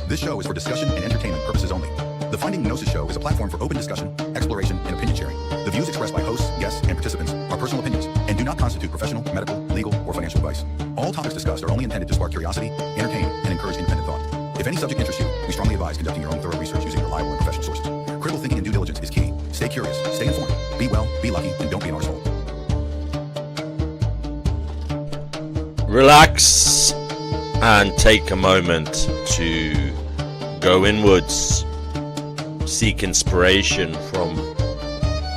This show is for discussion and entertainment purposes only. The Finding Gnosis Show is a platform for open discussion, exploration, and opinion sharing. The views expressed by hosts, guests, and participants are personal opinions and do not constitute professional, medical, legal, or financial advice. All topics discussed are only intended to spark curiosity, entertain, and encourage independent thought. If any subject interests you, we strongly advise conducting your own thorough research using reliable and professional sources. Critical thinking and due diligence is key. Stay curious, stay informed, be well, be lucky, and don't be an arsehole. Relax and take a moment to go inwards, seek inspiration from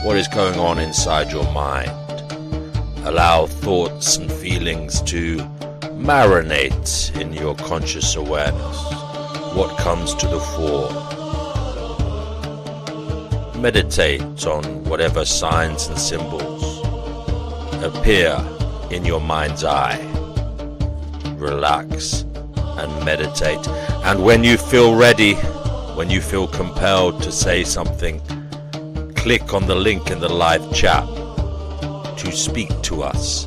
what is going on inside your mind. Allow thoughts and feelings to marinate in your conscious awareness, what comes to the fore. Meditate on whatever signs and symbols appear in your mind's eye. Relax and meditate, and when you feel ready, when you feel compelled to say something, click on the link in the live chat to speak to us.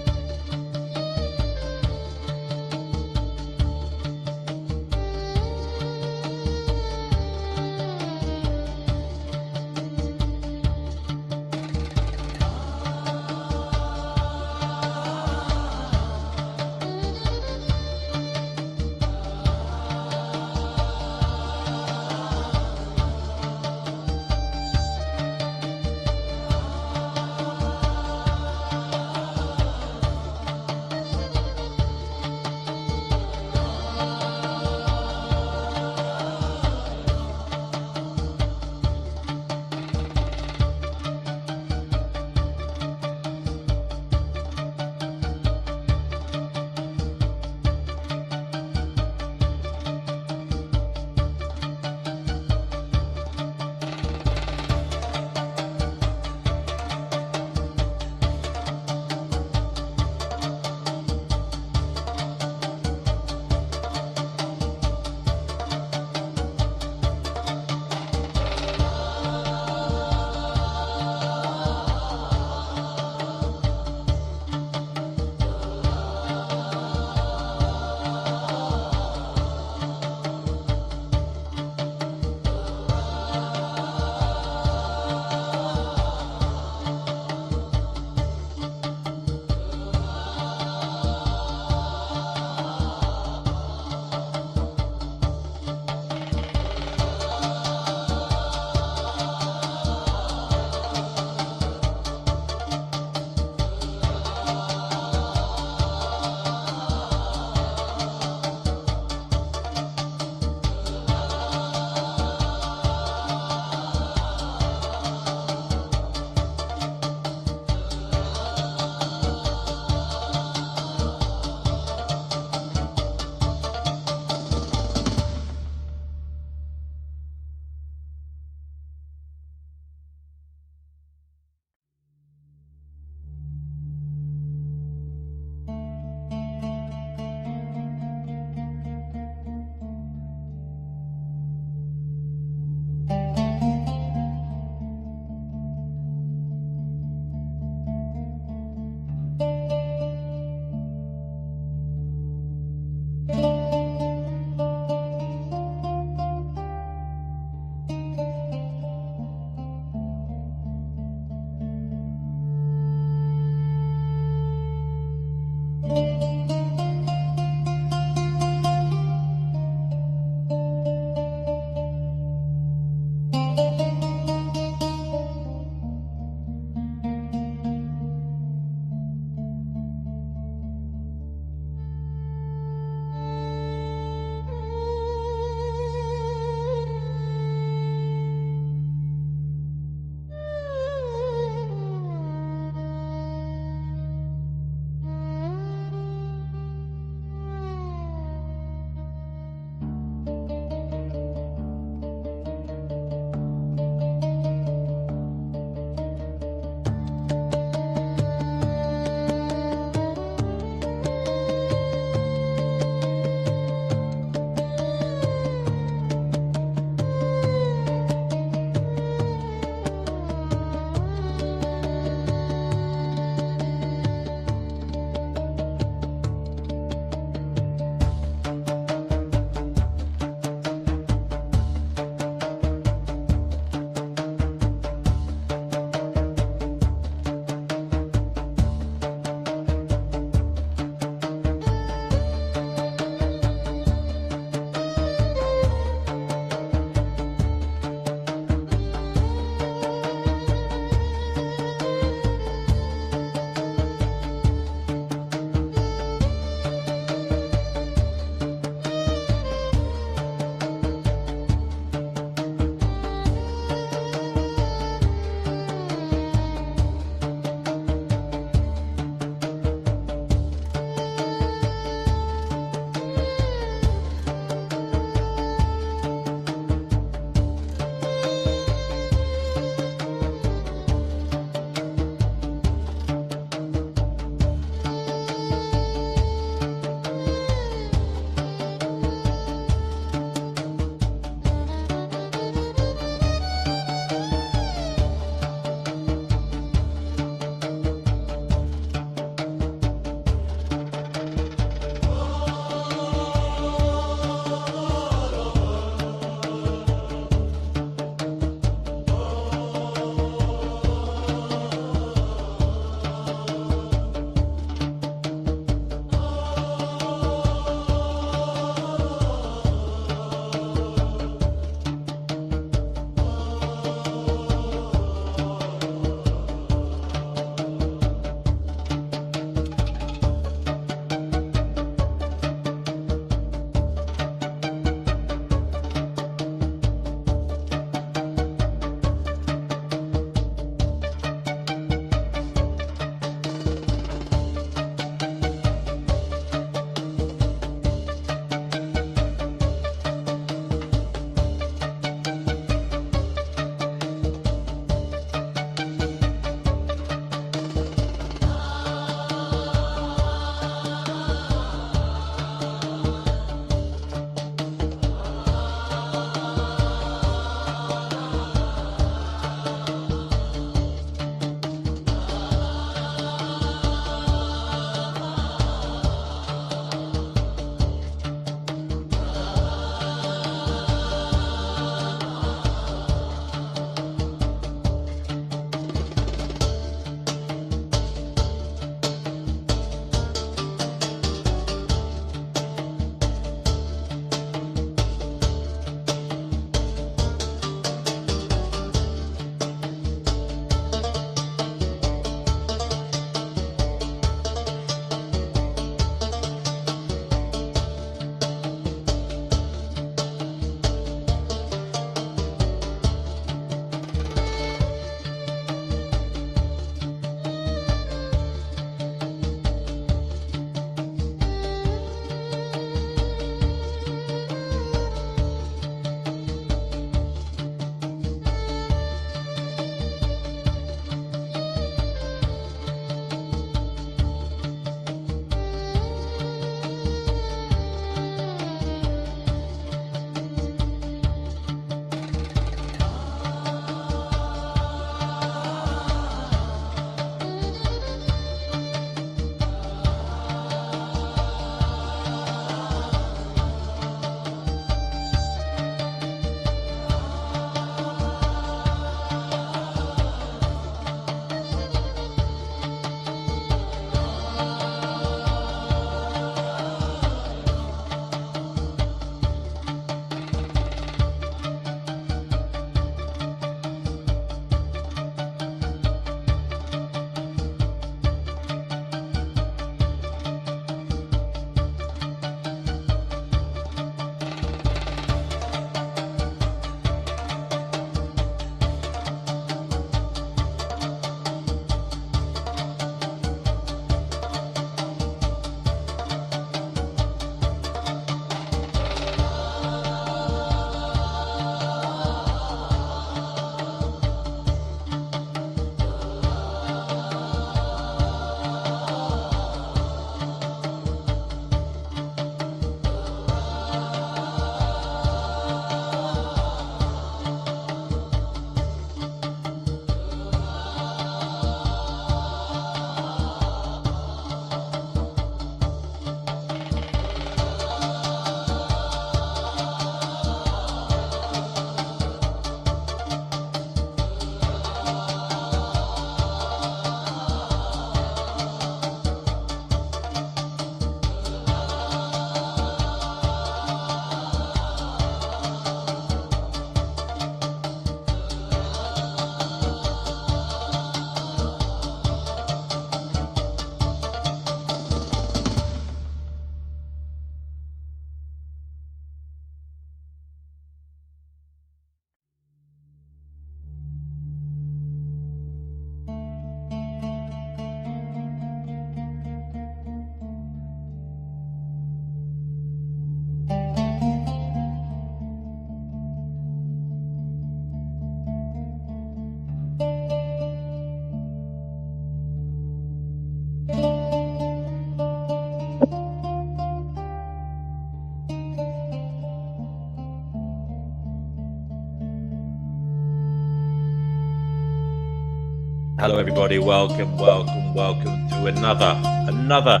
Hello, everybody. Welcome to another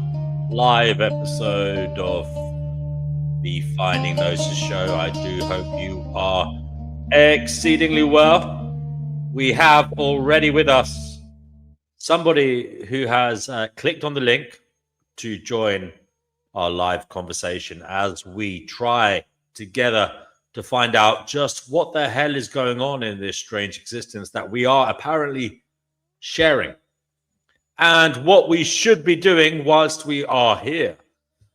live episode of the Finding Gnosis show. I do hope you are exceedingly well. We have already with us somebody who has clicked on the link to join our live conversation as we try together to find out just what the hell is going on in this strange existence that we are apparently sharing, and what we should be doing whilst we are here.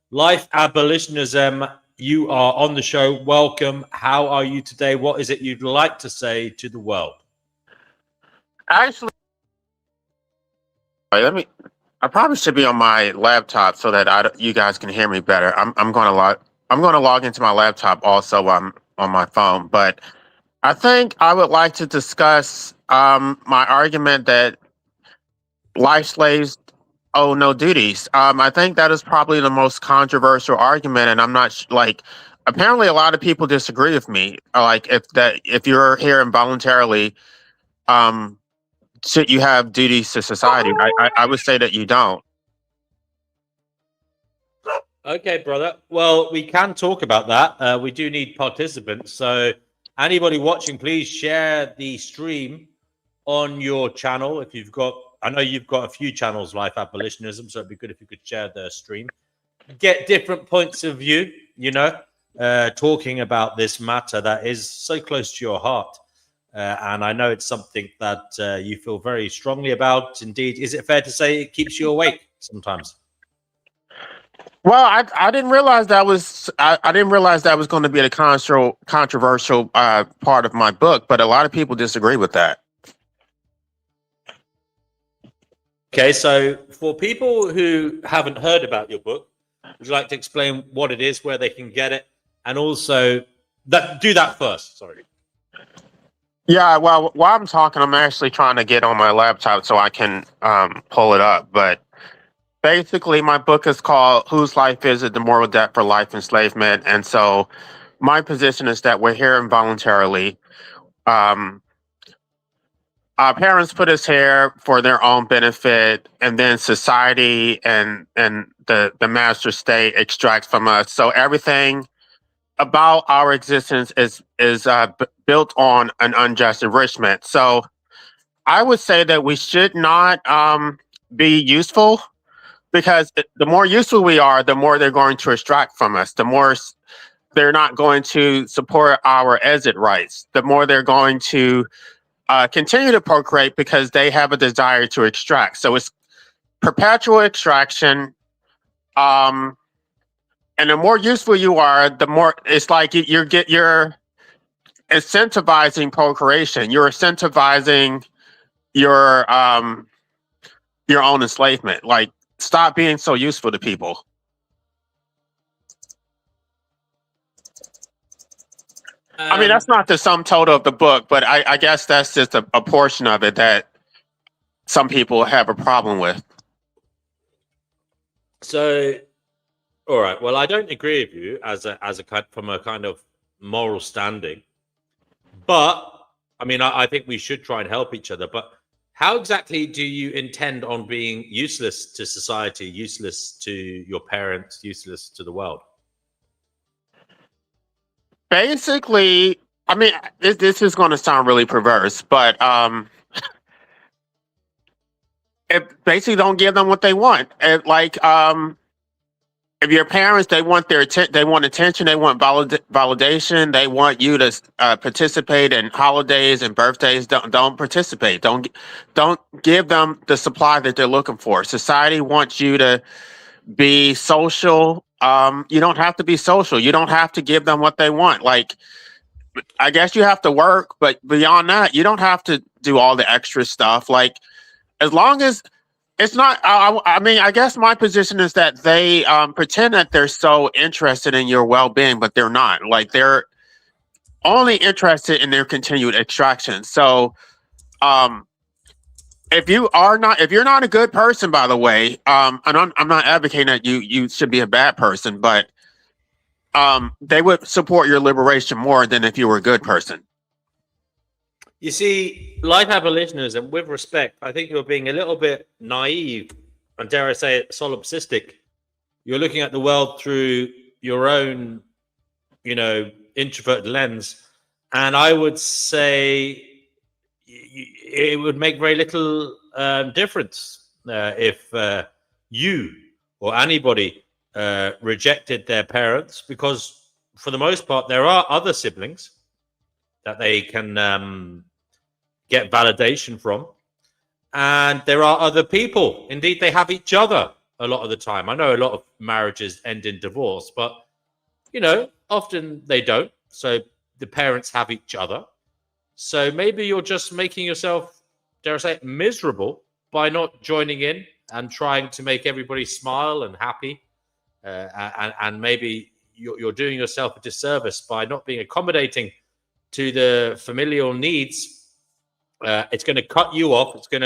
Life abolitionism, you are on the show. Welcome. How are you today? What is it you'd like to say to the world? Actually, I probably should be on my laptop so that you guys can hear me better. I'm going to log. I'm going to log into my laptop also on my phone. But I think I would like to discuss my argument that life slaves owe no duties. I think that is probably the most controversial argument, and I'm not apparently a lot of people disagree with me. Like if you're here involuntarily, um, should you have duties to society? I would say that you don't. Okay, brother. Well, we can talk about that. We do need participants. So, anybody watching, please share the stream on your channel. If you've got, I know you've got a few channels, Life Abolitionism, so it'd be good if you could share the stream. Get different points of view, talking about this matter that is so close to your heart. And I know it's something that you feel very strongly about. Indeed, is it fair to say it keeps you awake sometimes? Well, I didn't realize that was I didn't realize that was going to be a controversial part of my book, but a lot of people disagree with that. Okay, so for people who haven't heard about your book, would you like to explain what it is, where they can get it, and also do that first? Sorry. Yeah, well, while I'm talking, I'm actually trying to get on my laptop so I can pull it up. But basically, my book is called "Whose Life Is It? The Moral Debt for Life Enslavement," and so my position is that we're here involuntarily. Um, our parents put us here for their own benefit, and then society and the master state extracts from us. So everything about our existence is built on an unjust enrichment. So I would say that we should not be useful, because the more useful we are, the more they're going to extract from us. The more they're not going to support our exit rights. The more they're going to continue to procreate because they have a desire to extract. So it's perpetual extraction. And the more useful you are, the more it's like you're incentivizing procreation. You're incentivizing your own enslavement. Like, stop being so useful to people. I mean, that's not the sum total of the book, but I guess that's just a portion of it that some people have a problem with. So, all right. Well, I don't agree with you from a kind of moral standing, but I mean, I think we should try and help each other. But how exactly do you intend on being useless to society, useless to your parents, useless to the world? Basically, I mean, this is going to sound really perverse, but it basically don't give them what they want. If your parents, they want they want attention, they want validation, they want you to participate in holidays and birthdays. Don't participate. Don't give them the supply that they're looking for. Society wants you to be social. You don't have to be social. You don't have to give them what they want. Like, I guess you have to work, but beyond that, you don't have to do all the extra stuff. Like, as long as it's not, I mean, I guess my position is that they pretend that they're so interested in your well-being, but they're not. Like, they're only interested in their continued extraction. So, if you're not a good person, by the way, and I'm not advocating that you should be a bad person, but they would support your liberation more than if you were a good person. You see, life abolitionism, with respect, I think you're being a little bit naive and, dare I say it, solipsistic. You're looking at the world through your own, introverted lens. And I would say it would make very little difference if you or anybody rejected their parents, because for the most part, there are other siblings that they can get validation from. And there are other people. Indeed, they have each other a lot of the time. I know a lot of marriages end in divorce, but, often they don't. So the parents have each other. So maybe you're just making yourself, dare I say, miserable by not joining in and trying to make everybody smile and happy. And maybe you're doing yourself a disservice by not being accommodating to the familial needs. It's going to cut you off. It's going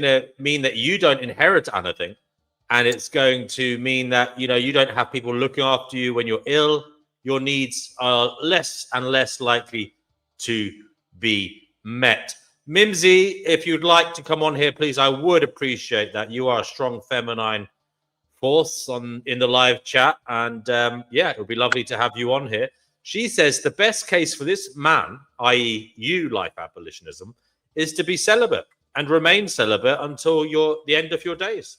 to mean that you don't inherit anything, and it's going to mean that you don't have people looking after you when you're ill. Your needs are less and less likely to be met. Mimsy, if you'd like to come on here, please, I would appreciate that. You are a strong feminine force in the live chat, and it would be lovely to have you on here. She says the best case for this man, i.e. you, life abolitionism, is to be celibate and remain celibate until the end of your days.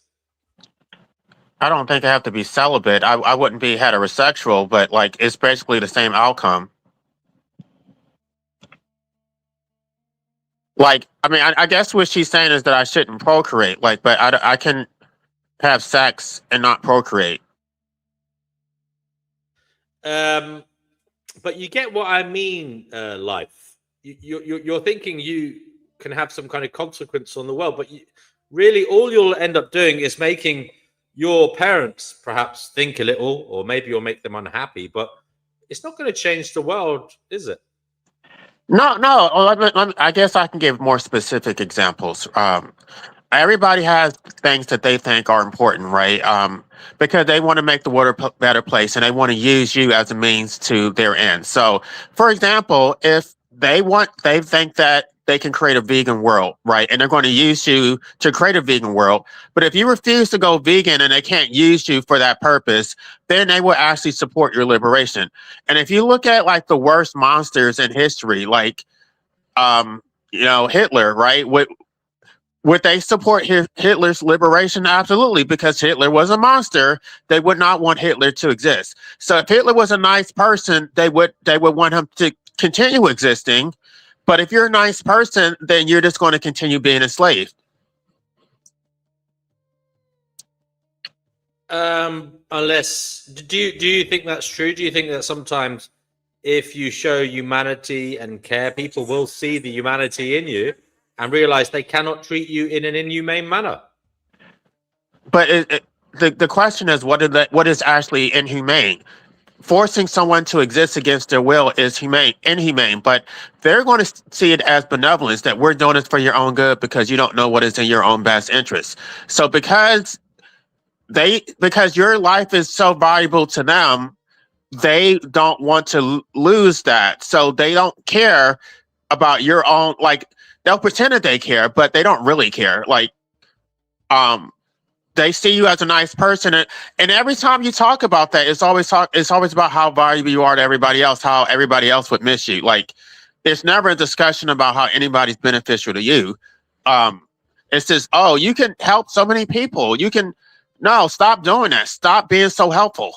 I don't think I have to be celibate. I wouldn't be heterosexual, but it's basically the same outcome. I guess what she's saying is that I shouldn't procreate. But I can have sex and not procreate. But you get what I mean, life. You're thinking you can have some kind of consequence on the world, but really all you'll end up doing is making your parents perhaps think a little, or maybe you'll make them unhappy, but it's not going to change the world, is it? No. I guess I can give more specific examples. Everybody has things that they think are important, right? Because they want to make the world a better place, and they want to use you as a means to their end. So, for example, if they think that they can create a vegan world, right? And they're going to use you to create a vegan world. But if you refuse to go vegan and they can't use you for that purpose, then they will actually support your liberation. And if you look at the worst monsters in history, Hitler, right? Would they support Hitler's liberation? Absolutely, because Hitler was a monster. They would not want Hitler to exist. So if Hitler was a nice person, they would want him to continue existing. But if you're a nice person, then you're just going to continue being a slave. Unless, do you think that's true? Do you think that sometimes if you show humanity and care, people will see the humanity in you and realize they cannot treat you in an inhumane manner? But the question is, what is actually inhumane? Forcing someone to exist against their will is inhumane, but they're going to see it as benevolence, that we're doing this for your own good because you don't know what is in your own best interest. So because your life is so valuable to them, they don't want to lose that. So they don't care about your own, they'll pretend that they care, but they don't really care. They see you as a nice person, and every time you talk about that, it's always about how valuable you are to everybody else, how everybody else would miss you. There's never a discussion about how anybody's beneficial to you. It's just, oh, you can help so many people. No, stop doing that. Stop being so helpful.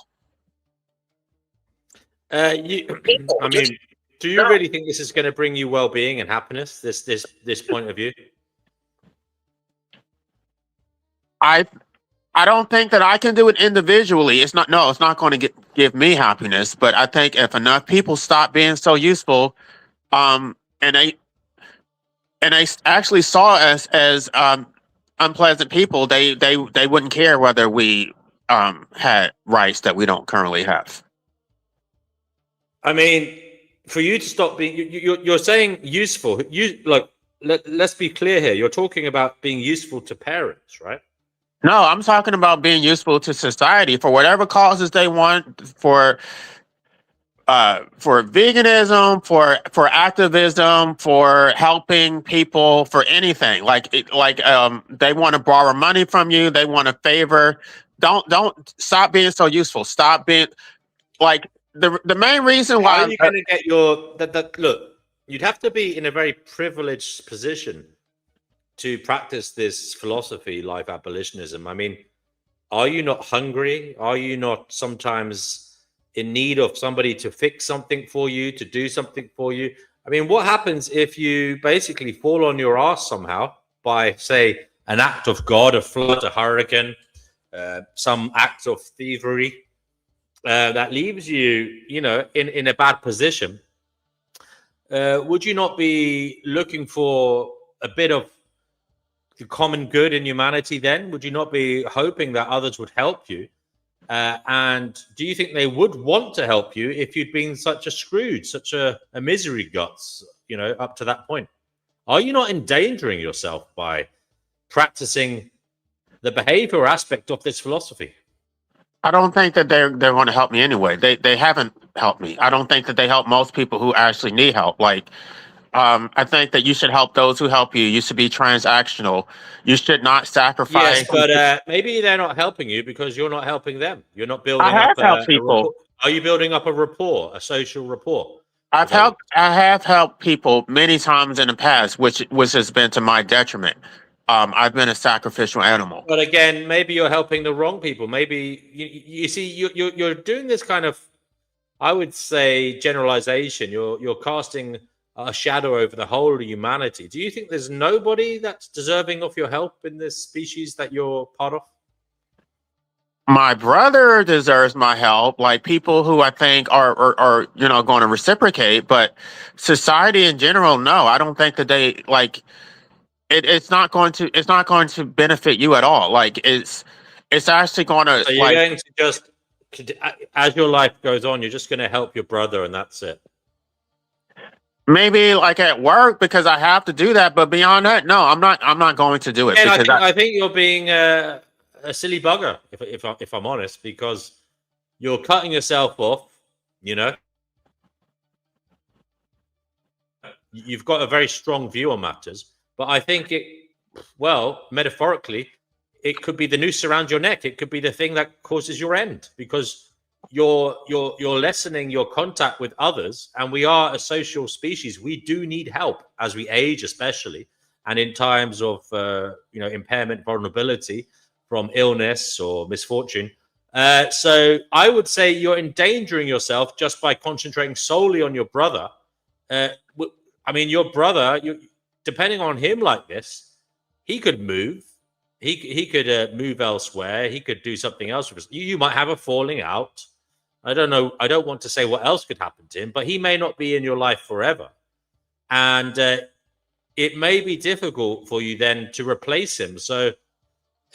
Do you really think this is going to bring you well-being and happiness? This point of view? I don't think that I can do it individually. It's not going to give me happiness. But I think if enough people stop being so useful, and they actually saw us as unpleasant people, they wouldn't care whether we had rights that we don't currently have. I mean, for you to stop being, you're saying useful. Let's be clear here. You're talking about being useful to parents, right? No, I'm talking about being useful to society for whatever causes they want. For for veganism, for activism, for helping people, for anything. They want to borrow money from you. They want a favor. Don't stop being so useful. Stop being like the main reason How why are you going to get your look? You'd have to be in a very privileged position to practice this philosophy, life abolitionism. I mean, are you not hungry? Are you not sometimes in need of somebody to fix something for you, to do something for you? I mean, what happens if you basically fall on your ass somehow by, say, an act of God, a flood, a hurricane, some act of thievery that leaves you, in a bad position? Would you not be looking for a bit of the common good in humanity then? Would you not be hoping that others would help you? And do you think they would want to help you if you'd been such a Scrooge, such a misery guts, up to that point? Are you not endangering yourself by practicing the behavior aspect of this philosophy? I don't think that they're going to help me anyway. They haven't helped me. I don't think that they help most people who actually need help. I think that you should help those who help you. You should be transactional. You should not Yes, sacrifice. but maybe they're not helping you because you're not helping them. You're not I building up have helped a rapport. people. Are you building up a rapport, a social rapport I've with others? helped. I have helped people many times in the past, which has been to my detriment. I've been a sacrificial animal. But again, maybe you're helping the wrong people. Maybe you see you're doing this kind of, I would say, generalization. You're casting a shadow over the whole of humanity. Do you think there's nobody that's deserving of your help in this species that you're part of? My brother deserves my help, like people who I think are going to reciprocate, but society in general, no, I don't think that they like it's not going to benefit you at all. It's actually going to So you're going to just, as your life goes on, you're just going to help your brother, and that's it. maybe like at work because I have to do that, but beyond that, no, I'm not going to do it And because I think you're being a silly bugger, if I'm honest, because you're cutting yourself off. You've got a very strong view on matters, but I think metaphorically, it could be the noose around your neck. It could be the thing that causes your end, because you're lessening your contact with others, and we are a social species. We do need help as we age, especially, and in times of impairment, vulnerability from illness or misfortune. So I would say you're endangering yourself just by concentrating solely on your brother. I mean, your brother, depending on him like this, he could move. He could move elsewhere. He could do something else. You might have a falling out. I don't know. I don't want to say what else could happen to him, but he may not be in your life forever. And it may be difficult for you then to replace him. So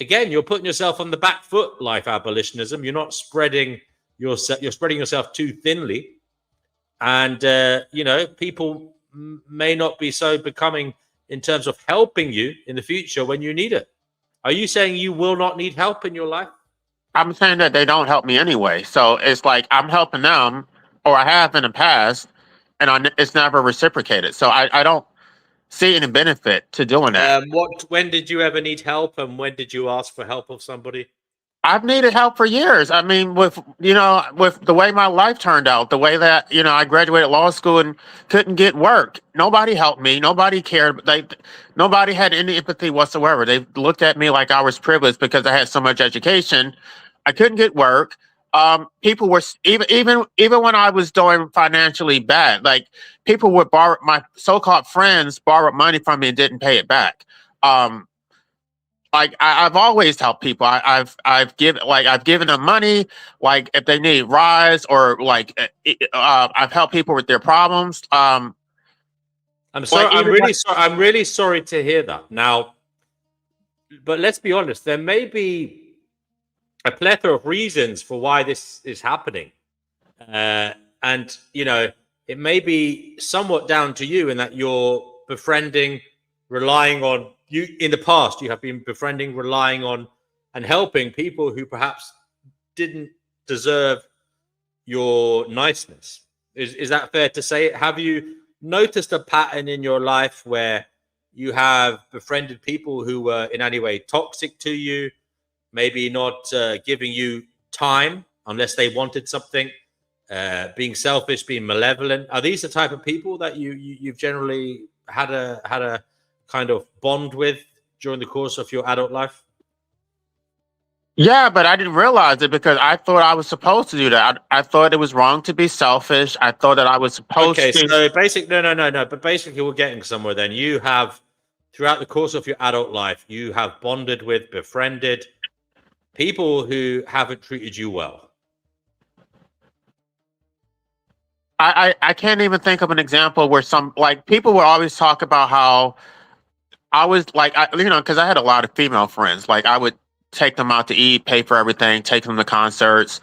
again, you're putting yourself on the back foot, life abolitionism. You're not spreading yourself. You're spreading yourself too thinly. And, people may not be so becoming in terms of helping you in the future when you need it. Are you saying you will not need help in your life? I'm saying that they don't help me anyway. So it's like I'm helping them, or I have in the past, and it's never reciprocated. So I don't see any benefit to doing that. When did you ever need help, and when did you ask for help of somebody? I've needed help for years. I mean, with the way my life turned out, the way that I graduated law school and couldn't get work. Nobody helped me. Nobody cared. Nobody had any empathy whatsoever. They looked at me like I was privileged because I had so much education. I couldn't get work. People were even when I was doing financially bad. Like people would borrow, my so-called friends borrowed money from me and didn't pay it back. I've always helped people. I've given them money, like if they need rides or I've helped people with their problems. I'm sorry. I'm really sorry to hear that. Now, but let's be honest. There may be a plethora of reasons for why this is happening, and it may be somewhat down to you in that you're befriending, relying on. You in the past, you have been befriending, relying on, and helping people who perhaps didn't deserve your niceness. Is that fair to say? Have you noticed a pattern in your life where you have befriended people who were in any way toxic to you, maybe not giving you time unless they wanted something, being selfish, being malevolent? Are these the type of people that you've generally had a kind of bond with during the course of your adult life? Yeah, but I didn't realize it because I thought I was supposed to do that. I thought it was wrong to be selfish. I thought that I was Okay, supposed to. so no. But basically, we're getting somewhere. Then you have, throughout the course of your adult life, you have bonded with, befriended people who haven't treated you well. I can't even think of an example where some like people would always talk about how I was like because I had a lot of female friends. Like I would take them out to eat, pay for everything, take them to concerts,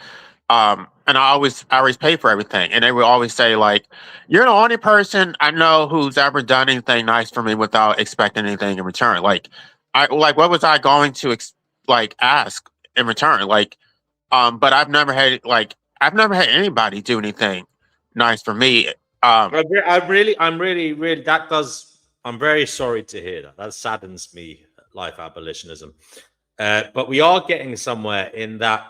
and I always pay for everything. And they would always say like, "You're the only person I know who's ever done anything nice for me without expecting anything in return." What was I going to ask in return? But I've never had anybody do anything nice for me. Um, I'm really. That does. I'm very sorry to hear that. That saddens me. Life abolitionism, but we are getting somewhere in that.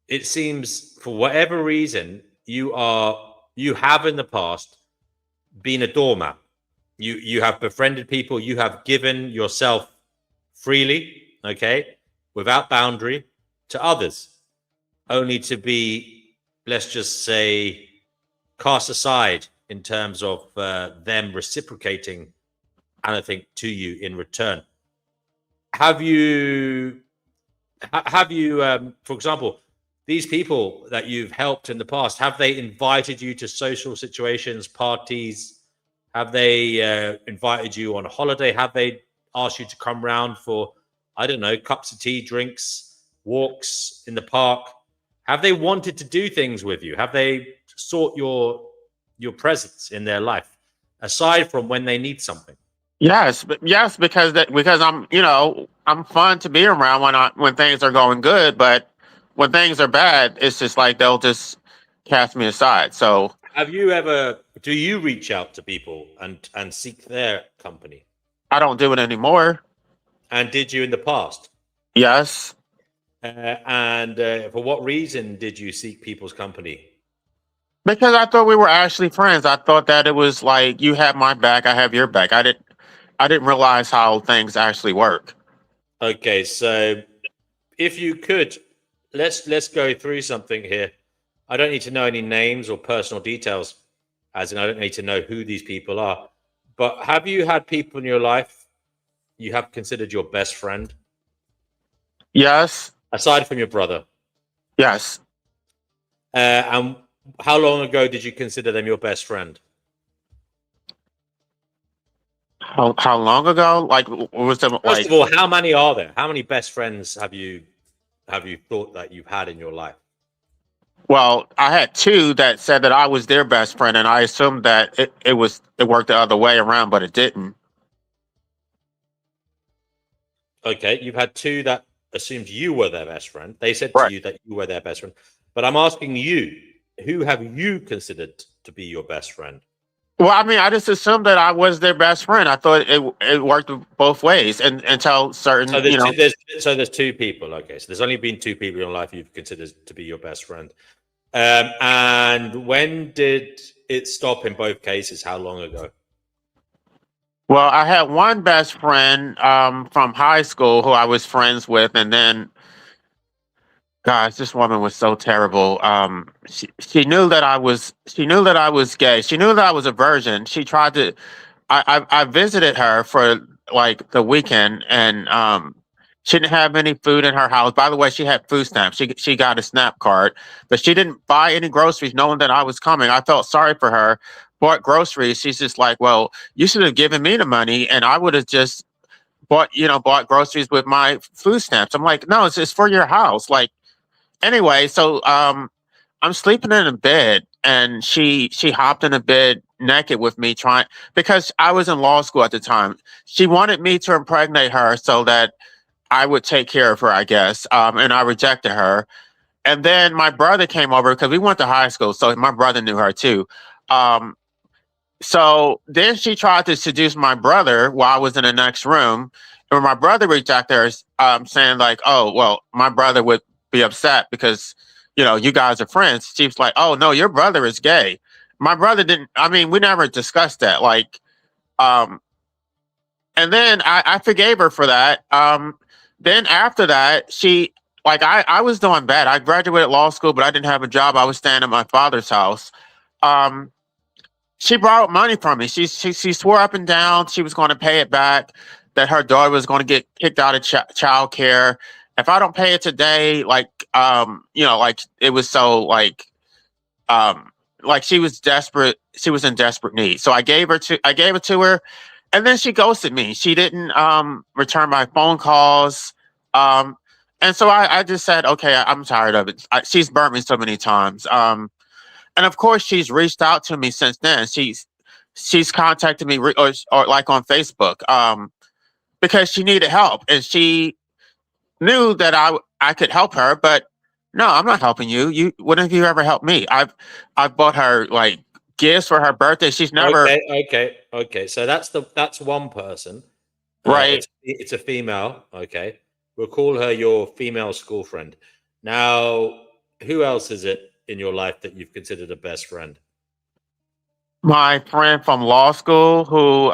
It seems for whatever reason you have in the past been a doormat. You have befriended people. You have given yourself freely, okay, without boundary to others, only to be, let's just say, cast aside in terms of them reciprocating anything to you in return. Have you, for example, these people that you've helped in the past, have they invited you to social situations, parties? Have they invited you on a holiday? Have they asked you to come round for, I don't know, cups of tea, drinks, walks in the park? Have they wanted to do things with you? Have they sought your presence in their life, aside from when they need something? yes, because I'm fun to be around when things are going good, but when things are bad, it's just like they'll just cast me aside. So Have you ever? Do you reach out to people and seek their company? I don't do it anymore. And did you in the past? Yes. And for what reason did you seek people's company? Because I thought we were actually friends. I thought that it was like you have my back, I have your back. I didn't realize how things actually work. Okay, so if you could, let's go through something here. I don't need to know any names or personal details, as in I don't need to know who these people are. But have you had people in your life you have considered your best friend, Yes. aside from your brother? Yes. And how long ago did you consider them your best friend? How long ago? Like was it First like of all, how many are there? How many best friends have you thought that you've had in your life? well, I had two that said that I was their best friend and I assumed that it worked the other way around, but it didn't. Okay, you've had two that assumed you were their best friend. They said to Right. you that you were their best friend. But I'm asking you, who have you considered to be your best friend? Well, I mean, I just assumed that I was their best friend. I thought it worked both ways, and until So certain, there's two, there's two people. Okay, so there's only been two people in your life you've considered to be your best friend. And when did it stop in both cases? How long ago? well, I had one best friend from high school who I was friends with, and then, gosh, this woman was so terrible. She knew that I was gay. She knew that I was a virgin. She tried to. I visited her for like the weekend, and she didn't have any food in her house. By the way, she had food stamps. She got a SNAP card, but she didn't buy any groceries, knowing that I was coming. I felt sorry for her. Bought groceries. She's just like, well, you should have given me the money, and I would have just bought groceries with my food stamps. I'm like, no, it's for your house. Like anyway, so I'm sleeping in a bed, and she hopped in a bed naked with me, trying because I was in law school at the time. She wanted me to impregnate her so that I would take care of her, I guess. And I rejected her. and then my brother came over because we went to high school, so my brother knew her too. Um, so then she tried to seduce my brother while I was in the next room. And when my brother reached out there, saying like, "Oh, well, my brother would be upset because, you guys are friends." She was like, "Oh no, your brother is gay." My brother didn't. I mean, we never discussed that. Like, um, and then I forgave her for that. Then after that, I was doing bad. I graduated law school, but I didn't have a job. I was staying at my father's house. Um, she borrowed money from me. She swore up and down she was going to pay it back. That her daughter was going to get kicked out of child care if I don't pay it today. Like it was so um, like she was desperate. She was in desperate need. So I gave it to her, and then she ghosted me. She didn't return my phone calls. Um, and so I just said, okay, I'm tired of it. She's burnt me so many times. And of course, she's reached out to me since then. She's contacted me or like on Facebook because she needed help, and she knew that I could help her. But no, I'm not helping you. When have you ever helped me? I've bought her like gifts for her birthday. She's never Okay. So that's one person. right. It's a female. Okay, we'll call her your female school friend. Now, who else is it in your life that you've considered a best friend? My friend from law school who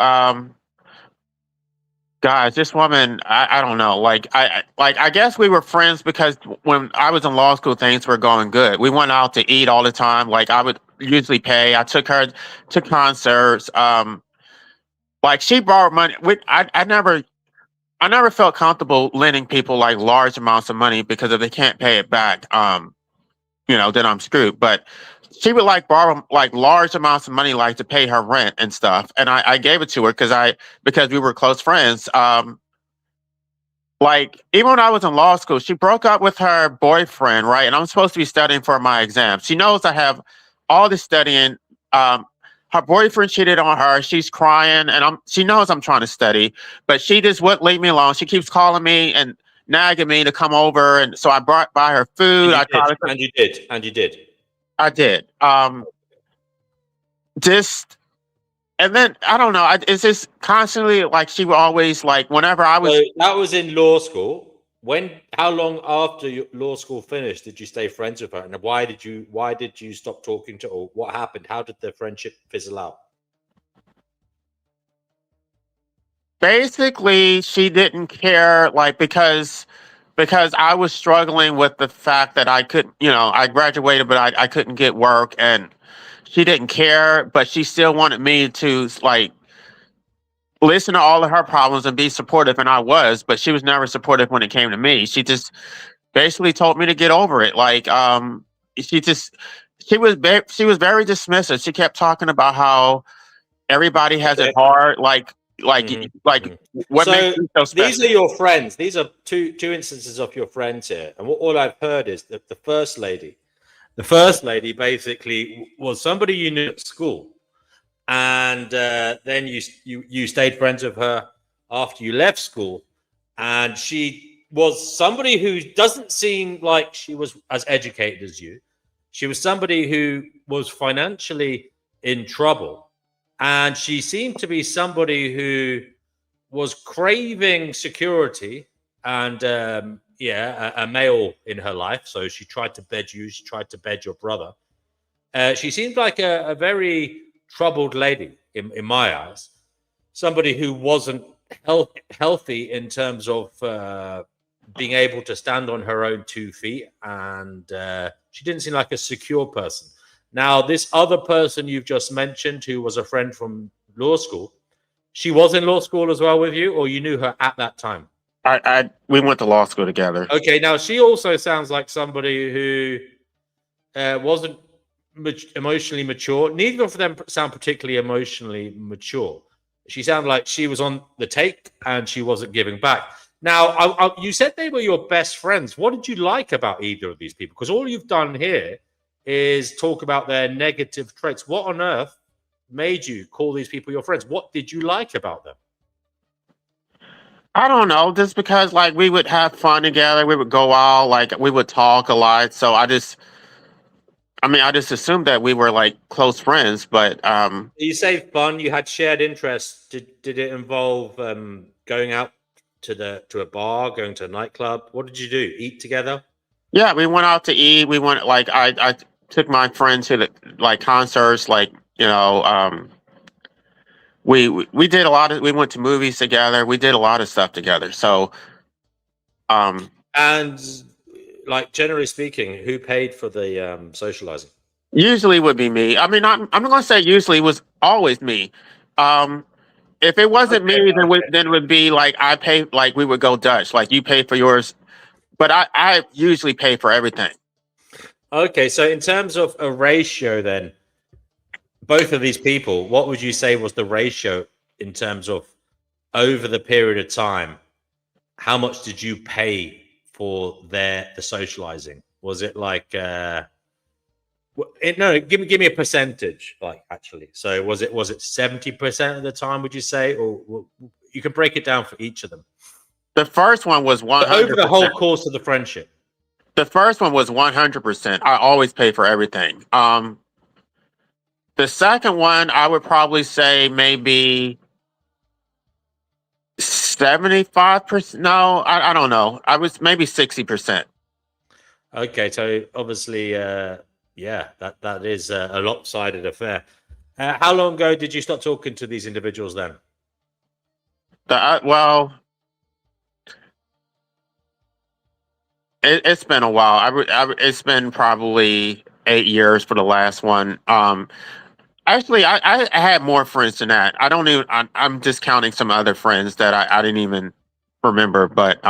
guys, this woman, I don't know. I guess we were friends because when I was in law school, things were going good. We went out to eat all the time. Like I would usually pay. I took her to concerts. Like she borrowed money. I never felt comfortable lending people like large amounts of money because if they can't pay it back, then I'm screwed. But she would like borrow like large amounts of money, like to pay her rent and stuff. And I gave it to her because we were close friends. Like even when I was in law school, she broke up with her boyfriend, right? And I'm supposed to be studying for my exam. She knows I have all this studying. Um, Her boyfriend cheated on her. She's crying, and she knows I'm trying to study, but she just wouldn't leave me alone. She keeps calling me and nagging me to come over, and so I brought by her And food. you I did. tried to, And you did. And you did. I did. Just and then I don't know. It's just constantly like she would always like whenever I was. So that was in law school. How long after your law school finished did you stay friends with her, and why did you stop talking to her? Or what happened? How did the friendship fizzle out? Basically, she didn't care, like because I was struggling with the fact that I couldn't, I graduated, but I couldn't get work, and she didn't care, but she still wanted me to like listen to all of her problems and be supportive, and I was, but she was never supportive when it came to me. She just basically told me to get over it. She just she was very dismissive. She kept talking about how everybody has it Okay. hard, Mhm, like mhm. what makes So you so these special. are your friends. These are two instances of your friends here. And all I've heard is that the first lady basically was somebody you knew at school, and then you stayed friends with her after you left school, and she was somebody who doesn't seem like she was as educated as you. She was somebody who was financially in trouble, and she seemed to be somebody who was craving security and a male in her life. So she tried to bed you. She tried to bed your brother. She seemed like a very troubled lady in my eyes. Somebody who wasn't healthy in terms of being able to stand on her own 2 feet, and she didn't seem like a secure person. Now, this other person you've just mentioned, who was a friend from law school, she was in law school as well with you, or you knew her at that time? We went to law school together. Okay, now she also sounds like somebody who wasn't emotionally mature. Neither of them sound particularly emotionally mature. She sounded like she was on the take and she wasn't giving back. Now, you said they were your best friends. What did you like about either of these people? Because all you've done here is talk about their negative traits. What on earth made you call these people your friends? What did you like about them? I don't know, just because like we would have fun together, we would go out, like we would talk a lot. So I just assumed that we were like close friends, but You say fun. You had shared interests. Did it involve going out to a bar, going to a nightclub? What did you do? Eat together? yeah, we went out to eat. We went like I took my friend to the like concerts, like we did a lot of we went to movies together. We did a lot of stuff together. So um And like generally speaking, who paid for the socializing? usually would be me. I mean, I'm not gonna say usually it was always me. Um if it wasn't Okay, me, okay. then it would be like I pay like we would go Dutch, like you pay for yours, but I usually pay for everything. Okay, so in terms of a ratio, then both of these people, what would you say was the ratio in terms of over the period of time? How much did you pay for the socializing? Was it like no? Give me a percentage, like actually. So was it 70% of the time? Would you say, or you can break it down for each of them? The first one was But over the 100%. whole course of the friendship. The first one was 100%. I always pay for everything. The second one, I would probably say maybe 75%. No, I don't know. I was maybe 60%. Okay, so obviously, yeah, that is a lopsided affair. How long ago did you start talking to these individuals then? Well, it's been a while. It's been probably 8 years for the last one. Actually, I had more friends than that. I don't even. I'm just counting some other friends that I didn't even remember, but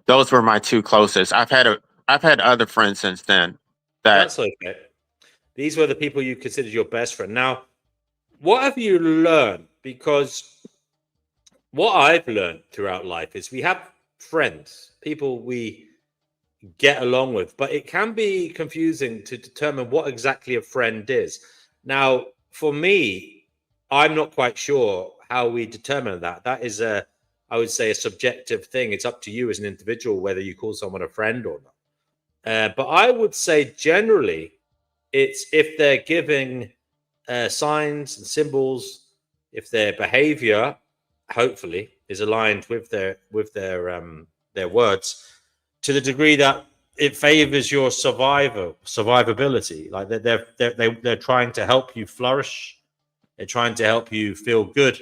those were my two closest. I've had other friends since then. That That's okay. These were the people you considered your best friend. Now, what have you learned? Because what I've learned throughout life is we have friends, people we get along with, but it can be confusing to determine what exactly a friend is. Now, for me, I'm not quite sure how we determine that. That is I would say, a subjective thing. It's up to you as an individual whether you call someone a friend or not. But I would say generally, it's if they're giving signs and symbols, if their behavior, hopefully, is aligned with their words, to the degree that it favors your survivability. Like they're trying to help you flourish. They're trying to help you feel good.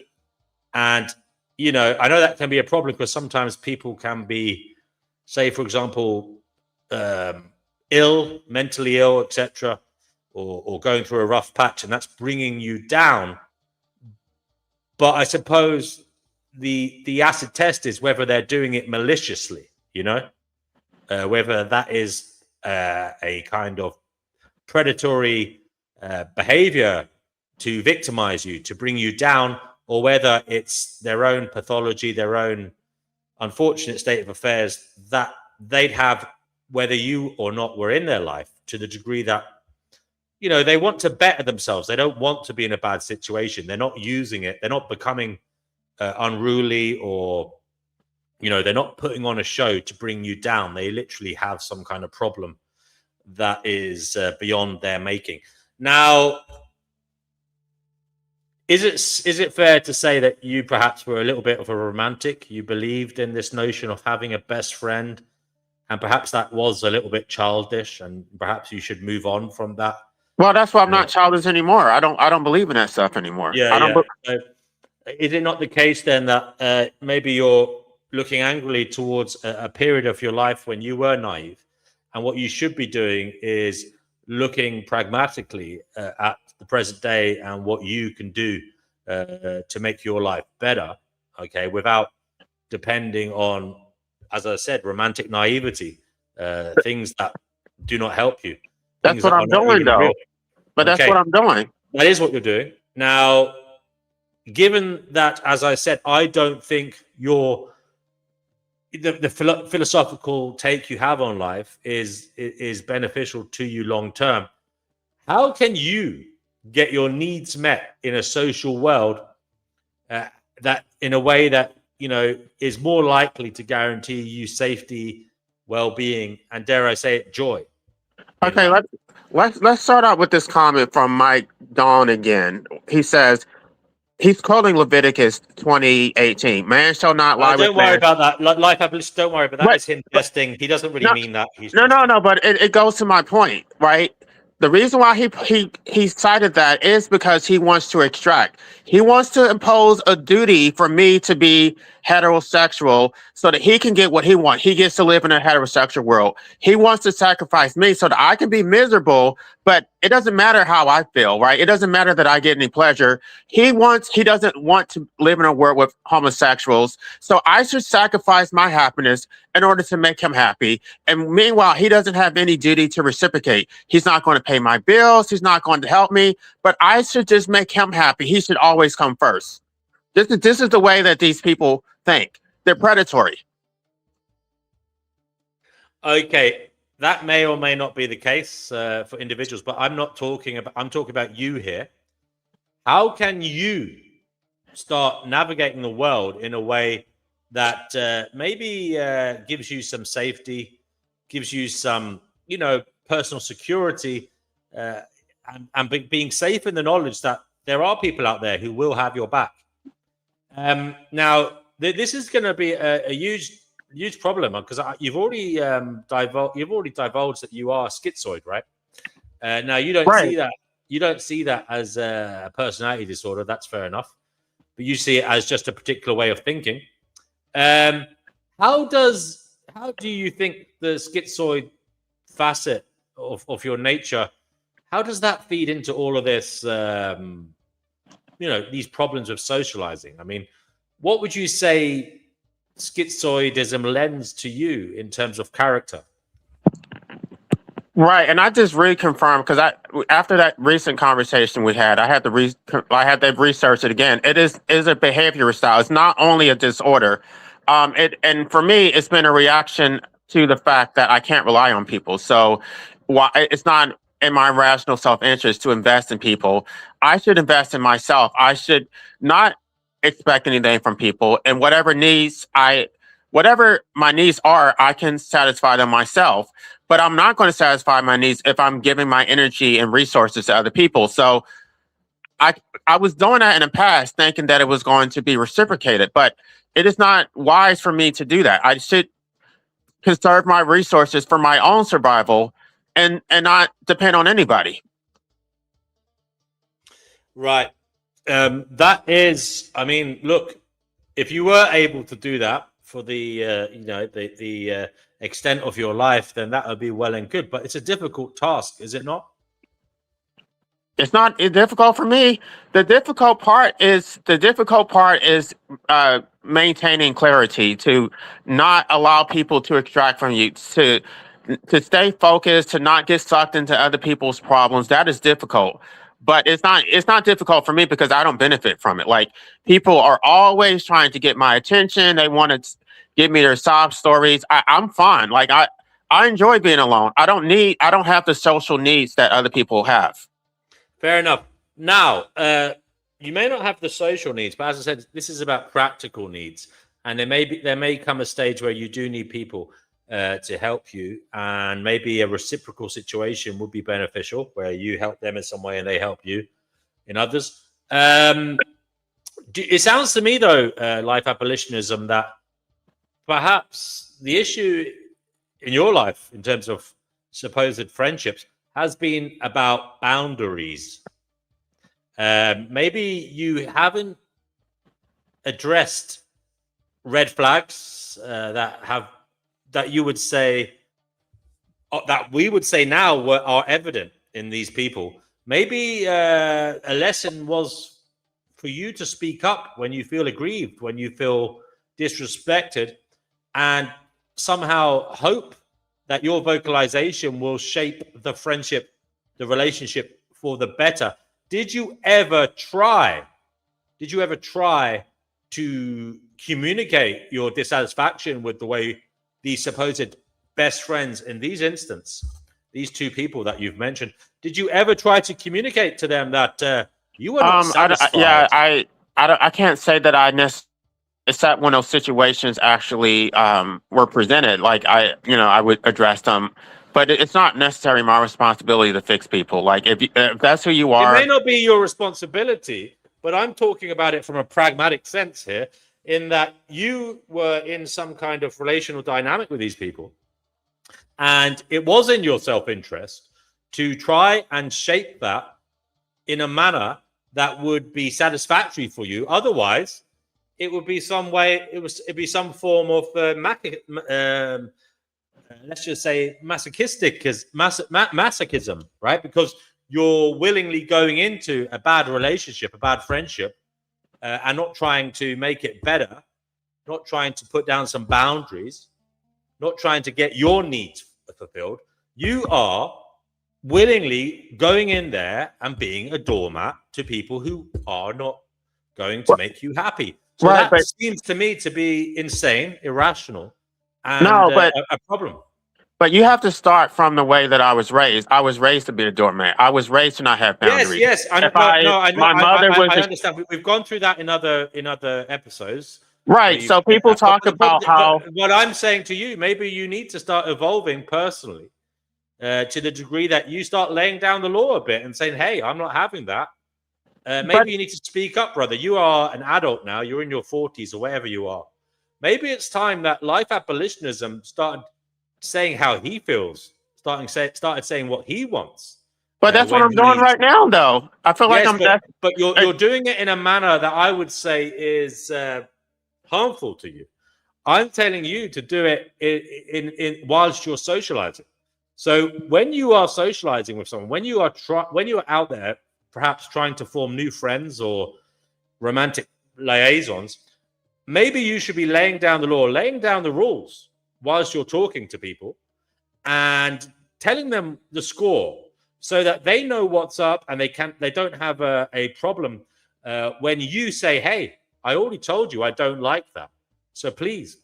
And I know that can be a problem because sometimes people can be, say, for example, um, ill, mentally ill, etc., or going through a rough patch, and that's bringing you down. But I suppose the acid test is whether they're doing it maliciously, whether that is a kind of predatory behavior to victimize you, to bring you down, or whether it's their own pathology, their own unfortunate state of affairs that they'd have whether you or not were in their life, to the degree that they want to better themselves. They don't want to be in a bad situation. They're not using it. They're not becoming unruly, or they're not putting on a show to bring you down. They literally have some kind of problem that is beyond their making. Now, is it fair to say that you perhaps were a little bit of a romantic? You believed in this notion of having a best friend, and perhaps that was a little bit childish, and perhaps you should move on from that. well, that's why I'm not childish anymore. I don't believe in that stuff anymore. Yeah, I don't. yeah. Is it not the case then that maybe you're looking angrily towards a period of your life when you were naive, and what you should be doing is looking pragmatically at the present day and what you can do to make your life better, okay, without depending on, as I said, romantic naivety, things that do not help you, That's things what that are I'm not doing, even real. though. But that's Okay, what I'm doing. that is what you're doing. Now, given that, as I said, I don't think the philosophical take you have on life is beneficial to you long term. How can you get your needs met in a social world that in a way that is more likely to guarantee you safety, well-being, and dare I say it, joy in Okay, life. let's start out with this comment from Mike Dawn again. He says he's quoting Leviticus 20:18. Man shall not lie with Don't worry man. about that. Life Abolition, don't worry, but that But, is him but jesting. He doesn't really no, mean that. He's no, no, jesting. no. But it goes to my point, right? The reason why he cited that is because he wants to extract. He wants to impose a duty for me to be heterosexual so that he can get what he wants. He gets to live in a heterosexual world. He wants to sacrifice me so that I can be miserable, but it doesn't matter how I feel, right? It doesn't matter that I get any pleasure. He doesn't want to live in a world with homosexuals. So I should sacrifice my happiness in order to make him happy. And meanwhile, he doesn't have any duty to reciprocate. He's not going to pay my bills. He's not going to help me. But I should just make him happy. He should always come first. This is the way that these people think. They're predatory. Okay, that may or may not be the case for individuals, but I'm not talking about. I'm talking about you here. How can you start navigating the world in a way that maybe gives you some safety, gives you some, personal security, and being safe in the knowledge that there are people out there who will have your back. Now, this is going to be a huge problem because you've already divulged that you are schizoid, right? Now you don't Right. see that. You don't see that as a personality disorder. That's fair enough, but you see it as just a particular way of thinking. How do you think the schizoid facet of your nature, how does that feed into all of this, these problems of socializing? I mean, what would you say schizoidism lends to you in terms of character? Right, and I just reconfirmed because after that recent conversation we had, I had to research it again. It is a behavior style. It's not only a disorder. And for me, it's been a reaction to the fact that I can't rely on people. So, why it's not in my rational self-interest to invest in people. I should invest in myself. I should not expect anything from people, and whatever my needs are, I can satisfy them myself, but I'm not going to satisfy my needs if I'm giving my energy and resources to other people. So I I was doing that in the past, thinking that it was going to be reciprocated, but it is not wise for me to do that. I should conserve my resources for my own survival and not depend on anybody. Right. That is, I mean, look, if you were able to do that for the extent of your life, then that would be well and good. But it's a difficult task, is it not? It's not difficult for me. The difficult part is maintaining clarity, to not allow people to extract from you, to stay focused, to not get sucked into other people's problems. That is difficult. But it's not difficult for me because I don't benefit from it. Like, people are always trying to get my attention. They want to give me their sob stories. I'm fine. Like, I enjoy being alone. I don't have the social needs that other people have. Fair enough. Now, you may not have the social needs, but as I said, this is about practical needs, and there may come a stage where you do need people to help you, and maybe a reciprocal situation would be beneficial, where you help them in some way and they help you in others. It sounds to me, though, life abolitionism, that perhaps the issue in your life in terms of supposed friendships has been about boundaries. Maybe you haven't addressed red flags that you would say, that we would say now are evident in these people. Maybe a lesson was for you to speak up when you feel aggrieved, when you feel disrespected, and somehow hope that your vocalization will shape the friendship, the relationship for the better. Did you ever try to communicate your dissatisfaction with the way these supposed best friends in these instances, these two people that you've mentioned, did you ever try to communicate to them that you were not satisfied? I can't say that I necessarily except when those situations actually were presented, like I would address them. But it's not necessarily my responsibility to fix people. Like if that's who you It may are. not be your responsibility, but I'm talking about it from a pragmatic sense here, in that you were in some kind of relational dynamic with these people, and it was in your self-interest to try and shape that in a manner that would be satisfactory for you. Otherwise, it would be some way. It'd be some form of let's just say masochism, right? Because you're willingly going into a bad relationship, a bad friendship, and not trying to make it better, not trying to put down some boundaries, not trying to get your needs fulfilled. You are willingly going in there and being a doormat to people who are not going to make you happy. So Right, that but seems to me to be insane, irrational, and no, but a problem. But you have to start from the way that I was raised. I was raised to be a doormat. I was raised to not have Yes, boundaries. yes. I If no, no. I know. my mother was I a, understand. We've gone through that in other episodes where right. you've So said people that. talk about But how, what I'm saying to you, maybe you need to start evolving personally to the degree that you start laying down the law a bit and saying, "Hey, I'm not having that." but Maybe you need to speak up, brother. You are an adult now. You're in your 40s or wherever you are. Maybe it's time that life abolitionism started saying how he feels, started saying what he wants that's what when I'm doing he. right now, though. I feel like Yes, I'm that. but you're doing it in a manner that I would say is harmful to you. I'm telling you to do it in whilst you're socializing. So when you are socializing with someone, when you are out there, perhaps trying to form new friends or romantic liaisons, maybe you should be laying down the law, laying down the rules whilst you're talking to people, and telling them the score so that they know what's up and they don't have a problem when you say, hey, I already told you I don't like that, so please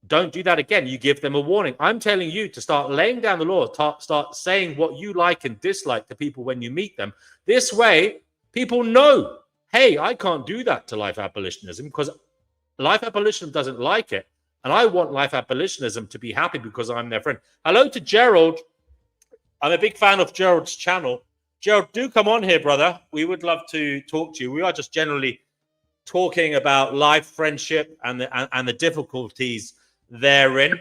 don't do that again. You give them a warning. I'm telling you to start laying down the law, start saying what you like and dislike to people when you meet them. This way people know, hey, I can't do that to life abolitionism because life abolitionism doesn't like it. And I want life abolitionism to be happy because I'm their friend. Hello to Gerald. I'm a big fan of Gerald's channel. Gerald, do come on here, brother. We would love to talk to you. We are just generally talking about life, friendship, and the difficulties therein.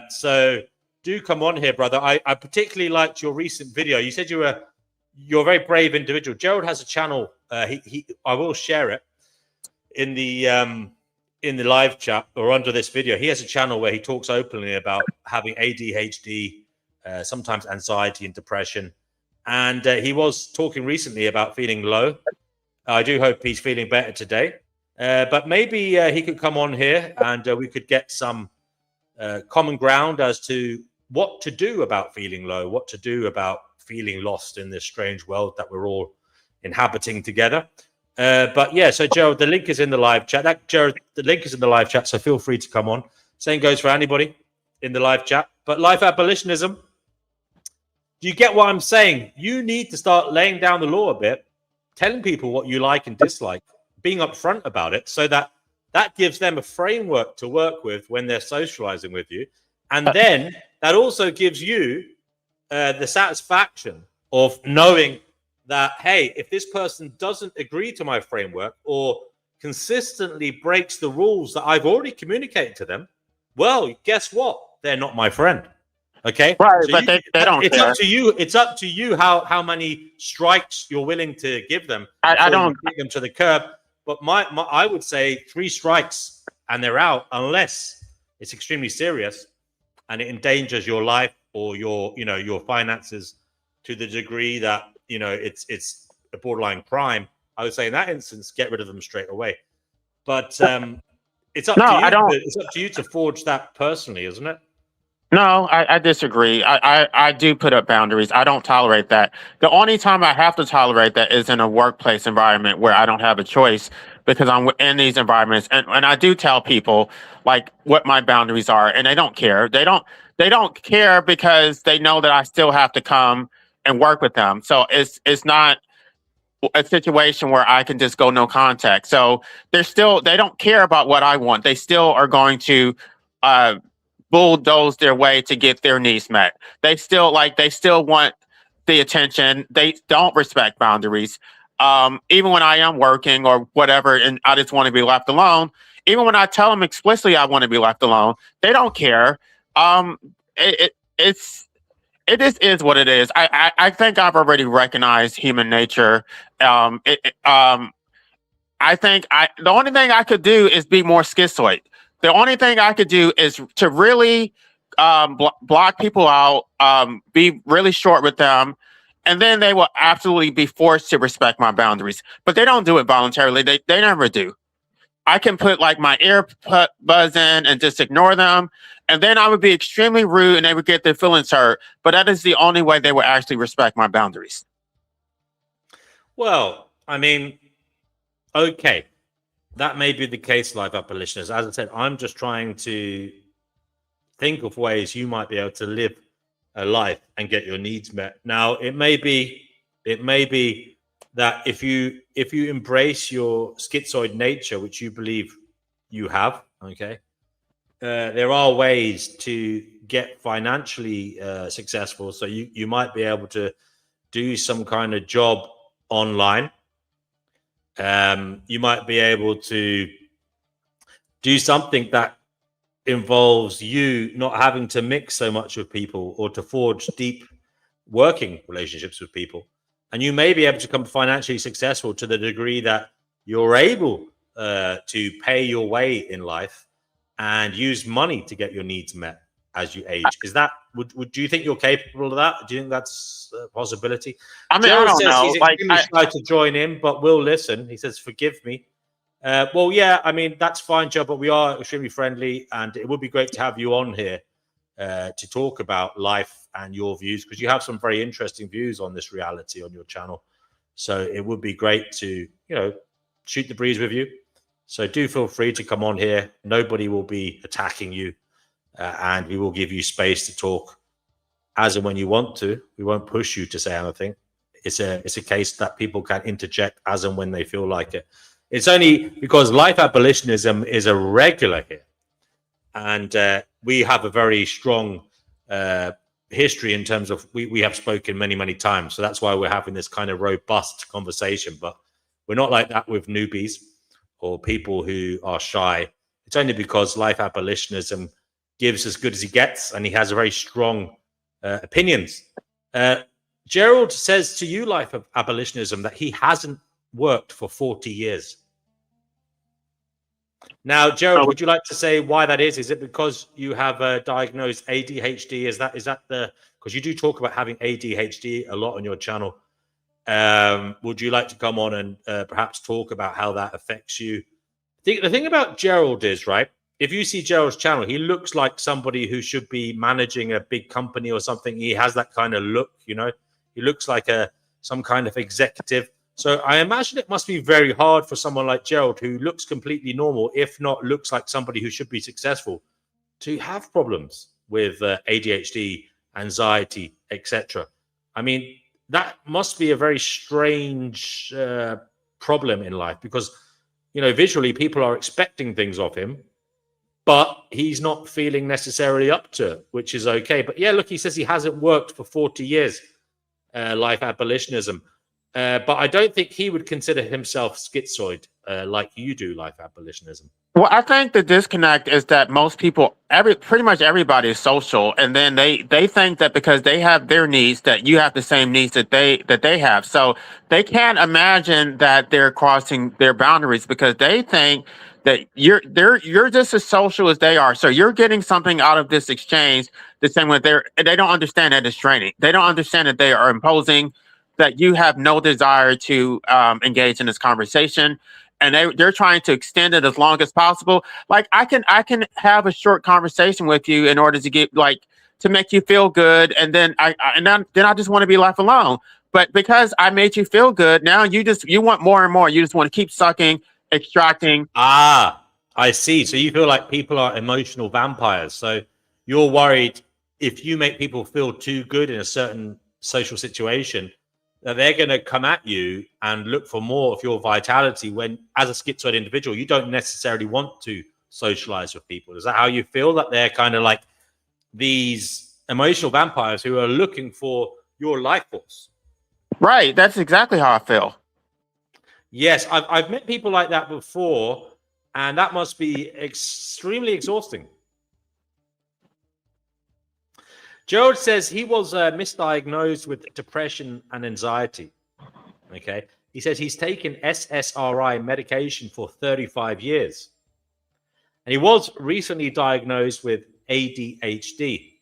So do come on here, brother. I particularly liked your recent video. You said you're a very brave individual. Gerald has a channel. I will share it in the live chat or under this video. He has a channel where he talks openly about having ADHD, sometimes anxiety and depression. And he was talking recently about feeling low. I do hope he's feeling better today. But maybe he could come on here and we could get some common ground as to what to do about feeling low, what to do about feeling lost in this strange world that we're all inhabiting together. But yeah, so Gerald, the link is in the live chat. Gerald, the link is in the live chat, so feel free to come on. Same goes for anybody in the live chat. But life abolitionism, do you get what I'm saying? You need to start laying down the law a bit, telling people what you like and dislike, being upfront about it, so that gives them a framework to work with when they're socializing with you. And then that also gives you the satisfaction of knowing that, hey, if this person doesn't agree to my framework or consistently breaks the rules that I've already communicated to them, well, guess what? They're not my friend. Okay, Right, so but they don't it's care. up to you. It's up to you how many strikes you're willing to give them I before you don't. kick them to the curb. But I would say 3 strikes and they're out, unless it's extremely serious and it endangers your life or your finances to the degree that it's a borderline crime. I would say in that instance, get rid of them straight away. But it's up to No, I you. don't. It's up to you to forge that personally, isn't it? No, I disagree. I do put up boundaries. I don't tolerate that. The only time I have to tolerate that is in a workplace environment where I don't have a choice because I'm in these environments. And I do tell people like what my boundaries are and they don't care. They don't care because they know that I still have to come and work with them. So it's not a situation where I can just go no contact. So they don't care about what I want. They still are going to uh, bulldoze their way to get their needs met. They still want the attention. They don't respect boundaries. Even when I am working or whatever, and I just want to be left alone. Even when I tell them explicitly I want to be left alone, they don't care. Um, it's it just is what it is. I think I've already recognized human nature. I think the only thing I could do is be more schizoid. The only thing I could do is to really block people out, be really short with them, and then they will absolutely be forced to respect my boundaries. But they don't do it voluntarily. They never do. I can put like my earbuds in and just ignore them, and then I would be extremely rude, and they would get their feelings hurt. But that is the only way they will actually respect my boundaries. Well, I mean, okay, that may be the case, live abolitionists. As I said, I'm just trying to think of ways you might be able to live a life and get your needs met. Now, it may be that if you embrace your schizoid nature, which you believe you have, okay, there are ways to get financially successful. So you might be able to do some kind of job online. You might be able to do something that involves you not having to mix so much with people or to forge deep working relationships with people. And you may be able to become financially successful to the degree that you're able to pay your way in life and use money to get your needs met as you age. Is that do you think you're capable of that? Do you think that's a possibility? I mean, Gerald I don't says know. he's extremely shy to join in, but will listen. He says, "Forgive me." Well, yeah, I mean, that's fine, Joe, but we are extremely friendly, and it would be great to have you on here to talk about life and your views, because you have some very interesting views on this reality on your channel. So it would be great to, shoot the breeze with you. So do feel free to come on here. Nobody will be attacking you, and we will give you space to talk as and when you want to. We won't push you to say anything. It's a case that people can interject as and when they feel like it. It's only because life abolitionism is a regular here, and we have a very strong history in terms of we have spoken many, many times. So that's why we're having this kind of robust conversation. But we're not like that with newbies or people who are shy. It's only because life abolitionism gives as good as he gets, and he has a very strong opinions. Gerald says to you, life of abolitionism, that he hasn't worked for 40 years. Now, Gerald, would you like to say why that is? Is it because you have diagnosed ADHD? Is that because you do talk about having ADHD a lot on your channel? Would you like to come on and perhaps talk about how that affects you? The thing about Gerald is, right, if you see Gerald's channel, he looks like somebody who should be managing a big company or something. He has that kind of look, He looks like some kind of executive. So I imagine it must be very hard for someone like Gerald, who looks completely normal, if not looks like somebody who should be successful, to have problems with ADHD, anxiety, etc. I mean, that must be a very strange problem in life, because, visually people are expecting things of him, but he's not feeling necessarily up to it, which is okay. But yeah, look, he says he hasn't worked for 40 years, life abolitionism. But I don't think he would consider himself schizoid like you do, life abolitionism. Well, I think the disconnect is that most people, pretty much everybody is social, and then they think that because they have their needs, that you have the same needs that they have. So they can't imagine that they're crossing their boundaries, because they think that you're just as social as they are. So you're getting something out of this exchange the same way they don't understand that it's draining. They don't understand that they are imposing, that you have no desire to engage in this conversation, and they're trying to extend it as long as possible. Like I can have a short conversation with you in order to get to make you feel good, and then I just want to be left alone. But because I made you feel good, now you want more and more. You just want to keep sucking, extracting. Ah, I see. So you feel like people are emotional vampires. So you're worried if you make people feel too good in a certain social situation, that they're going to come at you and look for more of your vitality when, as a schizoid individual, you don't necessarily want to socialize with people. Is that how you feel, that they're kind of like these emotional vampires who are looking for your life force? Right. That's exactly how I feel. Yes, I've met people like that before, and that must be extremely exhausting. Gerald says he was misdiagnosed with depression and anxiety. Okay. He says he's taken SSRI medication for 35 years. And he was recently diagnosed with ADHD.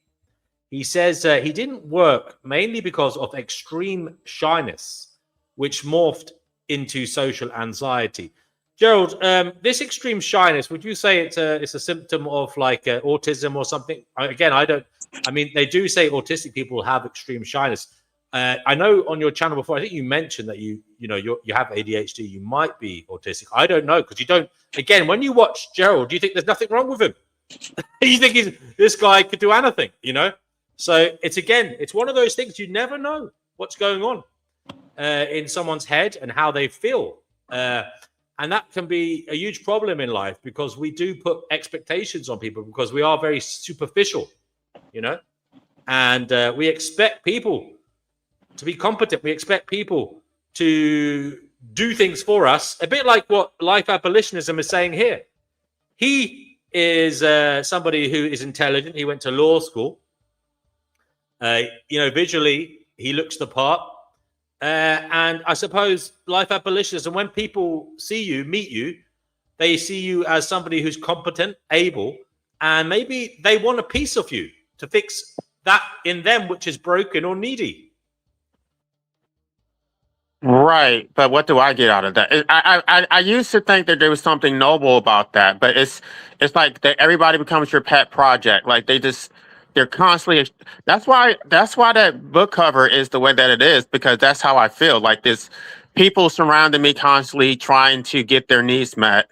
He says he didn't work mainly because of extreme shyness, which morphed into social anxiety. Gerald, this extreme shyness, would you say it's a symptom of like autism or something? Again, I mean, they do say autistic people have extreme shyness. I know on your channel before, I think you mentioned that you have ADHD. You might be autistic. I don't know, because you don't. Again, when you watch Gerald, you think there's nothing wrong with him. You think this guy could do anything, So it's one of those things, you never know what's going on in someone's head and how they feel. And that can be a huge problem in life, because we do put expectations on people because we are very superficial, and we expect people to be competent. We expect people to do things for us, a bit like what life abolitionism is saying here. He is somebody who is intelligent. He went to law school. Visually, he looks the part. And I suppose life abolitionism, when people meet you, they see you as somebody who's competent, able, and maybe they want a piece of you to fix that in them, which is broken or needy. Right, but what do I get out of that? I used to think that there was something noble about that, but it's like that everybody becomes your pet project. Like they're constantly. That's why that book cover is the way that it is, because that's how I feel. Like this, people surrounding me constantly trying to get their needs met.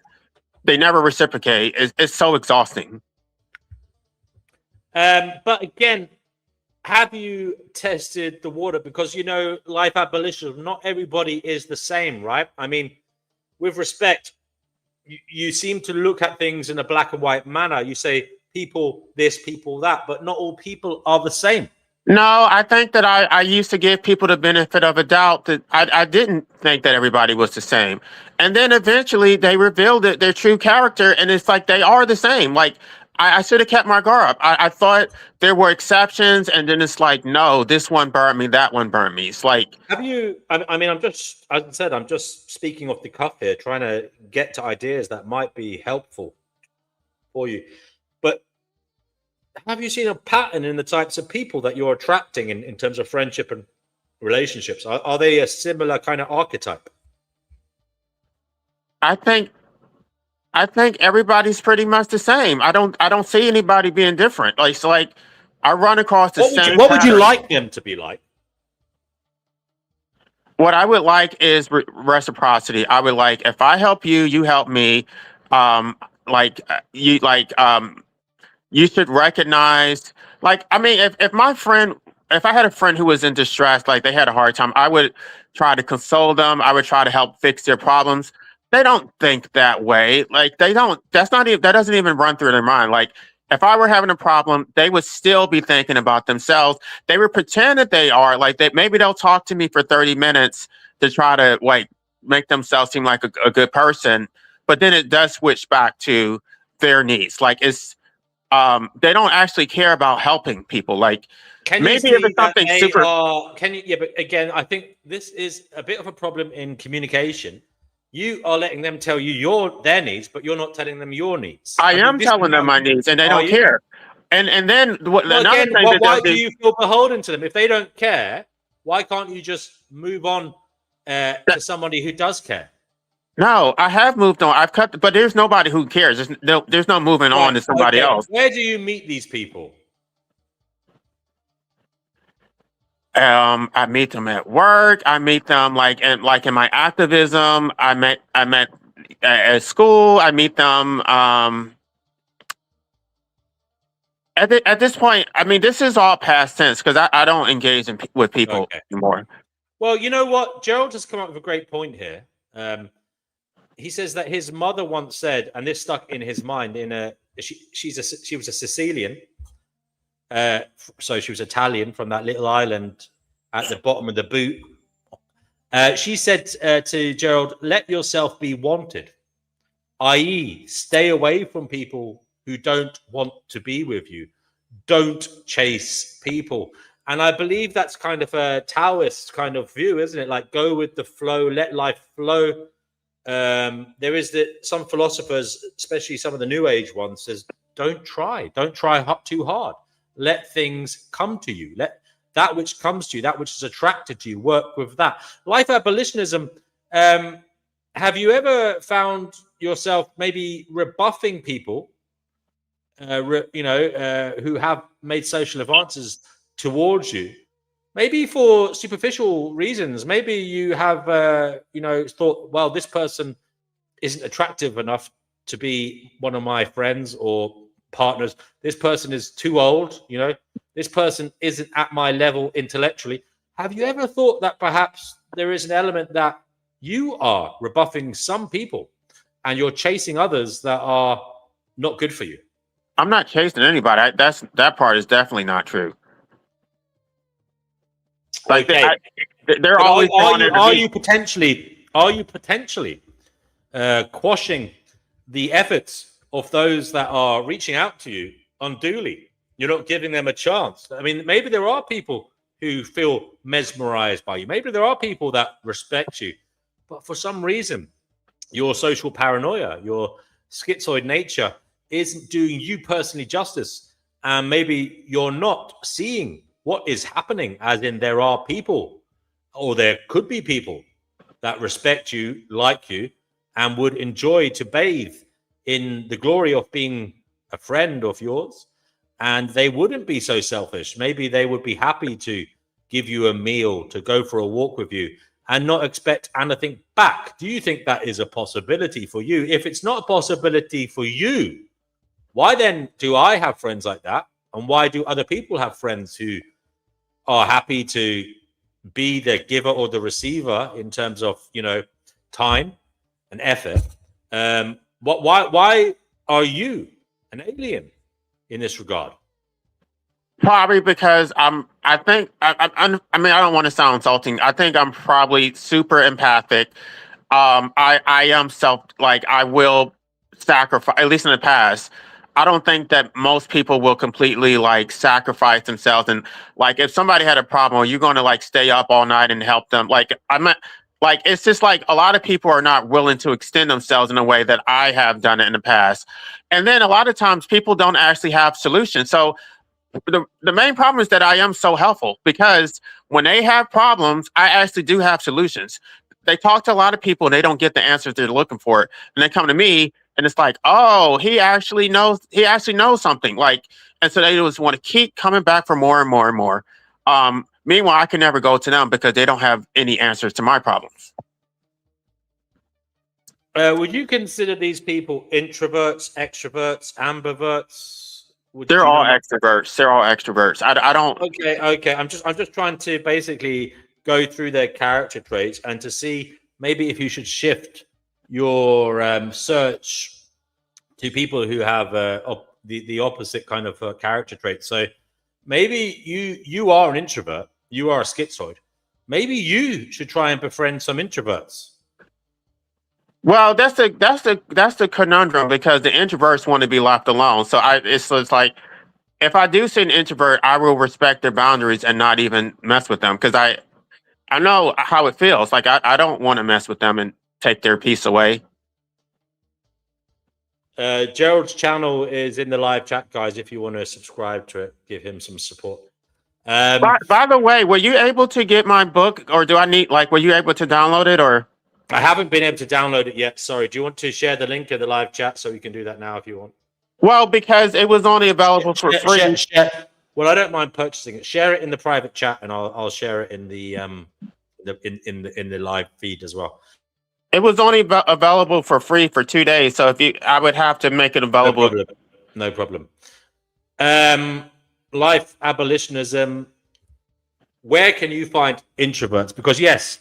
They never reciprocate. It's so exhausting. But again, have you tested the water? Because life abolitionism, not everybody is the same, right? I mean, with respect, you seem to look at things in a black and white manner. You say people this, people that, but not all people are the same. No, I think that I used to give people the benefit of a doubt, that I didn't think that everybody was the same. And then eventually they revealed their true character, and it's like they are the same. Like I should have kept my guard up. I thought there were exceptions, and then it's like, no, this one burned me, that one burned me. It's like, have you? I mean, as I said, I'm just speaking off the cuff here, trying to get to ideas that might be helpful for you. But have you seen a pattern in the types of people that you're attracting in terms of friendship and relationships? Are they a similar kind of archetype? I think everybody's pretty much the same. I don't see anybody being different. Like, so like I run across the same. What would you like them to be like? What I would like is reciprocity. I would like, if I help you, you help me. You should recognize. Like, I mean, if I had a friend who was in distress, like they had a hard time, I would try to console them. I would try to help fix their problems. They don't think that way. Like they don't. That doesn't even run through their mind. Like if I were having a problem, they would still be thinking about themselves. They would pretend that they are, like maybe they'll talk to me for 30 minutes to try to like make themselves seem like a good person. But then it does switch back to their needs. Like they don't actually care about helping people. Like maybe if it's something super. Yeah, but again, I think this is a bit of a problem in communication. You are letting them tell you their needs, but you're not telling them your needs. I am telling them my needs, and they don't care. And then why do you feel beholden to them? If they don't care, why can't you just move on to somebody who does care? No, I have moved on. I've cut, but there's nobody who cares. There's no moving on to somebody else. Where do you meet these people? I meet them at work. I meet them like in my activism. I met at school. I meet them. At this point, I mean, this is all past tense because I don't engage with people anymore. Well, you know what? Gerald has come up with a great point here. He says that his mother once said, and this stuck in his mind. She was a Sicilian, so she was Italian from that little island at the bottom of the boot. She said to Gerald, "Let yourself be wanted," i.e., stay away from people who don't want to be with you. Don't chase people. And I believe that's kind of a Taoist kind of view, isn't it? Like, go with the flow, let life flow. There is some philosophers, especially some of the New Age ones, says, don't try too hard. Let things come to you. Let that which comes to you, that which is attracted to you, work with that. Life abolitionism. Have you ever found yourself maybe rebuffing people, who have made social advances towards you, maybe for superficial reasons? Maybe you have, thought, well, this person isn't attractive enough to be one of my friends or partners. This person is too old. This person isn't at my level intellectually. Have you ever thought that perhaps there is an element that you are rebuffing some people and you're chasing others that are not good for you? I'm not chasing anybody. That part is definitely not true. Like, Okay. they're But always are you potentially quashing the efforts of those that are reaching out to you unduly? You're not giving them a chance. I mean, maybe there are people who feel mesmerized by you. Maybe there are people that respect you, but for some reason, your social paranoia, your schizoid nature isn't doing you personally justice. And maybe you're not seeing what is happening, as in there are people, or there could be people that respect you, like you, and would enjoy to bathe in the glory of being a friend of yours. And they wouldn't be so selfish. Maybe they would be happy to give you a meal, to go for a walk with you, and not expect anything back. Do you think that is a possibility for you? If it's not a possibility for you, why then do I have friends like that? And why do other people have friends who are happy to be the giver or the receiver in terms of, time and effort? Why are you an alien in this regard? Probably because I mean, I don't want to sound insulting. I think I'm probably super empathic. I am I will sacrifice, at least in the past. I don't think that most people will completely sacrifice themselves. And if somebody had a problem, are you going to stay up all night and help them? It's just a lot of people are not willing to extend themselves in a way that I have done it in the past. And then a lot of times people don't actually have solutions. So the main problem is that I am so helpful, because when they have problems, I actually do have solutions. They talk to a lot of people and they don't get the answers they're looking for. And they come to me and it's like, oh, he actually knows something. And so they just want to keep coming back for more and more and more. Meanwhile, I can never go to them because they don't have any answers to my problems. Would you consider these people introverts, extroverts, ambiverts? They're all extroverts. I don't. Okay. I'm just trying to basically go through their character traits and to see maybe if you should shift your search to people who have the opposite kind of character traits. So maybe you are an introvert, you are a schizoid. Maybe you should try and befriend some introverts. Well, that's the conundrum, because the introverts want to be left alone. So it's like, if I do see an introvert, I will respect their boundaries and not even mess with them, because I know how it feels. I don't want to mess with them and take their peace away. Gerald's channel is in the live chat, guys. If you want to subscribe to it, give him some support. By the way, were you able to get my book, or do I need were you able to download it, or? I haven't been able to download it yet. Sorry. Do you want to share the link in the live chat so we can do that now if you want? Well, because it was only available for free. Well, I don't mind purchasing it. Share it in the private chat, and I'll share it in the in the live feed as well. It was only available for free for 2 days, so I would have to make it available. No problem. Life abolitionism. where can you find introverts? Because yes,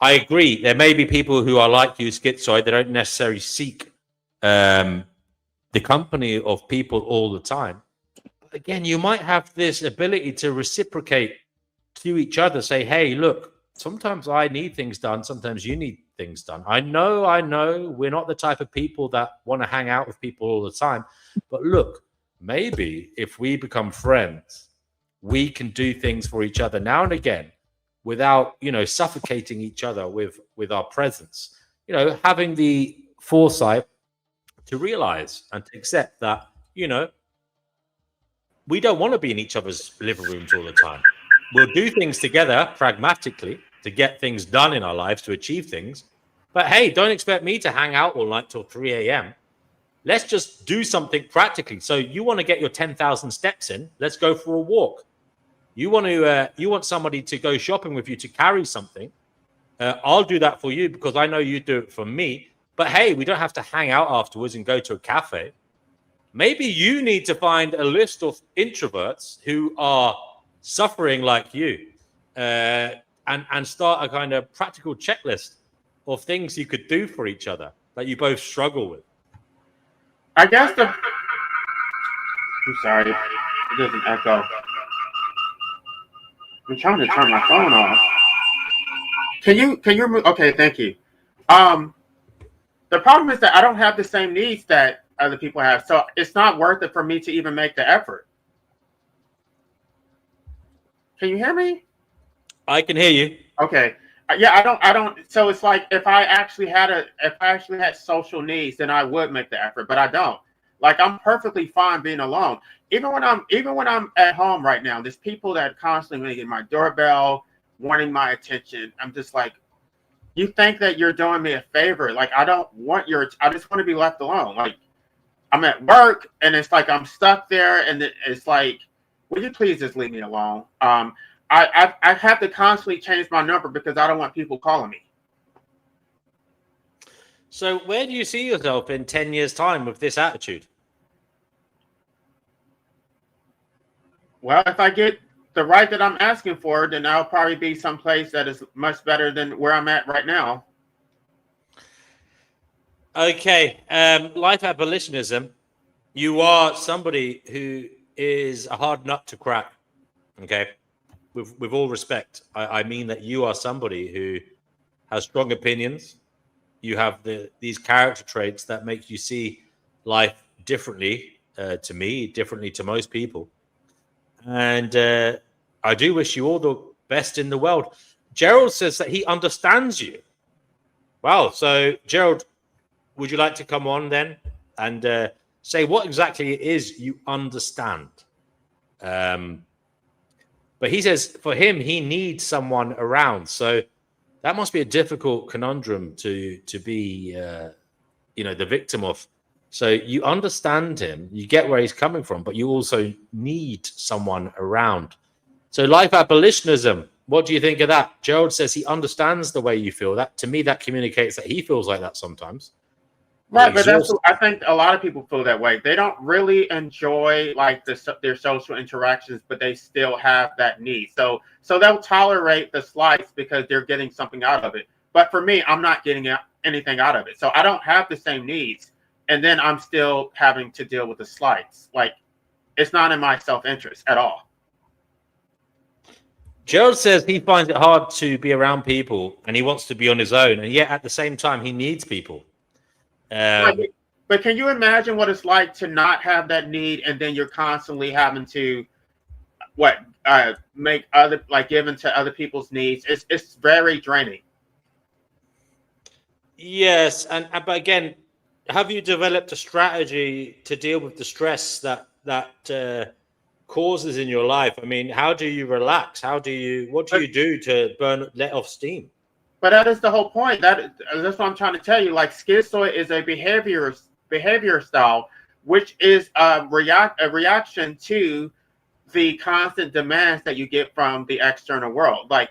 I agree. There may be people who are like you, schizoid. They don't necessarily seek the company of people all the time. But again, you might have this ability to reciprocate to each other. Say, hey, look, sometimes I need things done. Sometimes you need things done. I know. We're not the type of people that want to hang out with people all the time. But look, maybe if we become friends, we can do things for each other now and again without suffocating each other with our presence, having the foresight to realize and to accept that we don't want to be in each other's living rooms all the time. We'll do things together pragmatically to get things done in our lives, to achieve things, but hey, don't expect me to hang out all night till 3 a.m. Let's just do something practically. So you want to get your 10,000 steps in, let's go for a walk. You want somebody to go shopping with you to carry something. I'll do that for you because I know you do it for me. But hey, we don't have to hang out afterwards and go to a cafe. Maybe you need to find a list of introverts who are suffering like you, and start a kind of practical checklist of things you could do for each other that you both struggle with. I guess I'm sorry, it doesn't echo. I'm trying to turn my phone off. Can you remove? Okay, thank you. The problem is that I don't have the same needs that other people have, so it's not worth it for me to even make the effort. Can you hear me? I can hear you. Okay. Yeah, I don't. So it's like if I actually had social needs, then I would make the effort, but I don't. Like I'm perfectly fine being alone. Even when I'm at home right now, there's people that constantly ringing my doorbell, wanting my attention. I'm just like, you think that you're doing me a favor? Like I just want to be left alone. Like I'm at work and it's like I'm stuck there, and it's like, will you please just leave me alone? I have to constantly change my number because I don't want people calling me. So where do you see yourself in 10 years' time with this attitude? Well, if I get the right that I'm asking for, then I'll probably be someplace that is much better than where I'm at right now. Okay. Life abolitionism. You are somebody who is a hard nut to crack. Okay. With all respect, I mean that you are somebody who has strong opinions. You have these character traits that make you see life differently to me, differently to most people. And I do wish you all the best in the world. Gerald says that he understands you. Wow. So, Gerald, would you like to come on then and say what exactly it is you understand? But he says for him, he needs someone around. So that must be a difficult conundrum to be, the victim of. So you understand him, you get where he's coming from, but you also need someone around. So life abolitionism, what do you think of that? Gerald says he understands the way you feel. That to me, that communicates that he feels like that sometimes. Right, but I think a lot of people feel that way. They don't really enjoy like their social interactions, but they still have that need. So they'll tolerate the slights because they're getting something out of it. But for me, I'm not getting anything out of it. So I don't have the same needs, and then I'm still having to deal with the slights. Like it's not in my self-interest at all. Gerald says he finds it hard to be around people, and he wants to be on his own, and yet at the same time, he needs people. But can you imagine what it's like to not have that need, and then you're constantly having to make other give into other people's needs? It's very draining. Yes, but again, have you developed a strategy to deal with the stress that causes in your life? I mean, how do you relax? What do you do to let off steam? But that is the whole point. That's what I'm trying to tell you. Like schizoid is a behavior style, which is a reaction to the constant demands that you get from the external world. Like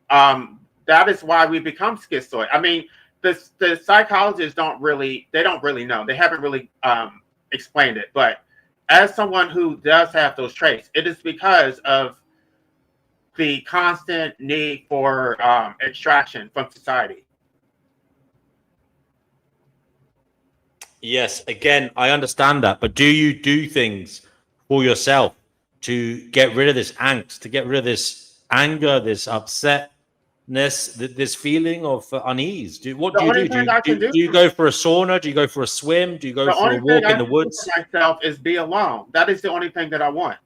that is why we become schizoid. I mean, the psychologists don't really know. They haven't really explained it. But as someone who does have those traits, it is because of the constant need for extraction from society. Yes, again, I understand that, but do you do things for yourself to get rid of this angst, to get rid of this anger, this upsetness, this feeling of unease? What The do you only do? thing I can Do do, you go for a sauna? Do you go for a swim? Do you go the for a only thing walk I in the can do woods? for myself is be alone. That is the only thing that I want.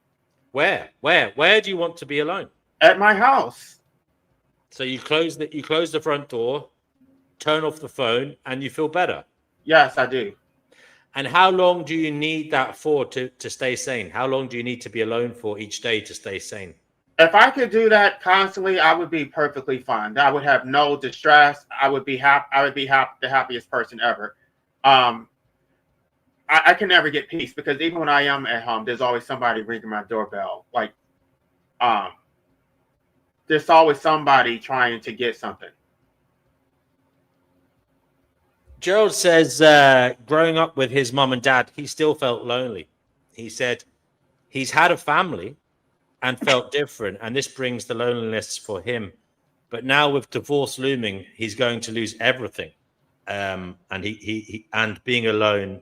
Where do you want to be alone? At my house. So you close the front door, turn off the phone, and you feel better. Yes, I do. And how long do you need that for to stay sane? How long do you need to be alone for each day to stay sane? If I could do that constantly, I would be perfectly fine. I would have no distress. I would be happy. I would be the happiest person ever. I can never get peace because even when I am at home, there's always somebody ringing my doorbell. Like, there's always somebody trying to get something. Gerald says growing up with his mum and dad, he still felt lonely. He said he's had a family and felt different, and this brings the loneliness for him. But now with divorce looming, he's going to lose everything, and he being alone,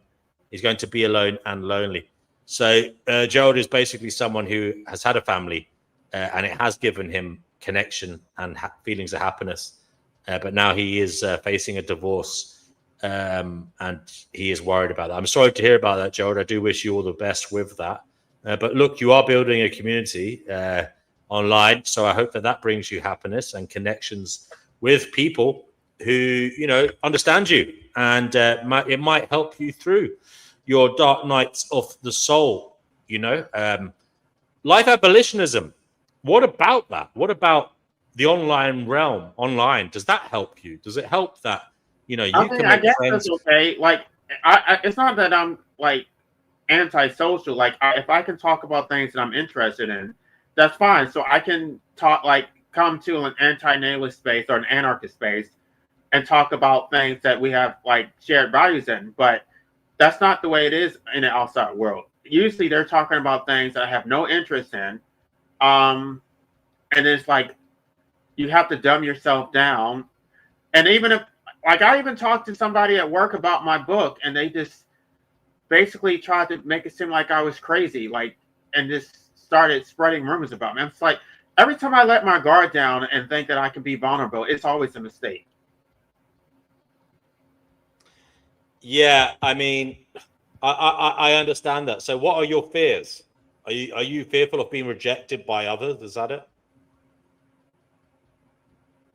he's going to be alone and lonely. So Gerald is basically someone who has had a family, and it has given him connection and feelings of happiness. But now he is facing a divorce, and he is worried about that. I'm sorry to hear about that, Gerald. I do wish you all the best with that. But look, you are building a community online, so I hope that brings you happiness and connections with people who understand you, and it might help you through your dark nights of the soul. Life abolitionism. What about that? What about the online realm? Online, does that help you? Does it help that you can make I guess friends? that's okay. Like, it's not that I'm like antisocial. Like, if I can talk about things that I'm interested in, that's fine. So I can come to an anti-natalist space or an anarchist space and talk about things that we have like shared values in. But that's not the way it is in the outside world. Usually they're talking about things that I have no interest in. And it's like you have to dumb yourself down. And even if I even talked to somebody at work about my book, and they just basically tried to make it seem like I was crazy, and just started spreading rumors about me. It's like every time I let my guard down and think that I can be vulnerable, it's always a mistake. Yeah, I mean, I understand that. So, what are your fears? Are you fearful of being rejected by others? Is that it?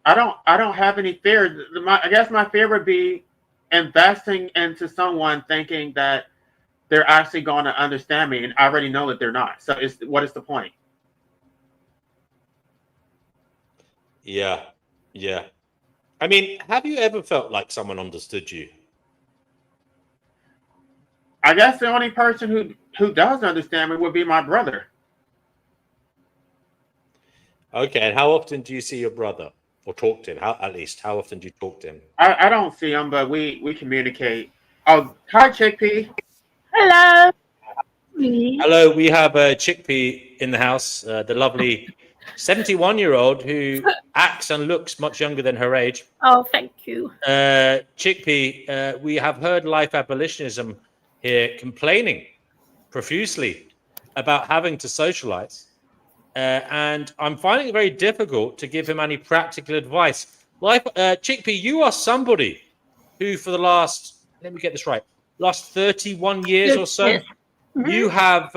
I don't have any fear. I guess my fear would be investing into someone thinking that they're actually going to understand me, and I already know that they're not. So what is the point? Yeah. I mean, have you ever felt like someone understood you? I guess the only person who does understand me would be my brother. Okay, and how often do you see your brother or talk to him? How often do you talk to him? I don't see him, but we communicate. Oh, hi, Chickpea. Hello. Hello, we have Chickpea in the house, the lovely 71-year-old who acts and looks much younger than her age. Oh, thank you. Chickpea, we have heard life abolitionism here complaining profusely about having to socialize. And I'm finding it very difficult to give him any practical advice. Chickpea, you are somebody who for the last 31 years or so, Yes. Mm-hmm. you have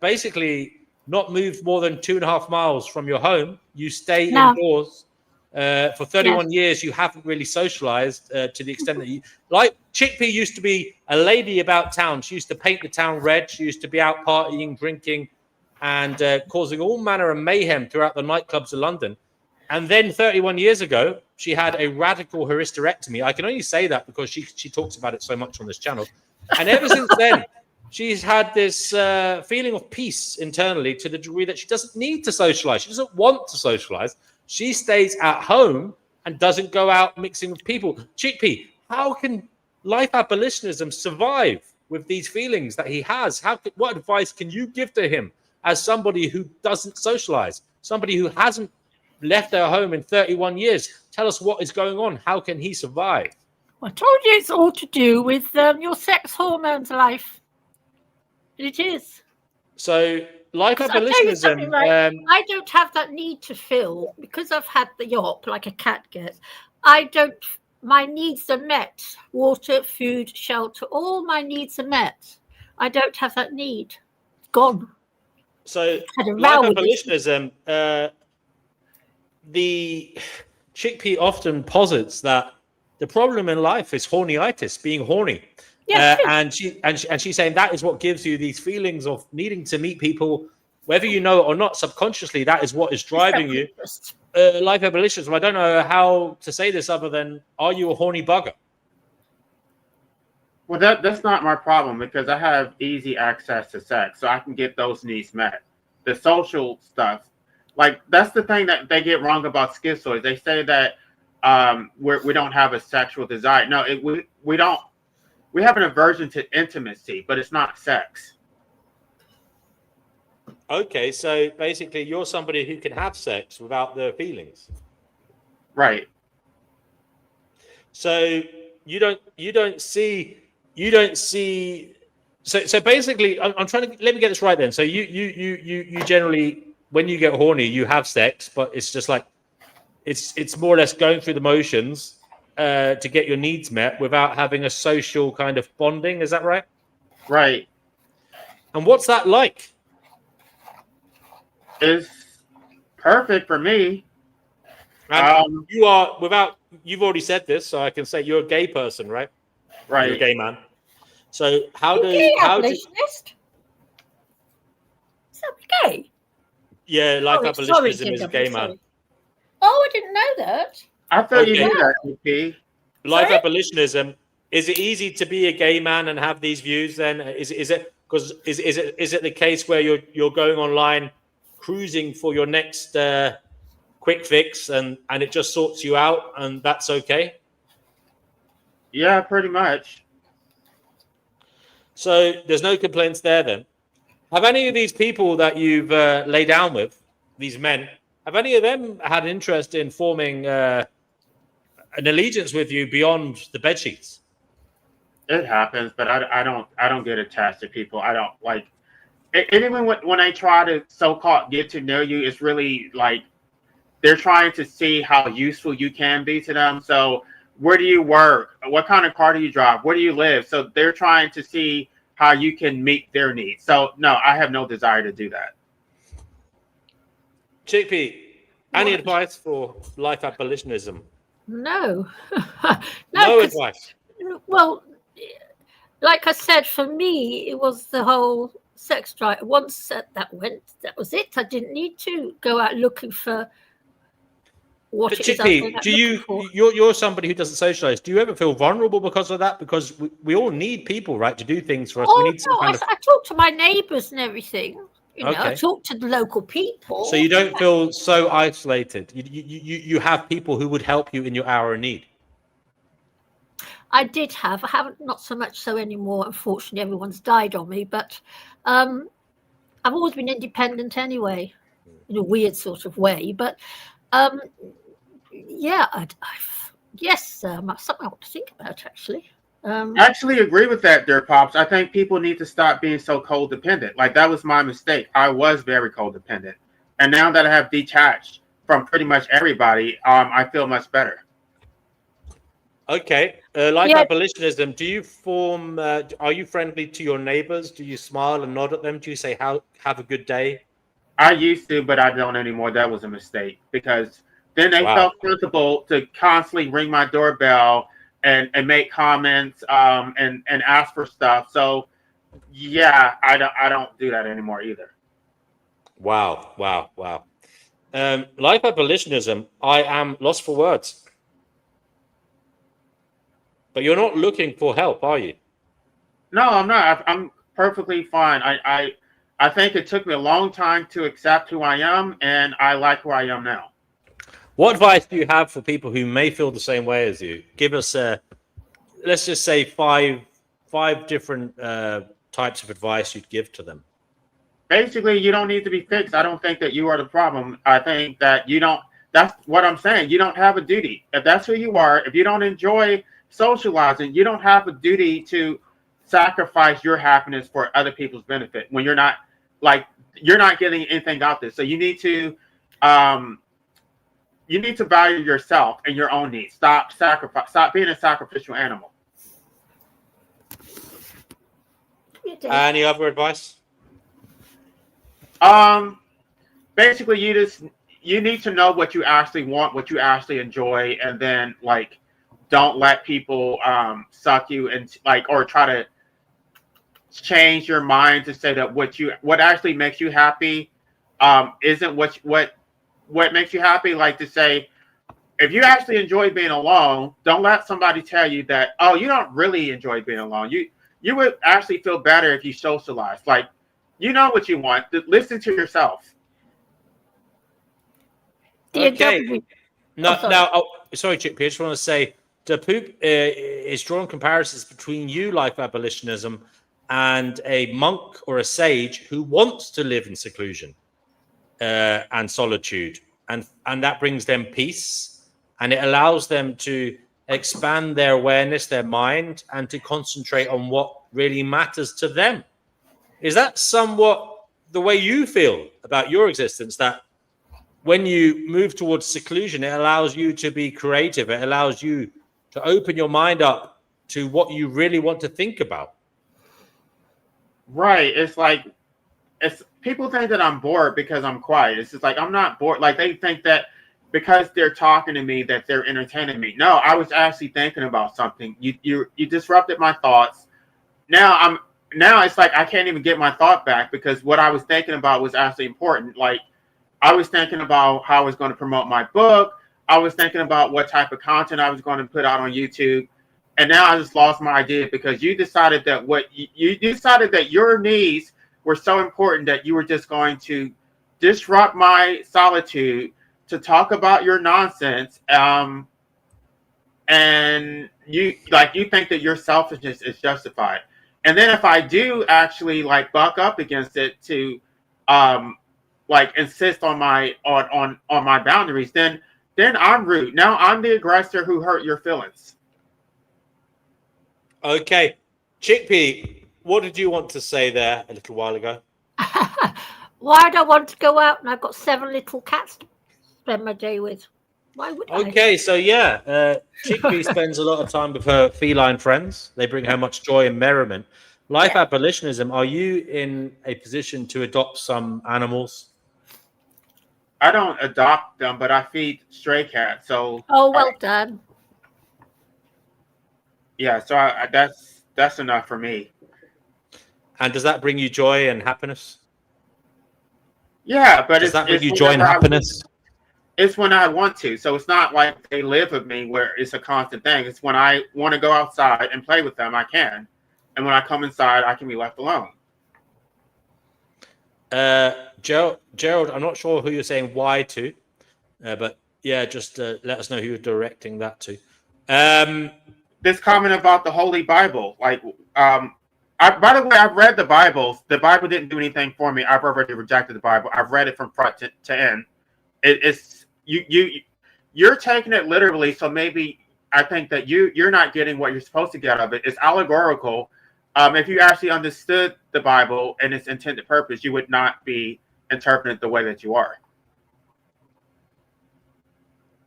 basically not moved more than 2.5 miles from your home. You stay indoors. For 31 years, you haven't really socialized to the extent that you like. Chickpea used to be a lady about town. She used to paint the town red. She used to be out partying, drinking, and causing all manner of mayhem throughout the nightclubs of London. And then 31 years ago, she had a radical hysterectomy. I can only say that because she talks about it so much on this channel. And ever since then, she's had this feeling of peace internally to the degree that she doesn't need to socialize. She doesn't want to socialize. She stays at home and doesn't go out mixing with people. Chickpea, how can life abolitionism survive with these feelings that he has? What advice can you give to him as somebody who doesn't socialize, somebody who hasn't left their home in 31 years. Tell us what is going on. How can he survive? I told you it's all to do with your sex hormones, life. It is. So life 'Cause I'll tell you something, abolitionism. right? I don't have that need to fill because I've had the yop like a cat gets. I don't. My needs are met. Water, food, shelter. All my needs are met. I don't have that need. Gone. So Had a life row with this. abolitionism. The chickpea often posits that the problem in life is hornyitis, being horny. Yeah, true. And she's saying that is what gives you these feelings of needing to meet people, whether you know it or not. Subconsciously, that is what is driving you. Self-interest. Life abolitionism. I don't know how to say this other than, are you a horny bugger? Well, that's not my problem because I have easy access to sex, so I can get those needs met. The social stuff, like that's the thing that they get wrong about schizoids. They say that we don't have a sexual desire. No, we don't. We have an aversion to intimacy, but it's not sex. Okay, so basically, you're somebody who can have sex without the feelings. Right. So you don't see. So basically, I'm trying to let me get this right then. So you generally, when you get horny, you have sex, but it's just like it's more or less going through the motions to get your needs met without having a social kind of bonding. Is that right? Right. And what's that like? It's perfect for me. And you are you've already said this, so I can say you're a gay person, right? Right. You're a gay man. So how do abolitionist? Is that gay? yeah, life Sorry, abolitionism sorry, is a gay man. sorry. Oh, I didn't know that. I thought you Okay. knew that, EP. Life Sorry? abolitionism. Is it easy to be a gay man and have these views? Then is it because is it the case where you're going online cruising for your next quick fix and it just sorts you out and that's okay? Yeah, pretty much. So there's no complaints there then. Have any of these people that you've laid down with, these men, have any of them had interest in forming an allegiance with you beyond the bed sheets? It happens, but I don't get attached to people. I don't like. And even when they try to so-called get to know you, it's really like they're trying to see how useful you can be to them. So where do you work? What kind of car do you drive? Where do you live? So they're trying to see how you can meet their needs. So no, I have no desire to do that. Chickpea, any What? advice for life abolitionism? No. No 'Cause- advice. Well, like I said, for me, it was the whole sex drive. Once that went, that was it. I didn't need to go out looking for what But it is I was Chickpea, out do you looking for. you're somebody who doesn't socialize? Do you ever feel vulnerable because of that? Because we all need people, right, to do things for us. We Oh, need some no, kind of. I talk to my neighbours and everything. You know, I Okay. talk to the local people. So you don't feel so isolated. You have people who would help you in your hour of need. I did have. I haven't, not so much so anymore. Unfortunately, everyone's died on me. But I've always been independent anyway, in a weird sort of way. But yeah, yes, something I want to think about actually. I actually agree with that, dear Pops. I think people need to stop being so codependent. Like that was my mistake. I was very codependent, and now that I have detached from pretty much everybody, I feel much better. Okay. Life Yeah. abolitionism. Do you form? Are you friendly to your neighbors? Do you smile and nod at them? Do you say have a good day? I used to, but I don't anymore. That was a mistake because then they Wow. felt comfortable to constantly ring my doorbell and make comments and ask for stuff. So yeah, I don't do that anymore either. Wow. Life abolitionism. I am lost for words. But you're not looking for help, are you? No, I'm not. I'm perfectly fine. I think it took me a long time to accept who I am, and I like who I am now. What advice do you have for people who may feel the same way as you? Give us, let's just say five different types of advice you'd give to them. basically, you don't need to be fixed. I don't think that you are the problem. I think that you don't. That's what I'm saying. You don't have a duty. If that's who you are, if you don't enjoy socializing, you don't have a duty to sacrifice your happiness for other people's benefit when you're not you're not getting anything out there. So you need to value yourself and your own needs. Stop being a sacrificial animal. Any other advice? Basically, you need to know what you actually want, what you actually enjoy, and then don't let people suck you and or try to change your mind to say that what actually makes you happy isn't what makes you happy. Like to say, if you actually enjoy being alone, don't let somebody tell you that, oh, you don't really enjoy being alone. You would actually feel better if you socialize. You know what you want. Listen to yourself. Okay. Sorry, Chickpea. I just want to say, Poop is drawing comparisons between you, life abolitionism, and a monk or a sage who wants to live in seclusion and solitude, and that brings them peace, and it allows them to expand their awareness, their mind, and to concentrate on what really matters to them. Is that somewhat the way you feel about your existence, that when you move towards seclusion, it allows you to be creative, it allows you to open your mind up to what you really want to think about? Right. It's people think that I'm bored because I'm quiet. It's just I'm not bored. They think that because they're talking to me that they're entertaining me. No, I was actually thinking about something. You disrupted my thoughts. Now it's I can't even get my thought back because what I was thinking about was actually important. I was thinking about how I was going to promote my book. I was thinking about what type of content I was going to put out on YouTube. And now I just lost my idea because you decided that you decided that your needs were so important that you were just going to disrupt my solitude to talk about your nonsense. And you think that your selfishness is justified. And then if I do actually buck up against it to insist on my boundaries, then I'm rude. Now I'm the aggressor who hurt your feelings. Okay. Chickpea, what did you want to say there a little while ago? Why do I want to go out and I've got 7 little cats to spend my day with? Why would I? Okay, so Chickpea spends a lot of time with her feline friends. They bring her much joy and merriment. Life abolitionism, are you in a position to adopt some animals? I don't adopt them, but I feed stray cats. So well done. Yeah, so that's enough for me. And does that bring you joy and happiness? Yeah, but does that bring you joy and happiness? It's when I want to. So it's not like they live with me where it's a constant thing. It's when I want to go outside and play with them, I can. And when I come inside, I can be left alone. Gerald, I'm not sure who you're saying why to, but just let us know who you're directing that to. This comment about the Holy Bible, by the way, I've read the Bible. The Bible didn't do anything for me. I've already rejected the Bible. I've read it from front to end. It's you're taking it literally. So maybe I think that you're not getting what you're supposed to get out of it. It's allegorical. If you actually understood the Bible and its intended purpose, you would not be interpreting it the way that you are.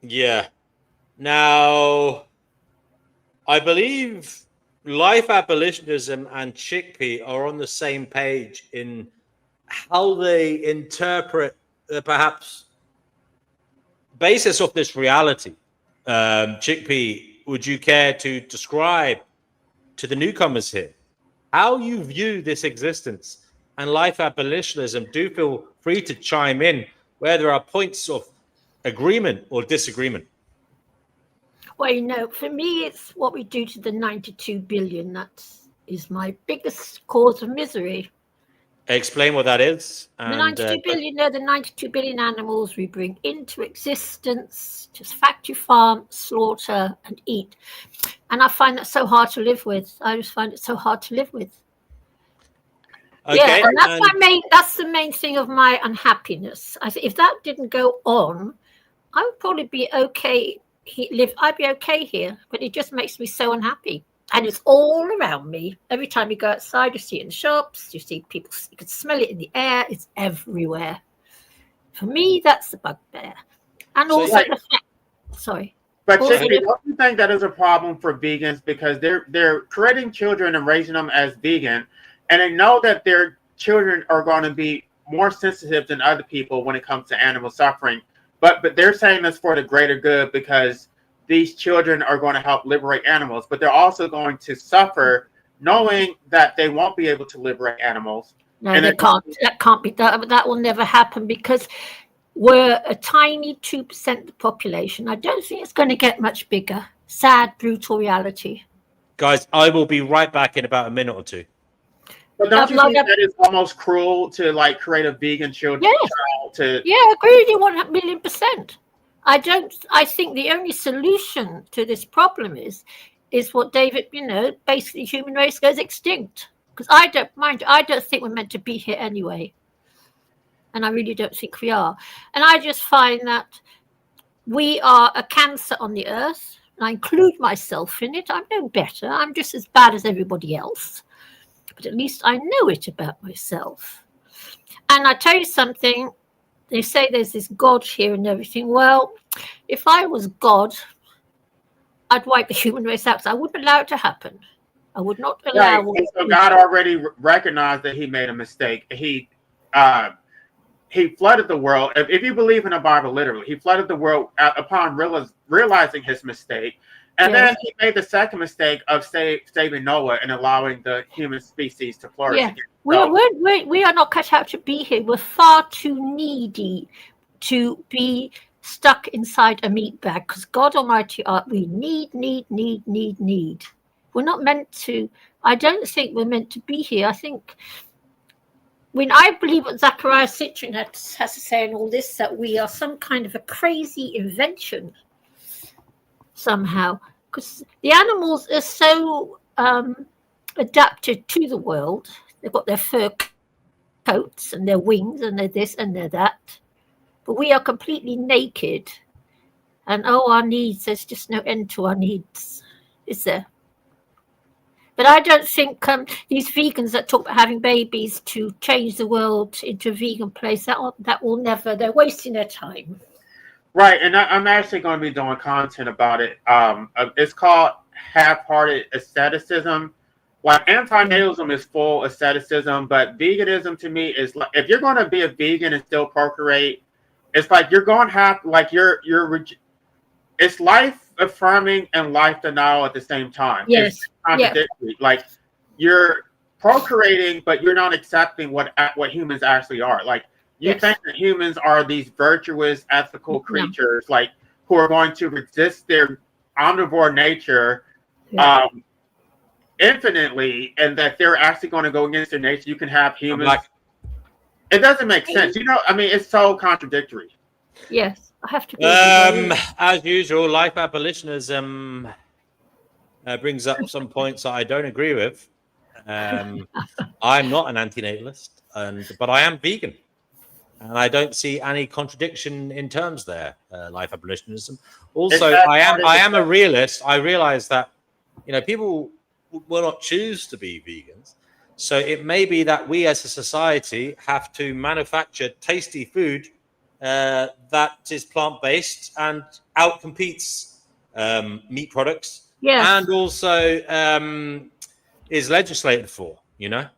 Yeah. Now, I believe life abolitionism and Chickpea are on the same page in how they interpret the perhaps basis of this reality. Chickpea, would you care to describe to the newcomers here how you view this existence? And life abolitionism, do feel free to chime in where there are points of agreement or disagreement. Well, for me, it's what we do to the 92 billion. That is my biggest cause of misery. Explain what that is. The 92 billion, the 92 billion animals we bring into existence, just factory farm, slaughter, and eat. And I find that so hard to live with. I just find it so hard to live with. Yeah, Okay, and that's and my main. That's the main thing of my unhappiness. If that didn't go on, I would probably be okay. I'd be okay here, but it just makes me so unhappy. And it's all around me. Every time you go outside, you see it in shops. You see people. You can smell it in the air. It's everywhere. For me, that's the bugbear. And so also the fact. Sorry. But Also, Chickpea, don't you think that is a problem for vegans because they're creating children and raising them as vegan, and they know that their children are going to be more sensitive than other people when it comes to animal suffering. But they're saying this for the greater good because these children are going to help liberate animals, but they're also going to suffer knowing that they won't be able to liberate animals. no, And they can't. That can't be done. That will never happen because we're a tiny 2% of the population. I don't think it's going to get much bigger. Sad, brutal reality. guys, I will be right back in about a minute or two. But don't you think that it's almost cruel to like create a vegan child to? Yeah, I agree with you 1,000,000%. I think the only solution to this problem is what David, basically human race goes extinct. Because I don't think we're meant to be here anyway. And I really don't think we are. And I just find that we are a cancer on the earth. And I include myself in it. I'm no better. I'm just as bad as everybody else. But at least I know it about myself. And I tell you something, they say there's this God here and everything. Well, if I was God, I'd wipe the human race out. I wouldn't allow it to happen. I would not allow. Right. So God already recognized that He made a mistake. He flooded the world. If you believe in the Bible, literally, He flooded the world upon realizing His mistake. And then He made the second mistake of saving Noah and allowing the human species to flourish. Yeah. We are not cut out to be here. We're far too needy to be stuck inside a meat bag because God Almighty, we need. We're not meant to. I don't think we're meant to be here. I think when I believe what Zachariah Sitchin has to say and all this, that we are some kind of a crazy invention somehow, because the animals are so adapted to the world. They've got their fur coats and their wings and they're this and they're that. But we are completely naked. And our needs, there's just no end to our needs, is there? But I don't think these vegans that talk about having babies to change the world into a vegan place, that will never, they're wasting their time. Right, and I'm actually going to be doing content about it. It's called half-hearted asceticism. Like anti-natalism is full asceticism, but veganism to me is like if you're going to be a vegan and still procreate, it's like you're going to have like it's life affirming and life denial at the same time. Yes, it's contradictory. Like you're procreating, but you're not accepting what humans actually are. Like you think that humans are these virtuous, ethical creatures, like who are going to resist their omnivore nature. Infinitely, and that they're actually going to go against their nature. You can have humans. It doesn't make sense. I mean, it's so contradictory. Yes, I have to be. As usual, life abolitionism brings up some points that I don't agree with. I'm not an anti-natalist, but I am vegan. And I don't see any contradiction in terms there, life abolitionism. Also, I am a realist. I realize that, people will not choose to be vegans. So it may be that we as a society have to manufacture tasty food that is plant-based and outcompetes meat products and also is legislated for.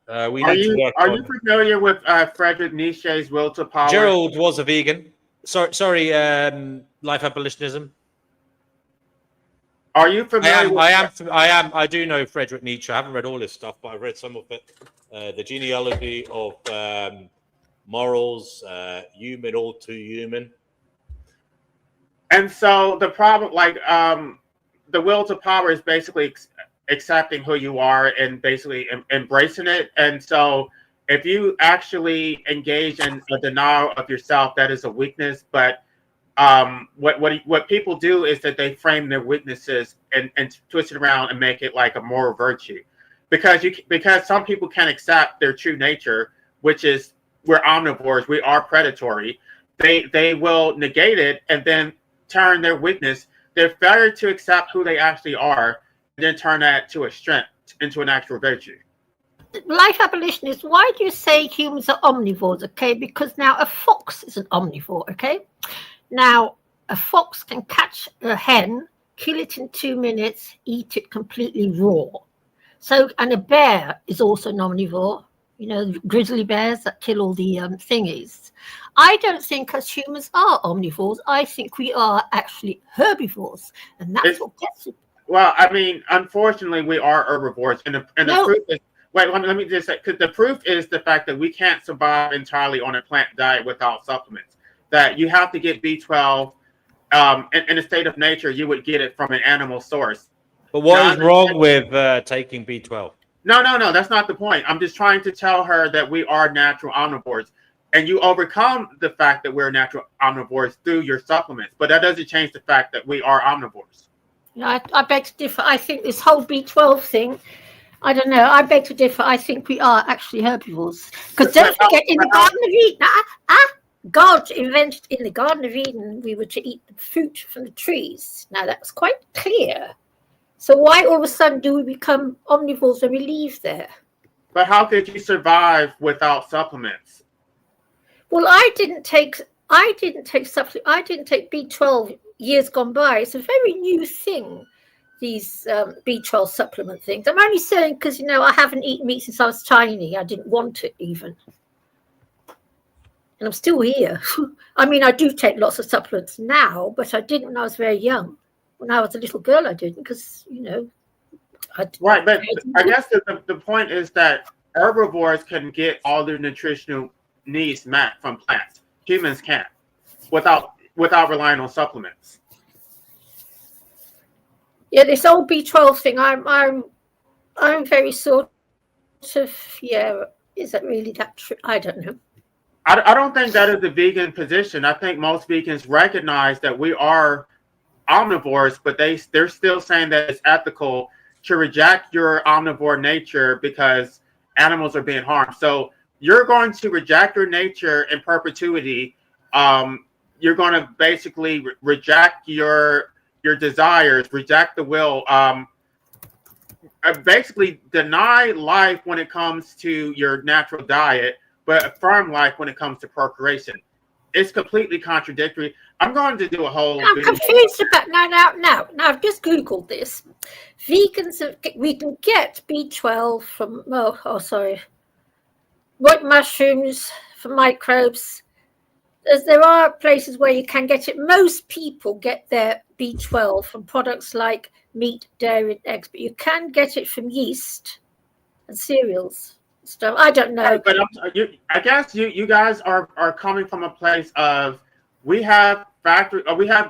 Are you familiar with Friedrich Nietzsche's Will to Power? Gerald was a vegan. Sorry, life abolitionism. Are you familiar? I do know Friedrich Nietzsche. I haven't read all his stuff, but I've read some of it. The genealogy of morals, human, all too human. And so the problem, the will to power is basically accepting who you are and basically embracing it. And so if you actually engage in a denial of yourself, that is a weakness. But what people do is that they frame their weaknesses and twist it around and make it like a moral virtue. because some people can't accept their true nature, which is we're omnivores, we are predatory. They will negate it and then turn their weakness, their failure to accept who they actually are, and then turn that to a strength, into an actual virtue. Life abolitionists, why do you say humans are omnivores? Okay, because now a fox is an omnivore. Okay, now a fox can catch a hen, kill it in 2 minutes, eat it completely raw. So, and a bear is also an omnivore. You know, grizzly bears that kill all the thingies. I don't think us humans are omnivores. I think we are actually herbivores, and that's what gets it. Well, I mean, unfortunately, we are herbivores, and the proof is. Wait, let me just say, because the proof is the fact that we can't survive entirely on a plant diet without supplements. That you have to get B12 in a state of nature, you would get it from an animal source. But what is wrong with taking B12? No, that's not the point. I'm just trying to tell her that we are natural omnivores, and you overcome the fact that we're natural omnivores through your supplements. But that doesn't change the fact that we are omnivores. Yeah, I beg to differ. I think this whole B12 thing, I don't know. I beg to differ. I think we are actually herbivores. Because don't forget, in the Garden of Eden, God invented in the Garden of Eden, we were to eat the fruit from the trees. Now, that was quite clear. So why all of a sudden do we become omnivores when we leave there? But how could you survive without supplements? Well, I didn't take supplements. I didn't take B12 years gone by. It's a very new thing, these B12 supplement things. I'm only saying because, I haven't eaten meat since I was tiny. I didn't want it even. And I'm still here. I mean, I do take lots of supplements now, but I didn't when I was very young. When I was a little girl, I didn't because, Right, but I guess the point is that herbivores can get all their nutritional needs met from plants. Humans can't without relying on supplements. Yeah, this old B12 thing, I'm very sort of, yeah, is that really that true? I don't know. I don't think that is the vegan position. I think most vegans recognize that we are omnivores, but they're still saying that it's ethical to reject your omnivore nature because animals are being harmed. So you're going to reject your nature in perpetuity. You're going to basically reject your desires, reject the will, basically deny life when it comes to your natural diet, but affirm life when it comes to procreation. It's completely contradictory. I'm going to do a whole. I'm confused about now. I've just Googled this. Vegans, we can get B12 from white mushrooms, from microbes. There are places where you can get it. Most people get their B12 from products like meat, dairy, and eggs, but you can get it from yeast and cereals. Stuff. I don't know. But I guess you guys are coming from a place of we have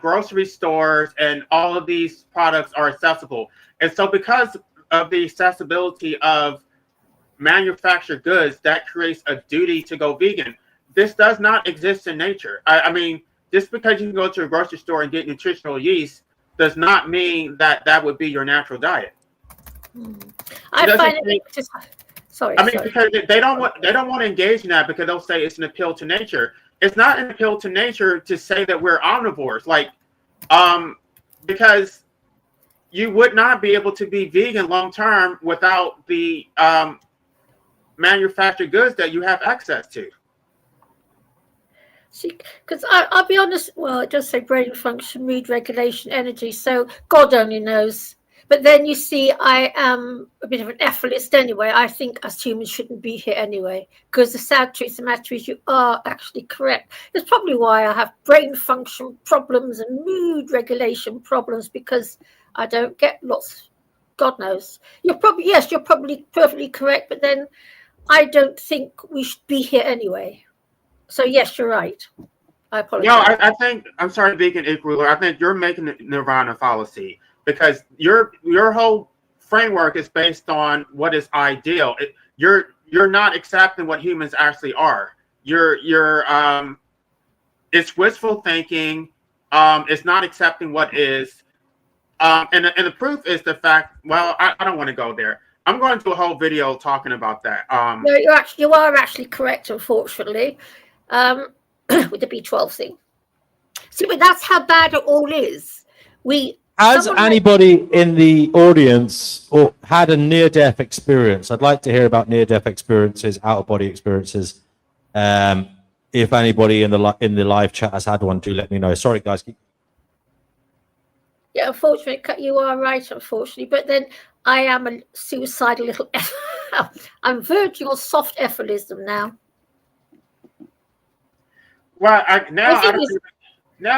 grocery stores and all of these products are accessible. And so because of the accessibility of manufactured goods, that creates a duty to go vegan. This does not exist in nature. I mean, just because you can go to a grocery store and get nutritional yeast does not mean that would be your natural diet. I find it just. Sorry. Because they don't want to engage in that because they'll say it's an appeal to nature. It's not an appeal to nature to say that we're omnivores, because you would not be able to be vegan long term without the manufactured goods that you have access to. See, because I'll be honest. Well, it does say brain function, mood regulation, energy. So God only knows. But then you see, I am a bit of an ethicist anyway. I think us humans shouldn't be here anyway, because the sad truth of the matter is you are actually correct. It's probably why I have brain function problems and mood regulation problems, because I don't get lots. God knows. You're probably perfectly correct, but then I don't think we should be here anyway. So yes, you're right. I apologize. No, I think, I'm sorry, vegan equaler. I think you're making a nirvana fallacy. Because your whole framework is based on what is ideal. You're not accepting what humans actually are. It's wishful thinking. It's not accepting what is. And the proof is the fact. Well, I don't want to go there. I'm going to do a whole video talking about that. No, you are actually correct, unfortunately, with the B12 thing. See, but that's how bad it all is. Has anybody in the audience or had a near-death experience? I'd like to hear about near-death experiences, out-of-body experiences. If anybody in the live chat has had one, do let me know. Sorry, guys. Yeah, unfortunately, you are right, unfortunately. But then I am a suicidal little... I'm verging on soft euphemism now. Well, now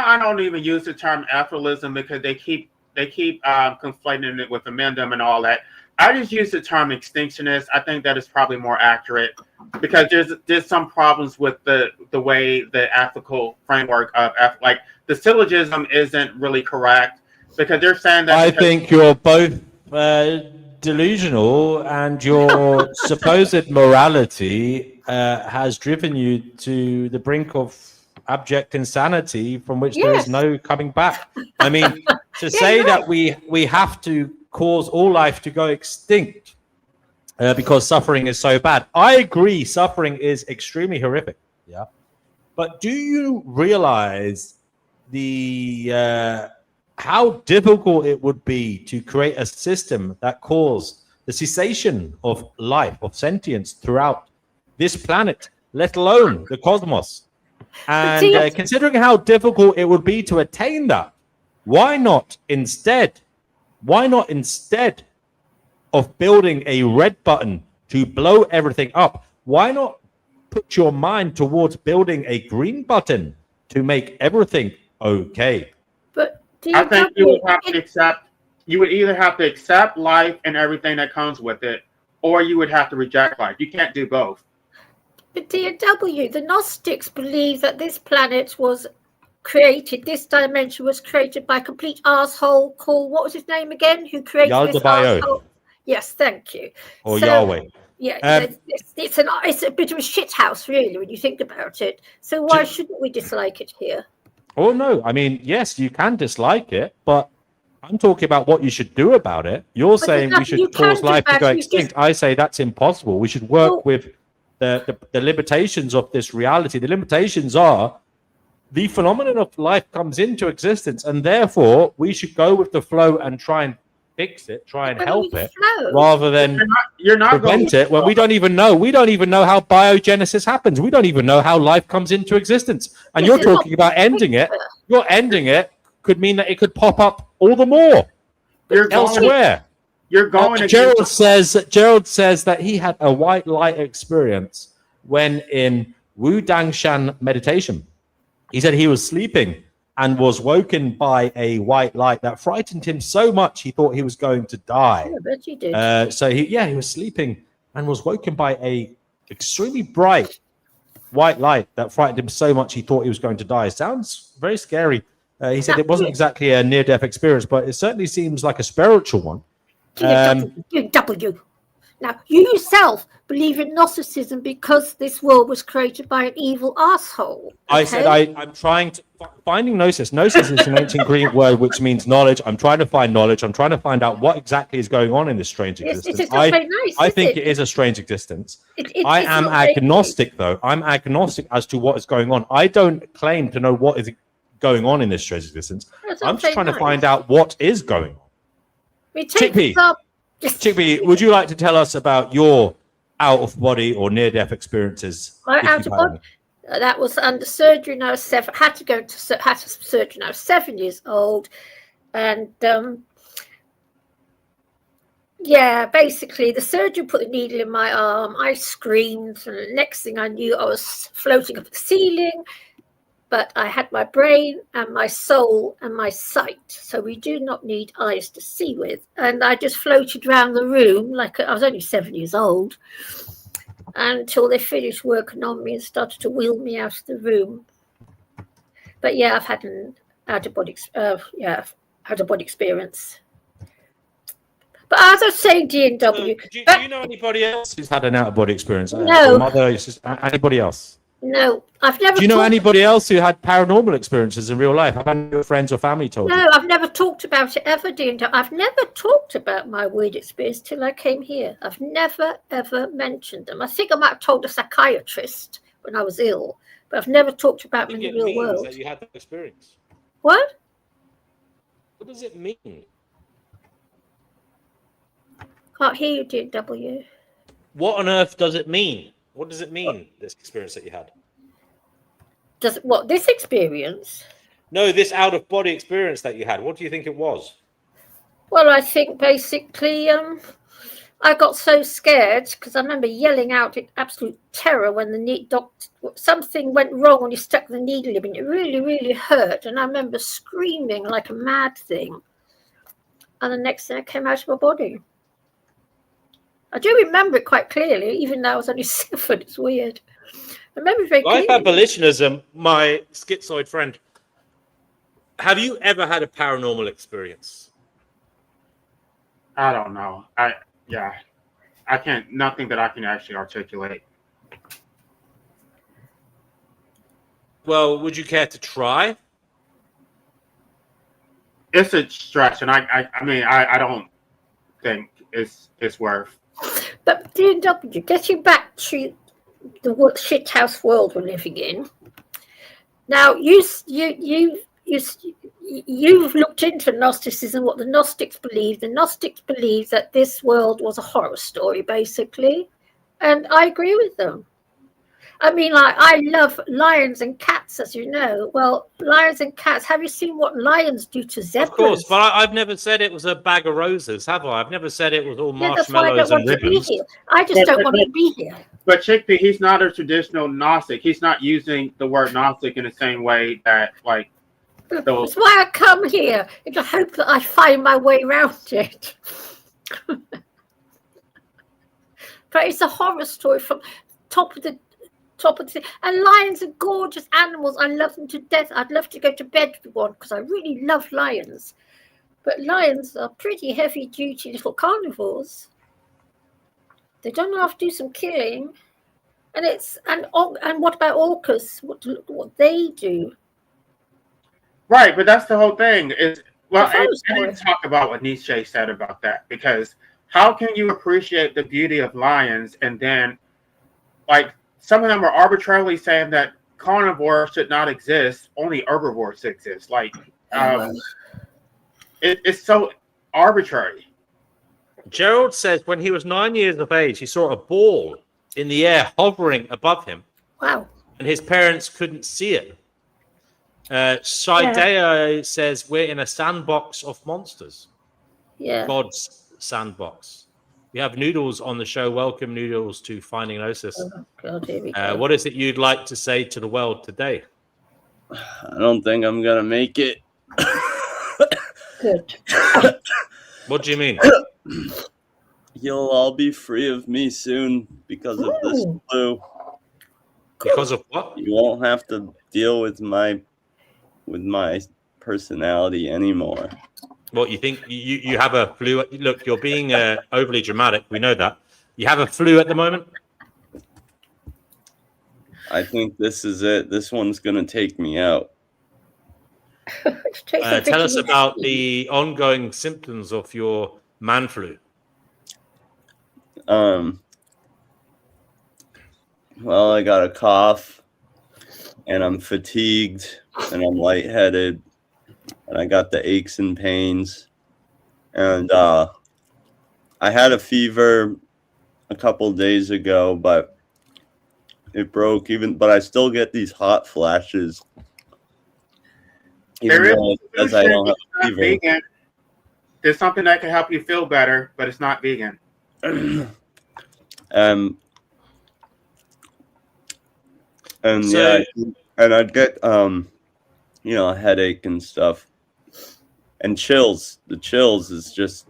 I don't even use the term aphorism because they keep conflating it with amendum and all that. I just use the term extinctionist. I think that is probably more accurate because there's some problems with the way the ethical framework of like the syllogism isn't really correct because they're saying that. I think you're both delusional, and your supposed morality has driven you to the brink of abject insanity from which there is no coming back. I mean, to say that we have to cause all life to go extinct because suffering is so bad. I agree, suffering is extremely horrific. Yeah. But do you realize how difficult it would be to create a system that caused the cessation of life, of sentience throughout this planet, let alone the cosmos? And considering how difficult it would be to attain that, why not instead of building a red button to blow everything up, why not put your mind towards building a green button to make everything okay? But I think you would either have to accept life and everything that comes with it, or you would have to reject life. You can't do both. But DW, the Gnostics believe that this planet was created, this dimension was created by a complete arsehole called, what was his name again? Who created this arsehole? Yes, thank you. Or Yahweh. Yeah, it's a bit of a shit house, really, when you think about it. So why shouldn't we dislike it here? Oh, no. I mean, yes, you can dislike it, but I'm talking about what you should do about it. You're saying we should cause life to go extinct. I say that's impossible. We should work with the limitations of this reality. The limitations are the phenomenon of life comes into existence, and therefore we should go with the flow and try and fix it, try and help it, rather than prevent it when we don't even know. We don't even know how biogenesis happens. We don't even know how life comes into existence. And you're talking about ending it. You're ending it could mean that it could pop up all the more elsewhere. Gerald says that he had a white light experience when in Wu Dangshan meditation. He said he was sleeping and was woken by a white light that frightened him so much he thought he was going to die. I bet he did. So he was sleeping and was woken by a extremely bright white light that frightened him so much he thought he was going to die. Sounds very scary. He said it wasn't exactly a near-death experience, but it certainly seems like a spiritual one. DW. Now, you yourself believe in Gnosticism because this world was created by an evil asshole. Okay? I said I'm trying to finding Gnosis. Gnosis is an ancient Greek word which means knowledge. I'm trying to find knowledge. I'm trying to find out what exactly is going on in this strange existence. It's not very nice, I think it is a strange existence. I am agnostic, though. I'm agnostic as to what is going on. I don't claim to know what is going on in this strange existence. I'm just trying to find out what is going on. Chickpea, would you like to tell us about your out-of-body or near-death experiences? My out-of-body, that was under surgery when I was 7. Had to go to surgery when I was 7 years old, and basically the surgeon put the needle in my arm. I screamed, and the next thing I knew, I was floating up the ceiling. But I had my brain and my soul and my sight. So we do not need eyes to see with. And I just floated around the room like I was only 7 years old until they finished working on me and started to wheel me out of the room. But yeah, I've had an out-of-body experience. But as I was saying, D&W... Do you know anybody else who's had an out-of-body experience? No. Your mother, anybody else? No, I've never. Do you know talked- anybody else who had paranormal experiences in real life? Have any of your friends or family told you? No, I've never talked about it ever, Dean. I've never talked about my weird experience till I came here. I've never, ever mentioned them. I think I might have told a psychiatrist when I was ill, but I've never talked about them in the real world. That you had that experience. What? What does it mean? Can't hear you, dear W. What on earth does it mean? What does it mean, this experience that you had? Does what this experience? No, this out-of-body experience that you had. What do you think it was? Well, I think basically, I got so scared because I remember yelling out in absolute terror when something went wrong when you stuck the needle in. It really, really hurt, and I remember screaming like a mad thing. And the next thing, I came out of my body. I do remember it quite clearly, even though I was only 7. It's weird. I remember it very clearly. Life abolitionism, my schizoid friend. Have you ever had a paranormal experience? I don't know. I can't. Nothing that I can actually articulate. Well, would you care to try? It's a stretch, and I don't think it's worth. But DW, getting back to the shithouse world we're living in. Now, you've looked into Gnosticism, what the Gnostics believe. The Gnostics believe that this world was a horror story, basically, and I agree with them. I mean, like, I love lions and cats, as you know. Well, lions and cats. Have you seen what lions do to zebras? Of course, but I've never said it was a bag of roses, have I? I've never said it was all Yeah, that's why I marshmallows don't and want to be ribbons. here. I just don't want to be here. But Chickpea, he's not a traditional Gnostic. He's not using the word Gnostic in the same way that, like, That's why I come here, in the hope that I find my way around it. But it's a horror story from top of the and lions are gorgeous animals. I love them to death. I'd love to go to bed with one because I really love lions. But lions are pretty heavy duty little carnivores. They don't have to do some killing. And what about orcas? What they do? right, but that's the whole thing. I horror didn't talk about what Nietzsche said about that, because how can you appreciate the beauty of lions and then, like, some of them are arbitrarily saying that carnivores should not exist, only herbivores exist. Like, it's so arbitrary. Gerald says when he was 9 years of age, he saw a ball in the air hovering above him. Wow. And his parents couldn't see it. Shidea says we're in a sandbox of monsters. Yeah. God's sandbox. We have Noodles on the show. Welcome, Noodles, to Finding Gnosis. Oh, God, here we go. What is it you'd like to say to the world today? I don't think I'm going to make it. Good. What do you mean? You'll all be free of me soon because of this flu. Because of what? You won't have to deal with my personality anymore. What, you think you have a flu? Look, you're being overly dramatic. We know that. You have a flu at the moment? I think this is it. This one's going to take me out. Tell us about the ongoing symptoms of your man flu. Well, I got a cough, and I'm fatigued, and I'm lightheaded, and I got the aches and pains, and I had a fever a couple days ago, but it broke. But I still get these hot flashes. Even though as I don't have a fever. Vegan. There's something that can help you feel better, but it's not vegan. And So- and I'd get a headache and stuff, and chills. The chills is just,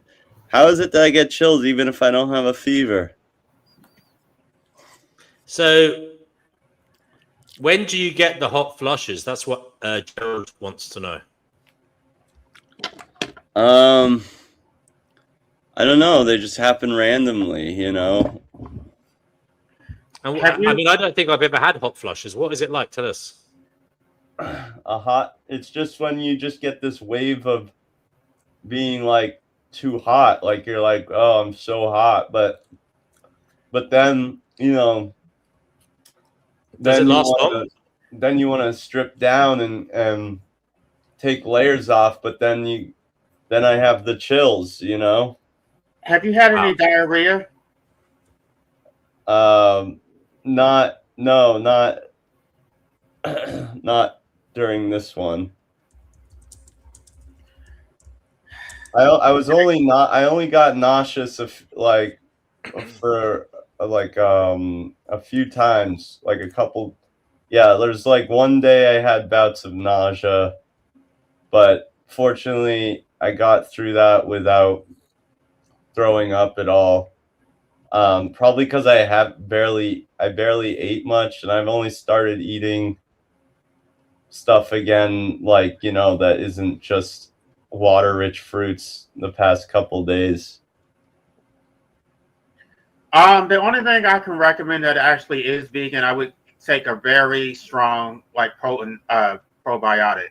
how is it that I get chills even if I don't have a fever? So, when do you get the hot flushes? That's what Gerald wants to know. I don't know. They just happen randomly, And Have you? I mean, I don't think I've ever had hot flushes. What is it like? Tell us. It's just when you just get this wave of being like too hot, like you're like, oh, I'm so hot, but then Does it last long? then you want to strip down and take layers off, but then I have the chills, Have you had any Wow. diarrhea? Not no, not not during this one. I only got nauseous for a few times, like a couple. Yeah, there's like one day I had bouts of nausea, but fortunately I got through that without throwing up at all. Probably because I barely ate much, and I've only started eating stuff again, like that isn't just water-rich fruits the past couple days. The only thing I can recommend that actually is vegan, I would take a very strong, like potent probiotic.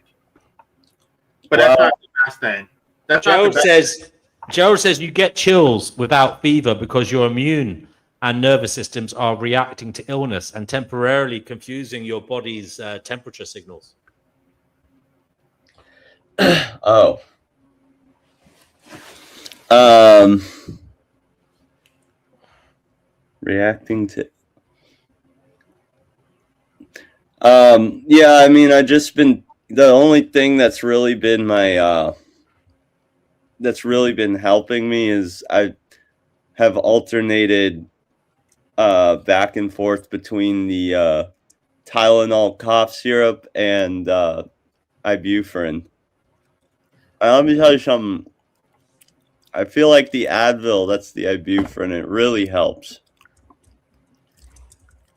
But that's not the best thing. That's not the best. Gerald says you get chills without fever because your immune and nervous systems are reacting to illness and temporarily confusing your body's temperature signals. Oh. Reacting to. Yeah, I mean, I just been the only thing that's really been helping me is I have alternated back and forth between the Tylenol cough syrup and ibuprofen. Let me tell you something. I feel like the Advil, that's the ibuprofen, it really helps.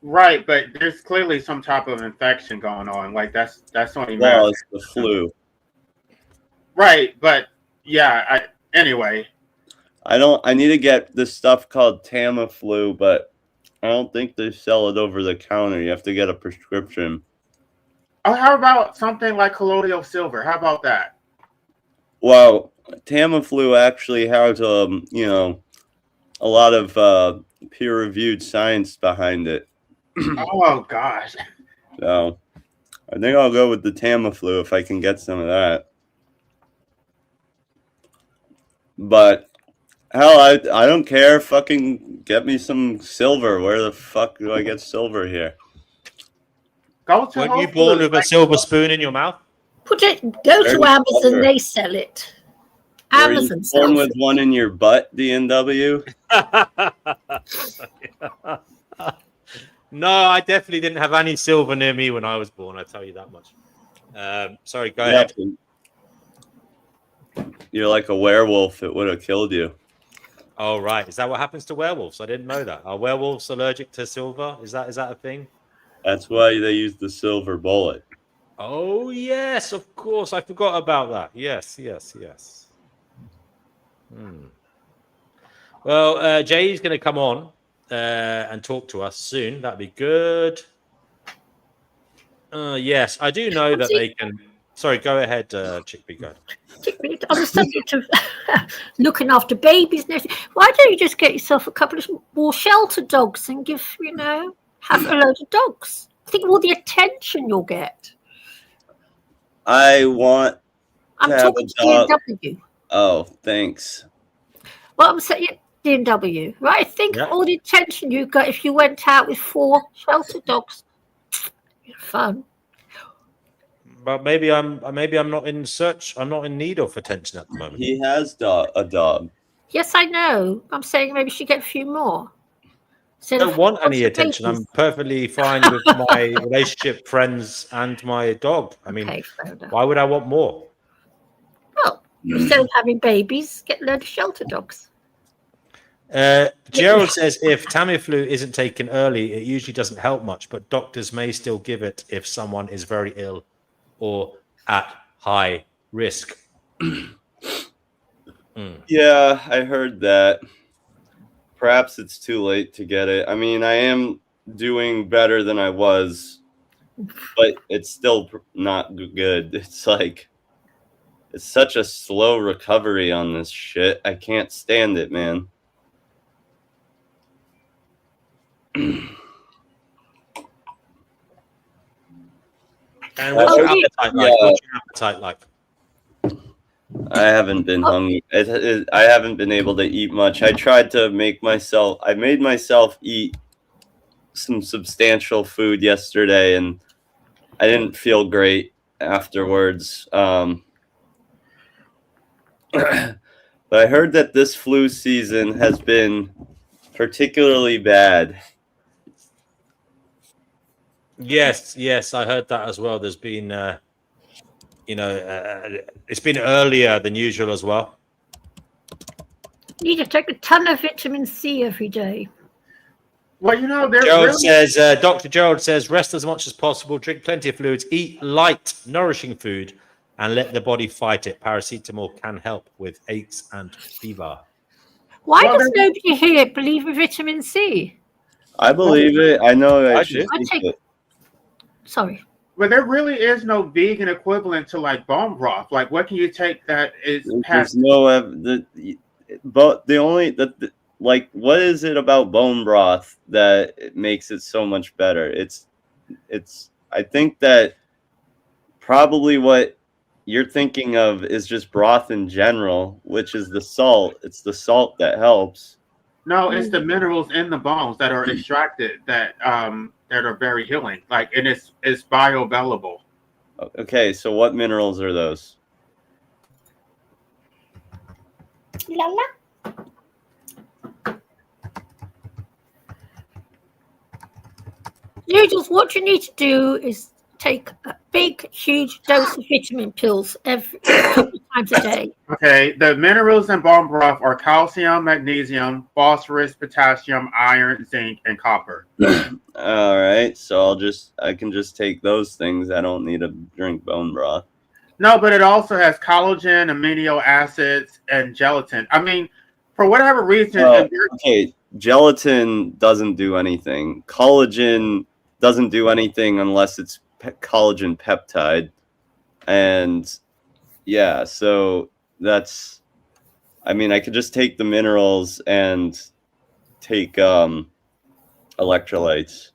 Right, but there's clearly some type of infection going on. Like that's only well, it's the flu. Right, but yeah. Anyway, I need to get this stuff called Tamiflu, but I don't think they sell it over the counter. You have to get a prescription. Oh, how about something like colloidal silver? How about that? Well, Tamiflu actually has a lot of peer-reviewed science behind it. Oh gosh. So I think I'll go with the Tamiflu if I can get some of that. But hell, I don't care. Fucking get me some silver. Where the fuck do I get silver here? Go to Weren't you born with a silver spoon in your mouth? Go to Amazon, they sell it. Amazon Were you born with one in your butt, DNW? No, I definitely didn't have any silver near me when I was born. I tell you that much. Sorry, go ahead. You're like a werewolf. It would have killed you. Oh, right. Is that what happens to werewolves? I didn't know that. Are werewolves allergic to silver? Is that a thing? That's why they use the silver bullet. Oh, yes, of course. I forgot about that. Yes. Well, Jay's going to come on and talk to us soon. That'd be good. Yes, I do know that they can. Sorry, go ahead, Chickpea. Go ahead. On the subject of looking after babies, why don't you just get yourself a couple of more shelter dogs and have a load of dogs? Think of all the attention you'll get. I'm talking to DNW. Oh, thanks. Well, I'm saying DNW, right? Think of all the attention you got if you went out with 4 shelter dogs. Fun. But maybe I'm not in search. I'm not in need of attention at the moment. He has a dog. Yes, I know. I'm saying maybe she get a few more. I don't want any attention. I'm perfectly fine with my relationship, friends, and my dog. I mean, why would I want more? Well, instead of having babies, get a load of shelter dogs. Gerald says if Tamiflu isn't taken early, it usually doesn't help much, but doctors may still give it if someone is very ill or at high risk. Yeah, I heard that. Perhaps it's too late to get it. I mean, I am doing better than I was, but it's still not good. It's like it's such a slow recovery on this shit. I can't stand it, man. And what's your appetite like? What's your appetite like? I haven't been hungry. I haven't been able to eat much. I tried to make myself. I made myself eat some substantial food yesterday, and I didn't feel great afterwards. But I heard that this flu season has been particularly bad. Yes, I heard that as well. There's been, it's been earlier than usual as well. You need to take a ton of vitamin C every day. Well, Dr. Gerald says, rest as much as possible, drink plenty of fluids, eat light, nourishing food, and let the body fight it. Paracetamol can help with aches and fever. Why does nobody here believe in vitamin C? I believe it. I know I should take it. Sorry. But there really is no vegan equivalent to like bone broth. Like, what can you take that is There's but the only like, what is it about bone broth that it makes it so much better? It's I think that probably what you're thinking of is just broth in general, which is the salt. It's the salt that helps. No, it's the minerals in the bones that are extracted that are very healing. Like, and it's bioavailable. Okay, so what minerals are those? Lala. Noodles, what you need to do is take a big, huge dose of vitamin pills every couple of times a day. Okay, the minerals in bone broth are calcium, magnesium, phosphorus, potassium, iron, zinc, and copper. All right, so I can just take those things. I don't need to drink bone broth. No, but it also has collagen, amino acids, and gelatin. I mean, for whatever reason, okay, gelatin doesn't do anything. Collagen doesn't do anything unless it's collagen peptide, and yeah, so that's. I mean, I could just take the minerals and take electrolytes.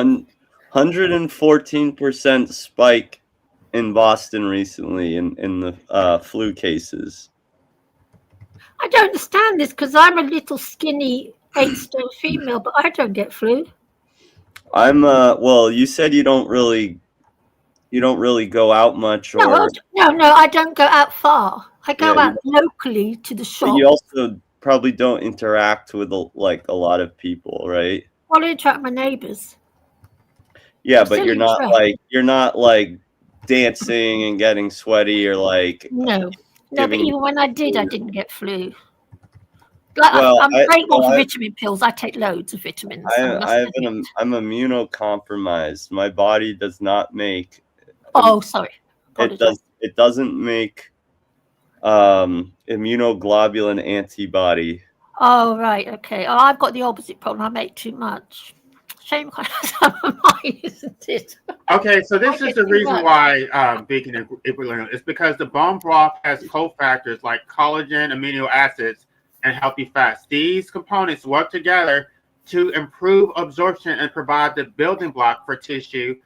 114% spike in Boston recently in the flu cases. I don't understand this because I'm a little skinny 8-stone female, but I don't get flu. I'm well, you said you don't really go out much, or no, I don't go out far. I go out locally to the shop. But you also probably don't interact with a lot of people, right? Well, I interact with my neighbors. Yeah, but you're not like dancing and getting sweaty or like no. But even when I did, I didn't get flu. Like, I'm grateful for vitamin pills. I take loads of vitamins. I'm immunocompromised. My body does not make. Oh, sorry. It doesn't make immunoglobulin antibody. Oh, right. Okay. Oh, I've got the opposite problem. I make too much. Shame some of mine, isn't it? Okay, so this is the reason why vegan equivalent is because the bone broth has cofactors like collagen, amino acids, and healthy fats. These components work together to improve absorption and provide the building block for tissue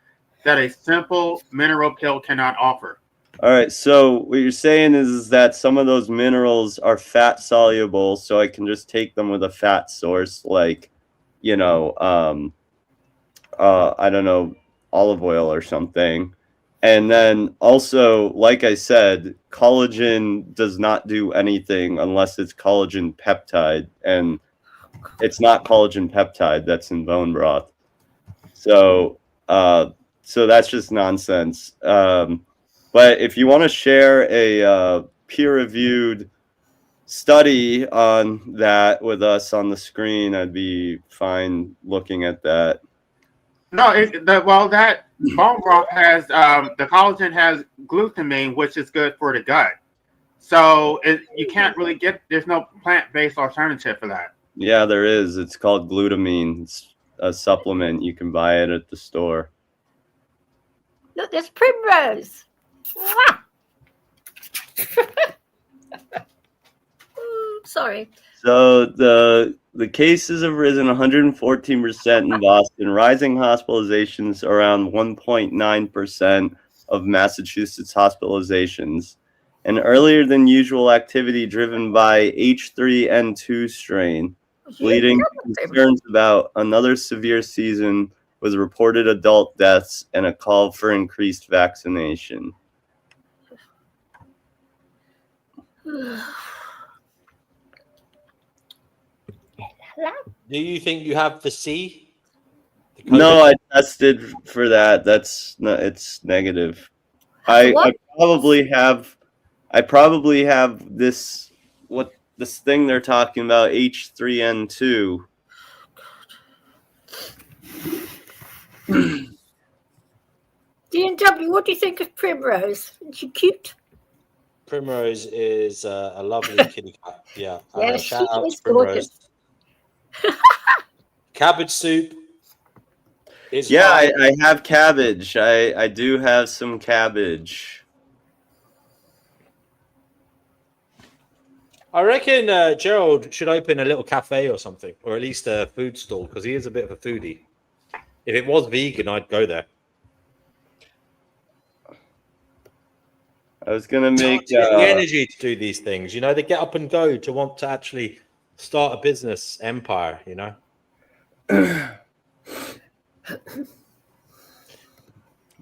that a simple mineral pill cannot offer. All right, so what you're saying is that some of those minerals are fat soluble, so I can just take them with a fat source, like, I don't know, olive oil or something. And then also, like I said, collagen does not do anything unless it's collagen peptide, and it's not collagen peptide that's in bone broth. So that's just nonsense. But if you want to share a peer-reviewed study on that with us on the screen, I'd be fine looking at that. No, that bone broth has the collagen has glutamine, which is good for the gut. So you can't really there's no plant-based alternative for that. Yeah, there is. It's called glutamine. It's a supplement. You can buy it at the store. Look, there's Primrose. Sorry. So the cases have risen 114% in Boston, rising hospitalizations around 1.9% of Massachusetts hospitalizations, and earlier than usual activity driven by H3N2 strain, leading to concerns about another severe season with reported adult deaths and a call for increased vaccination. Do you think you have the C? No, I tested for that. It's negative. I probably have this thing they're talking about, H3N2. D&W, what do you think of Primrose? Is she cute? Primrose is a lovely kitty cat. Yeah. Yeah, Shout she out is to Primrose. gorgeous. Cabbage soup. I have cabbage. I do have some cabbage. I reckon Gerald should open a little cafe or something, or at least a food stall, because he is a bit of a foodie. If it was vegan, I'd go there. I was gonna make the energy to do these things. You know, they get up and go to want to actually start a business empire. You know. I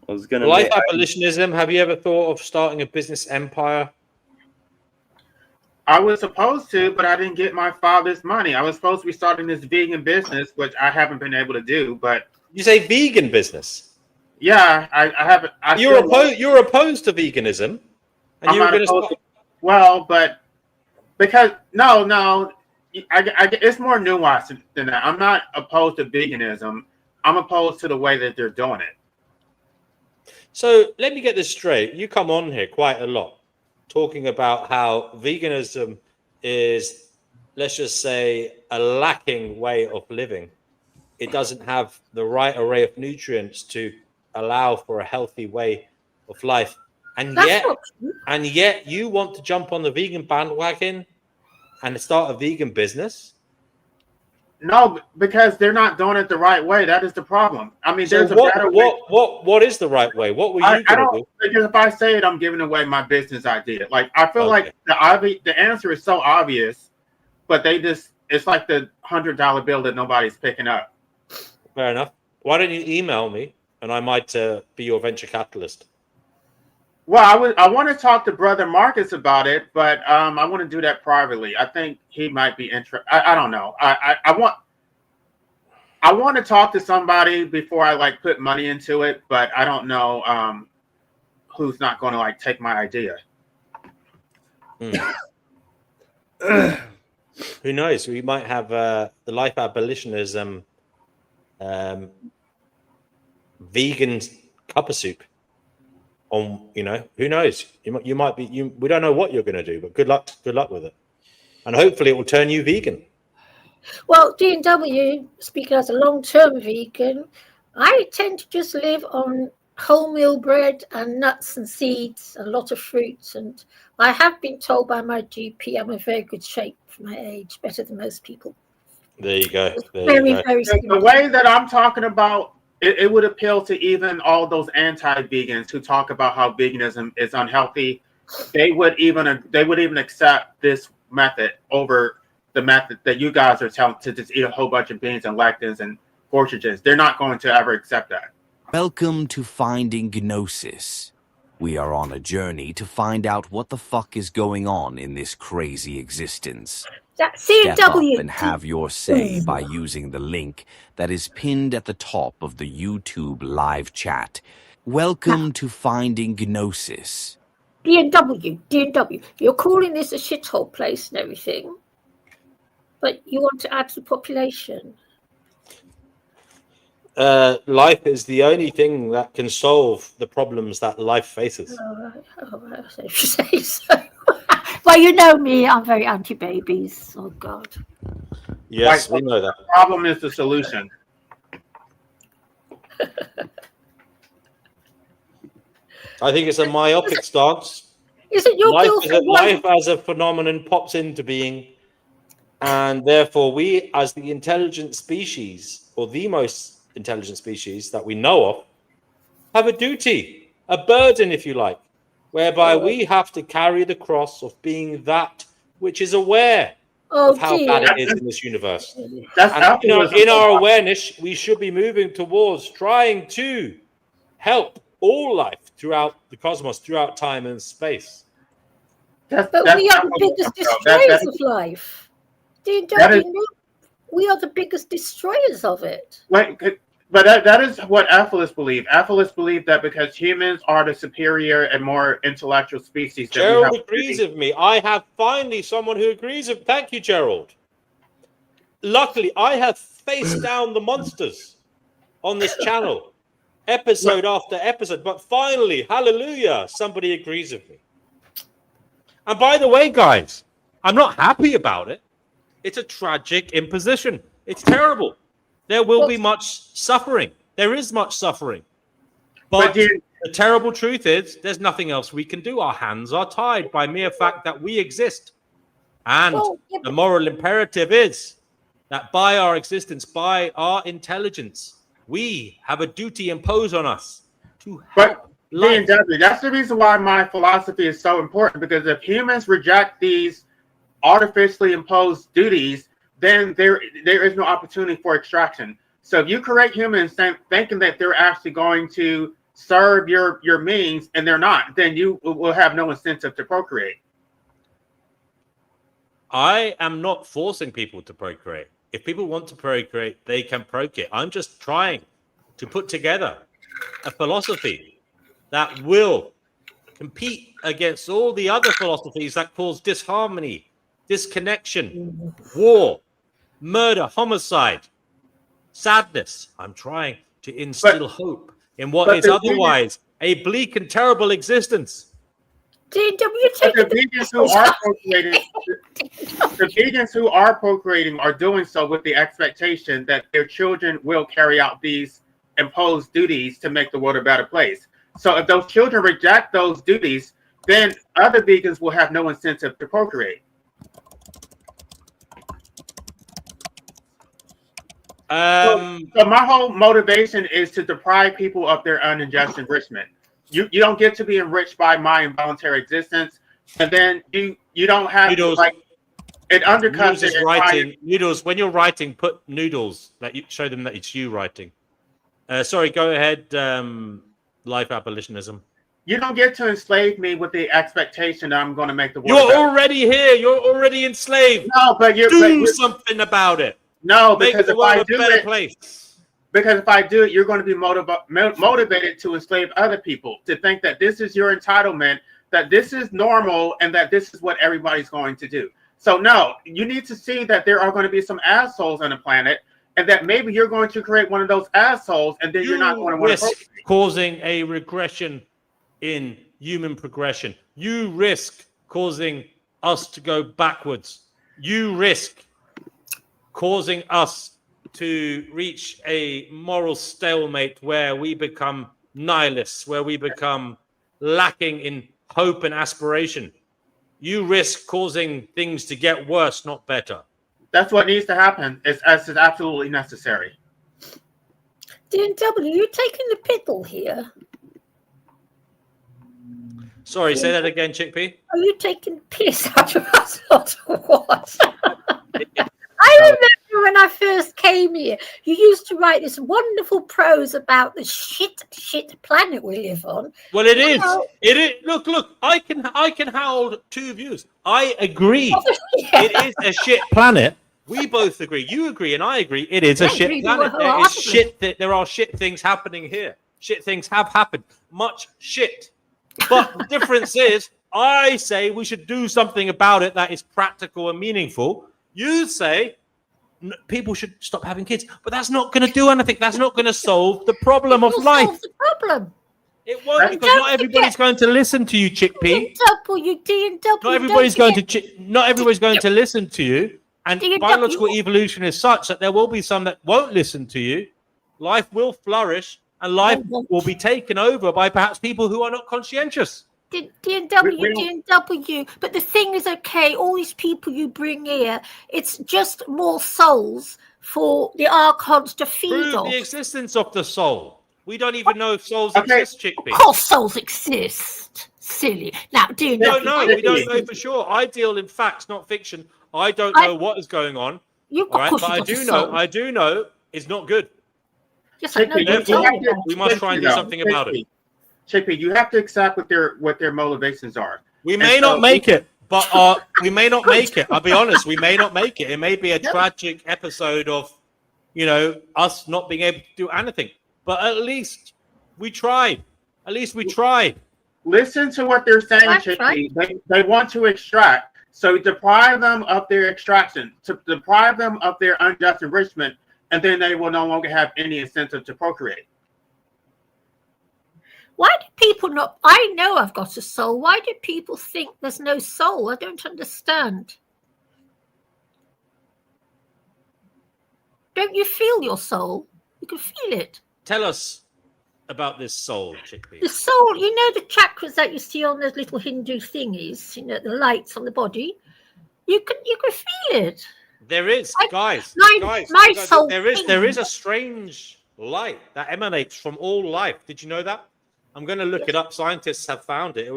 was gonna Life abolitionism. Have you ever thought of starting a business empire? I was supposed to, but I didn't get my father's money. I was supposed to be starting this vegan business, which I haven't been able to do. But you say vegan business? Yeah, I haven't. You're opposed to veganism, and you were going to start. Well, but because no, it's more nuanced than that. I'm not opposed to veganism. I'm opposed to the way that they're doing it. So let me get this straight. You come on here quite a lot talking about how veganism is, let's just say, a lacking way of living. It doesn't have the right array of nutrients to allow for a healthy way of life. And yet you want to jump on the vegan bandwagon and start a vegan business? No, because they're not doing it the right way. That is the problem. I mean, there's a better way. What is the right way? What were you going to do? Because if I say it, I'm giving away my business idea. Like, I feel like the answer is so obvious, but it's like the $100 bill that nobody's picking up. Fair enough. Why don't you email me and I might be your venture capitalist? Well, I want to talk to Brother Marcus about it, but I want to do that privately. I think he might be interested. I don't know. I want to talk to somebody before I put money into it, but I don't know who's not going to take my idea. Who knows? We might have the life abolitionism vegan cup of soup. Who knows? You might be. We don't know what you're going to do, but good luck with it, and hopefully it will turn you vegan. Well, D&W, speaking as a long-term vegan, I tend to just live on wholemeal bread and nuts and seeds, a lot of fruits, and I have been told by my GP I'm in very good shape for my age, better than most people. There you go. Very the way that I'm talking about. It would appeal to even all those anti-vegans who talk about how veganism is unhealthy. They would even accept this method over the method that you guys are telling to just eat a whole bunch of beans and lectins and portrages. They're not going to ever accept that. Welcome to Finding Gnosis. We are on a journey to find out what the fuck is going on in this crazy existence. Step up and have your say by using the link that is pinned at the top of the YouTube live chat. Welcome to Finding Gnosis. D&W, you're calling this a shithole place and everything, but you want to add to the population. life is the only thing that can solve the problems that life faces. So if you say so. Well, you know me, I'm very anti-babies. Oh, God. Yes, we know that. The problem is the solution. I think it's a myopic stance. Is it your life as a phenomenon pops into being, and therefore we, as the intelligent species, or the most intelligent species that we know of, have a duty, a burden, if you like, whereby we have to carry the cross of being that which is aware of how bad it is in this universe. And in our awareness, we should be moving towards trying to help all life throughout the cosmos, throughout time and space. But we are the biggest destroyers of life. We are the biggest destroyers of it. But that is what atheists believe. Atheists believe that because humans are the superior and more intellectual species. Gerald agrees with me. I have finally someone who agrees with. Thank you, Gerald. Luckily, I have faced down the monsters on this channel, episode after episode. But finally, hallelujah, somebody agrees with me. And by the way, guys, I'm not happy about it. It's a tragic imposition. It's terrible. There will be much suffering. There is much suffering. But the terrible truth is there's nothing else we can do. Our hands are tied by mere fact that we exist. And the moral imperative is that by our existence, by our intelligence, we have a duty imposed on us to help life. That's the reason why my philosophy is so important, because if humans reject these artificially imposed duties, then there is no opportunity for extraction. So if you correct humans thinking that they're actually going to serve your means and they're not, then you will have no incentive to procreate. I am not forcing people to procreate. If people want to procreate, they can procreate. I'm just trying to put together a philosophy that will compete against all the other philosophies that cause disharmony, disconnection, war, murder, homicide, sadness. I'm trying to instill hope in what is otherwise a bleak and terrible existence. The vegans who are procreating are doing so with the expectation that their children will carry out these imposed duties to make the world a better place. So if those children reject those duties, then other vegans will have no incentive to procreate. So my whole motivation is to deprive people of their unjust enrichment. You don't get to be enriched by my involuntary existence, and then you don't have Noodles, it undercuts Noodles writing. Noodles, when you're writing, put Noodles that you show them that it's you writing. Sorry, go ahead. Life abolitionism. You don't get to enslave me with the expectation that I'm going to make the world. You're already here. You're already enslaved. No, but do something about it. No, because if I do it, place. Because if I do it, you're going to be motivated to enslave other people, to think that this is your entitlement, that this is normal, and that this is what everybody's going to do. So no, you need to see that there are going to be some assholes on the planet, and that maybe you're going to create one of those assholes, and then you're not going to risk causing a regression in human progression. You risk causing us to go backwards. You risk causing us to reach a moral stalemate where we become nihilists, where we become lacking in hope and aspiration. You risk causing things to get worse, not better. That's what needs to happen. It's absolutely necessary. DNW, you're taking the piddle here. Sorry, say that again, Chickpea. Are you taking piss out of us or what? I remember when I first came here, you used to write this wonderful prose about the shit planet we live on. Well, it is. It is. Look. I can hold two views. I agree. Yeah. It is a shit planet. We both agree. You agree, and I agree. It is a shit planet. There is shit. There are shit things happening here. Shit things have happened. Much shit. But the difference is, I say we should do something about it that is practical and meaningful. You say people should stop having kids. But that's not going to do anything. That's not going to solve the problem of life. Solve the problem. It won't, because not everybody's going to listen to you, Chickpea. Not everybody's going to listen to you. And biological evolution is such that there will be some that won't listen to you. Life will flourish, and life will be taken over by perhaps people who are not conscientious. DNW. But the thing is, okay, all these people you bring here, it's just more souls for the archons to feed on. The existence of the soul. We don't even know if souls exist, Chickpea. Of course souls exist. Silly. Now, DNW. We don't know for sure. I deal in facts, not fiction. I don't know what is going on. But I do know it's not good. Yes, I know. We must try and do something about it. Chickpea, you have to accept what their motivations are. We may not make it, but we may not make it. I'll be honest, we may not make it. It may be a tragic episode of, us not being able to do anything. But at least we tried. Listen to what they're saying, Chickpea. They want to extract. So deprive them of their extraction, to deprive them of their unjust enrichment, and then they will no longer have any incentive to procreate. Why do people not? I know I've got a soul. Why do people think there's no soul? I don't understand. Don't you feel your soul? You can feel it. Tell us about this soul, Chickpea. The soul, the chakras that you see on those little Hindu thingies, the lights on the body. You can feel it. There is, guys. My soul. There is a strange light that emanates from all life. Did you know that? I'm going to look it up. Scientists have found it.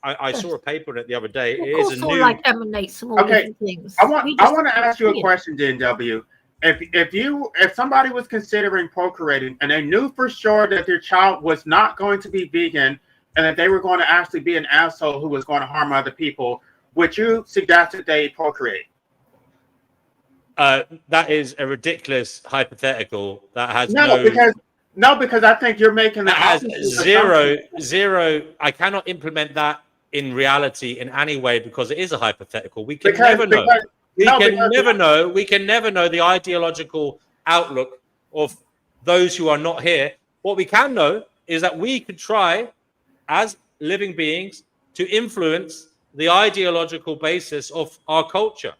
I saw a paper on it the other day. It is a new light emanates from all different things. I want to ask you a question, DNW. If somebody was considering procreating and they knew for sure that their child was not going to be vegan and that they were going to actually be an asshole who was going to harm other people, would you suggest that they procreate? That is a ridiculous hypothetical that has because I think you're making that has zero. I cannot implement that in reality in any way because it is a hypothetical. We can never know. We can never know the ideological outlook of those who are not here. What we can know is that we could try, as living beings, to influence the ideological basis of our culture.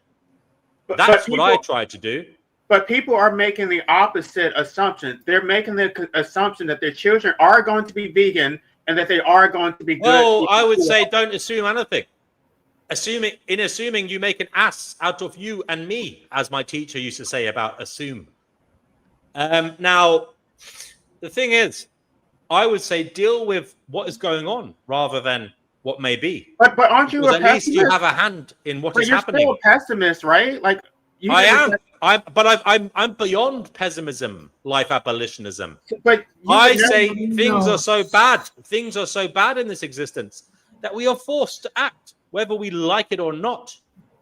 That's what I try to do. But people are making the opposite assumption. They're making the assumption that their children are going to be vegan and that they are going to be good. Well, I would say don't assume anything. Assuming you make an ass out of you and me, as my teacher used to say about assume. Now, the thing is, I would say deal with what is going on rather than what may be. But aren't you at least you have a hand in what is happening. You're still a pessimist, right? Like I am. I'm beyond pessimism, life abolitionism. But I say things are so bad. Things are so bad in this existence that we are forced to act, whether we like it or not.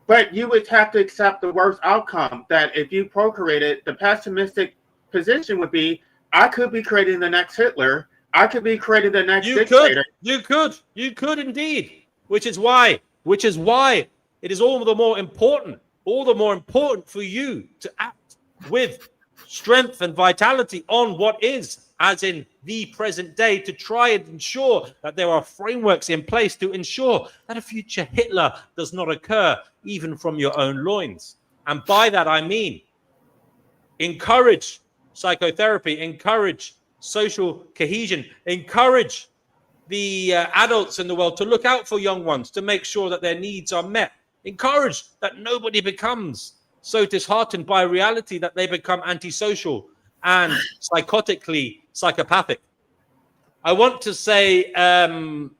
But you would have to accept the worst outcome. That if you procreated, the pessimistic position would be, I could be creating the next Hitler. I could be creating the next dictator. You could indeed. Which is why it is all the more important for you to act with strength and vitality on what is, as in the present day, to try and ensure that there are frameworks in place to ensure that a future Hitler does not occur, even from your own loins. And by that, I mean, encourage psychotherapy, encourage social cohesion, encourage the adults in the world to look out for young ones, to make sure that their needs are met. Encourage that nobody becomes so disheartened by reality that they become antisocial and psychotically psychopathic. I want to say, I'm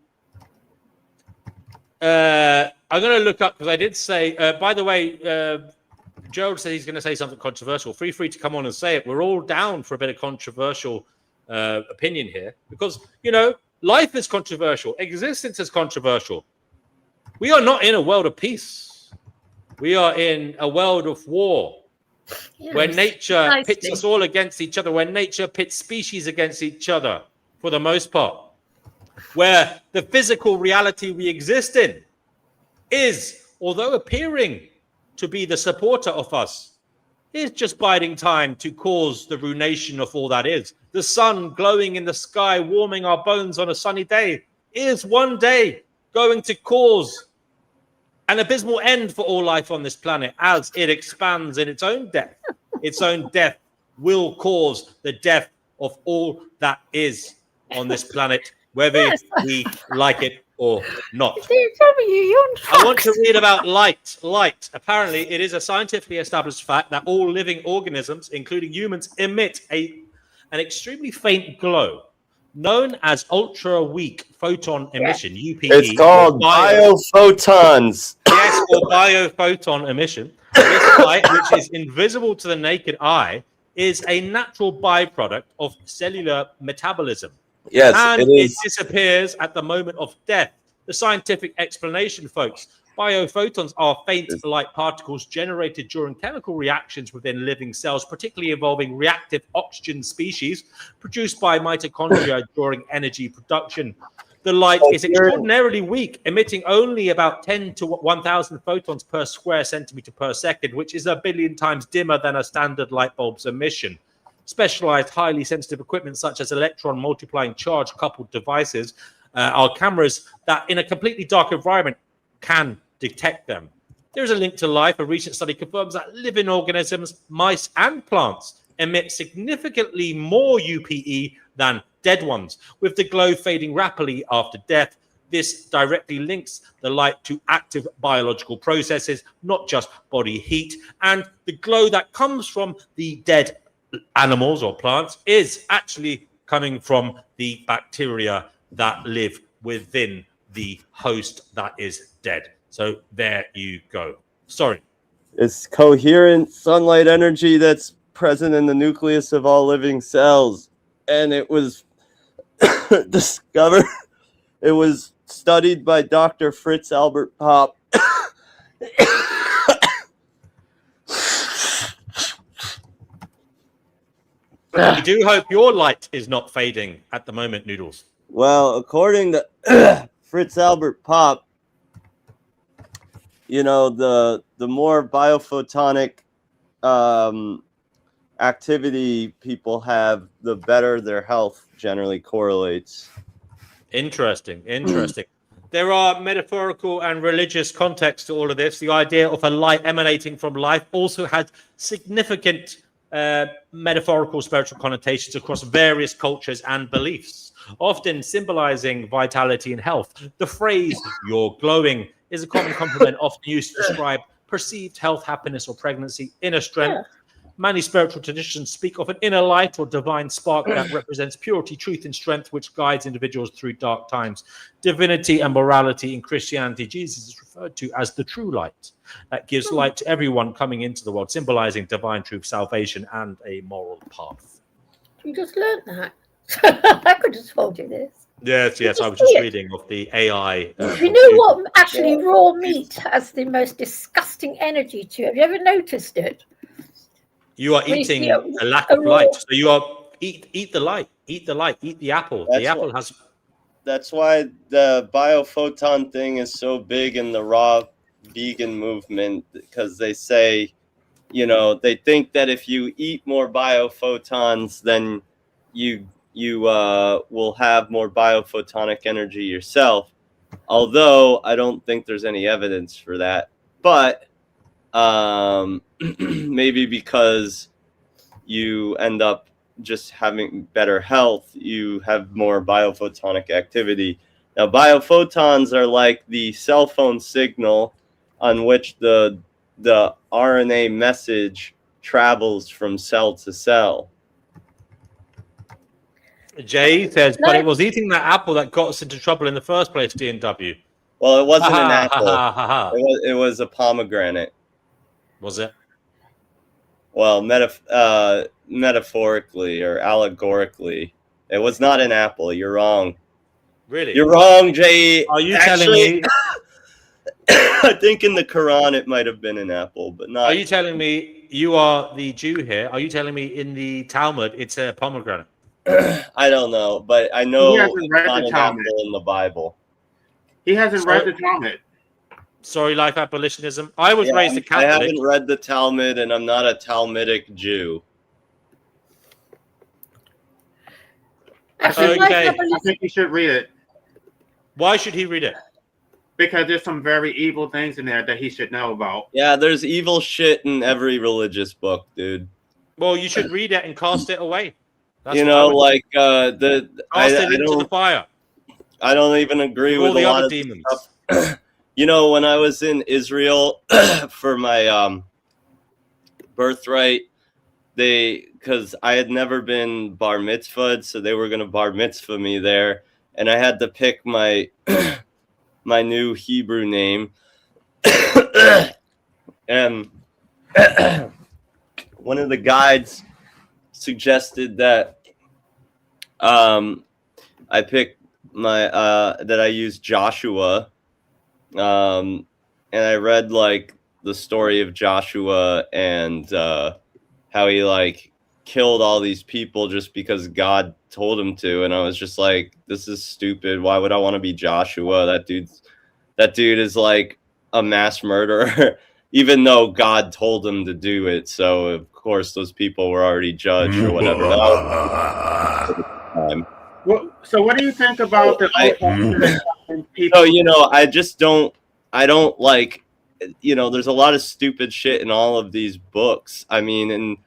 going to look up, because I did say, by the way, Gerald said he's going to say something controversial. Feel free to come on and say it. We're all down for a bit of controversial opinion here because, life is controversial. Existence is controversial. We are not in a world of peace. We are in a world of war, where nature pits us all against each other, where nature pits species against each other, for the most part, where the physical reality we exist in is, although appearing to be the supporter of us, is just biding time to cause the ruination of all that is. The sun glowing in the sky, warming our bones on a sunny day, is one day going to cause an abysmal end for all life on this planet as it expands in its own death. Its own death will cause the death of all that is on this planet, whether we like it or not. I want to read about light. Light. Apparently, it is a scientifically established fact that all living organisms, including humans, emit an extremely faint glow known as ultra-weak photon emission, UPE. It's called biophotons. Yes, or biophoton emission. This light, which is invisible to the naked eye, is a natural byproduct of cellular metabolism. Yes, and it disappears at the moment of death. The scientific explanation, folks. Biophotons are faint light particles generated during chemical reactions within living cells, particularly involving reactive oxygen species produced by mitochondria during energy production. The light is extraordinarily weak, emitting only about 10 to 1,000 photons per square centimeter per second, which is 1 billion times dimmer than a standard light bulb's emission. Specialized, highly sensitive equipment such as electron multiplying charge coupled devices are cameras that in a completely dark environment can detect them. There's a link to life. A recent study confirms that living organisms, mice and plants emit significantly more UPE than dead ones, with the glow fading rapidly after death. This directly links the light to active biological processes, not just body heat. And the glow that comes from the dead animals or plants is actually coming from the bacteria that live within the host that is dead. So there you go. Sorry. It's coherent sunlight energy that's present in the nucleus of all living cells. And it was discovered, it was studied by Dr. Fritz Albert Popp. We do hope your light is not fading at the moment, Noodles. Well, according to Fritz Albert Popp, you know, the more biophotonic activity people have, the better their health generally correlates. Interesting. There are metaphorical and religious contexts to all of this. The idea of a light emanating from life also has significant metaphorical spiritual connotations across various cultures and beliefs, often symbolizing vitality and health. The phrase "you're glowing" is a common compliment often used to describe perceived health, happiness, or pregnancy, inner strength. Many spiritual traditions speak of an inner light or divine spark that represents purity, truth, and strength, which guides individuals through dark times. Divinity and morality in Christianity, Jesus is referred to as the true light that gives light to everyone coming into the world, symbolizing divine truth, salvation, and a moral path. You just learned that. I could have told you this. Yes, I was just reading of the AI. You know what? Actually, raw meat has the most disgusting energy to it. Have you ever noticed it? You are eating a lack of light. So you are eat the light, eat the apple. That's why the biophoton thing is so big in the raw vegan movement, because they say, you know, they think that if you eat more biophotons, then you will have more biophotonic energy yourself. Although I don't think there's any evidence for that. But maybe because you end up just having better health, you have more biophotonic activity. Now, biophotons are like the cell phone signal on which the RNA message travels from cell to cell. Jay says, but it was eating that apple that got us into trouble in the first place, D&W. Well, it wasn't an apple. It was a pomegranate. Was it? Well, metaphorically or allegorically, it was not an apple. You're wrong. Really? You're wrong, Jay. Are you telling me? I think in the Quran it might have been an apple, but not. Are you telling me, you are the Jew here? Are you telling me in the Talmud it's a pomegranate? I don't know, but I know He hasn't read it's not the an Talmud apple in the Bible. He hasn't read the Talmud. Sorry, life abolitionism. I was raised a Catholic. I haven't read the Talmud, and I'm not a Talmudic Jew. Okay. I think you should read it. Why should he read it? Because there's some very evil things in there that he should know about. Yeah, there's evil shit in every religious book, dude. Well, you should read it and cast it away. That's like cast it into the fire. I don't even agree with all the a lot other of demons. Stuff. When I was in Israel for my birthright, because I had never been bar mitzvahed, so they were going to bar mitzvah me there, and I had to pick my my new Hebrew name, and one of the guides suggested that I pick my that I use Joshua, and I read like the story of Joshua and how he killed all these people just because God told him to, and I was just like, this is stupid. Why would I want to be Joshua? That dude is like a mass murderer, even though God told him to do it. So of course those people were already judged or whatever. Well, so what do you think about the people? So I don't like, there's a lot of stupid shit in all of these books. I mean, in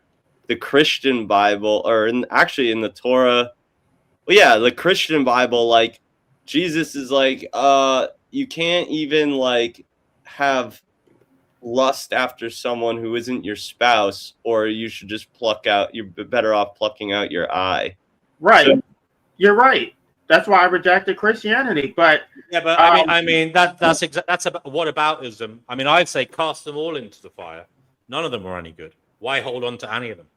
the Christian Bible, or in the Torah, the Christian Bible, Jesus is you can't even have lust after someone who isn't your spouse, or you should just you're better off plucking out your eye. Right. So, you're right. That's why I rejected Christianity. But I mean that's about whataboutism. I mean, I'd say cast them all into the fire. None of them are any good. Why hold on to any of them?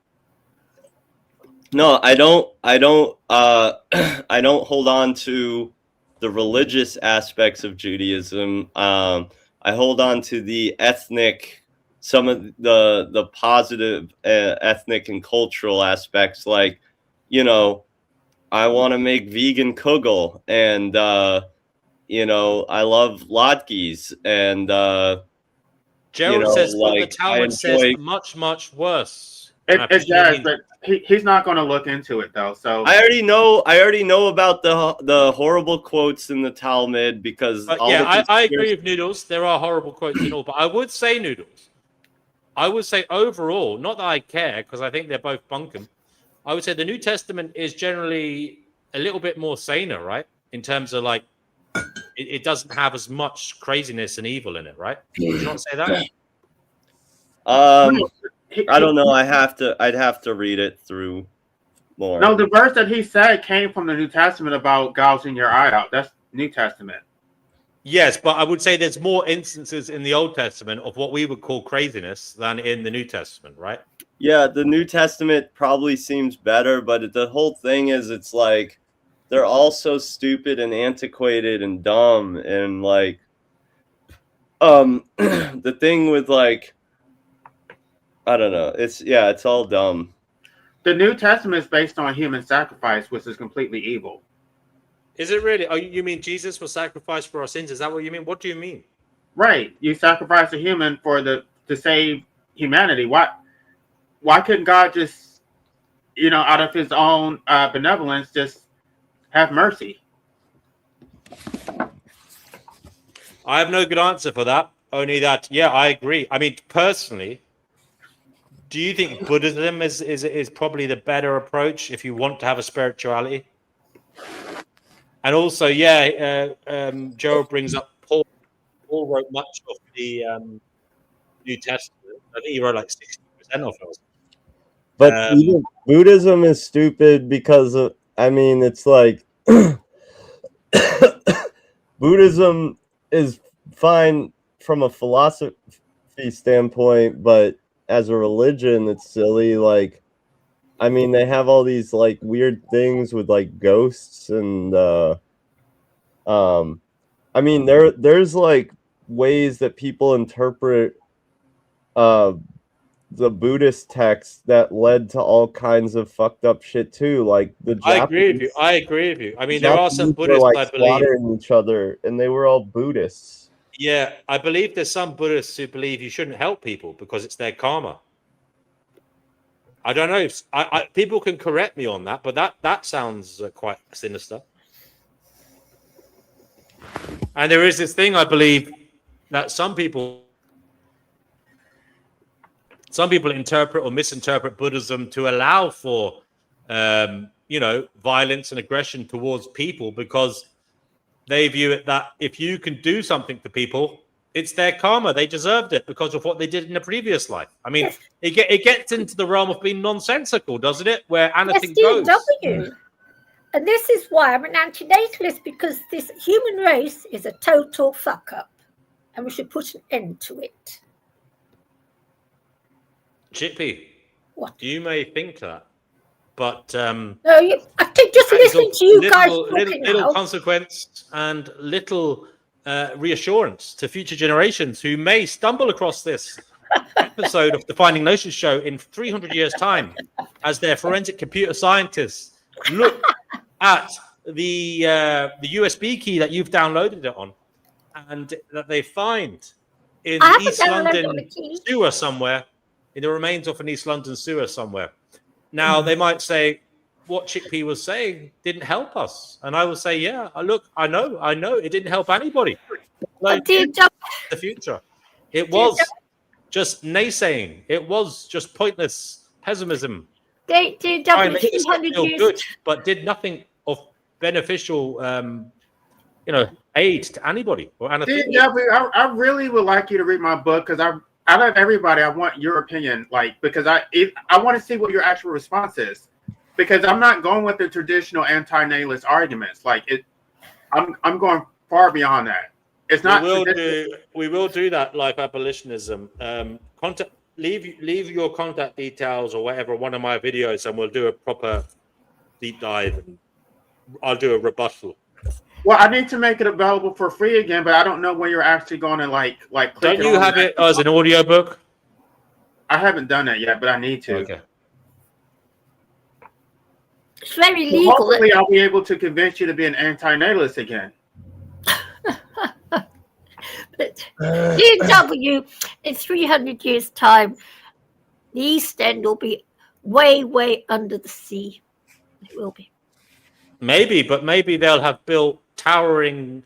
No, I don't I don't hold on to the religious aspects of Judaism. I hold on to the some of the positive ethnic and cultural aspects, I want to make vegan kugel, and I love latkes, and Gerald says the Talmud says much worse. It does, but he's not going to look into it though. So I already know about the horrible quotes in the Talmud, because I agree with Noodles. There are horrible quotes and all, but I would say, Noodles, I would say overall, not that I care, because I think they're both bunkum. I would say the New Testament is generally a little bit more saner, right? In terms of it doesn't have as much craziness and evil in it, right? Would you not say that? I don't know. I'd have to read it through more. No, the verse that he said came from the New Testament about gouging your eye out. That's New Testament. Yes, but I would say there's more instances in the Old Testament of what we would call craziness than in the New Testament, right? Yeah, the New Testament probably seems better, but the whole thing is, it's they're all so stupid and antiquated and dumb, and the thing with I don't know, it's all dumb. The New Testament is based on human sacrifice, which is completely evil. Is it really? Oh, you mean Jesus was sacrificed for our sins? Is that what you mean? What do you mean? Right, you sacrifice a human to save humanity. Why couldn't God just, out of his own benevolence, just have mercy? I have no good answer for that. Only that, I agree. I mean, personally, do you think Buddhism is probably the better approach if you want to have a spirituality? And also, Joe brings up Paul. Paul wrote much of the New Testament. I think he wrote 60% of it. But even Buddhism is stupid because it's Buddhism is fine from a philosophy standpoint, but as a religion, it's silly. They have all these weird things with ghosts, and there's ways that people interpret the Buddhist texts that led to all kinds of fucked up shit too. I agree with you. I mean, there are some Buddhists, I believe, slaughtering each other, and they were all Buddhists. Yeah, I believe there's some Buddhists who believe you shouldn't help people because it's their karma. I don't know if people can correct me on that, but that sounds quite sinister. And there is this thing, I believe, that some people interpret or misinterpret Buddhism to allow for, violence and aggression towards people because they view it that if you can do something to people, it's their karma. They deserved it because of what they did in a previous life. I mean, it gets into the realm of being nonsensical, doesn't it? Where anything goes. And this is why I'm an antinatalist, because this human race is a total fuck up, and we should put an end to it. Chippy, what? You may think that, but no, I think just listening to you guys little consequence and little reassurance to future generations who may stumble across this episode of the Finding Gnosis show in 300 years' time, as their forensic computer scientists look at the USB key that you've downloaded it on, and that they find in East London sewer somewhere, in the remains of an East London sewer somewhere. Now, they might say, what Chickpea was saying didn't help us. And I will say, yeah, look, I know, it didn't help anybody. Like, the future. It was just naysaying. It was just pointless pessimism. It feel good, but did nothing of beneficial, aid to anybody or anything. I really would like you to read my book, because out of everybody, I want your opinion, because I want to see what your actual response is, because I'm not going with the traditional anti-natalist arguments. I'm going far beyond that. It's not. We will do that. Life abolitionism. Leave your contact details or whatever one of my videos, and we'll do a proper deep dive. And I'll do a rebuttal. Well, I need to make it available for free again, but I don't know when you're actually going to like. Don't you have it as an audiobook? I haven't done that yet, but I need to. Okay. It's very legal. Hopefully, I'll be able to convince you to be an anti-natalist again. But DW, in 300 years' time, the East End will be way, way under the sea. It will be. Maybe, but maybe they'll have built towering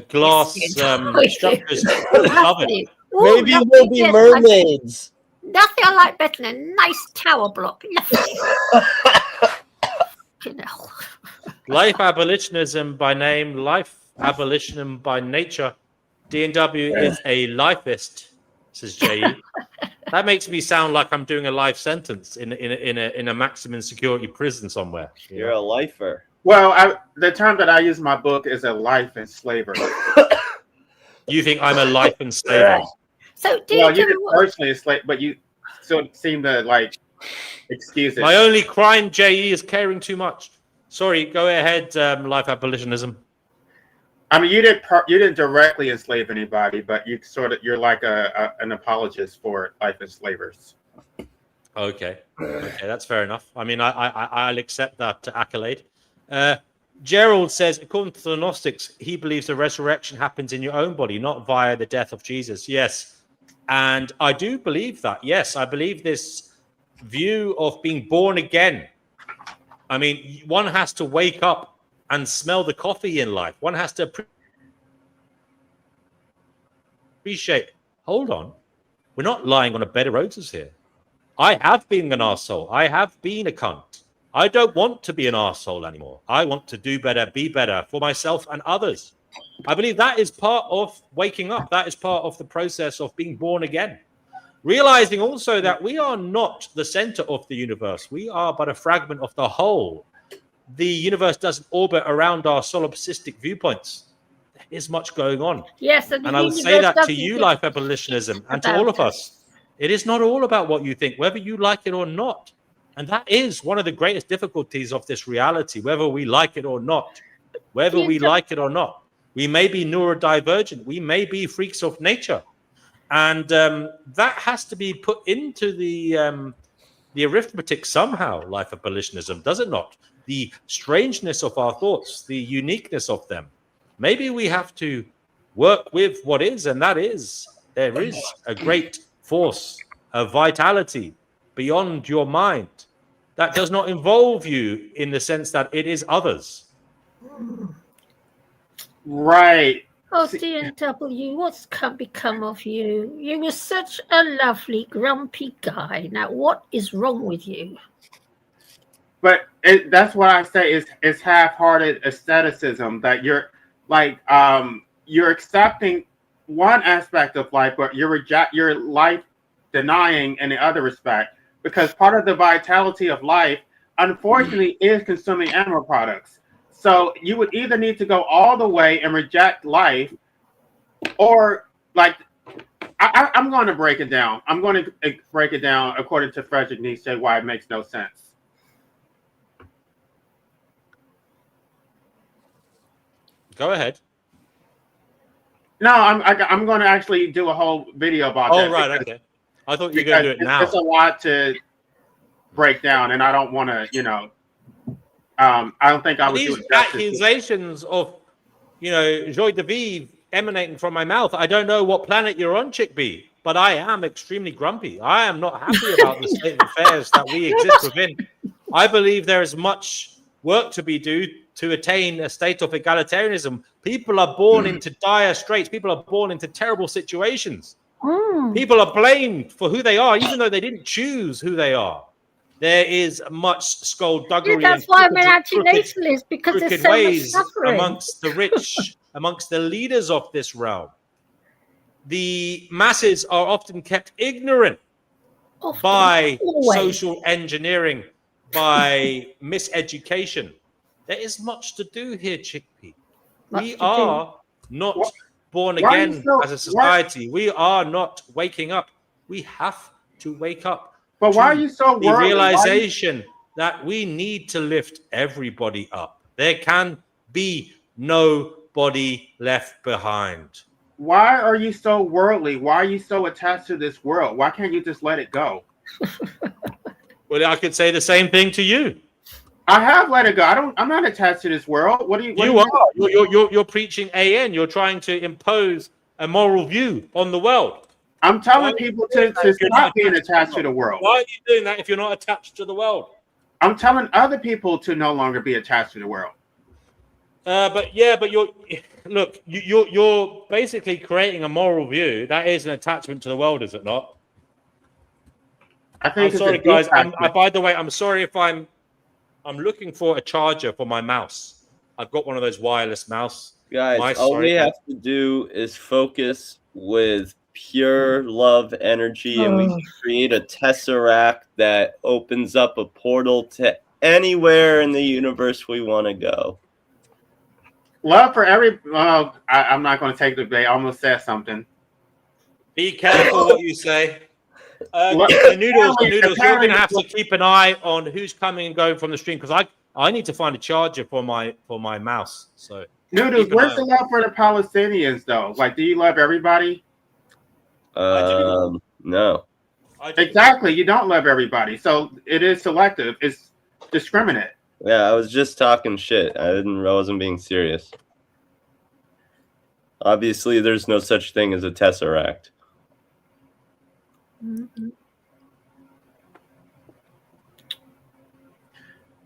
glass structures. Maybe it will be mermaids. Nothing I like better than a nice tower block. Life abolitionism by name, life abolitionism by nature. D&W is a lifist, says J.E. That makes me sound like I'm doing a life sentence in a maximum security prison somewhere. You're a lifer. Well, the term that I use in my book is a life enslaver. You think I'm a life enslaver? So you didn't personally enslave, but you still seem to excuse it. My only crime, J.E., is caring too much. Sorry, go ahead, life abolitionism. I mean, you didn't directly enslave anybody, but you're like an apologist for life enslavers. Okay, that's fair enough. I mean, I'll accept that accolade. Gerald says, according to the Gnostics, he believes the resurrection happens in your own body, not via the death of Jesus. Yes, and I do believe that. Yes, I believe this view of being born again. I mean, one has to wake up and smell the coffee in life. One has to appreciate, hold on, we're not lying on a bed of roses here. I have been an arsehole. I have been a cunt. I don't want to be an arsehole anymore. I want to do better, be better for myself and others. I believe that is part of waking up. That is part of the process of being born again. Realizing also that we are not the center of the universe. We are but a fragment of the whole. The universe doesn't orbit around our solipsistic viewpoints. There is much going on. Yes, and I would say that to you, life abolitionism, and to all of us. It is not all about what you think, whether you like it or not. And that is one of the greatest difficulties of this reality, whether we like it or not. Whether we like it or not. We may be neurodivergent. We may be freaks of nature. And that has to be put into the arithmetic somehow, life abolitionism, does it not? The strangeness of our thoughts, the uniqueness of them. Maybe we have to work with what is, and that is there is a great force of vitality beyond your mind that does not involve you in the sense that it is others. Right. Oh, DNW, what's become of you? You were such a lovely, grumpy guy. Now, what is wrong with you? But that's what I say is half-hearted aestheticism, that you're like you're accepting one aspect of life, but you're life denying in the other respect, because part of the vitality of life, unfortunately, is consuming animal products. So you would either need to go all the way and reject life, or like I'm going to break it down. I'm going to break it down according to Frederick Nietzsche, why it makes no sense. Go ahead. No, I'm going to actually do a whole video about that. Oh, right, okay. I thought you were going to do it now. It's a lot to break down, and I don't want to, I don't think I would do it. These accusations of, joie de vivre emanating from my mouth. I don't know what planet you're on, Chick B, but I am extremely grumpy. I am not happy about the state of affairs that we exist within. I believe there is much work to be done to attain a state of egalitarianism. People are born into dire straits. People are born into terrible situations. People are blamed for who they are, even though they didn't choose who they are. There is much skullduggery. That's why I'm an anti-natalist, because there's so much suffering amongst the rich, amongst the leaders of this realm. The masses are often kept ignorant by social engineering, by miseducation. There is much to do here, Chickpea. We are not born again as a society. We are not waking up. We have to wake up. But why are you so worried? The realization that we need to lift everybody up. There can be nobody left behind. Why are you so worldly? Why are you so attached to this world? Why can't you just let it go? Well, I could say the same thing to you. I have let it go. I'm not attached to this world. What do you? You are. You're preaching AN. You're trying to impose a moral view on the world. I'm telling people to stop being attached to the world. Why are you doing that if you're not attached to the world? I'm telling other people to no longer be attached to the world. But you're basically creating a moral view. That is an attachment to the world, is it not? I think. I'm sorry, guys. By the way, I'm sorry if I'm looking for a charger for my mouse. I've got one of those wireless mouse. Guys, all we have to do is focus with pure love energy, and we can create a tesseract that opens up a portal to anywhere in the universe we want to go. Love for every. I'm not going to take the bait. I almost said something. Be careful what you say. Noodles, you're going to have to keep an eye on who's coming and going from the stream, because I need to find a charger for my mouse. So Noodles, where's the love for the Palestinians though? Like, do you love everybody? No. Exactly, you don't love everybody, so it is selective. It's discriminate. Yeah, I was just talking shit. I wasn't being serious. Obviously, there's no such thing as a tesseract. Mm-hmm.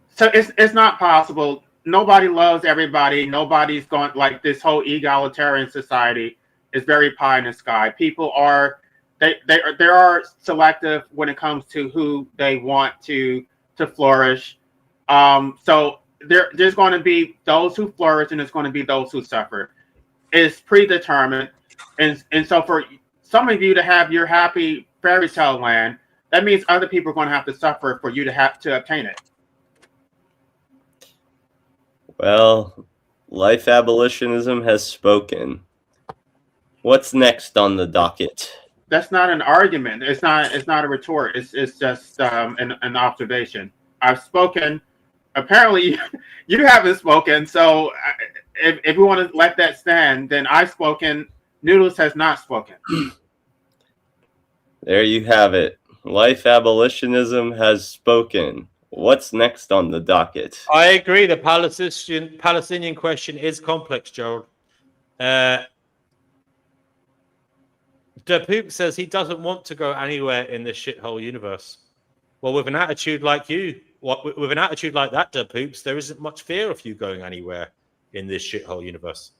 So it's not possible. Nobody loves everybody. Nobody's going, like, this whole egalitarian society is very pie in the sky. People are they are selective when it comes to who they want to flourish. So there's going to be those who flourish, and there's going to be those who suffer. It's predetermined, and so for some of you to have your happy fairy tale land, that means other people are going to have to suffer for you to have to obtain it. Well, life abolitionism has spoken. What's next on the docket? That's not an argument. It's not a retort. It's just an observation. I've spoken. Apparently, you haven't spoken. So if we want to let that stand, then I've spoken. Noodles has not spoken. There you have it. Life abolitionism has spoken. What's next on the docket? I agree. The Palestinian question is complex, Gerald. Poop says he doesn't want to go anywhere in this shithole universe. Well, with an attitude like you, with an attitude like that, Poops, there isn't much fear of you going anywhere in this shithole universe.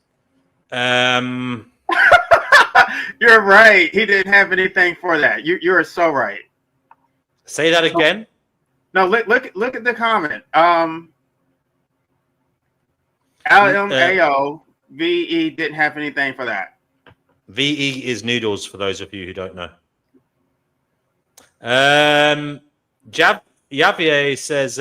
You're right. He didn't have anything for that. You're so right. Say that again. No, look at the comment. LMAOVE didn't have anything for that. VE is noodles for those of you who don't know. Javier says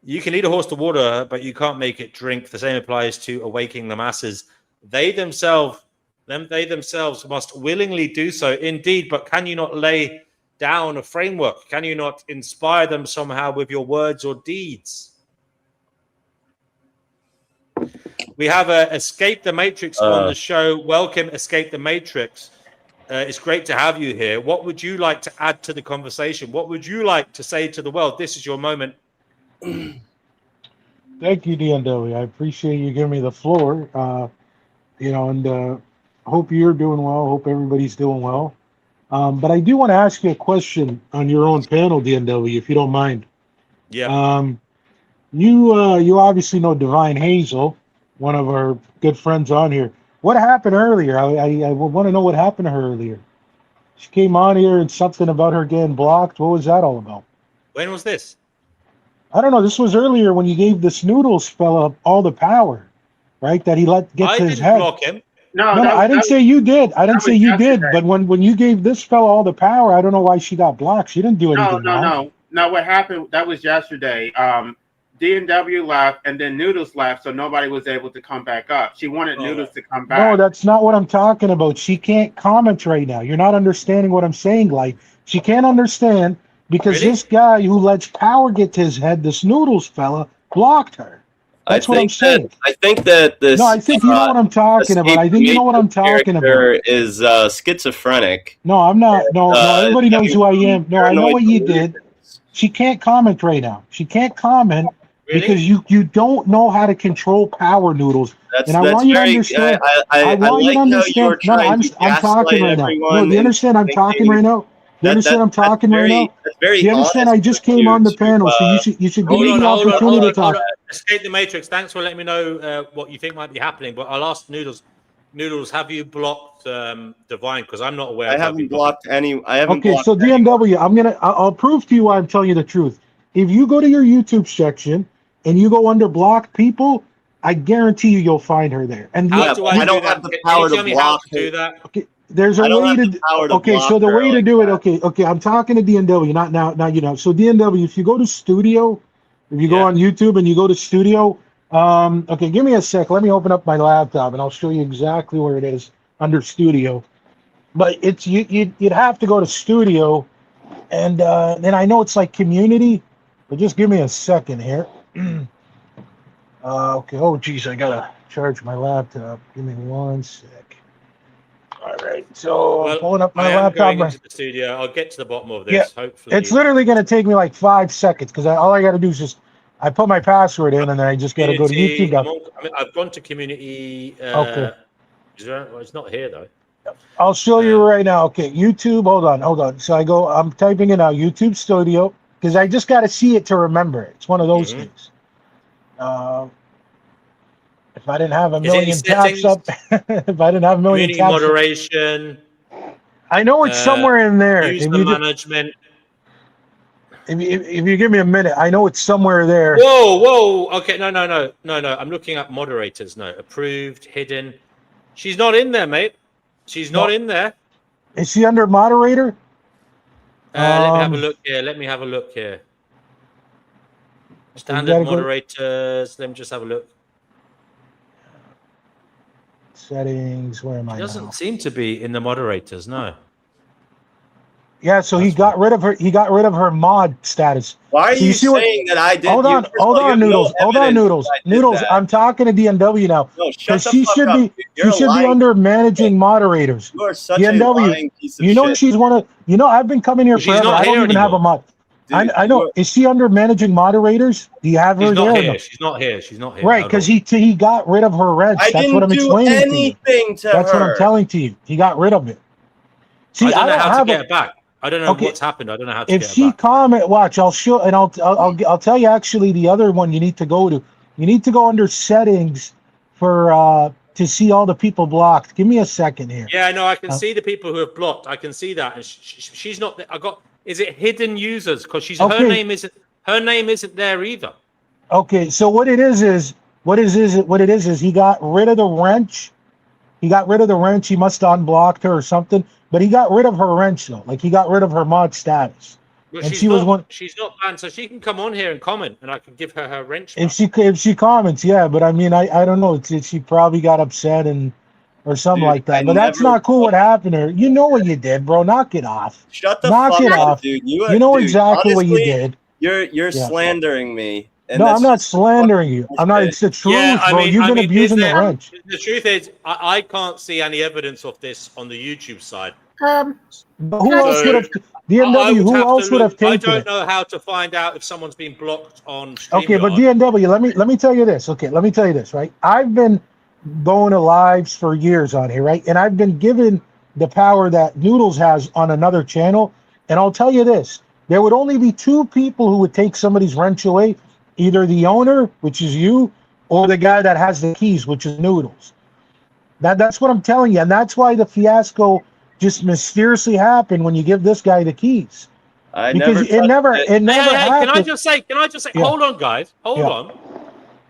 you can lead a horse to water, but you can't make it drink. The same applies to awakening the masses. They themselves must willingly do so. Indeed, but can you not lay down a framework? Can you not inspire them somehow with your words or deeds? We have Escape the Matrix on the show. Welcome, Escape the Matrix. It's great to have you here. What would you like to add to the conversation? What would you like to say to the world? This is your moment. Thank you, DNW. I appreciate you giving me the floor. And hope you're doing well. Hope everybody's doing well. But I do want to ask you a question on your own panel, DNW, if you don't mind. Yeah. You obviously know Divine Hazel, one of our good friends on here. What happened earlier? I want to know what happened to her earlier. She came on here and something about her getting blocked. What was that all about? When was this? I don't know. This was earlier when you gave this Noodles fella all the power, right? That he let get to his head. I didn't block him. No, I didn't say you did. I didn't say you did. But when you gave this fella all the power, I don't know why she got blocked. She didn't do anything wrong. No. What happened? That was yesterday. D&W left, and then Noodles left, so nobody was able to come back up. She wanted Noodles to come back. No, that's not what I'm talking about. She can't comment right now. You're not understanding what I'm saying. Like, she can't understand because this guy who lets power get to his head, this Noodles fella, blocked her. That's what I'm saying. I think that this. No, I think you know what I'm talking about. I think you know what I'm talking about. Is schizophrenic. No, I'm not. No, everybody knows who I am. No, I know what you did. She can't comment right now. She can't comment. Really? Because you don't know how to control power, Noodles. I want you to understand. I want you to understand. No, I'm talking right now. No, do you understand I'm talking right now? Do you understand I'm talking right now? Do you understand I just came on the panel, so you should give me the opportunity to talk. Escape the Matrix. Thanks for letting me know what you think might be happening. But I'll ask Noodles. Noodles, have you blocked Divine? Because I'm not aware. I haven't blocked any. Okay, so DMW, I'll prove to you why I'm telling you the truth. If you go to your YouTube section and you go under blocked people, I guarantee you'll find her there. And I don't have the power to block do that. Okay, there's a way to. Okay, so the way to do it. Okay. I'm talking to DNW, not now. So DNW, if you go to Studio, if you go on YouTube and you go to Studio, okay, give me a sec. Let me open up my laptop and I'll show you exactly where it is under Studio. But it's you'd have to go to Studio, and then I know it's like Community, but just give me a second here. Okay. Oh, geez, I gotta charge my laptop. Give me one sec. All right. So I'm pulling up my laptop. Going into the studio. I'll get to the bottom of this. Hopefully, it's literally gonna take me like 5 seconds because all I gotta do is just I put my password in and then I just gotta go to YouTube. I've gone to Community. Okay. It's not here though. I'll show you right now. Okay, YouTube. Hold on. So I'm typing in now YouTube Studio. Because I just got to see it to remember it. It's one of those things. If I didn't have a million taps up, if I didn't have a million taps moderation. I know it's somewhere in there. User management. If you give me a minute, I know it's somewhere there. Whoa. Okay, no. I'm looking at moderators. No, approved, hidden. She's not in there, mate. She's not in there. Is she under moderator? Let me have a look here. Standard moderators. Let me just have a look. Settings. Where am I? She doesn't seem to be in the moderators. No. Yeah, so he got rid of her. He got rid of her mod status. Why are you saying that I did? Hold on, Noodles. Noodles. I'm talking to DNW now. No, shut the she should be. She should be under managing moderators. You are such a lying piece of shit. She's one of. I've been coming here forever. I don't even have a mod. I know. Is she under managing moderators? Do you have her there? She's not here. She's not here. Right, because he got rid of her reds. That's what I'm explaining to you. Anything to her. That's what I'm telling to you. He got rid of it. See, I don't know how to get it. it back. I don't know what's happened. I don't know how to if get it she back. comment, watch, I'll show, and I'll tell you actually the other one you need to go to. You need to go under settings for to see all the people blocked. Give me a second here. Yeah, no, I can see the people who have blocked. I can see that, and she's not. I got. Is it hidden users? Because she's her name isn't there either. Okay, so what it is he got rid of the wrench. He got rid of the wrench. He must have unblocked her or something. But he got rid of her wrench though. Like he got rid of her mod status. Well, and she's not banned, so she can come on here and comment, and I can give her wrench back. If she comments, yeah. But I mean, I don't know. She probably got upset or something like that. But that's not cool. What happened to her? You know what you did, bro. Knock it off. Shut the fuck up, dude. You know exactly what you did. You're slandering me. No, I'm not slandering you. I'm not. It's the truth, bro. You've been abusing the wrench. The truth is, I can't see any evidence of this on the YouTube side. But who else would have? DNW, who else would have taken it? I don't know how to find out if someone's been blocked on StreamYard. Okay, but DNW, let me tell you this. Okay, let me tell you this, right? I've been going to lives for years on here, right? And I've been given the power that Noodles has on another channel. And I'll tell you this, there would only be two people who would take somebody's wrench away, either the owner, which is you, or the guy that has the keys, which is Noodles. That's what I'm telling you. And that's why the fiasco just mysteriously happened when you give this guy the keys. It never happened. Can I just say, hold on, guys. Hold on.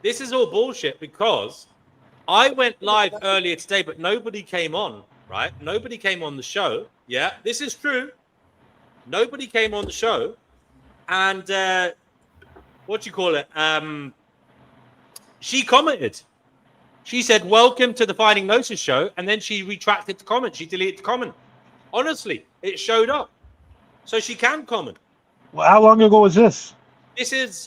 This is all bullshit because I went live earlier today, but nobody came on, right? Nobody came on the show. Yeah, this is true. Nobody came on the show. And what do you call it? She commented. She said, "Welcome to the Finding Gnosis show," and then she retracted the comment. She deleted the comment. Honestly, it showed up. So she can comment. Well, how long ago was this? This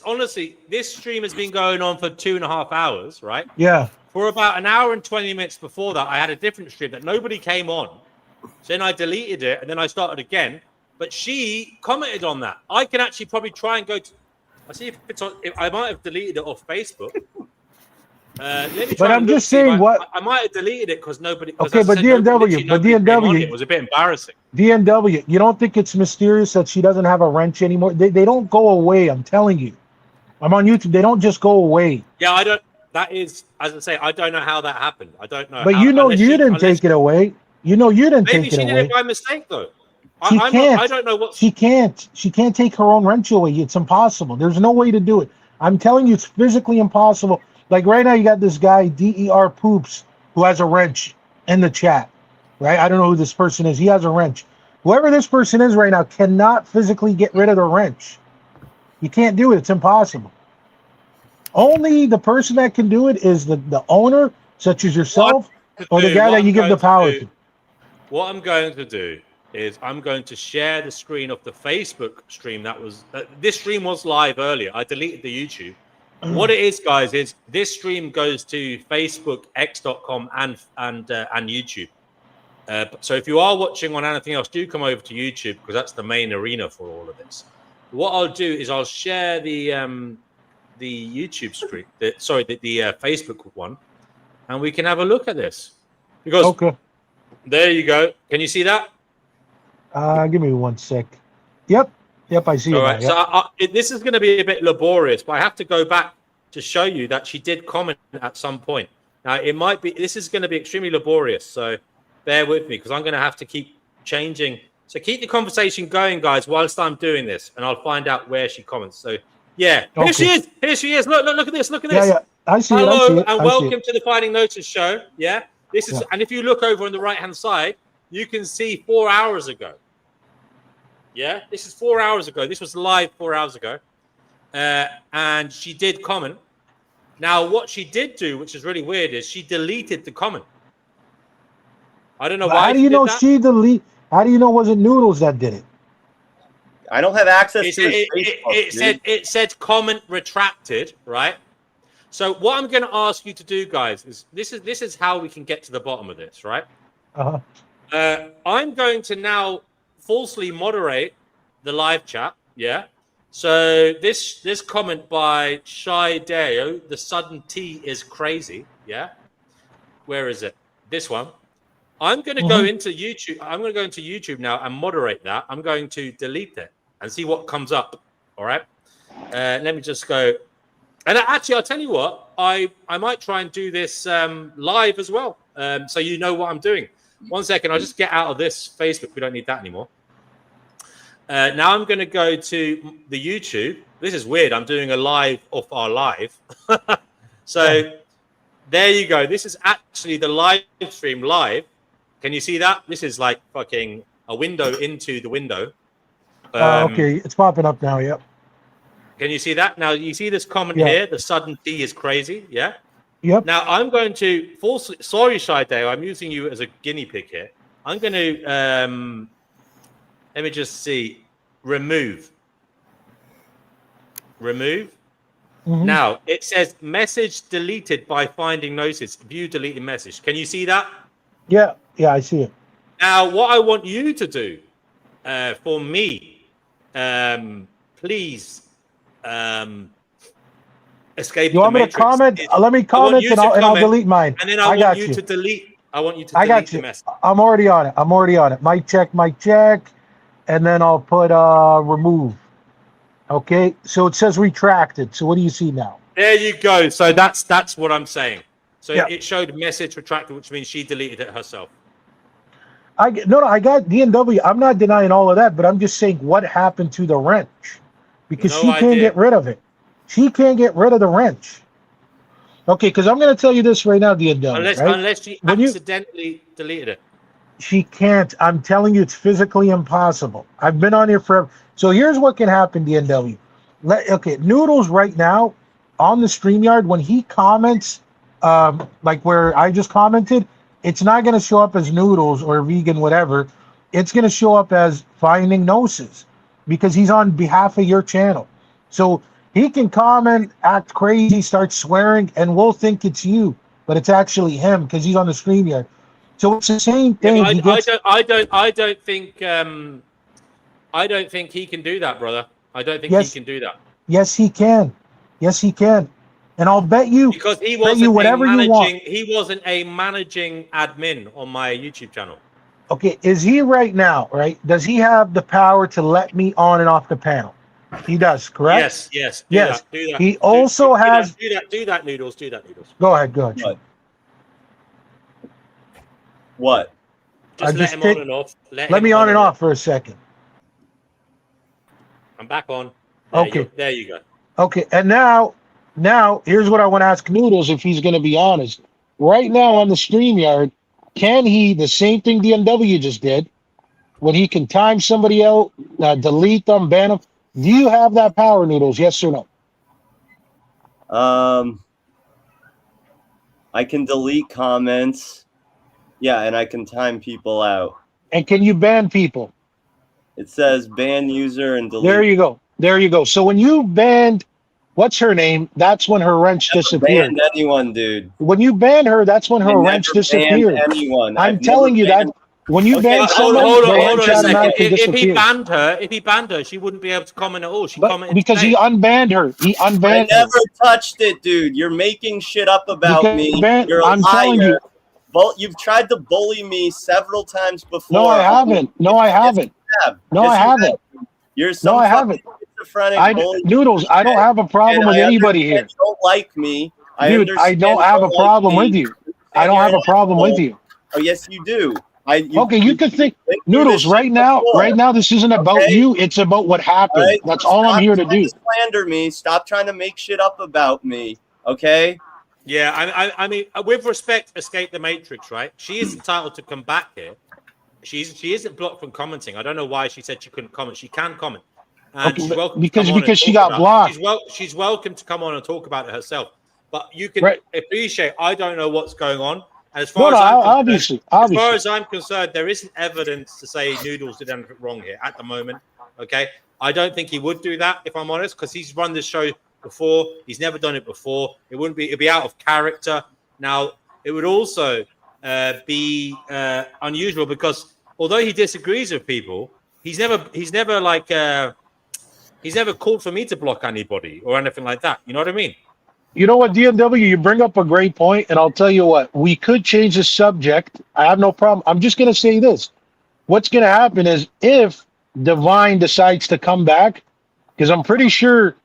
stream has been going on for 2.5 hours, right? Yeah. For about an hour and 20 minutes before that, I had a different stream that nobody came on. So then I deleted it, and then I started again. But she commented on that. I can actually probably try and go to... I see if it's on... I might have deleted it off Facebook. But I'm just saying I might have deleted it because nobody. Okay, but DNW, it was a bit embarrassing. DNW, you don't think it's mysterious that she doesn't have a wrench anymore? They don't go away. I'm telling you. I'm on YouTube. They don't just go away. Yeah, I don't. That is, as I say, I don't know how that happened. I don't know. But you didn't take it away. You know you didn't take it away. Maybe she did it by mistake, though. I don't know what. She can't take her own wrench away. It's impossible. There's no way to do it. I'm telling you, it's physically impossible. Like right now, you got this guy, DER Poops, who has a wrench in the chat, right? I don't know who this person is. He has a wrench. Whoever this person is right now cannot physically get rid of the wrench. You can't do it. It's impossible. Only the person that can do it is the owner, such as yourself, or the guy that you give the power to. What I'm going to do is I'm going to share the screen of the Facebook stream that was... this stream was live earlier. I deleted the YouTube. What it is, guys, is this stream goes to Facebook, X.com, and YouTube. So if you are watching on anything else, do come over to YouTube because that's the main arena for all of this. What I'll do is I'll share the YouTube screen, the Facebook one, and we can have a look at this. Because there you go. Can you see that? Give me 1 sec. Yep, I see it. All right, now, so this is going to be a bit laborious, but I have to go back to show you that she did comment at some point. Now, this is going to be extremely laborious, so bear with me because I'm going to have to keep changing. So keep the conversation going, guys, whilst I'm doing this, and I'll find out where she comments. So, yeah, here she is. Here she is. Look at this. Look at this. Yeah, I see Hello, it. And welcome to the Finding Gnosis show. Yeah, this is, and if you look over on the right-hand side, you can see 4 hours ago. Yeah, this is 4 hours ago. This was live 4 hours ago. And she did comment. Now, what she did do, which is really weird, is she deleted the comment. I don't know why. How do you know she deleted? How do you know it wasn't Noodles that did it? I don't have access to Facebook. It said comment retracted, right? So what I'm going to ask you to do, guys, is this is how we can get to the bottom of this, right? I'm going to now falsely moderate the live chat, yeah? So this comment by Shy Deo, the sudden tea is crazy, yeah? Where is it? This one. I'm going to go into YouTube. I'm going to go into YouTube now and moderate that. I'm going to delete it and see what comes up. All right. Let me just go. And actually, I'll tell you what. I might try and do this live as well, so you know what I'm doing. 1 second. I'll just get out of this Facebook. We don't need that anymore. Now I'm going to go to the YouTube. This is weird. I'm doing a live off our live. So there you go. This is actually the live stream live. Can you see that? This is like fucking a window into the window. Okay, it's popping up now. Yep. Can you see that? Now you see this comment here. The sudden T is crazy. Yeah. Yep. Now I'm going to sorry, Shy Dale. I'm using you as a guinea pig here. I'm going to let me just see. Remove. Now it says message deleted by finding Gnosis. View deleted message. Can you see that? Yeah, I see it. Now, what I want you to do for me, please escape. You want me to comment? Let me comment and I'll delete mine. And then I want you to delete. I want you to delete the message. I'm already on it. Mic check. And then I'll put remove. Okay, so it says retracted. So what do you see now? There you go. So that's what I'm saying. So it showed message retracted, which means she deleted it herself. I got DNW. I'm not denying all of that, but I'm just saying what happened to the wrench, because she can't get rid of it. She can't get rid of the wrench. Okay, because I'm going to tell you this right now, DNW. Unless she accidentally deleted it. She can't. I'm telling you, it's physically impossible. I've been on here forever. So here's what can happen, DNW. Noodles right now on the StreamYard, when he comments, like where I just commented, it's not going to show up as Noodles or vegan, whatever. It's going to show up as Finding Gnosis, because he's on behalf of your channel. So he can comment, act crazy, start swearing, and we'll think it's you, but it's actually him because he's on the StreamYard. So it's the same thing. Yeah, I don't think he can do that, brother. I don't think he can do that. Yes, he can. And I'll bet you, because he wasn't a managing admin on my YouTube channel. Okay, is he right now? Right? Does he have the power to let me on and off the panel? He does, correct? Yes. Do that. He also has. Do that, Noodles. Go ahead. What? Just let him on and off. Let me on and off for a second. I'm back on. There you go. Okay, and now here's what I want to ask Noodles, if he's going to be honest. Right now on the StreamYard, can he, the same thing DMW just did, when he can time somebody out, delete them, ban them, do you have that power, Noodles? Yes or no? I can delete comments. Yeah, and I can time people out. And can you ban people? It says ban user and delete. There you go. So when you banned, what's her name? That's when her wrench disappeared. Banned anyone, dude. When you ban her, that's when her wrench disappeared. Anyone. I'm telling you that when you ban someone, hold on a second. If he banned her, she wouldn't be able to comment at all. She commented because he unbanned her. I never touched it, dude. You're making shit up about me. You're a liar. Telling you. Well, you've tried to bully me several times before. No, I haven't. You're some schizophrenic bully. Noodles, I don't have a problem with anybody here. You don't like me. Dude, I don't have a problem with you. I don't have a problem with you. Oh, yes, you do. You could think, Noodles, right now, this isn't about you. It's about what happened. Right? That's all I'm here to do. Slander me. Stop trying to make shit up about me. Okay? Yeah, I mean, with respect, Escape the Matrix, right? She is entitled to come back here. She isn't blocked from commenting. I don't know why she said she couldn't comment. She can comment. And she's welcome because she got blocked. She's welcome to come on and talk about it herself. But you can appreciate, I don't know what's going on. And as far as I'm concerned, there isn't evidence to say Noodles did anything wrong here at the moment. Okay, I don't think he would do that, if I'm honest, because he's run this show before. He's never done it before. It'd be out of character. Now, it would also be unusual because although he disagrees with people, he's never called for me to block anybody or anything like that. You know what I mean? You know what, DNW, you bring up a great point, and I'll tell you what, we could change the subject. I have no problem. I'm just going to say this. What's going to happen is if Divine decides to come back, because I'm pretty sure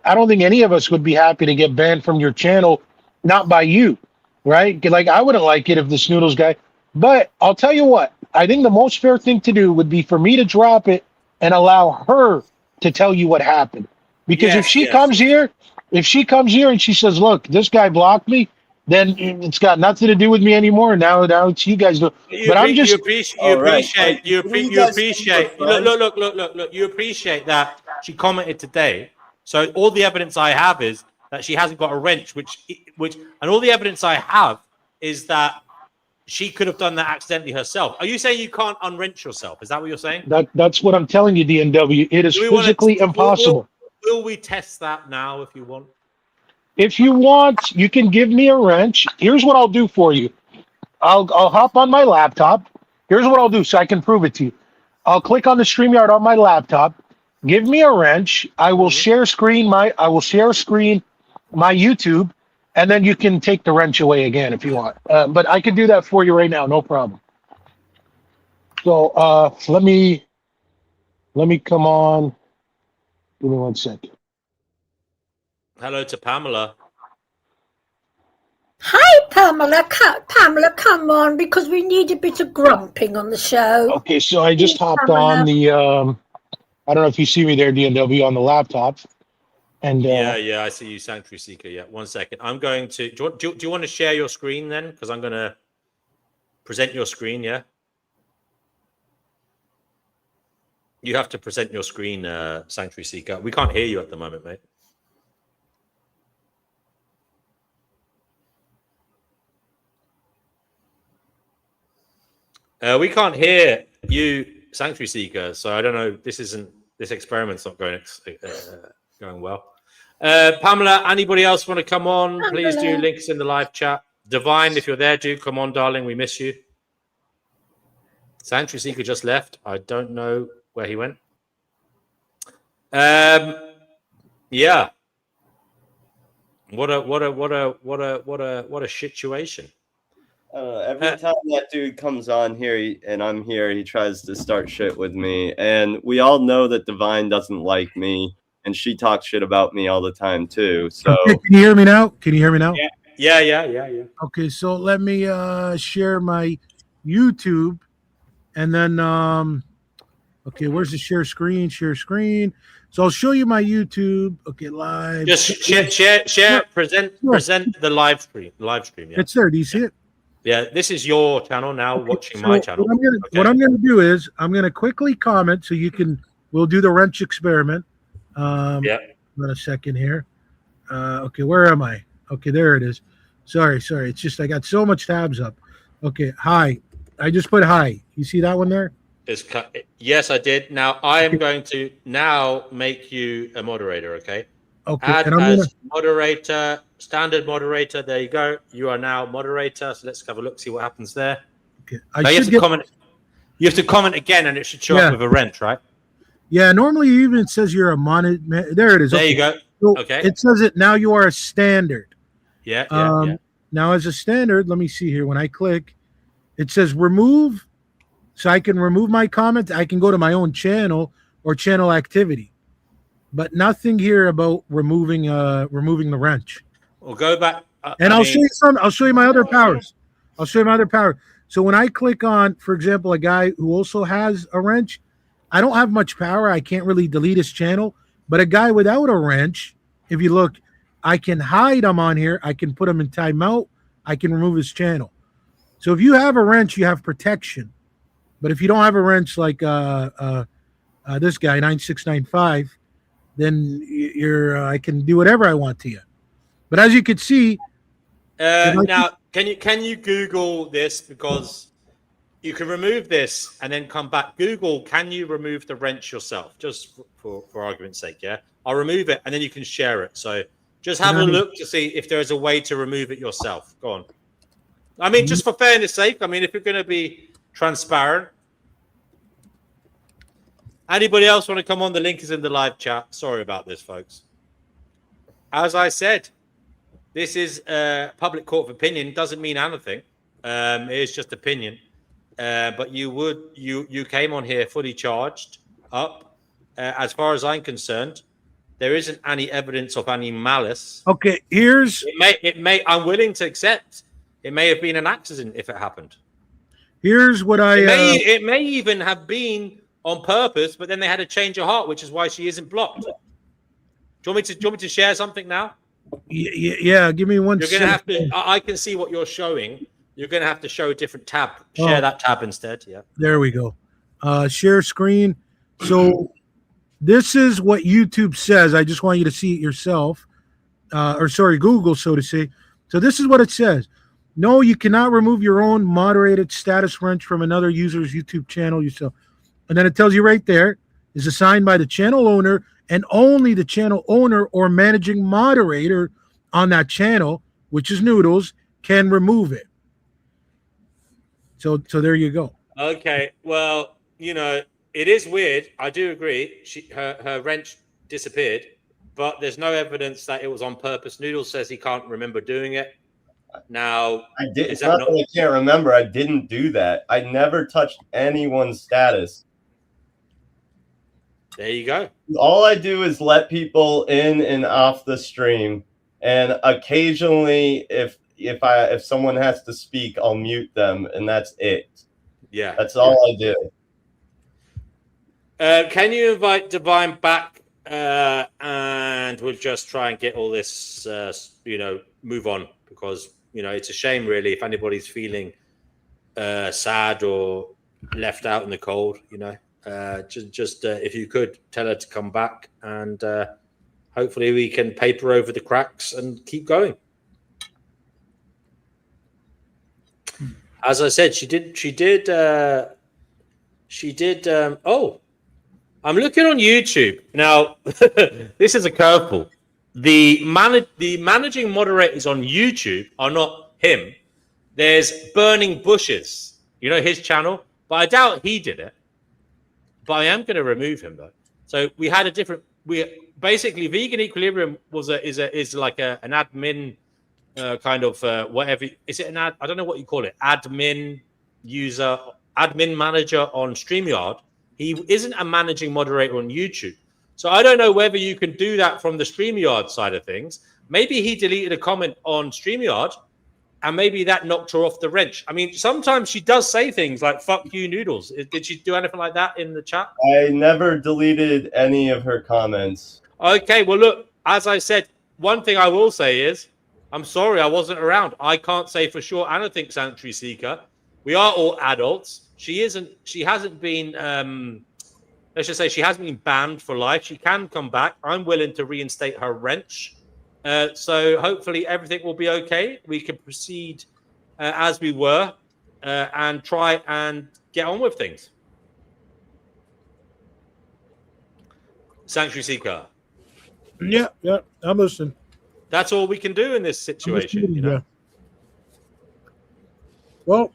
I don't think any of us would be happy to get banned from your channel, not by you, right? Like, I wouldn't like it if the Snoodles guy, but I'll tell you what, I think the most fair thing to do would be for me to drop it and allow her to tell you what happened. Because if she comes here, and she says, "Look, this guy blocked me," then it's got nothing to do with me anymore. Now it's you guys do. But I'm just you appreciate. Look. You appreciate that she commented today. So all the evidence I have is that she hasn't got a wrench, and all the evidence I have is that she could have done that accidentally herself. Are you saying you can't unwrench yourself? Is that what you're saying? That's what I'm telling you, DNW. It is physically impossible. Will we test that now if you want? If you want, you can give me a wrench. Here's what I'll do for you. I'll hop on my laptop. Here's what I'll do so I can prove it to you. I'll click on the StreamYard on my laptop. Give me a wrench. I will share screen my YouTube, and then you can take the wrench away again if you want. But I can do that for you right now, no problem. So let me come on. Give me 1 second. Hello to Pamela. Hi, Pamela. Pamela, come on, because we need a bit of grumping on the show. Okay, so I just hopped on the. I don't know if you see me there, DNW, on the laptop. And yeah, I see you, Sanctuary Seeker. Yeah, 1 second. I'm going to. Do you want to share your screen then? Because I'm going to present your screen. Yeah. You have to present your screen, Sanctuary Seeker. We can't hear you at the moment, mate. We can't hear you, Sanctuary Seeker. So I don't know. This experiment's not going well. Pamela, anybody else want to come on? Pamela. Please do. Links in the live chat. Divine, if you're there, do come on, darling. We miss you. Sanctuary Seeker just left. I don't know where he went. Yeah. What a situation. Every time that dude comes on here and I'm here, he tries to start shit with me. And we all know that Divine doesn't like me, and she talks shit about me all the time too. So okay, can you hear me now? Yeah. Okay, so let me share my YouTube, and then okay, where's the share screen? So I'll show you my YouTube. Okay, live. Just share, present the live stream. Yeah. It's there. Do you see it? Yeah, this is your channel now. Okay, watching my channel. What I'm gonna do is I'm gonna quickly comment so you can. We'll do the wrench experiment. Yeah. Hold on a second here. Okay, where am I? Okay, there it is. Sorry. It's just I got so much tabs up. Okay, hi. I just put hi. You see that one there? Yes, I did. Now I am going to now make you a moderator. Okay. Okay. Add as moderator, standard moderator. There you go. You are now moderator. So let's have a look, see what happens there. Okay. You have to comment. You have to comment again, and it should show up with a wrench, right? Yeah. Normally, even says you're a monitor. There it is. There you go. So okay. It says it now. You are a standard. Yeah. Now, as a standard, let me see here. When I click, it says remove. So I can remove my comment. I can go to my own channel or channel activity, but nothing here about removing the wrench. We'll go back. I'll show you some. I'll show you my other powers. So when I click on, for example, a guy who also has a wrench, I don't have much power. I can't really delete his channel. But a guy without a wrench, if you look, I can hide him on here. I can put him in timeout. I can remove his channel. So if you have a wrench, you have protection. But if you don't have a wrench like this guy 9695, then I can do whatever I want to you. But as you can see, now can you Google this, because you can remove this and then come back. Google, can you remove the wrench yourself? Just for argument's sake, yeah. I'll remove it and then you can share it. So just have a look to see if there is a way to remove it yourself. Go on. I mean, just for fairness sake. I mean, if you're going to be transparent. Anybody else want to come on? The link is in the live chat. Sorry about this, folks. As I said, this is a public court of opinion. It doesn't mean anything. It is just opinion. But you came on here fully charged up. As far as I'm concerned, there isn't any evidence of any malice. Okay, it may. I'm willing to accept. It may have been an accident if it happened. Here's what it may even have been on purpose, but then they had a change of heart, which is why she isn't blocked. Do you want me to share something now? Yeah, give me one. You're going to have to. I can see what you're showing. You're going to have to show a different tab. Share that tab instead. Yeah. There we go. Share screen. So this is what YouTube says. I just want you to see it yourself. Google, so to say. So this is what it says. No, you cannot remove your own moderated status wrench from another user's YouTube channel yourself. And then it tells you right there, is assigned by the channel owner, and only the channel owner or managing moderator on that channel, which is Noodles, can remove it. So there you go. Okay. Well, it is weird. I do agree. Her wrench disappeared, but there's no evidence that it was on purpose. Noodles says he can't remember doing it. Now, I did. It's not that I can't remember. I didn't do that. I never touched anyone's status. There you go. All I do is let people in and off the stream, and occasionally, if someone has to speak, I'll mute them, and that's it. Yeah, that's all I do. Can you invite Divine back, and we'll just try and get all this, move on, because it's a shame, really, if anybody's feeling sad or left out in the cold. Just if you could tell her to come back, and hopefully we can paper over the cracks and keep going. As I said, she did. Oh, I'm looking on YouTube now. This is a curveball. The managing moderators on YouTube are not him. There's Burning Bushes, his channel, but I doubt he did it. But I am going to remove him though. So we had basically Vegan Equilibrium is like an admin kind of whatever. Is it an ad? I don't know what you call it. Admin manager on StreamYard. He isn't a managing moderator on YouTube. So I don't know whether you can do that from the StreamYard side of things. Maybe he deleted a comment on StreamYard, and maybe that knocked her off the wrench. I mean, sometimes she does say things like "fuck you, Noodles." Did she do anything like that in the chat? I never deleted any of her comments. Okay, well, look, as I said, one thing I will say is, I'm sorry I wasn't around. I can't say for sure anything, Sanctuary Seeker. We are all adults. She hasn't been, let's just say she hasn't been banned for life. She can come back. I'm willing to reinstate her wrench. So hopefully everything will be okay. We can proceed as we were and try and get on with things. Sanctuary Seeker. Yeah, I'm listening. That's all we can do in this situation, Yeah. Well,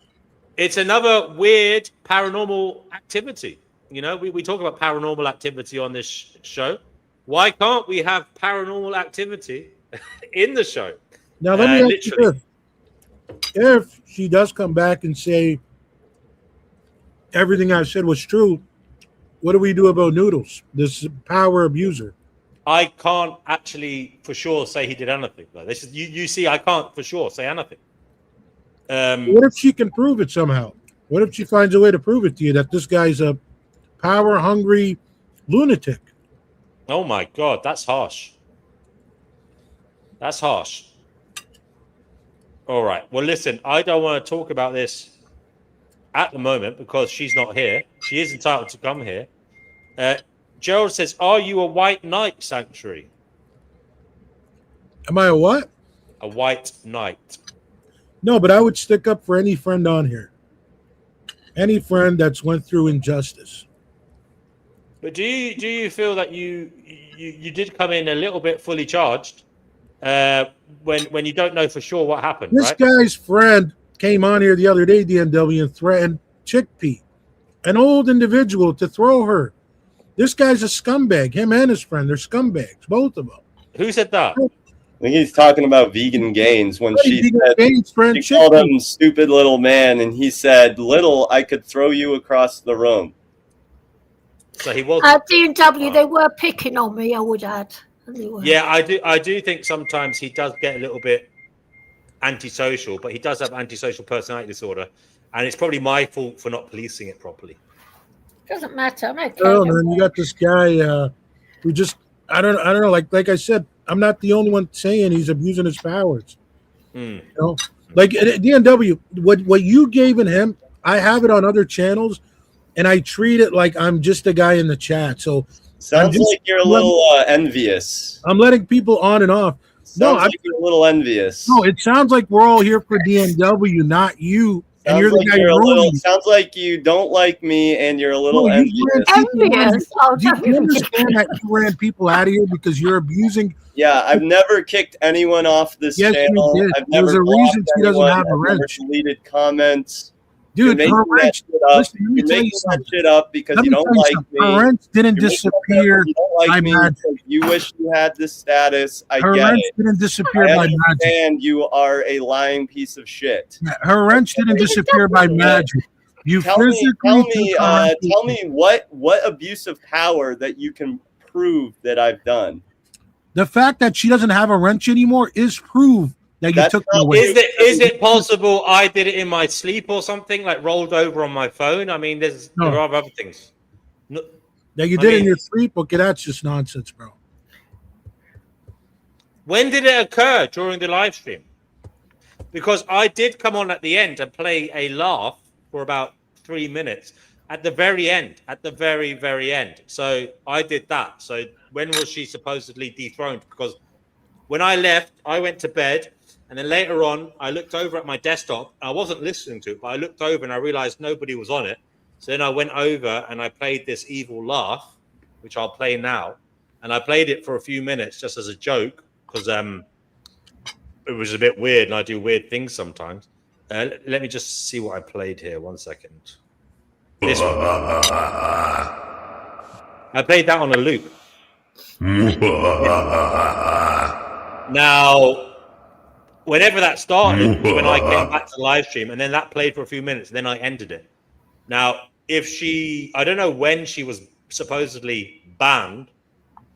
it's another weird paranormal activity. We talk about paranormal activity on this show. Why can't we have paranormal activity in the show? Now, let me ask you this. If she does come back and say everything I said was true, what do we do about Noodles, this power abuser? I can't actually for sure say he did anything. This is you see, I can't for sure say anything. What if she can prove it somehow? What if she finds a way to prove it to you that this guy's a power-hungry lunatic? Oh my God, that's harsh. That's harsh. All right. Well, listen, I don't want to talk about this at the moment because she's not here. She is entitled to come here. Gerald says, "Are you a white knight, Sanctuary?" Am I a what? A white knight. No, but I would stick up for any friend on here. Any friend that's went through injustice. But do you feel that you did come in a little bit fully charged when you don't know for sure what happened? This guy's friend came on here the other day, DNW, and threatened Chickpea, an old individual, to throw her. This guy's a scumbag. Him and his friend, they're scumbags, both of them. Who said that? I think he's talking about vegan gains when she called him stupid little man, and he said, "Little, I could throw you across the room." So he was. D&W, they were picking on me, I would add. Yeah, I do think sometimes he does get a little bit antisocial, but he does have antisocial personality disorder, and it's probably my fault for not policing it properly. Doesn't matter. I'm okay. Oh man, you got this guy who just I don't know. Like I said, I'm not the only one saying he's abusing his powers. You know, like D&W, what you gave in him, I have it on other channels, and I treat it like I'm just a guy in the chat. So sounds like you're a little envious. I'm letting people on and off. Sounds like you're a little envious. No, it sounds like we're all here for D&W, not you. And Sounds you're the like guy you're a little. ruining. Sounds like you don't like me, and you're a little No, envious. Do you understand that you ran people out of here because you're abusing? Yeah, I've never kicked anyone off this channel. You did. I've never There's a reason she doesn't have a wrench. Never deleted comments. Dude, her wrench. Listen, let me You're tell you making that something. shit up because you don't like me. Her wrench didn't You're making disappear You don't like by me. magic. Because you wish you had this status. I Her get wrench it. didn't disappear I by magic. understand you are a lying piece of shit. Yeah, her wrench didn't disappear by magic. You Tell me what abuse of power that you can prove that I've done. The fact that she doesn't have a wrench anymore is proof that you took it away. Is it possible I did it in my sleep or something, like rolled over on my phone? I mean, there are other things. No, that you did in your sleep? Okay, that's just nonsense, bro. When did it occur during the live stream? Because I did come on at the end and play a laugh for about 3 minutes at the very end, at the very, very end. So I did that. So when was she supposedly dethroned? Because when I left, I went to bed, and then later on, I looked over at my desktop. I wasn't listening to it, but I looked over and I realized nobody was on it. So then I went over and I played this evil laugh, which I'll play now. And I played it for a few minutes just as a joke, because it was a bit weird, and I do weird things sometimes. Let me just see what I played here. 1 second. This one. I played that on a loop. Now, whenever that started, when I came back to the live stream, and then that played for a few minutes, then I ended it. Now, I don't know when she was supposedly banned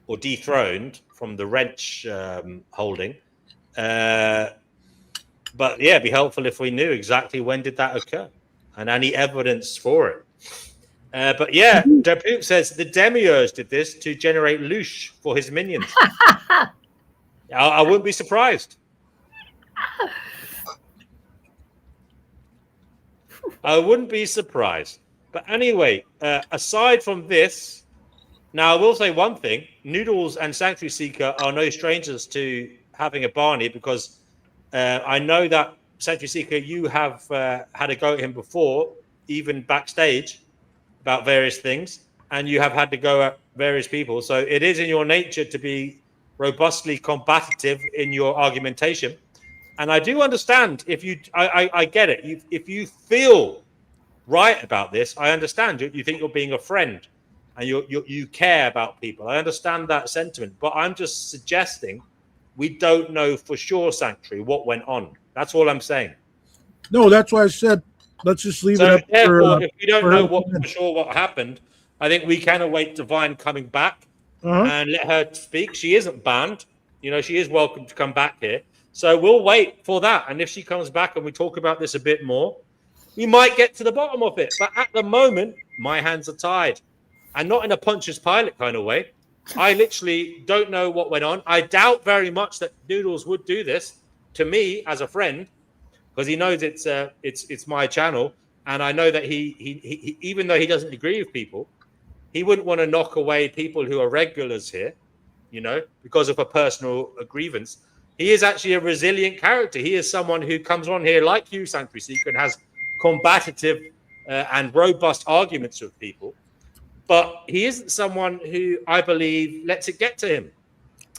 or dethroned from the wrench holding. But yeah, it'd be helpful if we knew exactly when did that occur and any evidence for it. But yeah, Depute says the Demiurge did this to generate loosh for his minions. I wouldn't be surprised. I wouldn't be surprised. But anyway, aside from this, now I will say one thing. Noodles and Sanctuary Seeker are no strangers to having a Barney, because I know that Sanctuary Seeker, you have had a go at him before, even backstage, about various things, and you have had to go at various people. So it is in your nature to be robustly combative in your argumentation. And I do understand I get it. If you feel right about this, I understand. You think you're being a friend and you care about people. I understand that sentiment, but I'm just suggesting we don't know for sure, Sanctuary, what went on. That's all I'm saying. No, that's why I said let's just leave it up. Therefore, if we don't know for sure what happened, I think we can await Divine coming back and let her speak. She isn't banned. She is welcome to come back here. So we'll wait for that. And if she comes back and we talk about this a bit more, we might get to the bottom of it. But at the moment, my hands are tied. And not in a Pontius Pilate kind of way. I literally don't know what went on. I doubt very much that Noodles would do this to me as a friend, because he knows it's my channel, and I know that he even though he doesn't agree with people, he wouldn't want to knock away people who are regulars here, because of a personal grievance. He is actually a resilient character. He is someone who comes on here like you, Sanctuary Seeker, and has combative and robust arguments with people. But he isn't someone who, I believe, lets it get to him.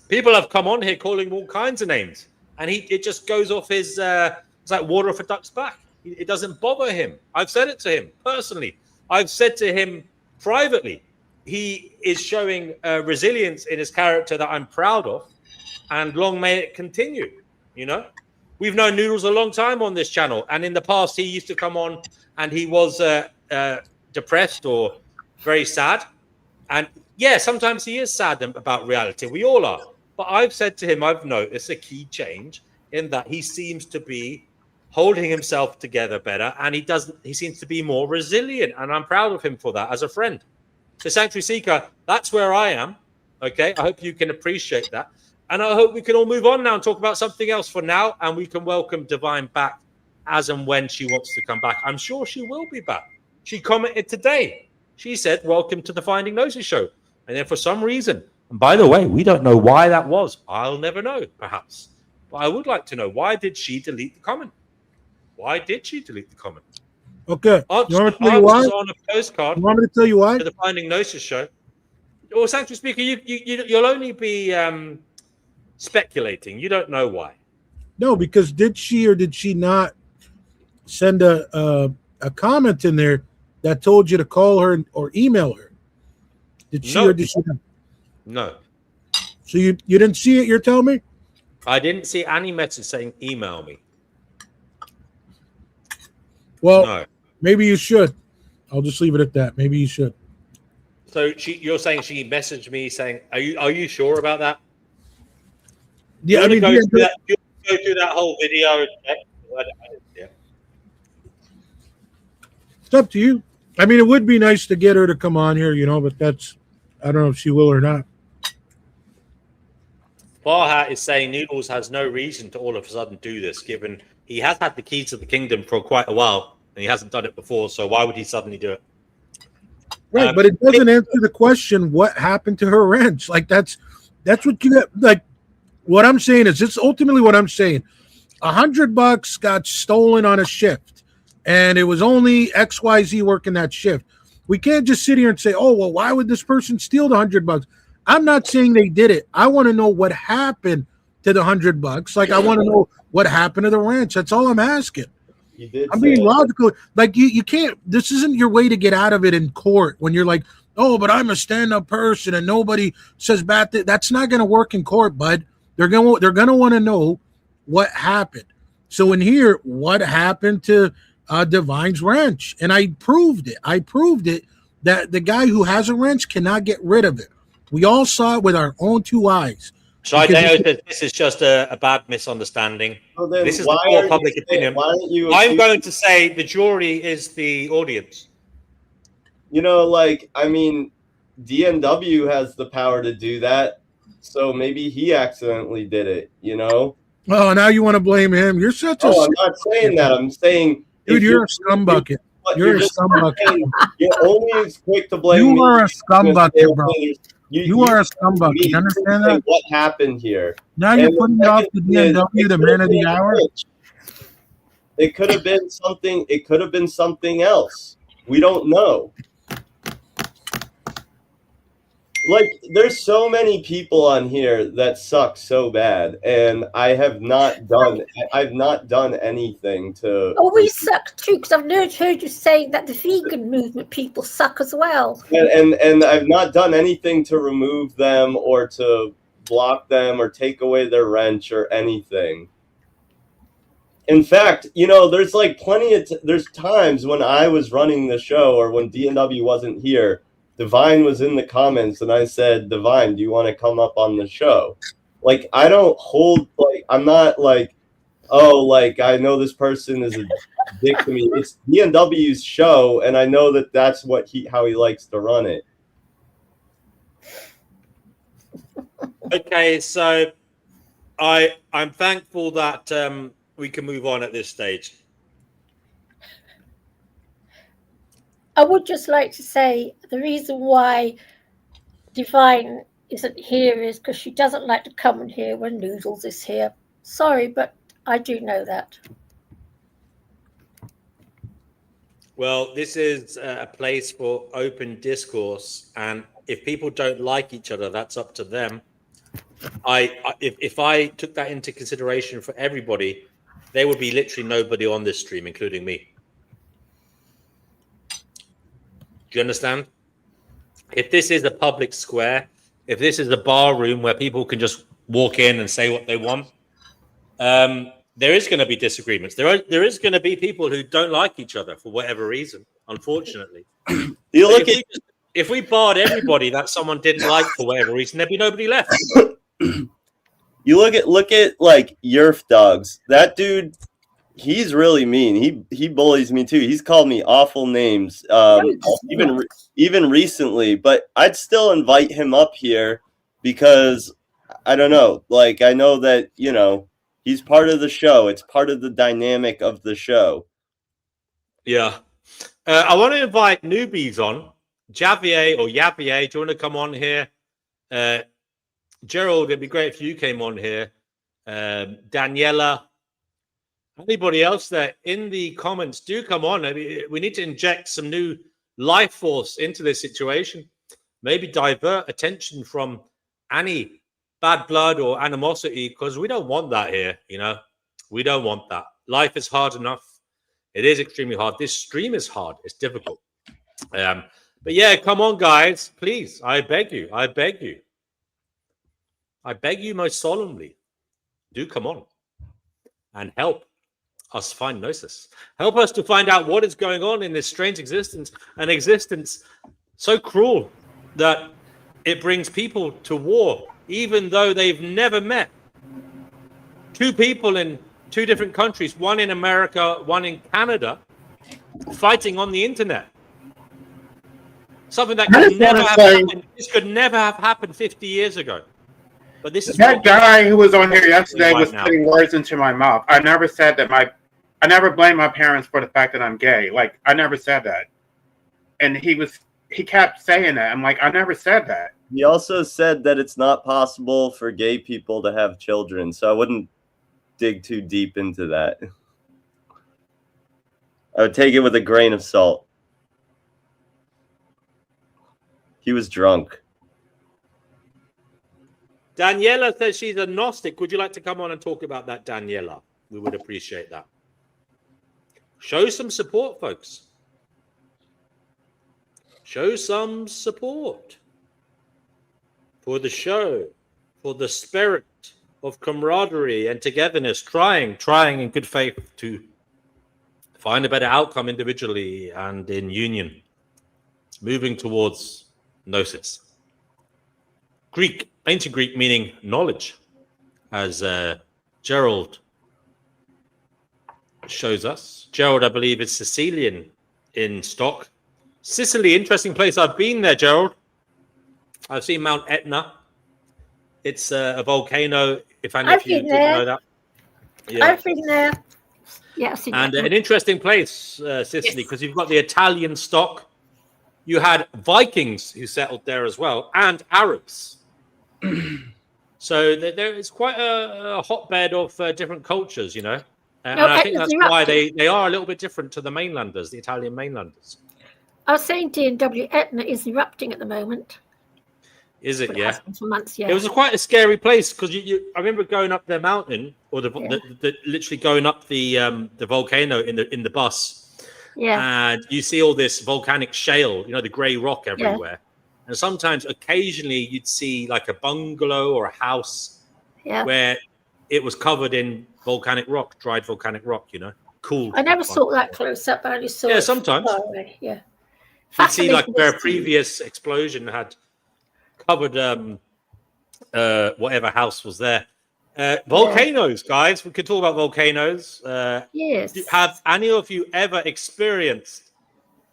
People have come on here calling him all kinds of names, and it just goes off his. It's like water off a duck's back. It doesn't bother him. I've said it to him personally. I've said to him privately. He is showing resilience in his character that I'm proud of, and long may it continue. You know, we've known Noodles a long time on this channel, and in the past he used to come on and he was depressed or very sad. And yeah, sometimes he is sad about reality. We all are. But I've said to him, I've noticed a key change in that he seems to be holding himself together better, and he seems to be more resilient, and I'm proud of him for that as a friend. So Sanctuary Seeker, that's where I am. Okay, I hope you can appreciate that, and I hope we can all move on now and talk about something else for now, and we can welcome Divine back as and when she wants to come back. I'm sure she will be back. She commented today. She said, "Welcome to the Finding Gnosis show," and then for some reason, and by the way, we don't know why that was. I'll never know, perhaps, but I would like to know, why did she delete the comment? Why did she delete the comment? Okay. Answers, you want me to tell you why? On a postcard. You want me to tell you why? To the Finding Gnosis show. Well, Sanctuary Speaker, you'll only be speculating. You don't know why. No, because did she or did she not send a comment in there that told you to call her or email her? Did she or did she not? No. So you didn't see it, you're telling me? I didn't see any message saying email me. Well, no. Maybe you should. I'll just leave it at that. Maybe you should. So you're saying she messaged me saying, "Are you sure about that?" Yeah, I mean, go through that whole video. Yeah. It's up to you. I mean, it would be nice to get her to come on here, but I don't know if she will or not. Farhat is saying Noodles has no reason to all of a sudden do this, given he has had the keys to the kingdom for quite a while and he hasn't done it before. So why would he suddenly do it? Right, but it doesn't answer the question, what happened to her wrench? Like, that's what you get. Like, what I'm saying is, it's ultimately what I'm saying. $100 got stolen on a shift, and it was only XYZ working that shift. We can't just sit here and say, oh, well, why would this person steal the $100? I'm not saying they did it. I want to know what happened to the $100. Like, I want to know what happened to the wrench. That's all I'm asking. I'm being logical. Like, you can't, this isn't your way to get out of it in court when you're like, oh, but I'm a stand-up person and nobody says bad things. That's not going to work in court, bud. They're going to want to know what happened. So in here, what happened to Divine's wrench? And I proved it. That the guy who has a wrench cannot get rid of it. We all saw it with our own two eyes. So I know that this is just a bad misunderstanding. Well, this is the core public opinion. I'm going to say the jury is the audience. I mean, DNW has the power to do that. So maybe he accidentally did it, Oh, now you want to blame him. You're such a... I'm not saying that. I'm saying... Dude, you're a scumbucket. You're a scumbucket. You're only as quick to blame me. You are a scumbucket, bro. You are a scumbag. You understand that? What happened here? Now you're putting it off the DNW, the man of the hour. It could have been something. It could have been something else. We don't know. Like, there's so many people on here that suck so bad, and I've not done anything to... Oh, we suck too, because I've heard you say that the vegan movement people suck as well. And I've not done anything to remove them or to block them or take away their wrench or anything. In fact, there's like there's times when I was running the show or when DNW wasn't here, Divine was in the comments and I said, Divine, do you want to come up on the show? Like, I don't hold, like, I'm not like, oh, like, I know this person is a dick to me. It's DNW's show, and I know that that's how he likes to run it. Okay, so I'm thankful that we can move on at this stage. I would just like to say the reason why Divine isn't here is because she doesn't like to come in here when Noodles is here. Sorry, but I do know that. Well, this is a place for open discourse, and if people don't like each other, that's up to them. If I took that into consideration for everybody, there would be literally nobody on this stream, including me. Do you understand? If this is a public square, if this is a bar room where people can just walk in and say what they want. There is going to be disagreements. There is going to be people who don't like each other for whatever reason, unfortunately. If we barred everybody that someone didn't like for whatever reason, there'd be nobody left. You look at like Yerf Dogs. That dude, he's really mean. He bullies me too. He's called me awful names, even recently. But I'd still invite him up here because I don't know. Like I know that he's part of the show. It's part of the dynamic of the show. Yeah, I want to invite newbies on. Javier or Yavier, do you want to come on here? Gerald, it'd be great if you came on here. Daniela, anybody else there in the comments, do come on. I mean, we need to inject some new life force into this situation. Maybe divert attention from any bad blood or animosity, because we don't want that here. We don't want that. Life is hard enough. It is extremely hard. This stream is hard. It's difficult. But yeah, come on, guys, please. I beg you. I beg you. I beg you most solemnly. Do come on and help us find Gnosis. Help us to find out what is going on in this strange existence, an existence so cruel that it brings people to war, even though they've never met. Two people in two different countries, one in America, one in Canada, fighting on the internet. Something that could never have happened. This could never have happened 50 years ago. But this is that guy who was on here yesterday was putting words into my mouth. I never said that I never blamed my parents for the fact that I'm gay. Like I never said that. And he kept saying that. I'm like, I never said that. He also said that it's not possible for gay people to have children. So I wouldn't dig too deep into that. I would take it with a grain of salt. He was drunk. Daniela says she's a Gnostic. Would you like to come on and talk about that, Daniela? We would appreciate that. Show some support, folks. Show some support for the show, for the spirit of camaraderie and togetherness, trying in good faith to find a better outcome individually and in union, moving towards Gnosis. Greek, ancient Greek meaning knowledge, as Gerald shows us. Gerald, I believe, is Sicilian in stock. Sicily, interesting place. I've been there, Gerald. I've seen Mount Etna. It's a volcano, if any of you didn't know that. Yeah. I've been there. Yes. And an interesting place, Sicily, because you've got the Italian stock. You had Vikings who settled there as well, and Arabs. So there is quite a hotbed of different cultures, And I think that's why they are a little bit different to the mainlanders, the Italian mainlanders. I was saying D&W, Etna is erupting at the moment. Is it? Yeah. For months, yeah. It was quite a scary place because I remember going up the mountain, or literally going up the volcano in the bus. Yeah. And you see all this volcanic shale, the grey rock everywhere. Yeah. And sometimes, occasionally, you'd see like a bungalow or a house where it was covered in volcanic rock, dried volcanic rock, Cool. I never saw that close up. I only saw it sometimes. Far away. Yeah. You'd see like where a previous explosion had covered whatever house was there. Volcanoes, guys. We could talk about volcanoes. Yes. Have any of you ever experienced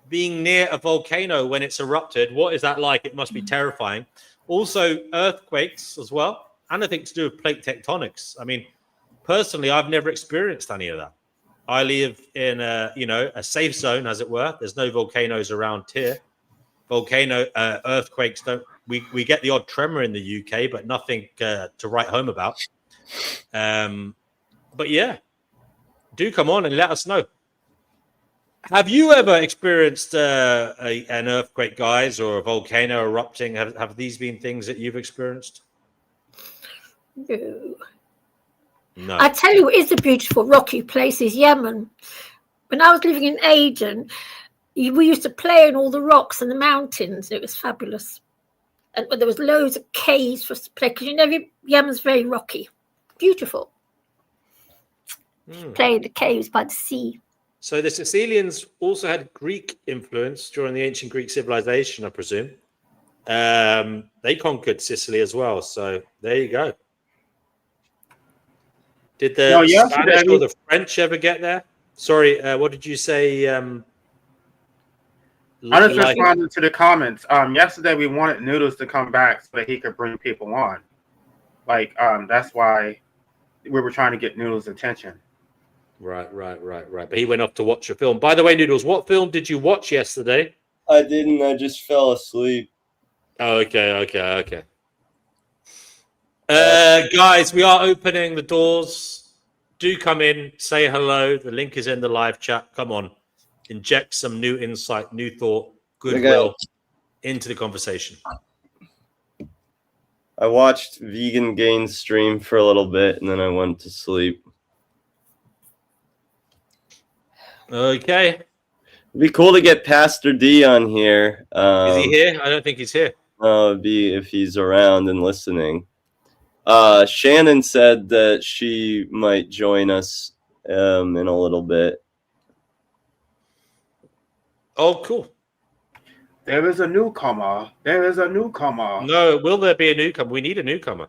being near a volcano when it's erupted? What is that like? It must be terrifying. Also, earthquakes as well. Anything to do with plate tectonics. I mean, personally, I've never experienced any of that. I live in a safe zone, as it were. There's no volcanoes around here. Earthquakes don't. We get the odd tremor in the UK, but nothing to write home about. But yeah, do come on and let us know. Have you ever experienced an earthquake, guys, or a volcano erupting? Have these been things that you've experienced? No. I tell you, it's a beautiful rocky place is Yemen. When I was living in Aden, we used to play in all the rocks and the mountains. It was fabulous. and there was loads of caves for us to play, because Yemen's very rocky. Beautiful. Play in the caves by the sea. So the Sicilians also had Greek influence during the ancient Greek civilization, I presume. They conquered Sicily as well. So there you go. Did the Spanish or the French ever get there? Sorry, what did you say? I just responded to the comments. Yesterday we wanted Noodles to come back so that he could bring people on. Like, that's why we were trying to get Noodles' attention. Right. But he went off to watch a film. By the way, Noodles, what film did you watch yesterday? I didn't. I just fell asleep. Oh, okay. Guys, we are opening the doors. Do come in, say hello. The link is in the live chat. Come on. Inject some new insight, new thought, goodwill into the conversation. I watched Vegan Gains stream for a little bit, and then I went to sleep. Okay. It'd be cool to get Pastor D on here. Is he here? I don't think he's here. It'd be if he's around and listening. Shannon said that she might join us in a little bit. Oh, cool. There is a newcomer. No, will there be a newcomer? We need a newcomer.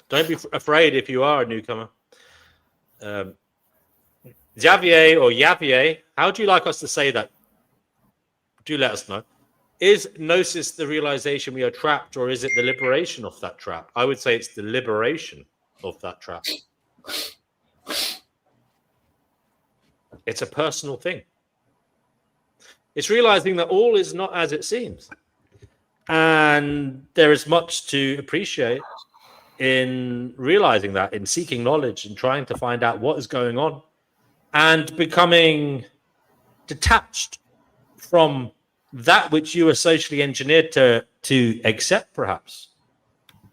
Don't be afraid if you are a newcomer. Xavier or Yavier, how do you like us to say that? Do let us know. Is Gnosis the realization we are trapped, or is it the liberation of that trap? I would say it's the liberation of that trap. It's a personal thing. It's realizing that all is not as it seems. And there is much to appreciate in realizing that, in seeking knowledge and trying to find out what is going on, and becoming detached from that which you were socially engineered to accept, perhaps.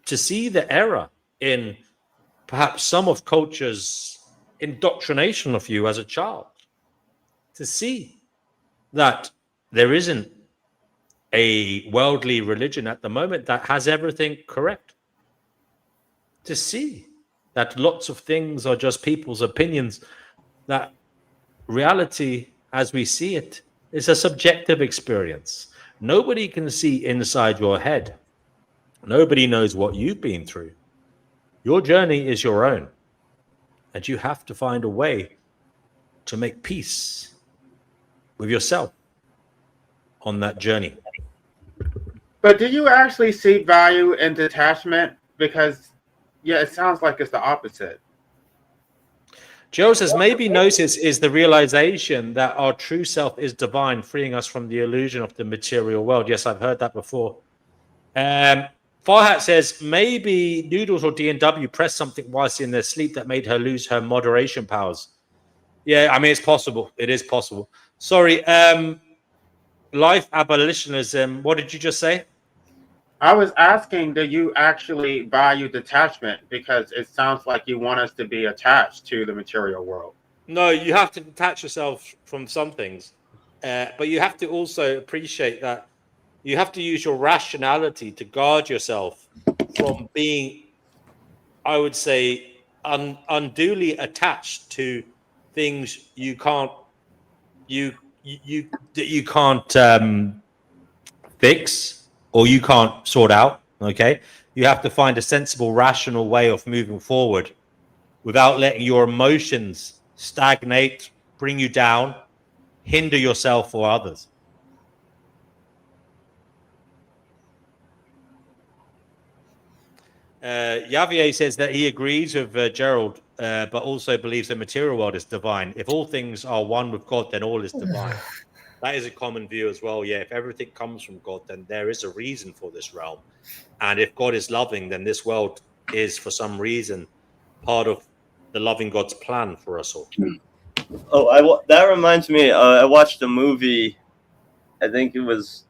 To see the error in perhaps some of culture's indoctrination of you as a child. To see that there isn't a worldly religion at the moment that has everything correct. To see that lots of things are just people's opinions, that reality as we see it is a subjective experience. Nobody can see inside your head. Nobody knows what you've been through. Your journey is your own, and you have to find a way to make peace with yourself on that journey. But do you actually see value in detachment? Because, it sounds like it's the opposite. Joe says, maybe Gnosis is the realization that our true self is divine, freeing us from the illusion of the material world. Yes, I've heard that before. Farhat says, maybe Noodles or D&W pressed something whilst in their sleep that made her lose her moderation powers. Yeah, I mean, it's possible. It is possible. Sorry, life abolitionism, what did you just say? I was asking, do you actually value detachment? Because it sounds like you want us to be attached to the material world. No, you have to detach yourself from some things. But you have to also appreciate that you have to use your rationality to guard yourself from being, I would say, unduly attached to things you can't fix or you can't sort out. Okay, you have to find a sensible, rational way of moving forward without letting your emotions stagnate, bring you down, hinder yourself or others. Javier says that he agrees with Gerald, but also believes the material world is divine. If all things are one with God, then all is divine. That is a common view as well. Yeah, if everything comes from God, then there is a reason for this realm. And if God is loving, then this world is, for some reason, part of the loving God's plan for us all. Oh, that reminds me. I watched a movie. I think it was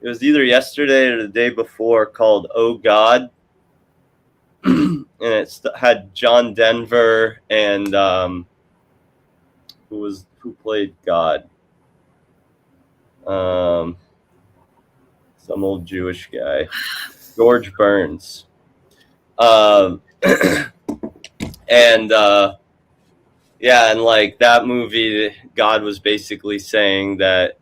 either yesterday or the day before, called "Oh God," and it had John Denver and who played God. Some old Jewish guy. George Burns. And yeah, and like that movie, God was basically saying that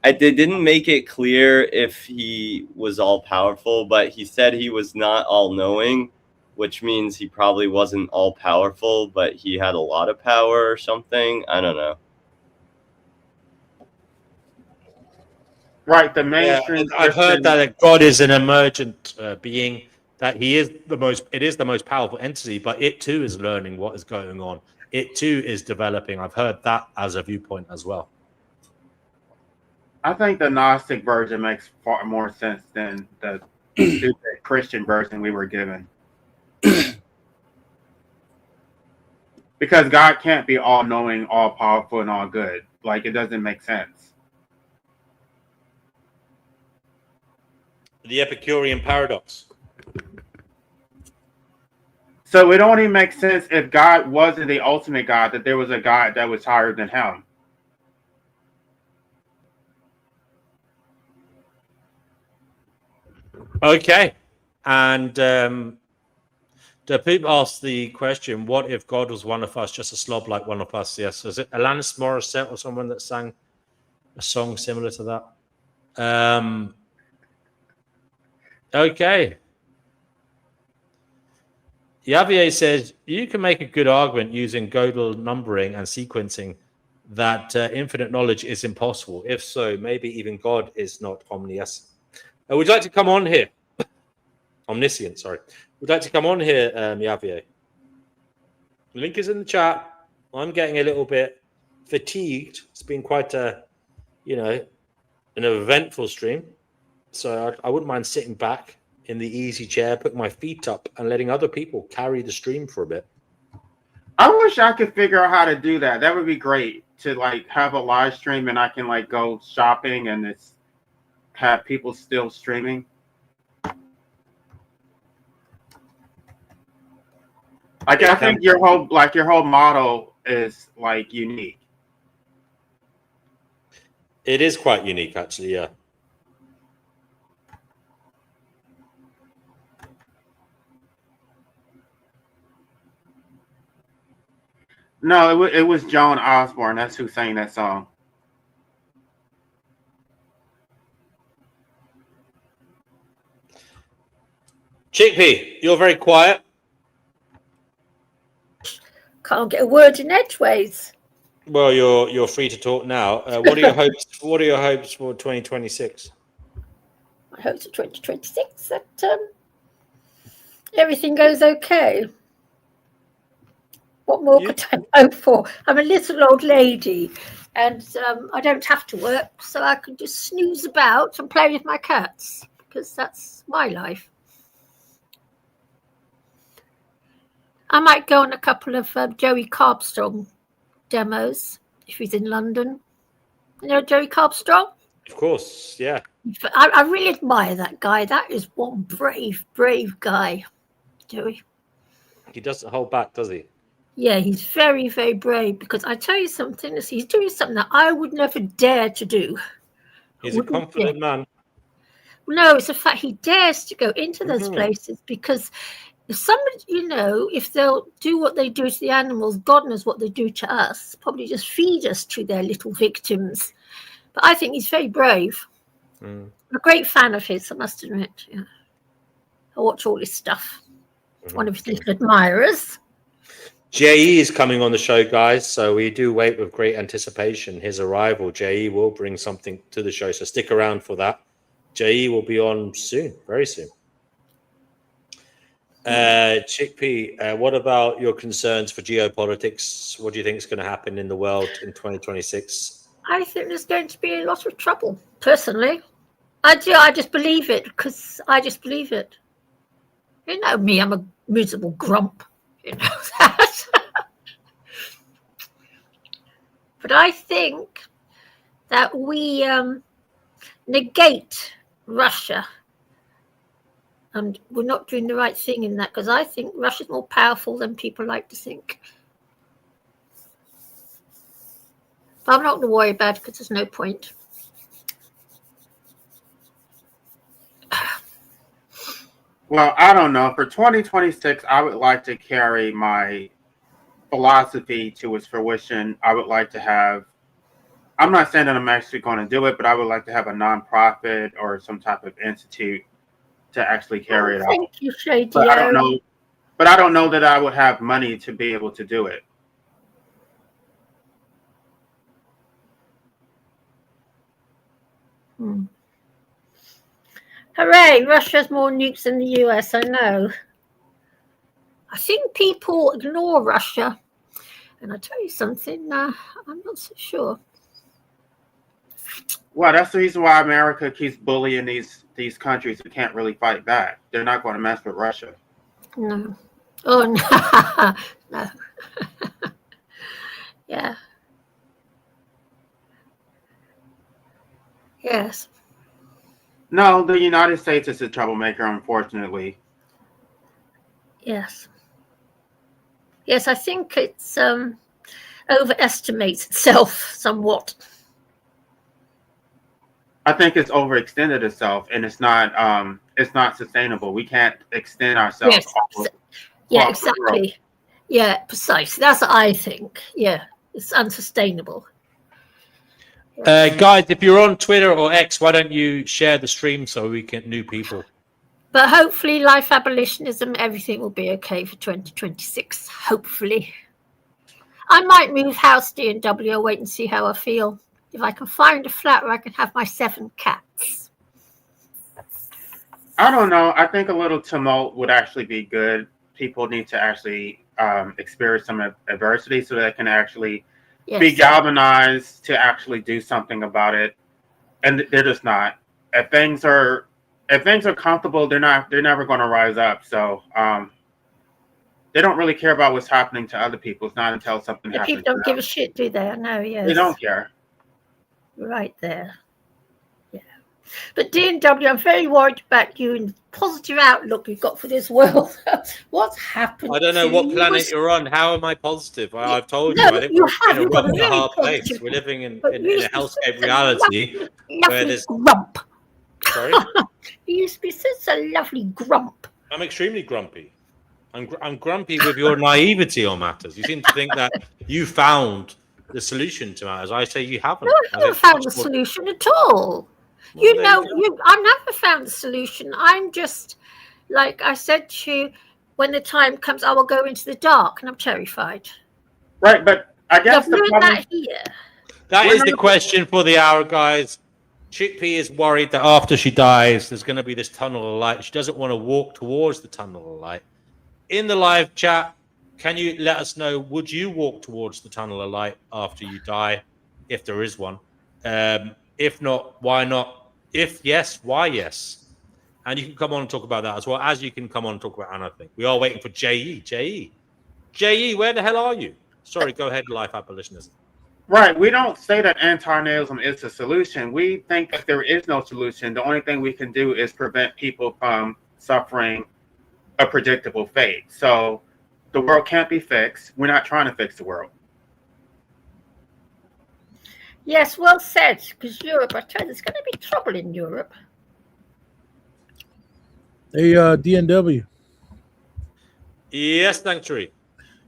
they didn't make it clear if he was all powerful, but he said he was not all knowing, which means he probably wasn't all powerful, but he had a lot of power or something. I don't know. Right, the mainstream. Yeah, I've heard that God is an emergent being, that he is it is the most powerful entity, but it too is learning what is going on. It too is developing. I've heard that as a viewpoint as well. I think the Gnostic version makes far more sense than the stupid Christian version we were given. Because God can't be all knowing, all powerful, and all good. Like, it doesn't make sense. The Epicurean paradox. So it only makes sense if God wasn't the ultimate God, that there was a God that was higher than him. Okay. And the people asked the question, what if God was one of us, just a slob like one of us? Yes. Is it Alanis Morissette or someone that sang a song similar to that? Okay. Javier says, you can make a good argument using Gödel numbering and sequencing that infinite knowledge is impossible. If so, maybe even God is not omniscient. Would you like to come on here? Omniscient, sorry. Would you like to come on here, Javier? The link is in the chat. I'm getting a little bit fatigued. It's been quite an eventful stream. So I wouldn't mind sitting back in the easy chair, putting my feet up and letting other people carry the stream for a bit. I wish I could figure out how to do that. That would be great, to like have a live stream and I can like go shopping and it's have people still streaming. Like, I think your whole model is like unique. It is quite unique, actually. Yeah. No, it was Joan Osborne. That's who sang that song. Chickpea, you're very quiet. Can't get a word in edgeways. Well, you're free to talk now. What are your hopes? What are your hopes for 2026? My hopes for 2026 that everything goes okay. What more could I hope for? I'm a little old lady, and I don't have to work, so I can just snooze about and play with my cats, because that's my life. I might go on a couple of Joey Carbstrong demos if he's in London. You know Joey Carbstrong? Of course, yeah. I really admire that guy. That is one brave guy, Joey. He doesn't hold back, does he? Yeah, he's very, very brave, because I tell you something, he's doing something that I would never dare to do. He's a confident man. No, it's the fact he dares to go into those places, because if somebody, if they'll do what they do to the animals, God knows what they do to us, probably just feed us to their little victims. But I think he's very brave. I'm a great fan of his, I must admit. Yeah. I watch all his stuff. One of his little admirers. JE is coming on the show, guys, so we do wait with great anticipation his arrival. JE will bring something to the show, so stick around for that. JE will be on soon, very soon. Chickpea, what about your concerns for geopolitics? What do you think is going to happen in the world in 2026? I think there's going to be a lot of trouble, personally. I do. I just believe it, because I just believe it. You know me, I'm a miserable grump. You know that. But I think that we negate Russia. And we're not doing the right thing in that, because I think Russia's more powerful than people like to think. But I'm not going to worry about it because there's no point. Well, I don't know. For 2026, I would like to carry my philosophy to its fruition. I would like to have, I'm not saying that I'm actually going to do it, but I would like to have a nonprofit or some type of institute to actually carry it out. Thank you, Shady. But I don't know that I would have money to be able to do it. Hooray, Russia has more nukes than the US, I know. I think people ignore Russia. And I'll tell you something, I'm not so sure. Well, that's the reason why America keeps bullying these countries who can't really fight back. They're not going to mess with Russia. No. Oh, no. No. Yeah. Yes. No, the United States is a troublemaker, unfortunately. Yes. Yes, I think it's overestimates itself somewhat. I think it's overextended itself, and it's not sustainable. We can't extend ourselves. Yes. Yeah, exactly. Yeah, precisely. That's what I think. Yeah, it's unsustainable. Guys, if you're on Twitter or X, why don't you share the stream so we get new people? But hopefully, life abolitionism, everything will be okay for 2026. Hopefully. I might move house, D&W. I'll wait and see how I feel. If I can find a flat where I can have my 7 cats. I don't know. I think a little tumult would actually be good. People need to actually experience some adversity so they can actually be galvanized to actually do something about it. And they're just not. If things are comfortable, they're never going to rise up. So they don't really care about what's happening to other people. It's not until something happens. People don't give a shit, do they? I know, yes. They don't care. Right there. Yeah. But D&W, I'm very worried about you and the positive outlook you've got for this world. What's happened? I don't know what planet you're on. How am I positive? I've told you, I think we're in a rough and a hard place. We're living in a hellscape reality where there's grump. Sorry? You used to be such a lovely grump. I'm extremely grumpy. I'm grumpy with your naivety on matters. You seem to think that you found the solution to matters. I say you haven't. No, I haven't found the solution at all. Well, I've never found the solution. I'm just, like I said to you, when the time comes, I will go into the dark, and I'm terrified. Right, but I guess the problem that is the question for the hour, guys. Chickpea is worried that after she dies, there's going to be this tunnel of light. She doesn't want to walk towards the tunnel of light. In the live chat, can you let us know, would you walk towards the tunnel of light after you die, if there is one? If not, why not? If yes, why yes? And you can come on and talk about that as well as you can come on and talk about anything. We are waiting for J.E. J.E., where the hell are you? Sorry, go ahead, life abolitionism. Right. We don't say that anti-nihilism is the solution. We think that there is no solution. The only thing we can do is prevent people from suffering a predictable fate. So the world can't be fixed. We're not trying to fix the world. Yes, well said. Because Europe, I tell you, there's going to be trouble in Europe. Hey, D&W. Yes, Sanctuary.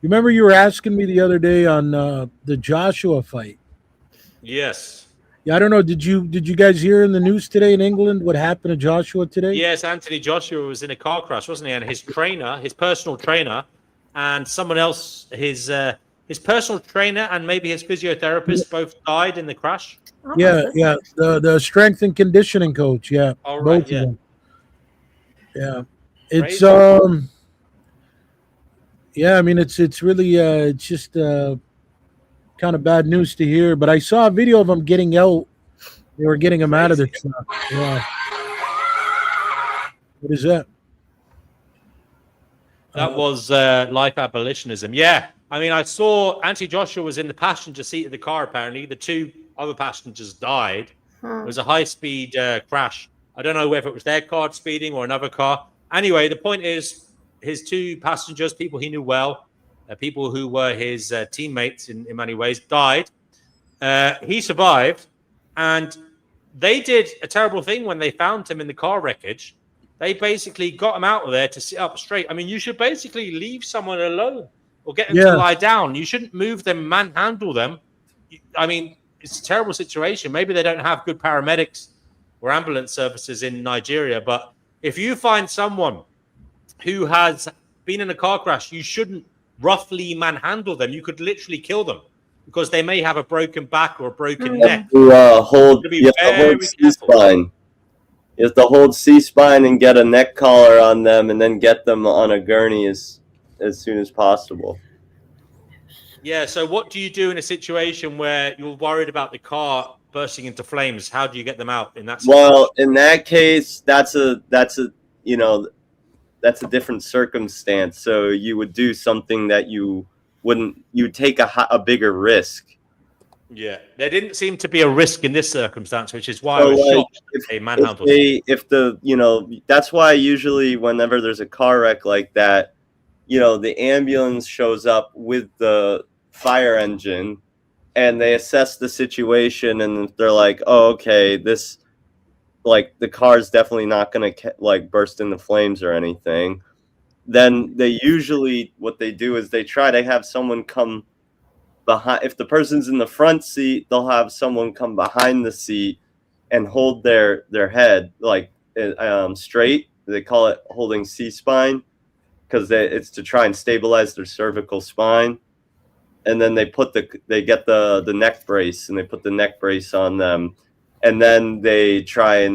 You remember you were asking me the other day on the Joshua fight? Yes. Yeah, I don't know. Did you guys hear in the news today in England what happened to Joshua today? Yes, Anthony Joshua was in a car crash, wasn't he? And his trainer, his personal trainer, and someone else, his personal trainer and maybe his physiotherapist both died in the crash. Yeah. The strength and conditioning coach. Yeah, all right, both of them. Yeah, it's Crazy. Yeah, I mean it's really it's just kind of bad news to hear. But I saw a video of them getting out. They were getting him out of the truck. Yeah. What is that? That was life abolitionism. Yeah. I mean, I saw Anthony Joshua was in the passenger seat of the car, apparently. The 2 other passengers died. It was a high-speed crash. I don't know whether it was their car speeding or another car. Anyway, the point is his 2 passengers, people he knew well, people who were his teammates in many ways, died. He survived, and they did a terrible thing when they found him in the car wreckage. They basically got him out of there to sit up straight. I mean, you should basically leave someone alone or get them to lie down. You shouldn't move them, manhandle them. I mean, it's a terrible situation. Maybe they don't have good paramedics or ambulance services in Nigeria, but if you find someone who has been in a car crash, you shouldn't roughly manhandle them. You could literally kill them because they may have a broken back or a broken neck. You have to hold C-spine. You have to hold C-spine and get a neck collar on them, and then get them on a gurney as soon as possible. Yeah. So, what do you do in a situation where you're worried about the car bursting into flames? How do you get them out in that situation? Well, in that case, that's a different circumstance. So you would do something that you wouldn't. You would take a bigger risk. Yeah, there didn't seem to be a risk in this circumstance, which is why I was shocked they manhandled. That's why usually whenever there's a car wreck like that, the ambulance shows up with the fire engine, and they assess the situation, and they're like, "Oh, okay, this, the car's definitely not going to burst into flames or anything." Then they usually, what they do is they try to have someone come behind. If the person's in the front seat, they'll have someone come behind the seat and hold their head straight. They call it holding C-spine because it's to try and stabilize their cervical spine. And then they get the neck brace, and they put the neck brace on them, and then they try and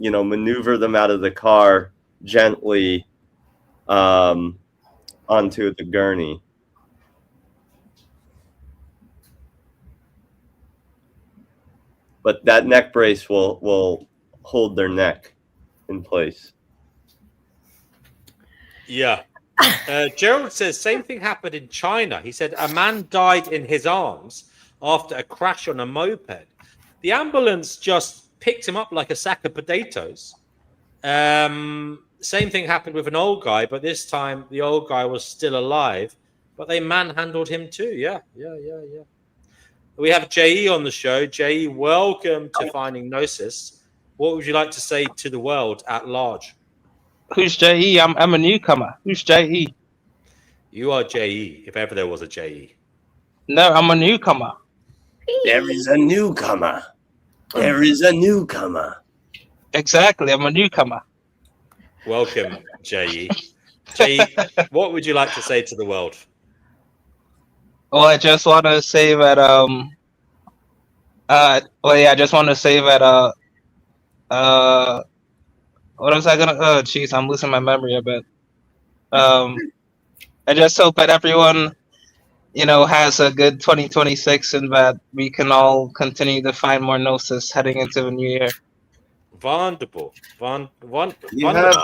maneuver them out of the car gently onto the gurney. But that neck brace will hold their neck in place. Yeah. Gerald says, same thing happened in China. He said a man died in his arms after a crash on a moped. The ambulance just picked him up like a sack of potatoes. Same thing happened with an old guy, but this time the old guy was still alive, but they manhandled him too. Yeah. We have J.E. on the show. J.E., welcome to Finding Gnosis. What would you like to say to the world at large? Who's J.E.? I'm a newcomer. Who's J.E.? You are J.E., if ever there was a J.E. No, I'm a newcomer. There is a newcomer. There is a newcomer. Exactly, I'm a newcomer. Welcome, J.E. J.E., what would you like to say to the world? Well, I just want to say that I just want to say that what was I gonna? Oh, jeez, I'm losing my memory a bit. I just hope that everyone, has a good 2026, and that we can all continue to find more Gnosis heading into the new year. Wonderful. You have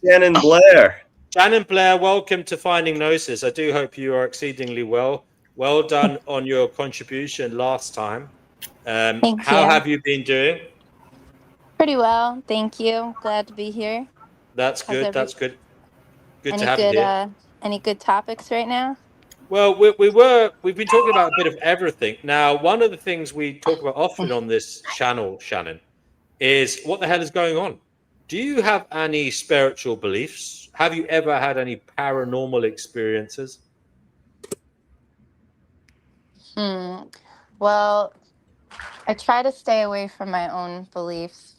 Shannon Blair. Shannon Blair, welcome to Finding Gnosis. I do hope you are exceedingly well. Well done on your contribution last time. How have you been doing? Pretty well, thank you. Glad to be here. That's good. That's good. Good to have you here. Any good topics right now? Well, we've been talking about a bit of everything. Now, one of the things we talk about often on this channel, Shannon, is what the hell is going on? Do you have any spiritual beliefs? Have you ever had any paranormal experiences? Well, I try to stay away from my own beliefs,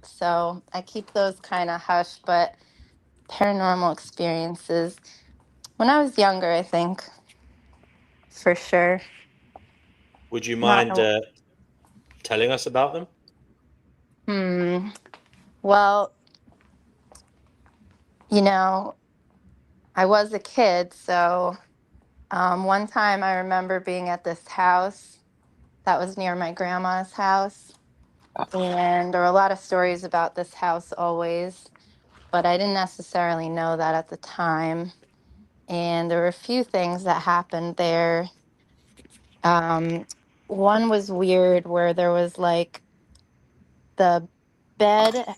so I keep those kind of hush, but paranormal experiences, when I was younger, I think, for sure. Would you mind telling us about them? Well, I was a kid, so one time I remember being at this house that was near my grandma's house, and there were a lot of stories about this house always, but I didn't necessarily know that at the time. And there were a few things that happened there. One was weird, where there was the bed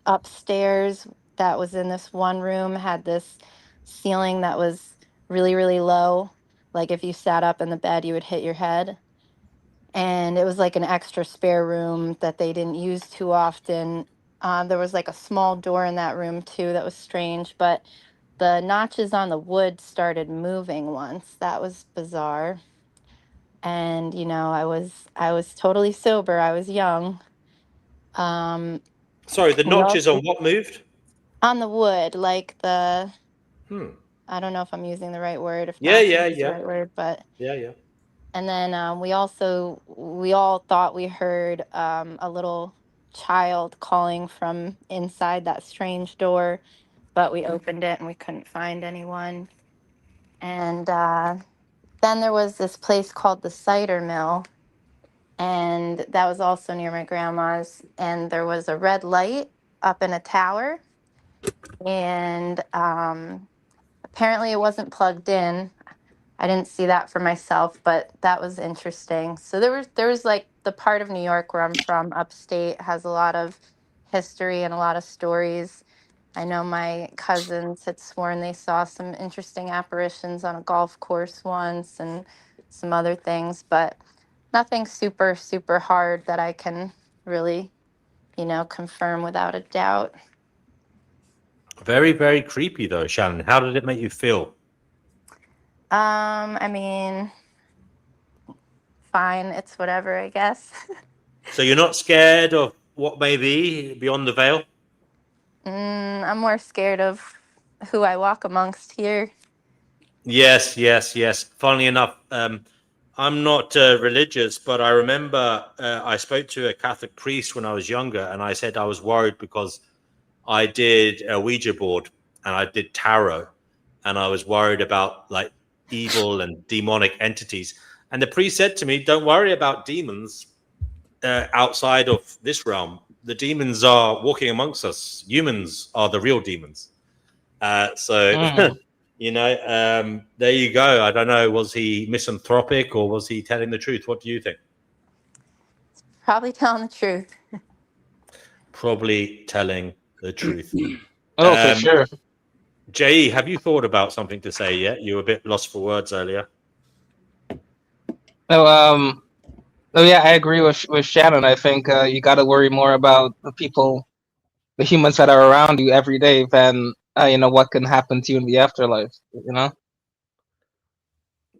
upstairs that was in this one room had this ceiling that was really, really low. Like if you sat up in the bed, you would hit your head. and it was like an extra spare room that they didn't use too often. There was like a small door in that room too that was strange, but the notches on the wood started moving once. That was bizarre. And I was totally sober. I was young. Sorry, the We notches also on what moved? on the wood, like the Hmm. I don't know if I'm using the right word, if Yeah, notches yeah, is the yeah, right word, but yeah. and then we all thought we heard a little child calling from inside that strange door, but we opened it and we couldn't find anyone. And then there was this place called the cider mill, and that was also near my grandma's, and there was a red light up in a tower, and apparently it wasn't plugged in. I didn't see that for myself, but that was interesting. So there was like the part of New York where I'm from, upstate, has a lot of history and a lot of stories. I know my cousins had sworn they saw some interesting apparitions on a golf course once and some other things, but nothing super, super hard that I can really, confirm without a doubt. Very, very creepy though, Shannon. How did it make you feel? I mean, fine, it's whatever, I guess. So you're not scared of what may be beyond the veil? I'm more scared of who I walk amongst here. Yes. Funnily enough, I'm not religious, but I remember I spoke to a Catholic priest when I was younger, and I said I was worried because I did a Ouija board and I did tarot, and I was worried about like evil and demonic entities. And the priest said to me, "Don't worry about demons outside of this realm. The demons are walking amongst us. Humans are the real demons." There you go. I don't know. Was he misanthropic or was he telling the truth? What do you think? Probably telling the truth. Probably telling the truth. Oh, for sure. Jay, have you thought about something to say yet? You were a bit lost for words earlier. Oh yeah, I agree with Shannon. I think you got to worry more about the humans that are around you every day than what can happen to you in the afterlife.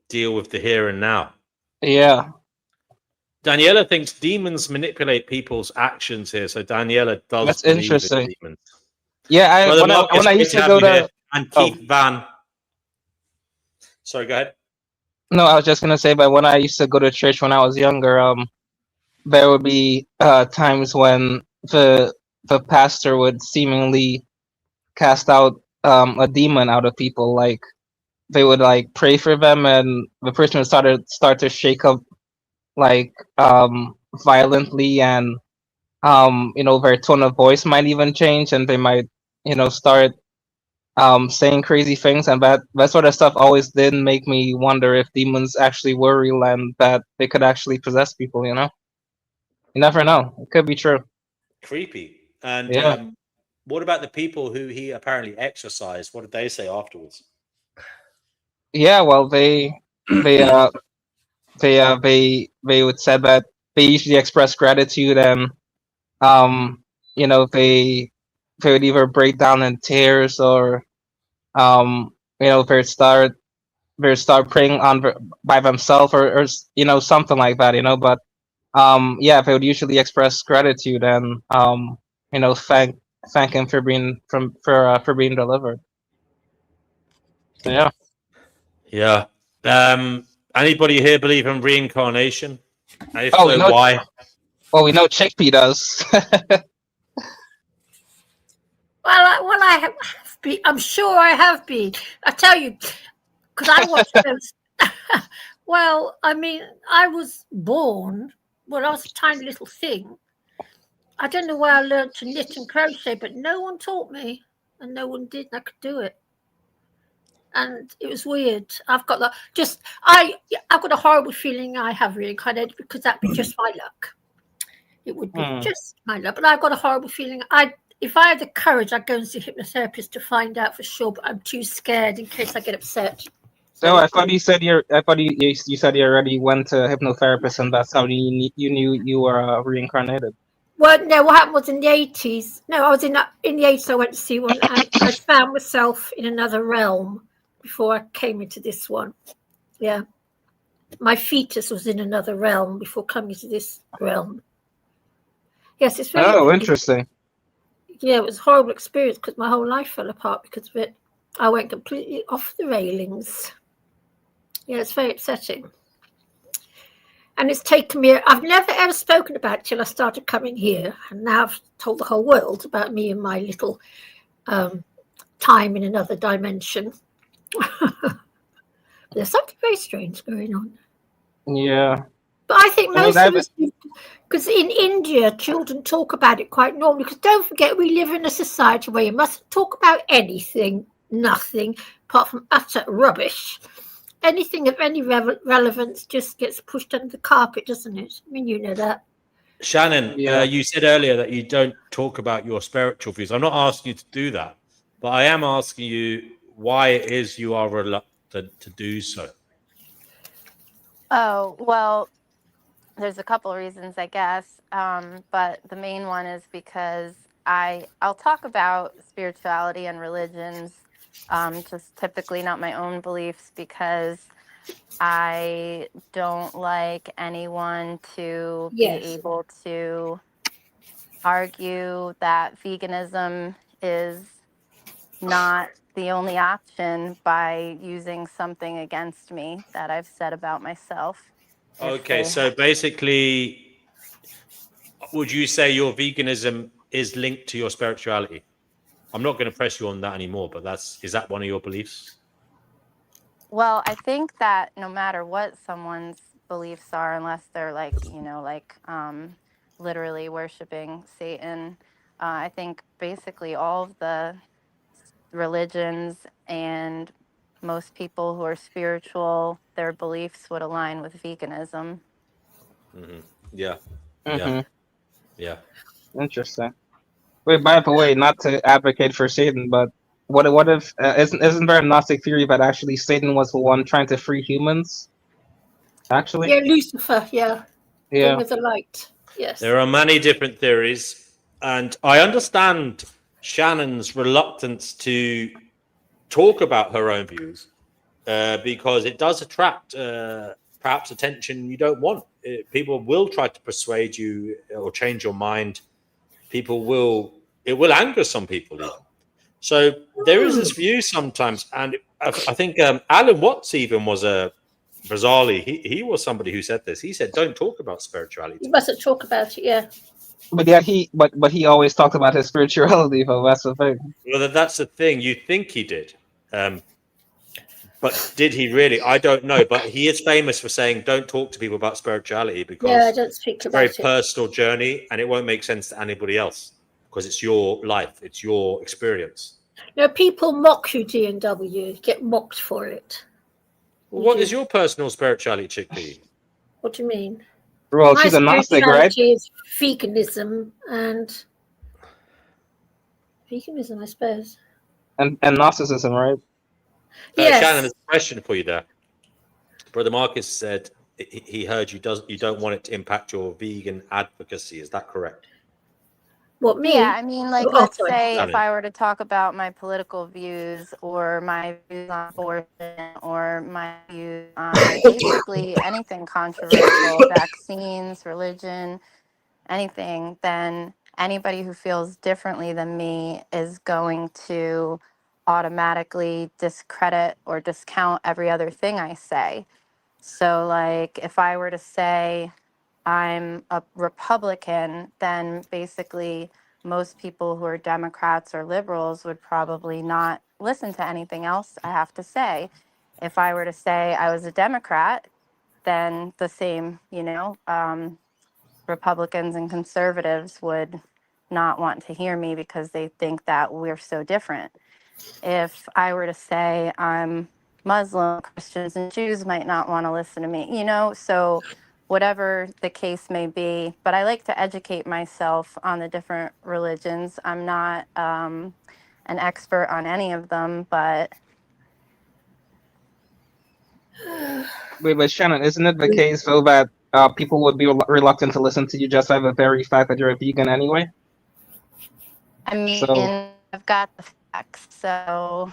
Deal with the here and now. Yeah. Daniela thinks demons manipulate people's actions here, so Daniela does That's believe interesting. in demons. Yeah, Brother when I used to have go you to here. And Keith Van. Sorry, go ahead. No, I was just gonna say, but when I used to go to church when I was younger, there would be times when the pastor would seemingly cast out a demon out of people. Like they would like pray for them, and the person would start to shake up like violently, and their tone of voice might even change, and they might start saying crazy things, and that sort of stuff always did make me wonder if demons actually were real and that they could actually possess people. You never know. It could be true. Creepy. And Yeah. what about the people who he apparently exorcised? What did they say afterwards? Yeah. Well, they would say that they usually express gratitude, and they would either break down in tears or they start praying by themselves, or something like that. But yeah, they would usually express gratitude and thank him for being delivered. So, yeah. Yeah. Anybody here believe in reincarnation? And if Oh, so, why? Well, we know Chickpea does. Well, I have been. I'm sure I have been. I tell you, because I watched those. Well, I mean, I was born when I was a tiny little thing. I don't know where I learned to knit and crochet, but no one taught me, and no one did. And I could do it, and it was weird. I've got a horrible feeling I have reincarnated because that'd be just my luck. It would be just my luck, but I've got a horrible feeling. If I had the courage, I'd go and see a hypnotherapist to find out for sure, but I'm too scared in case I get upset. So I thought you said you said you already went to a hypnotherapist, and that's how you knew you were reincarnated. Well, no, what happened was in the 80s. No, I was in the 80s. I went to see one, and I found myself in another realm before I came into this one. Yeah, my fetus was in another realm before coming to this realm. Yes, it's very interesting. Yeah, it was a horrible experience because my whole life fell apart because of it. I went completely off the railings. Yeah, it's very upsetting. And it's taken me, I've never ever spoken about it till I started coming here. And now I've told the whole world about me and my little time in another dimension. There's something very strange going on. Yeah. But I think most of us, because in India, children talk about it quite normally. Because don't forget, we live in a society where you mustn't talk about anything, nothing, apart from utter rubbish. Anything of any relevance just gets pushed under the carpet, doesn't it? I mean, you know that. Shannon, you said earlier that you don't talk about your spiritual views. I'm not asking you to do that, but I am asking you why it is you are reluctant to do so. Oh, well, there's a couple reasons, I guess. But the main one is because I'll talk about spirituality and religions, just typically not my own beliefs, because I don't like anyone to be able to argue that veganism is not the only option by using something against me that I've said about myself. Okay, so basically, would you say your veganism is linked to your spirituality? I'm not going to press you on that anymore, but is that one of your beliefs? Well, I think that no matter what someone's beliefs are, unless they're like, literally worshiping Satan, I think basically all of the religions and most people who are spiritual, their beliefs would align with veganism. Mm-hmm. Yeah. Mm-hmm. Yeah. Interesting. Wait, by the way, not to advocate for Satan, but what if isn't there a Gnostic theory that actually Satan was the one trying to free humans? Actually, yeah, Lucifer, King of the light. Yes, there are many different theories, and I understand Shannon's reluctance to talk about her own views because it does attract perhaps attention you don't want. People will try to persuade you or change your mind. It will anger some people even. So there is this view sometimes, and I think Alan Watts even was bizarrely he was somebody who said this. He said, "Don't talk about spirituality." You mustn't talk about it. Yeah. But yeah, he always talked about his spirituality. Though that's the thing. Well, that's the thing. You think he did, but did he really? I don't know. But he is famous for saying, "Don't talk to people about spirituality because don't speak it's a about very it. personal journey, and it won't make sense to anybody else because it's your life, it's your experience." No, people mock you, D&W. Get mocked for it. Well, what is your personal spirituality, Chickpea? What do you mean? Well, my she's a Gnostic, right? is veganism and veganism, I suppose. And Gnosticism, right? Yes. Shannon, there's a question for you there. Brother Marcus said he heard you don't want it to impact your vegan advocacy. Is that correct? What, me? Yeah, I mean, like, let's say if I were to talk about my political views or my views on abortion or my views on basically anything controversial, vaccines, religion, anything, then anybody who feels differently than me is going to automatically discredit or discount every other thing I say. So, like, if I were to say I'm a Republican, then basically most people who are Democrats or liberals would probably not listen to anything else I have to say. If I were to say I was a Democrat, then the same, Republicans and conservatives would not want to hear me because they think that we're so different. If I were to say I'm Muslim, Christians and Jews might not want to listen to me, so whatever the case may be. But I like to educate myself on the different religions. I'm not an expert on any of them, but Wait, but Shannon, isn't it the case though that people would be reluctant to listen to you just by the very fact that you're a vegan anyway? I mean, So I've got the facts, so,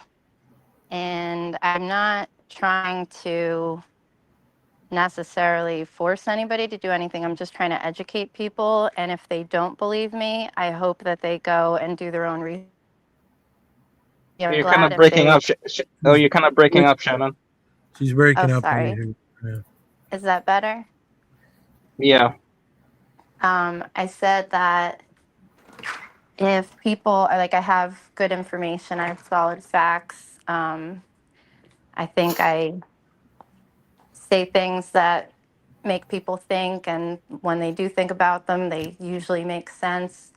and I'm not trying to necessarily force anybody to do anything. I'm just trying to educate people, and if they don't believe me, I hope that they go and do their own research. you're kind of breaking up. You're kind of breaking up, Shannon. She's breaking up. Sorry. Yeah. Is that better? Yeah. I said that if people are like, I have good information, I have solid facts. I think I say things that make people think, and when they do think about them, they usually make sense.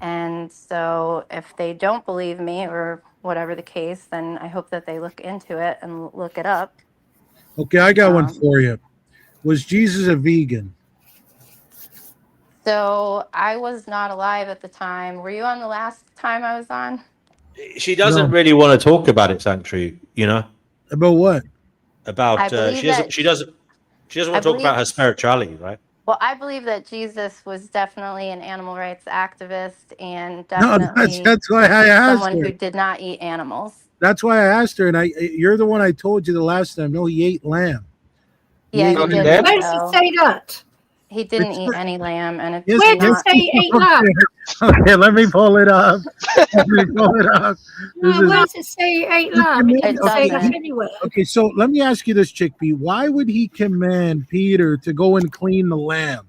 And so if they don't believe me or whatever the case, then I hope that they look into it and look it up. Okay, I got one for you. Was Jesus a vegan? So I was not alive at the time. Were you on the last time I was on? She doesn't really want to talk about it, Sanctuary. You know, about what? About she doesn't want to talk about her spirituality, right? Well, I believe that Jesus was definitely an animal rights activist and definitely that's why I asked someone her. who did not eat animals. That's why I asked her, and you're the one I told you the last time. No, he ate lamb. Yeah, he did. Where does it say that? He didn't eat any lamb, and it's Where does it say he ate lamb? Okay, let me pull it up. Let me pull it up. No, where does it say he ate lamb? It doesn't say that anywhere. Okay, so let me ask you this, Chickpea. Why would he command Peter to go and clean the lamb?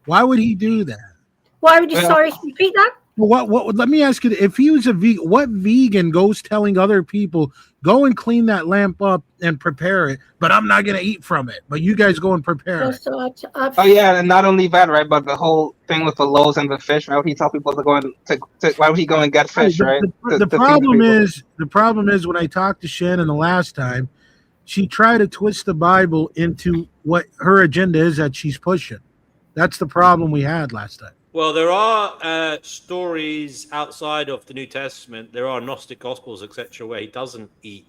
Why would he do that? Why would you repeat that? What? Let me ask you: if he was a vegan, what vegan goes telling other people, "Go and clean that lamp up and prepare it"? But I'm not going to eat from it. But you guys go and prepare it. Oh yeah, and not only that, right? But the whole thing with the loaves and the fish. Why would he tell people to go and why would he go and get fish, right? The problem is when I talked to Shannon the last time, she tried to twist the Bible into what her agenda is that she's pushing. That's the problem we had last time. Well, there are stories outside of the New Testament. There are Gnostic Gospels, etc., where he doesn't eat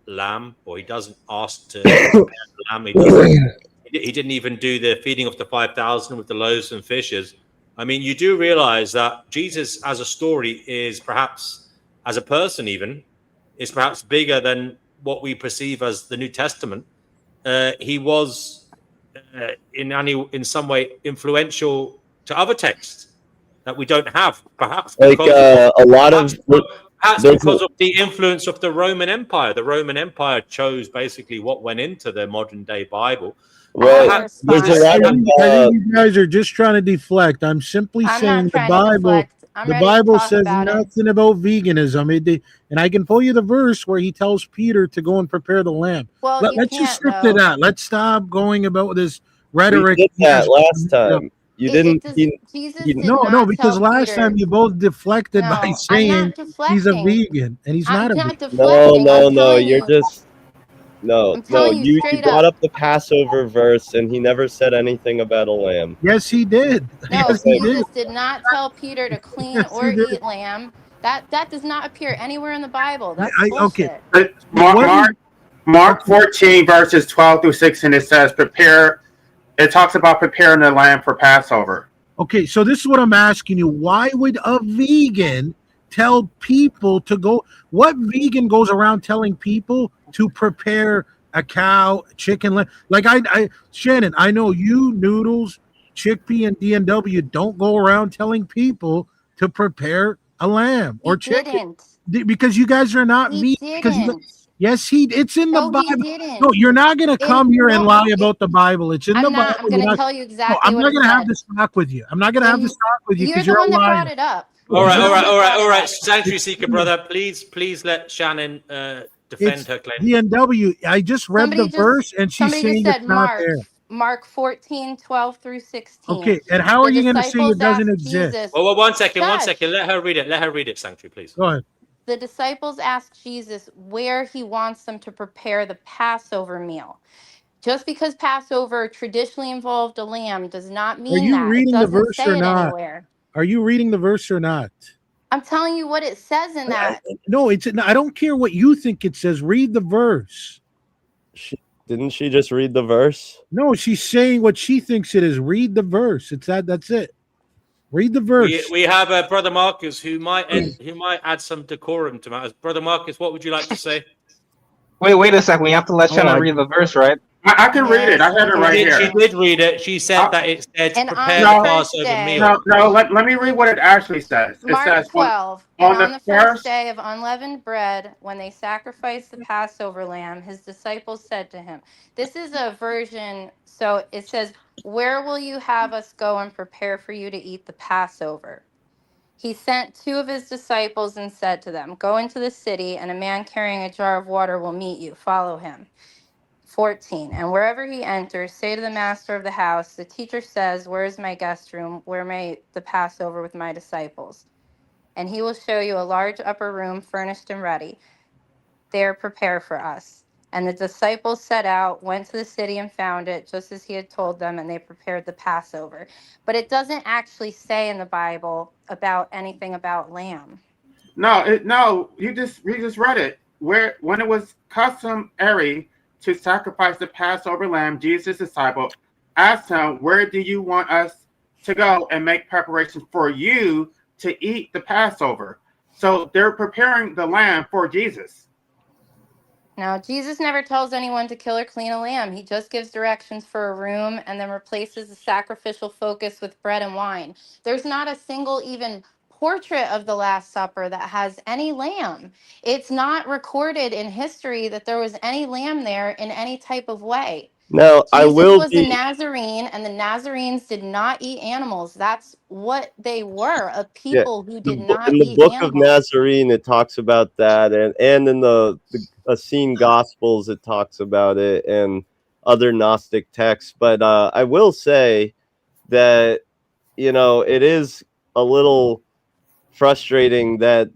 lamb, or he doesn't ask to prepare lamb. He didn't even do the feeding of the 5,000 with the loaves and fishes. I mean, you do realize that Jesus, as a story, is perhaps, as a person even, is perhaps bigger than what we perceive as the New Testament. He was in some way influential to other texts that we don't have, perhaps because of the influence of the Roman Empire. The Roman Empire chose basically what went into the modern day Bible. Well, there's a lot of you guys are just trying to deflect. I'm simply saying the Bible says nothing about veganism. And I can pull you the verse where he tells Peter to go and prepare the lamb. Well, let's just stick to that. Let's stop going about this rhetoric. We did that last time. You didn't. No, because last time you both deflected by saying he's a vegan, and he's not a vegan. No. You're just no. You brought up the Passover verse, and he never said anything about a lamb. Yes, he did. No, Jesus did not tell Peter to clean or eat lamb. That does not appear anywhere in the Bible. That's bullshit. Okay. Mark 14 verses 12 through 16. It says prepare. It talks about preparing the lamb for Passover. Okay, so this is what I'm asking you. Why would a vegan tell people to go? What vegan goes around telling people to prepare a cow, chicken? Like Shannon, I know you, Noodles, Chickpea, and DNW don't go around telling people to prepare a lamb or chicken. Because you guys are not vegan. Yes, it's in the Bible. No, you're not going to come here and lie about the Bible. It's in the Bible. I'm going to tell you exactly. I'm not going to have this talk with you. I'm not going to have this talk with you because you're you're the one that lying. brought it up. All right. Sanctuary Seeker, brother, please let Shannon defend her claim. DNW. I just read the verse, and she's saying it's not there. Mark 14, 12 through 16. Okay, and how are you going to say it doesn't exist? Well, one second. Let her read it, Sanctuary, please. Go ahead. The disciples asked Jesus where he wants them to prepare the Passover meal. Just because Passover traditionally involved a lamb does not mean that. Are you reading the verse or not? Anywhere. Are you reading the verse or not? I'm telling you what it says in that. No, I don't care what you think it says. Read the verse. Didn't she just read the verse? No, she's saying what she thinks it is. Read the verse. It's that. That's it. Read the verse. We have Brother Marcus who might add some decorum to matters. Brother Marcus, what would you like to say? Wait a second. We have to let Shanna read the verse, right? I can read it. I have it right here. She did read it. She said that it said And prepare on the the first Passover day, meal. No, let me read what it actually says. It Mark says 12, on and on the the first first day of unleavened bread, when they sacrificed the Passover lamb, his disciples said to him, this is a version, so it says, where will you have us go and prepare for you to eat the Passover? He sent 2 of his disciples and said to them, go into the city, and a man carrying a jar of water will meet you. Follow him. 14, and wherever he enters, say to the master of the house, the teacher says, where is my guest room? Where may the Passover with my disciples? And he will show you a large upper room furnished and ready. There prepare for us. And the disciples set out, went to the city and found it, just as he had told them, and they prepared the Passover. But it doesn't actually say in the Bible about anything about lamb. No, you just read it. When it was customary to sacrifice the Passover lamb, Jesus' disciple asked him, where do you want us to go and make preparations for you to eat the Passover? So they're preparing the lamb for Jesus. Now, Jesus never tells anyone to kill or clean a lamb. He just gives directions for a room and then replaces the sacrificial focus with bread and wine. There's not a single even portrait of the Last Supper that has any lamb. It's not recorded in history that there was any lamb there in any type of way. Now, I Jesus will was be. a Nazarene, and the Nazarenes did not eat animals. That's what they were, a people who did not In the eat book of animals. Nazarene, it talks about that, and in the Essene Gospels, it talks about it, and other Gnostic texts. But I will say that, it is a little frustrating that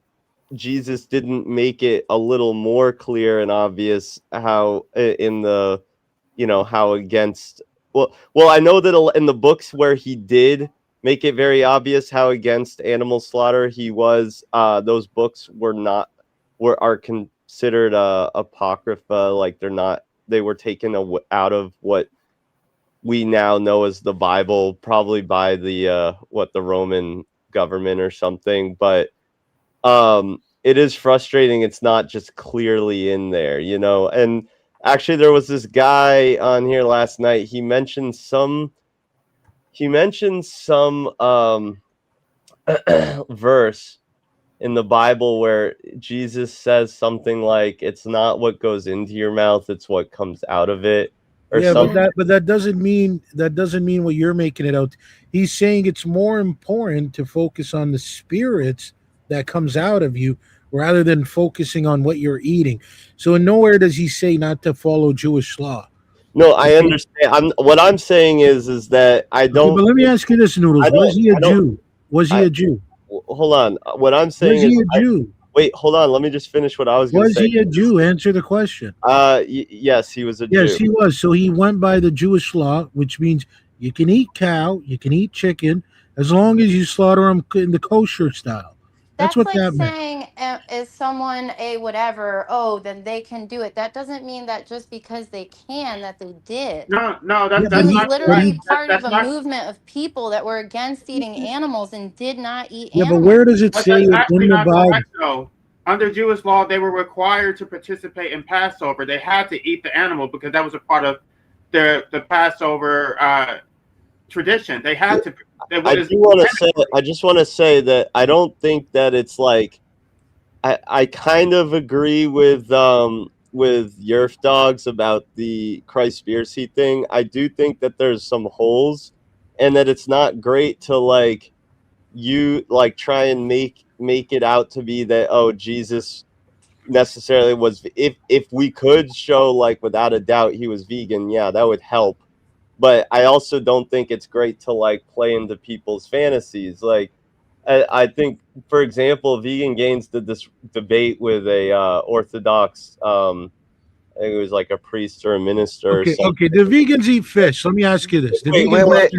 Jesus didn't make it a little more clear and obvious how in the, how against. Well, I know that in the books where he did make it very obvious how against animal slaughter he was, those books are considered apocrypha, like they were taken out of what we now know as the Bible, probably by the Roman government or something. But it is frustrating it's not just clearly in there, and actually there was this guy on here last night. He mentioned some verse in the Bible where Jesus says something like, it's not what goes into your mouth, it's what comes out of it, or something. But that doesn't mean what you're making it out. He's saying it's more important to focus on the spirits that comes out of you rather than focusing on what you're eating. So in nowhere does he say not to follow Jewish law. No, I understand. What I'm saying is that I don't. Okay, but let me ask you this, Noodles. Was he a Jew? Was he a Jew? Hold on. What I'm saying is he a Jew? Wait, hold on. Let me just finish what I was going to say. Was he a Jew? Answer the question. Yes, he was a Jew. Yes, he was. So he went by the Jewish law, which means you can eat cow, you can eat chicken, as long as you slaughter them in the kosher style. That's what like that meant. saying, is someone a whatever, then they can do it. That doesn't mean that just because they can, that they did. No, that's he was not literally right. part That's of a not, movement of people that were against eating animals and did not eat Yeah, animals. but where does it but say that's it actually in the not Bible? correct, though. Under Jewish law, they were required to participate in Passover. They had to eat the animal because that was a part of the Passover tradition. They had to. I just want to say that I don't think that it's like. I kind of agree with Yerf Dogs about the Christspiracy thing. I do think that there's some holes, and that it's not great to try and make it out to be that Jesus necessarily was. If we could show without a doubt he was vegan, yeah, that would help. But I also don't think it's great to play into people's fantasies. I think, for example, Vegan Gains did this debate with a Orthodox, I think it was like a priest or a minister. Okay, the vegans eat fish. Let me ask you this: wait,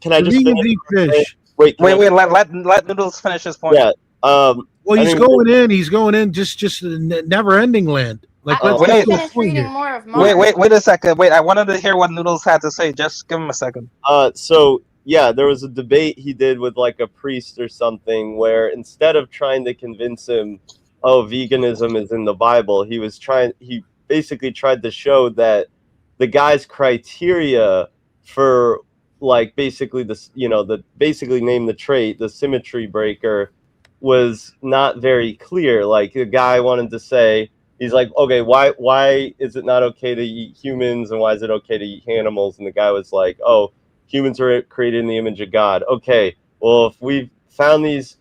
can I just vegans eat fish? Wait. Let Noodles finish his point. Yeah. Well, he's going in just a never-ending land. Like, I let's want get to to a finish point reading here. more of Mark. Wait a second. Wait, I wanted to hear what Noodles had to say. Just give him a second. So yeah, there was a debate he did with like a priest or something where instead of trying to convince him, oh, veganism is in the Bible, he basically tried to show that the guy's criteria for like basically this, basically name the trait, the symmetry breaker, was not very clear. Like the guy wanted to say, he's like, okay, why is it not okay to eat humans and why is it okay to eat animals? And the guy was like, oh, humans are created in the image of God. Okay, well, if we've found these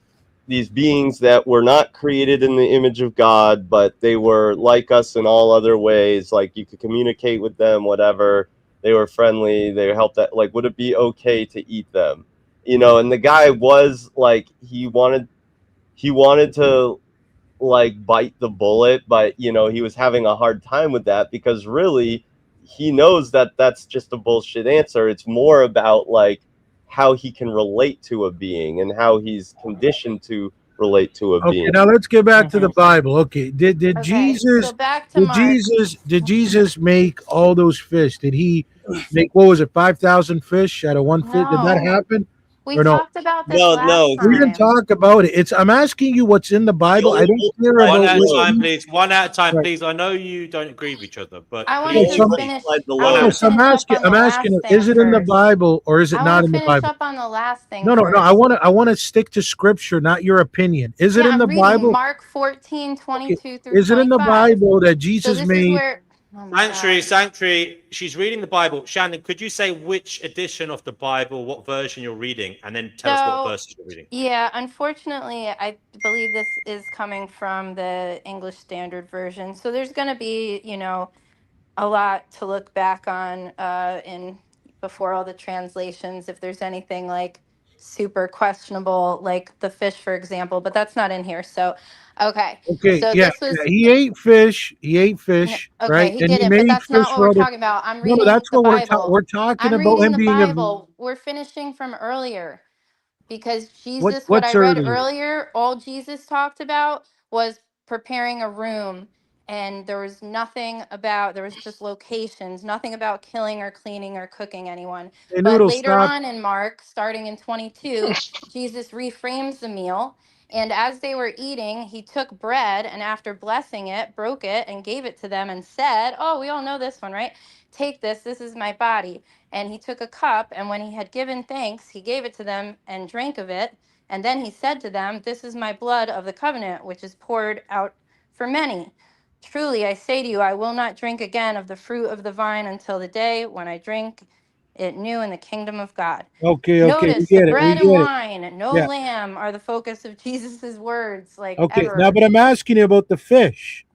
beings that were not created in the image of God, but they were like us in all other ways, like you could communicate with them, whatever, they were friendly, they helped, that, like, would it be okay to eat them? And the guy was like, he wanted to like bite the bullet, but he was having a hard time with that because really he knows that that's just a bullshit answer. It's more about like how he can relate to a being and how he's conditioned to relate to a being. Okay, now let's get back to the Bible. Okay, did Okay, Jesus so back to Mark. did Jesus make all those fish? Did he make, what was it, 5,000 fish out of one fish? Did that No. happen? We Or no? talked about this last time. We didn't talk about it. I'm asking you what's in the Bible. I don't care about One at a what time, you- please. One at a time, Right. please. I know you don't agree with each other, but I want please. to just finish. So I'm asking, is it in the Bible or is it I not want in to the finish Bible? up on the last thing No. first. I want to stick to scripture, not your opinion. Is it Yeah, in I'm the reading Bible? Mark 14, 22 through Is it in the 25. Bible that So Jesus this is made? where. Oh my God. Sanctuary. She's reading the Bible. Shannon, could you say which edition of the Bible, what version you're reading, and then tell us what verses you're reading? Yeah, unfortunately, I believe this is coming from the English Standard Version. So there's going to be, a lot to look back on in before all the translations. If there's anything like super questionable, like the fish, for example, but that's not in here. So, okay. Okay, So yeah, this was. he ate fish. He ate fish, Okay, right? he And he did it, but made that's not fish what for we're other. talking about. I'm No, reading that's the what Bible. we're talking I'm about reading him the being a. Bible. We're finishing from earlier because Jesus, what I What's read earlier? earlier, all Jesus talked about was preparing a room. And there was there was just locations, nothing about killing or cleaning or cooking anyone. Hey, But Noodle, later stop. on in Mark, starting in 22, Jesus reframes the meal. And as they were eating, he took bread and after blessing it, broke it and gave it to them and said, oh, we all know this one, right? Take this, this is my body. And he took a cup, and when he had given thanks, he gave it to them and drank of it. And then he said to them, this is my blood of the covenant, which is poured out for many. Truly, I say to you, I will not drink again of the fruit of the vine until the day when I drink it new in the kingdom of God. Okay, we Notice the get it. We bread and get it. wine, no Yeah. lamb are the focus of Jesus's words, like Okay, ever. now, but I'm asking you about the fish.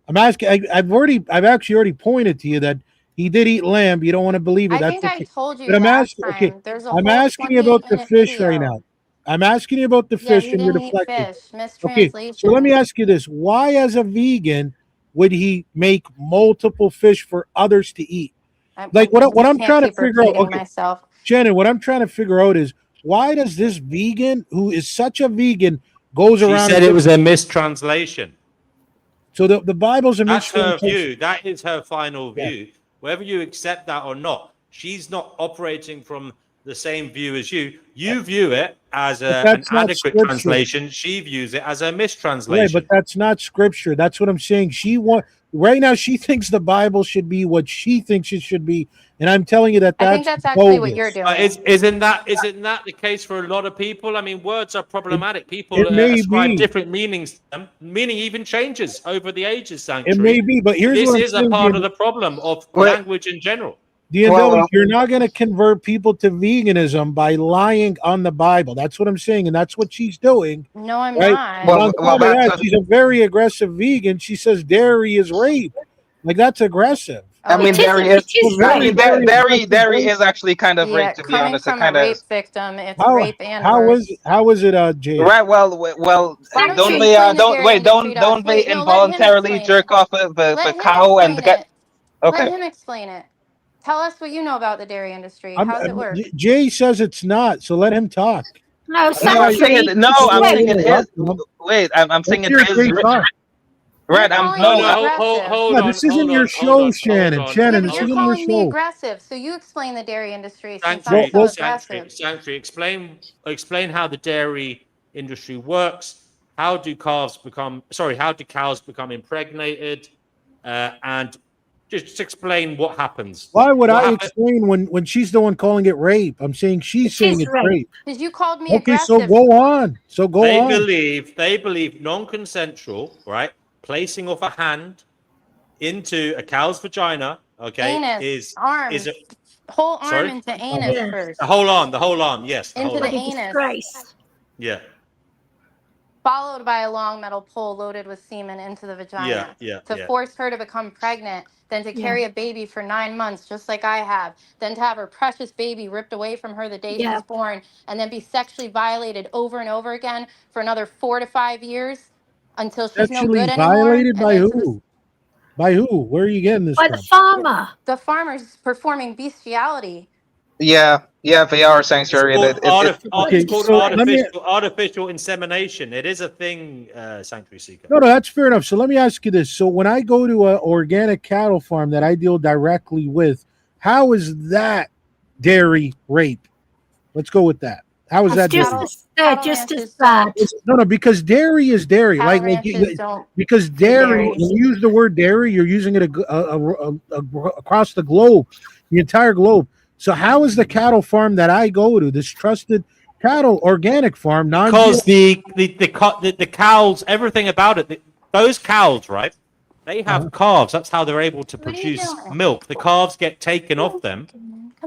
I'm asking. I've actually already pointed to you that he did eat lamb. You don't want to believe it. I That's think I okay. told you But I'm last asking. Okay, time. There's a I'm whole asking you about the 28-minute fish right video. now. I'm asking you about the Yeah, fish, he and you're didn't eat deflecting. fish. Okay, so let me Mistranslation. ask you this: why, as a vegan, would he make multiple fish for others to eat? Like what I'm Can't trying to keep figure out. repeating Okay, myself. Shannon, what I'm trying to figure out is why does this vegan, who is such a vegan, goes She around? said it was a mistranslation. So the Bible's a That's her mistranslation. view. That is her final view. Whether you accept that or not, she's not operating from the same view as you. You view it as an That's not adequate scripture. translation. She views it as a Right, mistranslation. but that's not scripture. That's what I'm saying. Right now she thinks the Bible should be what she thinks it should be, and I'm telling you that I think that's that's actually what bogus. you're doing. Isn't that the case for a lot of people? I mean, words are problematic. People It may ascribe be. different meanings to them. Meaning even changes over the ages, It may Sanctuary. be, but here's This what I'm is a saying. part of the problem of language in general. DNW, you're not going to convert people to veganism by lying on the Bible. That's what I'm saying, and that's what she's doing. No, I'm Right? not. And on top of that, she's a very aggressive vegan. She says dairy is rape. Like, that's aggressive. I mean, dairy is actually kind of Yeah, rape, to be coming honest. It from a kind of rape is. victim, it's rape and worse. How is it, Jay? Right. Well. Why don't Don't you they? explain the Don't dairy wait. industry to us? Don't they Wait, no, let him involuntarily explain jerk it. off the Let him cow and the explain gut? it. Okay. Let him explain it. Tell us what you know about the dairy industry. How's it work? Jay says it's not, so let him talk. No, I'm saying it is. Wait, I'm saying it is. Right. You're I'm calling no, me no. aggressive. No, this isn't your show, Shannon. Yeah, Shannon, but this you're isn't your calling me show. aggressive. So you explain the dairy industry since I'm Sanctuary, so Well, aggressive. Sanctuary, explain how the dairy industry works. How do cows become? Sorry, how do cows become impregnated? And just explain what happens. why would What I happen? explain when she's the one calling it rape? I'm saying she's saying it's rape. Because you called me Okay, so aggressive. go on. So go They on. believe non-consensual, right? Placing of a hand into a cow's vagina, okay, Anus, arm, is a whole arm sorry. into anus first. The whole arm, yes. The Into whole the arm. anus. Yeah. Followed by a long metal pole loaded with semen into the vagina to force her to become pregnant, then to carry a baby for 9 months, just like I have, then to have her precious baby ripped away from her the day she's born, and then be sexually violated over and over again for another 4 to 5 years until she's no Sexually good anymore. violated by And then who? By who? Where are you getting this By from? the farmer. the farmer's performing bestiality. Yeah, they are sanctuary. Okay, so let me. Artificial insemination. It is a thing, Sanctuary Seeker. No, that's fair enough. So let me ask you this: so when I go to an organic cattle farm that I deal directly with, how is that dairy rape? Let's go with that. How is that dairy? Just as bad. No, because dairy is dairy. Because dairy, when you use the word dairy, you're using it across the globe, the entire globe. So how is the cattle farm that I go to, this trusted cattle organic farm, because the cows, everything about it, those cows, right? They have calves. That's how they're able to produce milk. The calves get taken off them.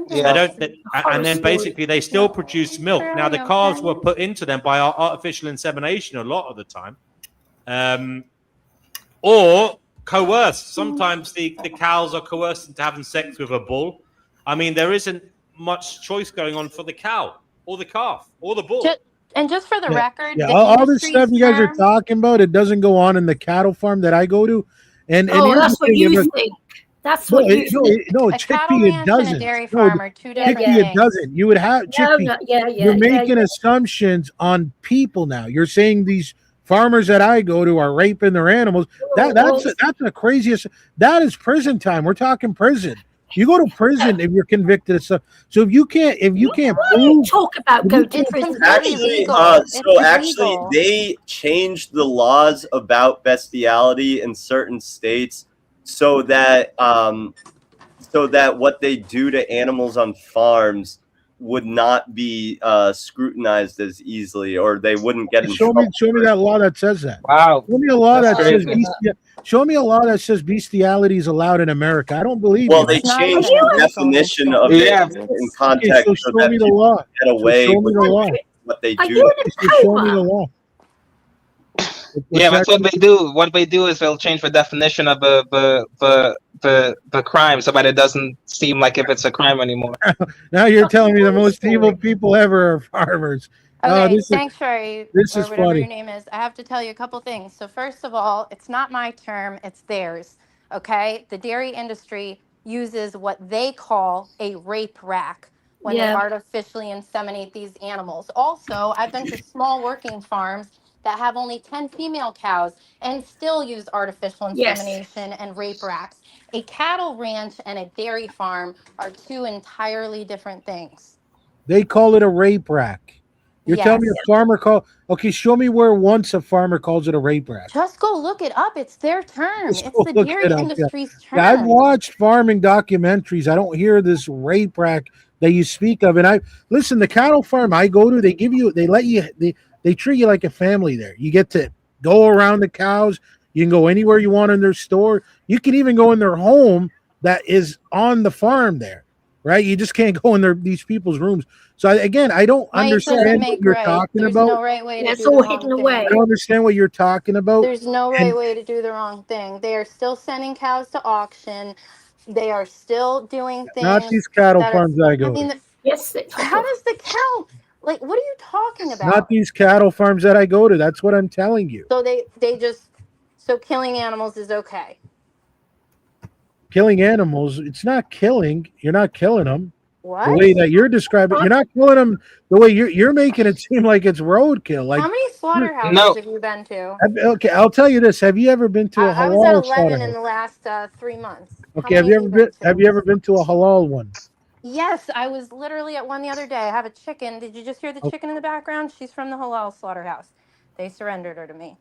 And then basically they still produce milk. Now the calves were put into them by artificial insemination a lot of the time, or coerced. Sometimes the cows are coerced into having sex with a bull. I mean, there isn't much choice going on for the cow or the calf or the bull. And just for the record, all this stuff you guys are talking about, it doesn't go on in the cattle farm that I go to. And that's what you think. That's what you think. No, Chickpea, it doesn't. A dairy farm are two different Chickpea, things. it doesn't. You would have Chickpea. You're making assumptions on people now. You're saying these farmers that I go to are raping their animals. That's the craziest. That is prison time. We're talking prison. You go to prison if you're convicted of stuff. So if you can't prove, talk about go to prison. Actually, they changed the laws about bestiality in certain states so that what they do to animals on farms would not be scrutinized as easily, or they wouldn't get in trouble. Show me that law that says that. Wow. Show me a law that says show me a law that says bestiality is allowed in America. I don't believe you. Well, they changed the definition of it in context so show me the law. Get away with what they do. Show me the law. That's what they do. What they do is they'll change the definition of the crime so that it doesn't seem like if it's a crime anymore. Now you're telling me the most evil people ever are farmers. Okay, Sanctuary, this or is whatever funny. your name is. I have to tell you a couple things. So first of all, it's not my term, it's theirs. Okay? The dairy industry uses what they call a rape rack when they artificially inseminate these animals. Also, I've been to small working farms that have only 10 female cows and still use artificial insemination and rape racks. A cattle ranch and a dairy farm are two entirely different things. They call it a rape rack. You're telling me a farmer okay, show me where once a farmer calls it a rape rack. Just go look it up. It's their term. It's the dairy industry's term. Yeah, I've watched farming documentaries. I don't hear this rape rack that you speak of. And listen, the cattle farm I go to, they treat you like a family there. You get to go around the cows. You can go anywhere you want in their store. You can even go in their home that is on the farm there, right? You just can't go in these people's rooms. So again, I don't understand what you're talking about. There's no right way to it's all hidden away. I don't understand what you're talking about. There's no right way to do the wrong thing. They are still sending cows to auction. They are still doing things. Not these cattle farms I go to. How does the cow? Like, what are you talking about? Not these cattle farms that I go to. That's what I'm telling you. So killing animals is okay. Killing animals, it's not killing. You're not killing them. What? The way that you're describing, you're not killing them the way you're making it seem like it's roadkill. Like how many slaughterhouses No. have you been to? okay, I'll tell you this: have you ever been to a I was at halal 11 in slaughterhouse? the last 3 months. How Okay, many have you been to? have you ever been to a halal one? Yes, I was literally at one the other day. I have a chicken. Did you just hear the Okay. chicken in the background? She's from the halal slaughterhouse. They surrendered her to me.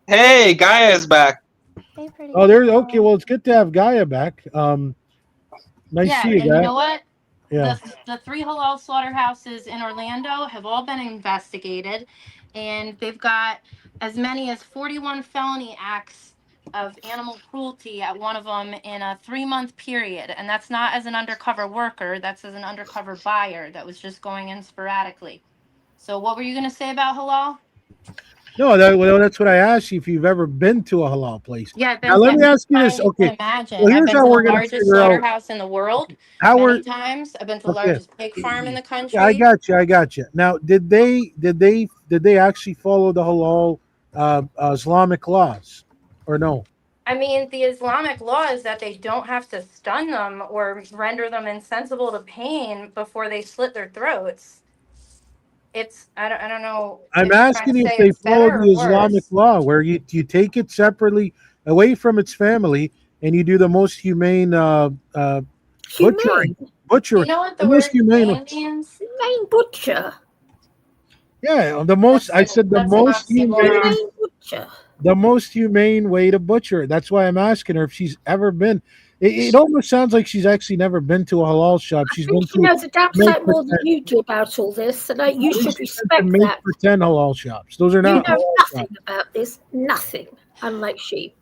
Hey, Gaia is back. Hey, pretty. Oh, there's okay. Well, it's good to have Gaia back. Nice Yeah, to see you, and you Gaia. know what? Yeah. The 3 halal slaughterhouses in Orlando have all been investigated, and they've got as many as 41 felony acts of animal cruelty at one of them in a 3-month period. And that's not as an undercover worker, that's as an undercover buyer that was just going in sporadically. So what were you going to say about halal? No, that's what I asked you if you've ever been to a halal place. Yeah, I've been Now let me ask you time this. you can Okay, imagine. well I've here's been how to we're the gonna largest figure out slaughterhouse in the world how many we're times. I've been to the okay. largest pig farm in the Yeah, I country. got you. Now, did they actually follow the halal Islamic laws, or no? I mean, the Islamic law is that they don't have to stun them or render them insensible to pain before they slit their throats. It's I don't know I'm if you're trying to asking you if say they it's follow better the or Islamic worse. law, where you take it separately away from its family, and you do the most humane butchering. Humane. You know what The the most word humane. humane means? Humane butcher. Yeah, the most. I said the That's an most humane. oxymoron. Humane butcher. The most humane way to butcher it. That's why I'm asking her if she's ever been. It almost sounds like she's actually never been to a halal shop. I She's think been she to knows a damn make sight more than pretend. you do about all this, and you I think should she's been to respect make that. pretend halal shops. Those are You not know halal nothing shops. about this. Nothing. Unlike she.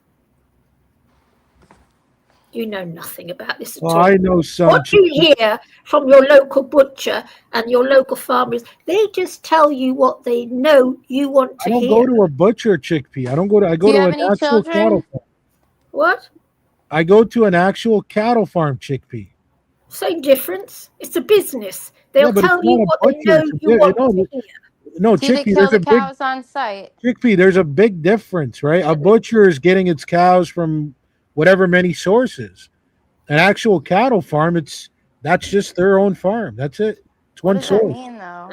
You know nothing about this at Well, all. I know some. What you hear from your local butcher and your local farmers, they just tell you what they know you want I to don't hear. go to a butcher chickpea. I Do go you to have an any actual cattle children? farm. What? I go to an actual cattle farm chickpea. Same difference. It's a business. Yeah, They'll but it's tell not you a what they butcher. know you want to hear. No, Do they chickpea. kill the cows on site? Chickpea. There's a big difference, right? A butcher is getting its cows from whatever many sources. An actual cattle farm, that's just their own farm. That's it. It's What one does that source. mean, though?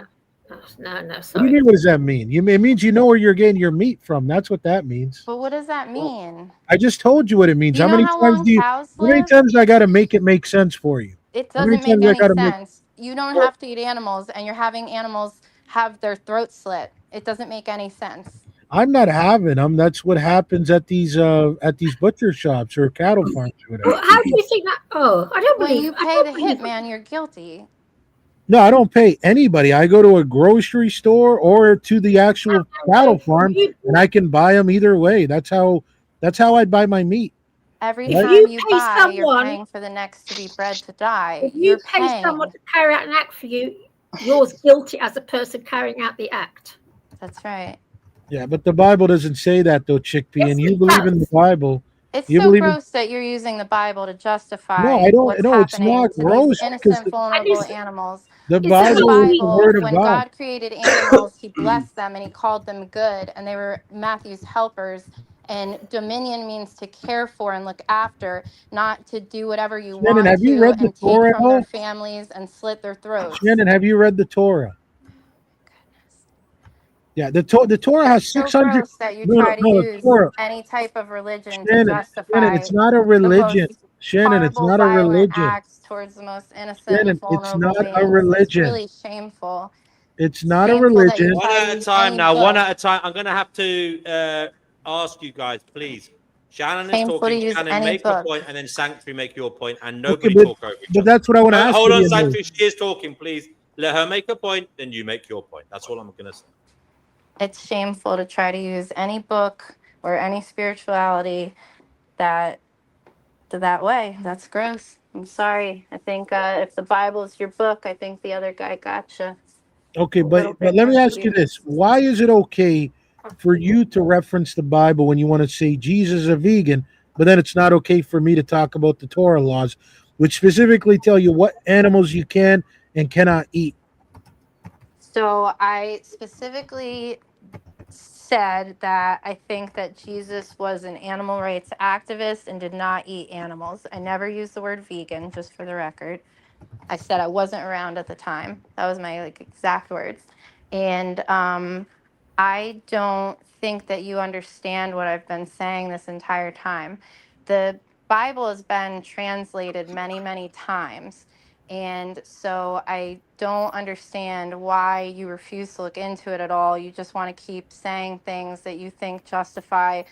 No, What do you sorry. mean? What does that mean? It means you know where you're getting your meat from. That's what that means. But what does that mean? I just told you what it means. Do you know how long cows How many live? times I got to make it make sense for you? It How many doesn't make times I any got to make? sense. You don't have to eat animals, and you're having animals have their throats slit. It doesn't make any sense. I'm not having them. That's what happens at these butcher shops or cattle farms or whatever. Well, how do you think that? Oh, I don't When believe. you I pay don't the believe. hitman, you're guilty. No, I don't pay anybody. I go to a grocery store or to the actual cattle farm, and I can buy them either way. That's how I buy my meat. Every Right? time you pay buy, you're someone- paying for the next to be bred to die. If You're you pay paying. someone to carry out an act for you, you're guilty as a person carrying out the act. That's right. Yeah, but the Bible doesn't say that though, chickpea. Yes, And you it believe in the does. Bible. It's You so believe in gross that you're using the Bible to justify No, I don't. what's No, it's happening not to these gross because innocent, vulnerable animals. the In the Bible is the Bible, word of when God. God created animals, he blessed them and he called them good, and they were Matthew's helpers. And dominion means to care for and look after, not to do whatever you Shannon, want have you to read the and take Torah? from their families and slit their throats. Shannon, have you read the Torah? Yeah, the Torah has It's so 600. gross that you No, try to the use Torah. any type of religion to Shannon, justify it's not a the religion. most Shannon, it's horrible, not a violent religion. acts towards the most innocent and Shannon, it's vulnerable not a beings. It's religion. really shameful. It's not a Shameful that you religion. One try to at a use time any now. book. One at a time. I'm going to have to ask you guys, please. Shannon is Shameful to talking. use Shannon, any make her book. point, and then Sanctuary make your point, and Okay, nobody talk over each but other. that's what I want to ask Hold on, you. Sanctuary. She is talking. Please let her make her point, then you make your point. That's all I'm going to say. It's shameful to try to use any book or any spirituality that way. That's gross. I'm sorry. I think if the Bible is your book, I think the other guy gotcha. Okay, but let me ask you this: why is it okay for you to reference the Bible when you want to say Jesus is a vegan, but then it's not okay for me to talk about the Torah laws, which specifically tell you what animals you can and cannot eat? So I specifically said that I think that Jesus was an animal rights activist and did not eat animals. I never used the word vegan, just for the record. I said I wasn't around at the time. That was my like exact words. And I don't think that you understand what I've been saying this entire time. The Bible has been translated many, many times. And so I don't understand why you refuse to look into it at all. You just want to keep saying things that you think justify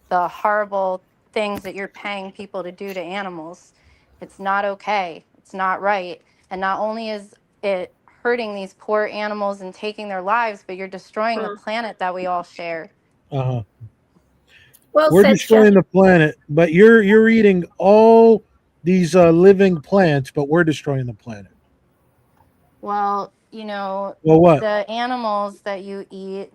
the horrible things that you're paying people to do to animals. It's not okay. It's not right. And not only is it hurting these poor animals and taking their lives, but you're destroying the planet that we all share. Uh-huh. Well We're said, destroying the planet, but you're eating all these living plants, but we're destroying the planet. Well, you know, Well, what? the animals that you eat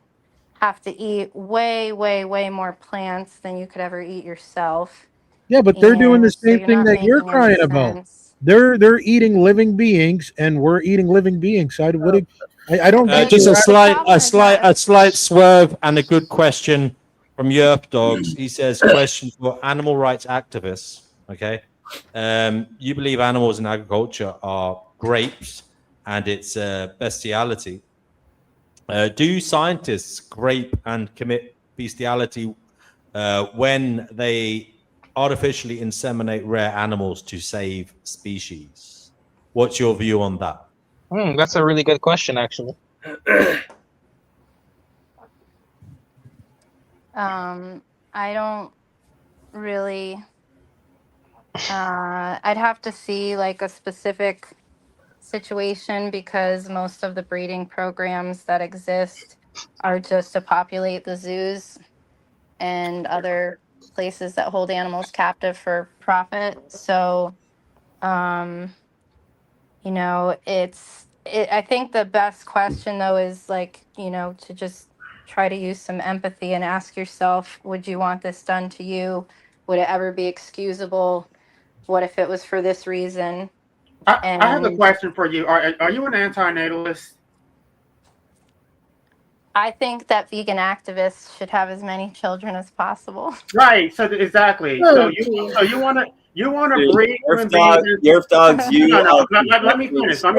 have to eat way, way, way more plants than you could ever eat yourself. Yeah, but they're doing the And so same you're thing not that you're making any crying about. sense. They're eating living beings, and we're eating living beings. So I don't get Just your a slight swerve and a good question from Yerp Dogs. He says, question for animal rights activists. Okay. You believe animals in agriculture are grapes and it's bestiality. Do scientists grape and commit bestiality when they artificially inseminate rare animals to save species? What's your view on that? That's a really good question, actually. I don't really. I'd have to see like a specific situation because most of the breeding programs that exist are just to populate the zoos and other places that hold animals captive for profit. So, you know, I think the best question though is like, you know, to just try to use some empathy and ask yourself, would you want this done to you? Would it ever be excusable? What if it was for this reason? I have a question for you. Are you an anti-natalist? I think that vegan activists should have as many children as possible. Right. So exactly. So you want to breed human beings? Your dogs. No. Let me finish. Let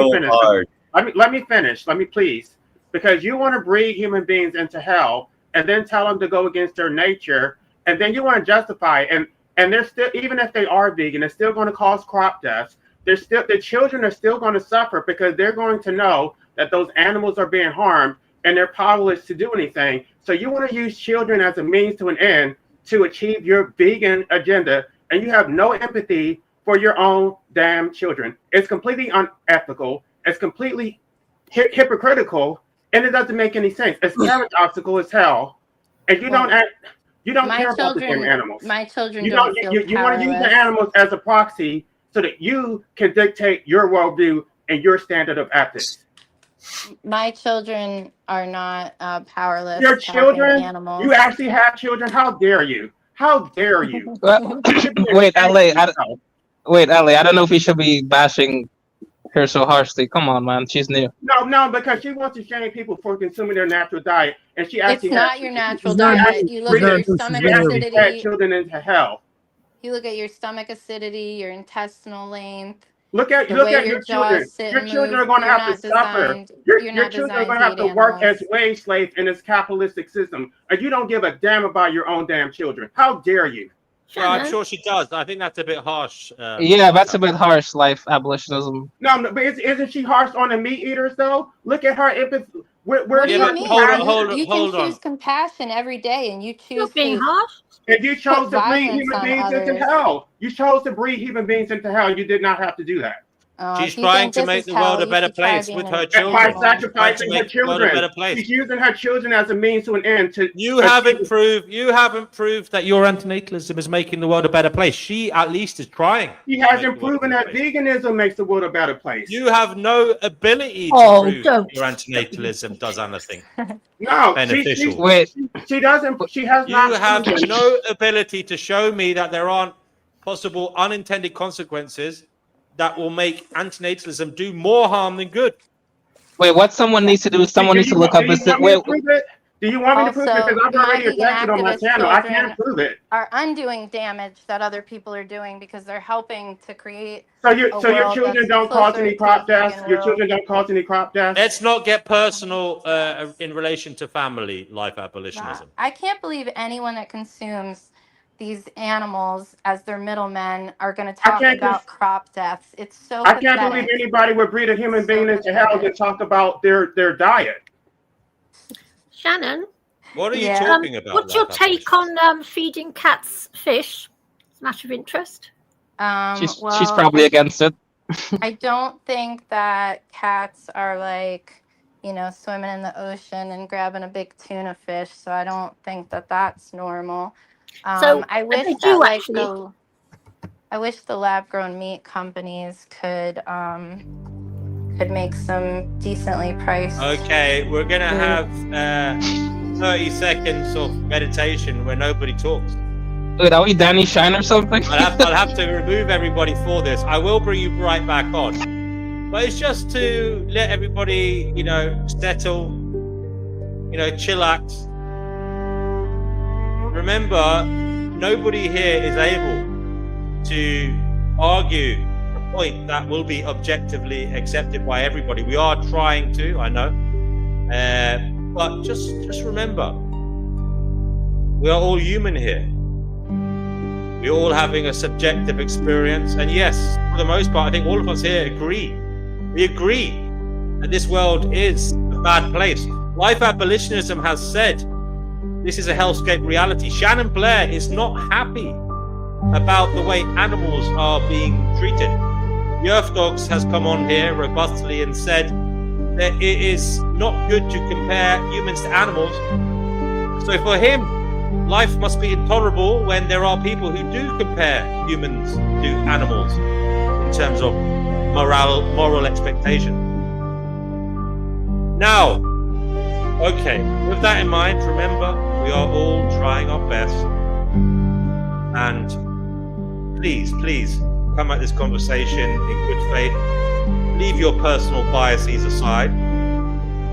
me finish. Let me please, because you want to breed human beings into hell and then tell them to go against their nature, and then you want to justify it. And they're still, even if they are vegan, it's still going to cause crop deaths. The children are still going to suffer because they're going to know that those animals are being harmed and they're powerless to do anything. So you want to use children as a means to an end to achieve your vegan agenda, and you have no empathy for your own damn children. It's completely unethical. It's completely hypocritical, and it doesn't make any sense. It's paradoxical as hell, and you don't care about the damn animals. My children you don't feel you want to use the animals as a proxy so that you can dictate your worldview and your standard of ethics. My children are not powerless. Your children? Animals. You actually have children? How dare you? How dare you? Wait, LA. I don't know if we should be bashing her so harshly. Come on, man. She's new. No, because she wants to shame people for consuming their natural diet, and she actually it's not your natural diet. You look at your stomach acidity. Children into hell. You look at your stomach acidity, your intestinal length. Look at your children. Your children are going to have to suffer. Your children are going to have to work as wage slaves in this capitalistic system, and you don't give a damn about your own damn children. How dare you? Well, I'm sure she does. I think that's a bit harsh. Yeah, that's a bit harsh, life abolitionism. No, but isn't she harsh on the meat eaters, though? Look at her. What do you mean? Hold you can on. choose compassion every day, and you choose being harsh. If you chose to breed human beings into hell, you chose to breed human beings into hell. You did not have to do that. She's trying to make the world a better place with her children. By sacrificing her children, she's using her children as a means to an end. You haven't proved that your antinatalism is making the world a better place. She at least is trying. She hasn't proven that veganism makes the world a better place. You have no ability to prove your antinatalism does anything. No, beneficial. She doesn't. She has not. You have no ability to show me that there aren't possible unintended consequences that will make antinatalism do more harm than good. Wait, what someone needs to do is someone needs to look up. Do you want me to prove it? Also, Because I've my already vegan addressed it on my activist channel. I can children prove it. are undoing damage that other people are doing because they're helping to create So a your world children that's don't cause closer any to a crop deaths? vegan Your world. children don't cause any crop deaths? Let's not get personal in relation to family life abolitionism. I can't believe anyone that consumes these animals as their middlemen are going to talk about crop deaths. It's so I pathetic. can't believe anybody would breed a human being into hell and talk about their diet. Shannon, what are you talking about? What's your take on feeding cats fish? It's a matter of interest. She's probably against it. I don't think that cats are like, swimming in the ocean and grabbing a big tuna fish. So I don't think that that's normal. So I wish they that do like actually. I wish the lab-grown meat companies could make some decently priced. Okay, we're gonna have 30 seconds of meditation where nobody talks. Wait, are we Danny Shine or something? I'll have to remove everybody for this. I will bring you right back on, but it's just to let everybody, settle, chillax. Remember, nobody here is able to argue a point that will be objectively accepted by everybody. We are trying to, I know, but just remember, we are all human here. We're all having a subjective experience, and yes, for the most part, I think all of us here agree. We agree that this world is a bad place. Life abolitionism has said this is a hellscape reality. Shannon Blair is not happy about the way animals are being treated. Yerf Dogs has come on here robustly and said that it is not good to compare humans to animals. So for him, life must be intolerable when there are people who do compare humans to animals in terms of moral expectation. Now, okay, with that in mind, remember, we are all trying our best. And please come at this conversation in good faith. Leave your personal biases aside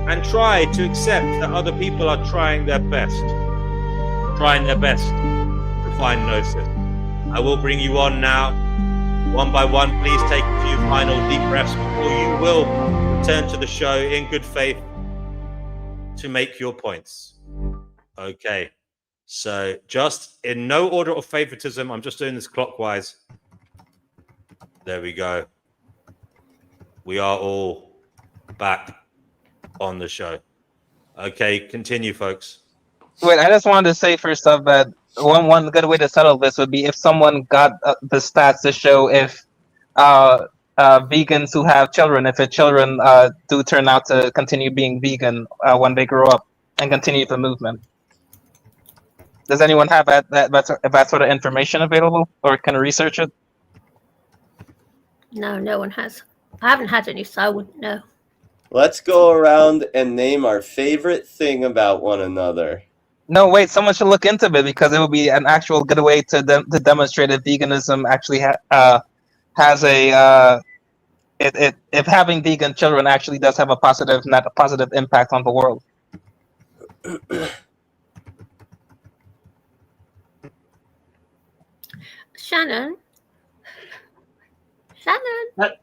and try to accept that other people are trying their best to find Gnosis. I will bring you on now, one by one. Please take a few final deep breaths before you will return to the show in good faith to make your points. Okay, so just in no order of favoritism, I'm just doing this clockwise. There we go. We are all back on the show. Okay, continue, folks. Wait, I just wanted to say first off that one good way to settle this would be if someone got the stats to show if vegans who have children, if their children do turn out to continue being vegan when they grow up and continue the movement. Does anyone have that sort of information available, or can research it? No, no one has. I haven't had any, so I wouldn't know. Let's go around and name our favorite thing about one another. No, wait. Someone should look into it because it would be an actual good way to demonstrate that veganism actually has a if having vegan children actually does have a positive impact on the world. Shannon.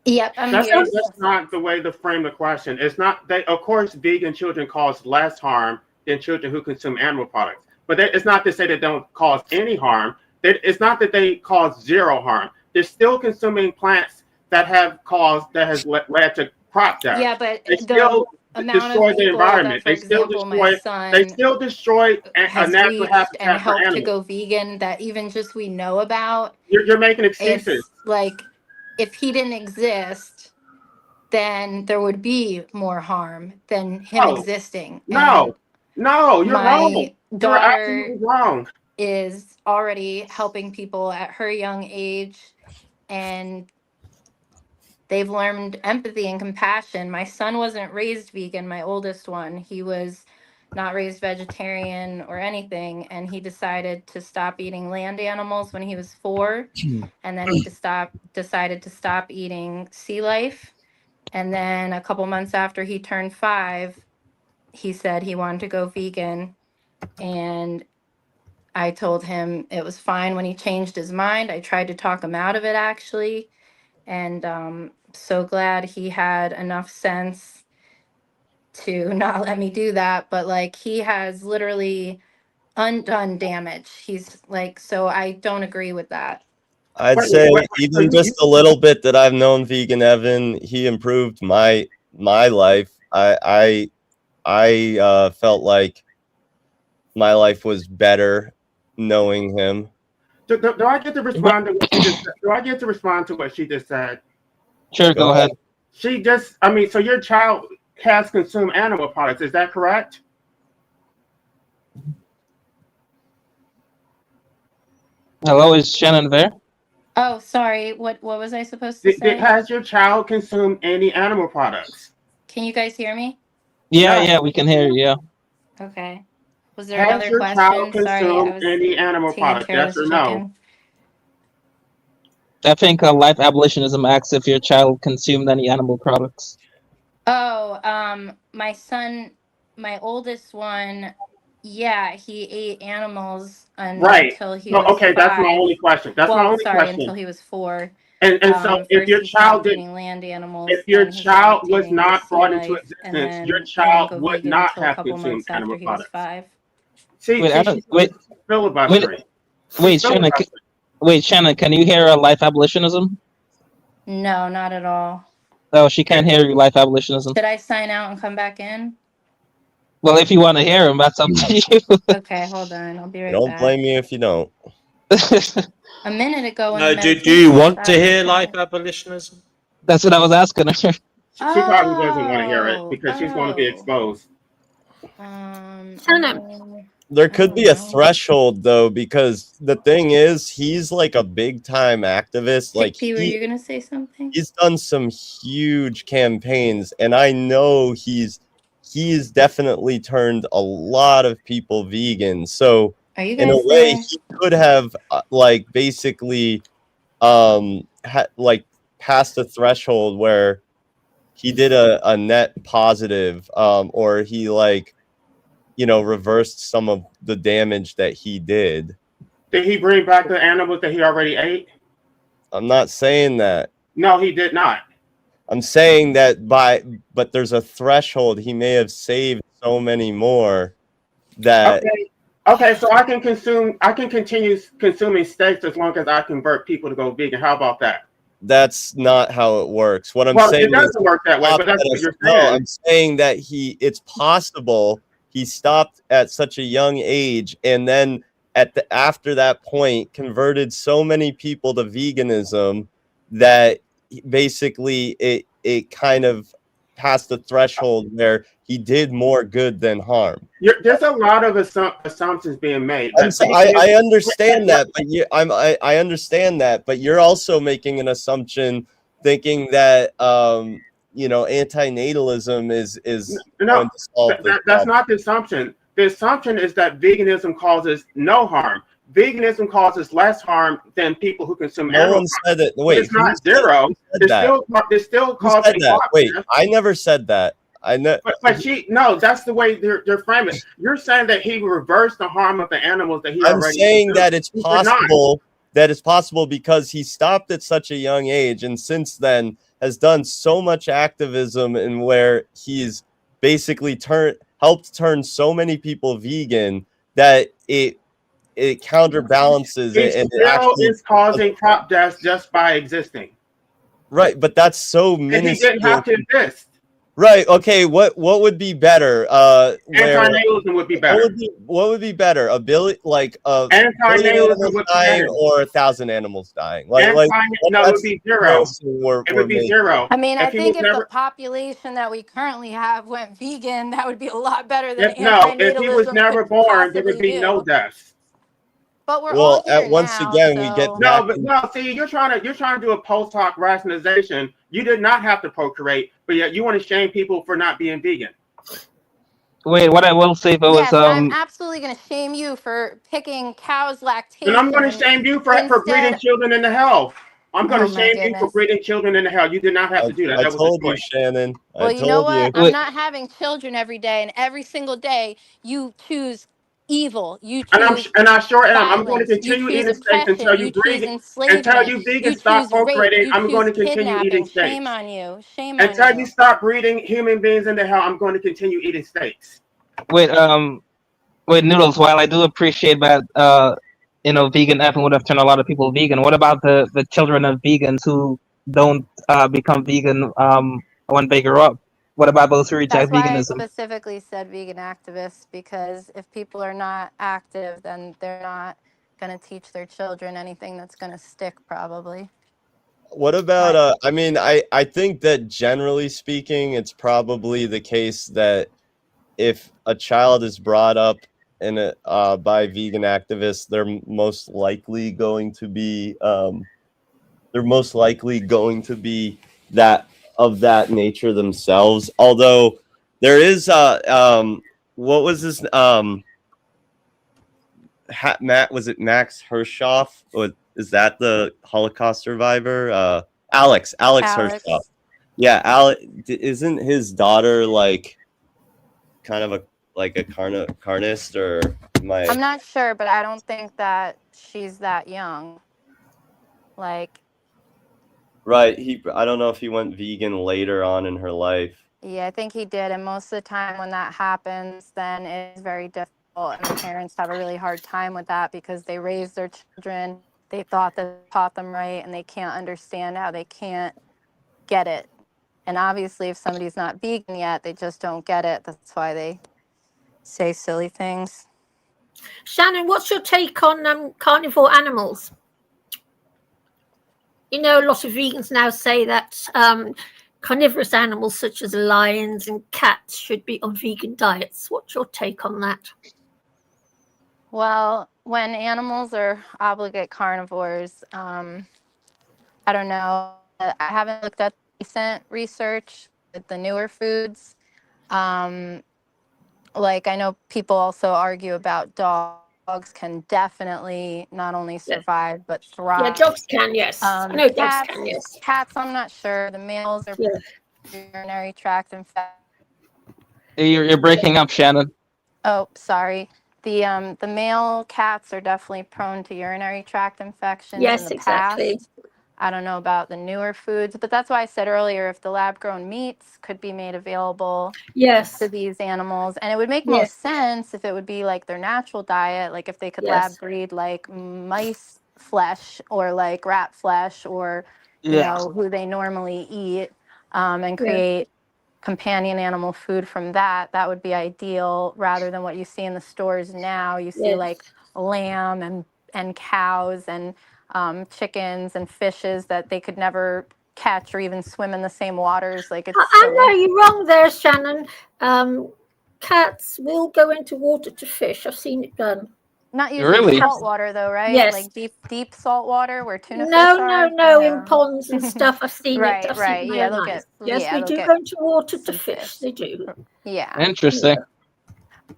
Yep, That's not the way to frame the question. It's not that, of course, vegan children cause less harm than children who consume animal products. But it's not to say they don't cause any harm. It's not that they cause zero harm. They're still consuming plants that has led to crop death. Yeah, but they still destroy the environment. They still destroy a natural habitat and for help to animals. go vegan that even just we know about. You're making excuses. It's like if he didn't exist, then there would be more harm than him existing. No, you're wrong. My daughter is already helping people at her young age, and they've learned empathy and compassion. My son wasn't raised vegan, my oldest one. He was not raised vegetarian or anything, and he decided to stop eating land animals when he was 4, and then he decided to stop eating sea life. And then a couple months after he turned 5, he said he wanted to go vegan, and I told him it was fine when he changed his mind. I tried to talk him out of it, actually, and so glad he had enough sense to not let me do that. But like, he has literally undone damage. He's like, so I don't agree with that. I'd say even just a little bit that I've known Vegan Evan, he improved my life. I felt like my life was better knowing him. Do I get to respond to what she just said? Do I get to respond to what she just said? Sure, go ahead. She just, I mean, so your child has consumed animal products, is that correct? Hello, is Shannon there? Oh, sorry. What was I supposed to say? Has your child consumed any animal products? Can you guys hear me? Yeah, we can hear you. Yeah. Okay. Was there Has your another child question? Sorry, I consumed was any animal taking products? care of Yes this or no? chicken. I think Life Abolitionism asks if your child consumed any animal products. Oh, my son, my oldest one, yeah, he ate animals Right. until he No, was okay, that's my 5. only question. That's my Well, only sorry, question. until he was 4. And so if First your he child stopped did, eating land animals, if your then he stopped child was eating the not sea brought into life, and existence, then your he didn't child go would vegan not until a have couple consumed months animal after he was products. 5. See, Wait, I don't, wait, filibustering. wait, Shannon, can you hear Life Abolitionism? No, not at all. No, she can't hear you, Life Abolitionism. Should I sign out and come back in? Well, if you want to hear him, that's up to you. Okay, hold on. I'll be right Don't back. blame me if you don't. A minute ago, No, do you want to hear Life Abolitionism? That's what I was asking her. She probably doesn't want to hear it because she's going to be exposed. There could be a threshold though, because the thing is, he's like a big time activist. Like P, were you gonna say something? He's done some huge campaigns, and I know he's definitely turned a lot of people vegan. So Are you in a guys way, there? he could have like basically like passed a threshold where he did a net positive, or he like, you know, reversed some of the damage that he did. Did he bring back the animals that he already ate? I'm not saying that. No, he did not. I'm saying that but there's a threshold. He may have saved so many more that. Okay, so I can continue consuming steaks as long as I convert people to go vegan. How about that? That's not how it works. What I'm saying it doesn't work that way, but that's what you're saying. No, I'm saying that it's possible he stopped at such a young age, and then after that point converted so many people to veganism that basically it kind of passed the threshold where he did more good than harm. There's a lot of assumptions being made. I understand that, but I understand that, but you're also making an assumption, thinking that you know, antinatalism is going to solve this that's problem. not the assumption. The assumption is that veganism causes no harm. Veganism causes less harm than people who consume animal No one said that. Wait, it's not zero. It's still causing harm. Wait, I never said that. I know. But no, that's the way they're framing it. You're saying that he reversed the harm of the animals that he already. I'm saying consumed. that it's possible. That it's possible because he stopped at such a young age, and since then has done so much activism, and where he's basically helped turn so many people vegan that it counterbalances it, and it actually is causing crop deaths just by existing. Right, but that's so minuscule. And he didn't have to exist. Right. Okay. What would be better? Antinatalism would be better. What would be better? A billion, like a billion animals dying, or 1,000 animals dying? No, it would be zero. It would be zero. I mean, I think if the population that we currently have went vegan, that would be a lot better than antinatalism. No, if he was never born, there would be no deaths. But we're all here once now, again, so... we get no. See, you're trying to do a post hoc rationalization. You did not have to procreate, but yet you want to shame people for not being vegan. Wait, what I will say though is I'm absolutely going to shame you for picking cow's lactation. And I'm going to shame you for breeding children into hell. I'm going to Oh my shame you for goodness. breeding children into hell. You did not have to do that. I That was told a you, choice. Shannon. Well, I you know told what? you. I'm not having children every day, and every single day you choose evil. You choose And I sure am. I'm going to violence. You continue choose eating steaks until oppression. you You choose until enslavement. you You vegans stop choose rape. procreating. You I'm going choose to continue eating kidnapping. Shame steaks. on you. Shame on Until you you. stop breeding human beings into hell, I'm going to continue eating steaks. With Noodles, while I do appreciate that vegan effing would have turned a lot of people vegan, what about the children of vegans who don't become vegan when they grow up? What about those who That's reject why I veganism? specifically said vegan activists, because if people are not active, then they're not going to teach their children anything that's going to stick, probably. What about I mean, I think that generally speaking, it's probably the case that if a child is brought up in by vegan activists, they're most likely going to be that of that nature themselves. Although there is what was this Matt, was it Max Hershoff? Or is that the Holocaust survivor? Alex Hershoff. Yeah, isn't his daughter like kind of a carnist, or I'm not sure, but I don't think that she's that young. Like, right, I don't know if he went vegan later on in her life. yeah, I think he did. And most of the time when that happens, then it's very difficult. And the parents have a really hard time with that because they raised their children. They thought that taught them right, and they can't understand how they can't get it. And obviously, if somebody's not vegan yet, they just don't get it. That's why they say silly things. Shannon, what's your take on carnivore animals? You know, a lot of vegans now say that carnivorous animals such as lions and cats should be on vegan diets. What's your take on that? Well, when animals are obligate carnivores, I don't know. I haven't looked at recent research with the newer foods. Like, I know people also argue about dogs can definitely not only survive but thrive. Yeah, dogs can, yes. I know dogs can, yes. Cats, I'm not sure. The males are urinary tract infection. You're breaking up, Shannon. Oh, sorry. The male cats are definitely prone to urinary tract infections in the past. I don't know about the newer foods, but that's why I said earlier, if the lab-grown meats could be made available to these animals, and it would make most sense if it would be like their natural diet, like if they could lab breed like mice flesh or like rat flesh or you know who they normally eat, and create companion animal food from that. That would be ideal, rather than what you see in the stores now. You see like lamb and cows and chickens and fishes that they could never catch or even swim in the same waters. Like, it's I know you're wrong there, Shannon. Cats will go into water to fish. I've seen it done. Not usually salt water though, right? Yes. Like deep salt water where tuna fish are. No, in ponds and stuff. I've seen right, it. I've right. seen it Yeah, they'll get. Yes, yeah, they do go into water to fish. They do. Yeah. Interesting.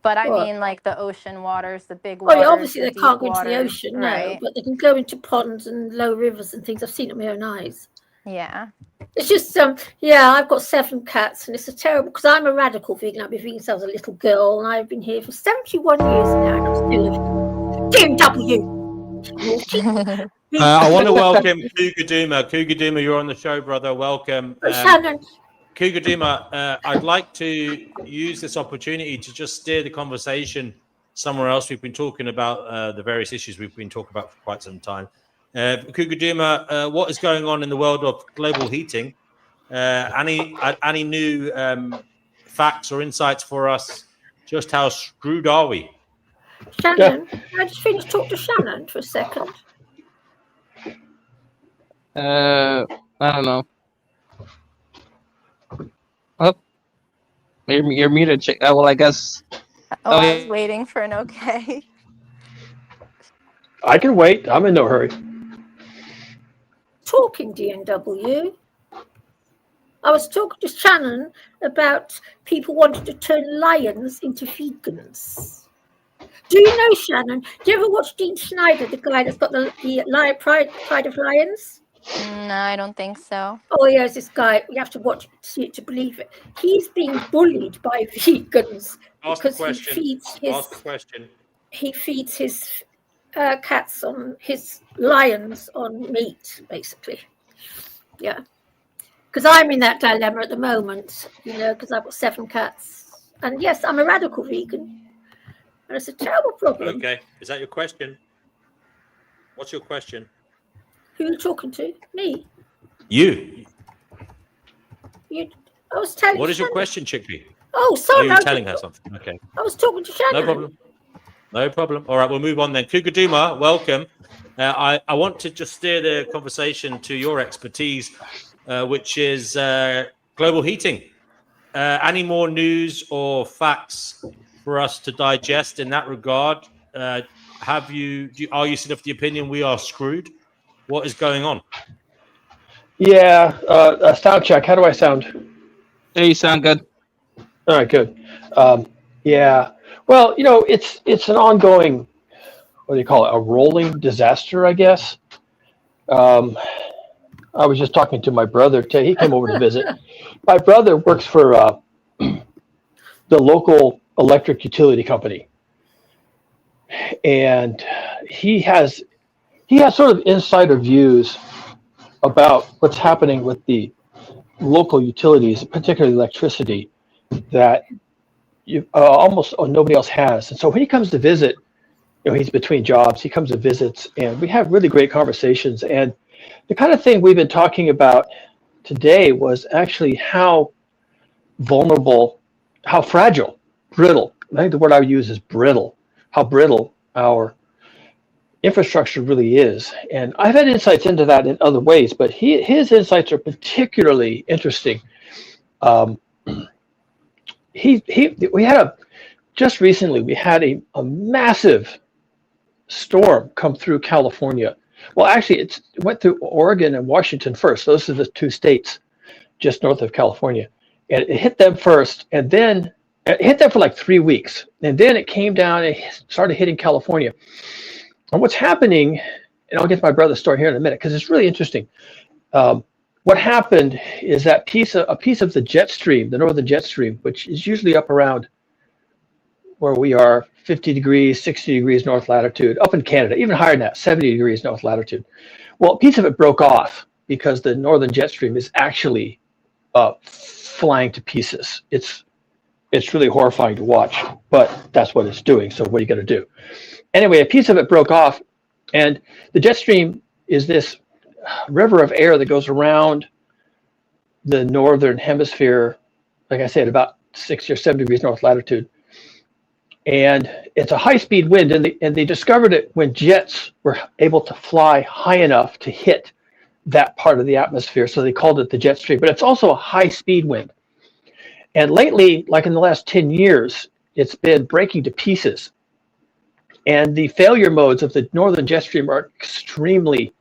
But I mean, like the ocean waters, the big waters. Well, obviously they can't go into the waters, ocean, right? no, but they can go into ponds and low rivers and things. I've seen it with my own eyes. Yeah. It's just, I've got 7 cats, and it's a terrible, because I'm a radical vegan. I've been vegan since I was a little girl, and I've been here for 71 years now, and I'm still DMW. I want to welcome Kugaduma. Kugaduma, you're on the show, brother. Welcome. Shannon. Kugaduma, I'd like to use this opportunity to just steer the conversation somewhere else. We've been talking about the various issues we've been talking about for quite some time. Kugaduma, what is going on in the world of global heating? Any new facts or insights for us? Just how screwed are we? Shannon, can I just finish talk to Shannon for a second? I don't know. Oh, you're muted. Well, I guess. I was waiting for an okay. I can wait. I'm in no hurry. Talking DNW. I was talking to Shannon about people wanting to turn lions into vegans. Do you know, Shannon? Do you ever watch Dean Schneider, the guy that's got the Pride of Lions? No, I don't think so. Oh, yes, this guy, you have to watch see it to believe it. He's being bullied by vegans because he feeds his cats on his lions on meat, basically. Yeah. Because I'm in that dilemma at the moment, because I've got 7 cats. And yes, I'm a radical vegan. And it's a terrible problem. Okay. Is that your question? What's your question? Who are you talking to? Me? You. I was telling What is your question, Chickpea? Oh, sorry. You were telling her something. Okay. I was talking to Shannon. No problem. No problem. All right, we'll move on then. Kugaduma, welcome. I want to just steer the conversation to your expertise, which is global heating. Any more news or facts for us to digest in that regard? Are you still of the opinion we are screwed? What is going on? Yeah, sound check. How do I sound? Hey, you sound good. All right, good. Yeah. Well, it's an ongoing, what do you call it? A rolling disaster, I guess. I was just talking to my brother today. He came over to visit. My brother works for the local electric utility company, and he has sort of insider views about what's happening with the local utilities, particularly electricity, that almost nobody else has. And so when he comes to visit, he's between jobs, he comes and visits, and we have really great conversations. And the kind of thing we've been talking about today was actually how vulnerable, how fragile, brittle, I think the word I would use is brittle, how brittle our infrastructure really is. And I've had insights into that in other ways, but his insights are particularly interesting. Just recently we had a massive storm come through California. Well, actually, it went through Oregon and Washington first. Those are the 2 states just north of California. And it hit them first, and then it hit them for like 3 weeks. And then it came down and started hitting California. And what's happening, and I'll get to my brother's story here in a minute, because it's really interesting. What happened is that a piece of the jet stream, the northern jet stream, which is usually up around where we are, 50 degrees, 60 degrees north latitude, up in Canada, even higher than that, 70 degrees north latitude. Well, a piece of it broke off because the northern jet stream is actually flying to pieces. It's really horrifying to watch, but that's what it's doing. So what are you going to do? Anyway, a piece of it broke off, and the jet stream is this river of air that goes around the northern hemisphere, like I said, about 60 or 70 degrees north latitude. And it's a high-speed wind, and they discovered it when jets were able to fly high enough to hit that part of the atmosphere. So they called it the jet stream, but it's also a high-speed wind. And lately, like in the last 10 years, it's been breaking to pieces. And the failure modes of the northern jet stream are extremely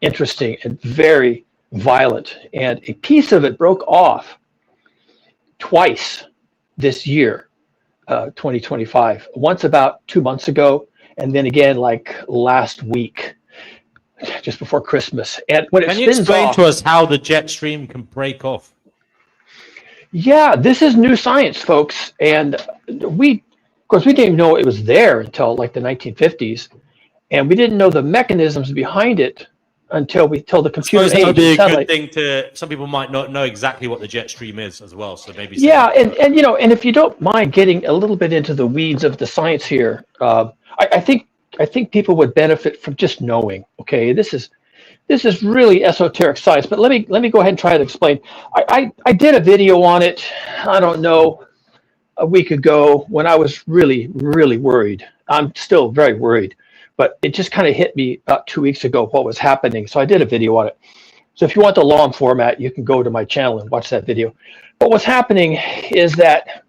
interesting and very violent. And a piece of it broke off twice this year, 2025. Once about 2 months ago, and then again like last week, just before Christmas. And when Can you explain to us how the jet stream can break off? Yeah, this is new science, folks. And of course, we didn't even know it was there until like the 1950s. And we didn't know the mechanisms behind it until the computer age. That would be a good thing some people might not know exactly what the jet stream is as well. So maybe. Yeah. And if you don't mind getting a little bit into the weeds of the science here, I think people would benefit from just knowing, okay, this is really esoteric science, but let me go ahead and try to explain. I did a video on it, I don't know, a week ago when I was really, really worried. I'm still very worried, but it just kind of hit me about 2 weeks ago what was happening. So I did a video on it. So if you want the long format, you can go to my channel and watch that video. But what's happening is that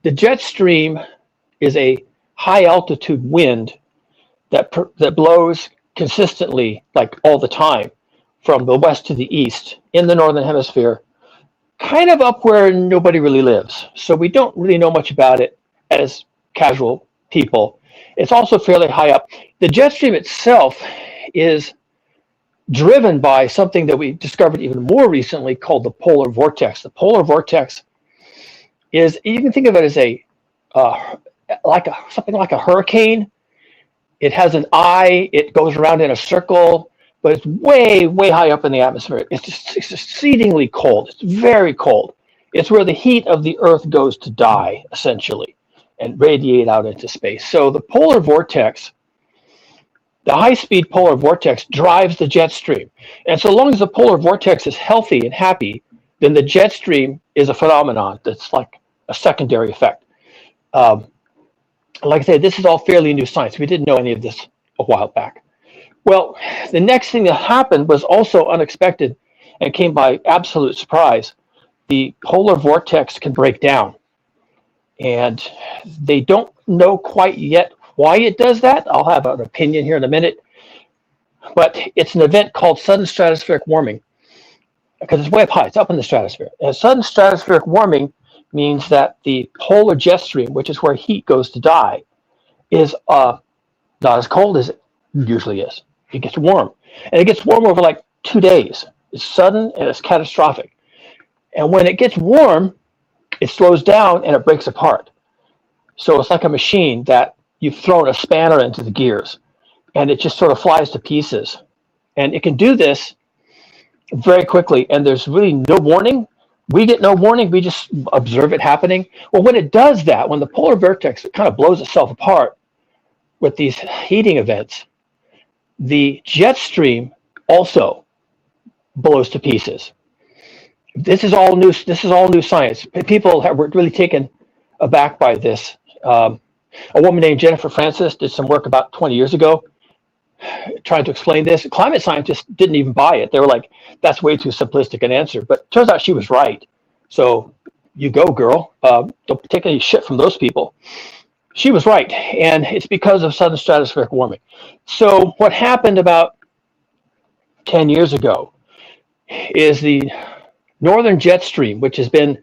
the jet stream is a high altitude wind that blows consistently, like all the time, from the west to the east in the northern hemisphere, kind of up where nobody really lives. So we don't really know much about it as casual people. It's also fairly high up. The jet stream itself is driven by something that we discovered even more recently called the polar vortex. The polar vortex is, you can think of it as something like a hurricane. It has an eye. It goes around in a circle, but it's way, way high up in the atmosphere. It's exceedingly cold. It's very cold. It's where the heat of the Earth goes to die, essentially, and radiate out into space. So the polar vortex, the high-speed polar vortex, drives the jet stream. And so long as the polar vortex is healthy and happy, then the jet stream is a phenomenon that's like a secondary effect. Like I said, this is all fairly new science. We didn't know any of this a while back. Well, the next thing that happened was also unexpected and came by absolute surprise. The polar vortex can break down. And they don't know quite yet why it does that. I'll have an opinion here in a minute. But it's an event called sudden stratospheric warming, because it's way up high. It's up in the stratosphere. And sudden stratospheric warming means that the polar jet stream, which is where heat goes to die, is not as cold as it usually is. It gets warm. And it gets warm over like 2 days. It's sudden and it's catastrophic. And when it gets warm, it slows down and it breaks apart. So it's like a machine that you've thrown a spanner into the gears, and it just sort of flies to pieces. And it can do this very quickly, and there's really no warning. We get no warning. We just observe it happening. Well, when it does that, when the polar vortex kind of blows itself apart with these heating events, the jet stream also blows to pieces. This is all new. This is all new science. People were really taken aback by this. A woman named Jennifer Francis did some work about 20 years ago trying to explain this. Climate scientists didn't even buy it. They were like, that's way too simplistic an answer. But it turns out she was right. So you go, girl. Don't take any shit from those people. She was right. And it's because of sudden stratospheric warming. So what happened about 10 years ago is the northern jet stream, which has been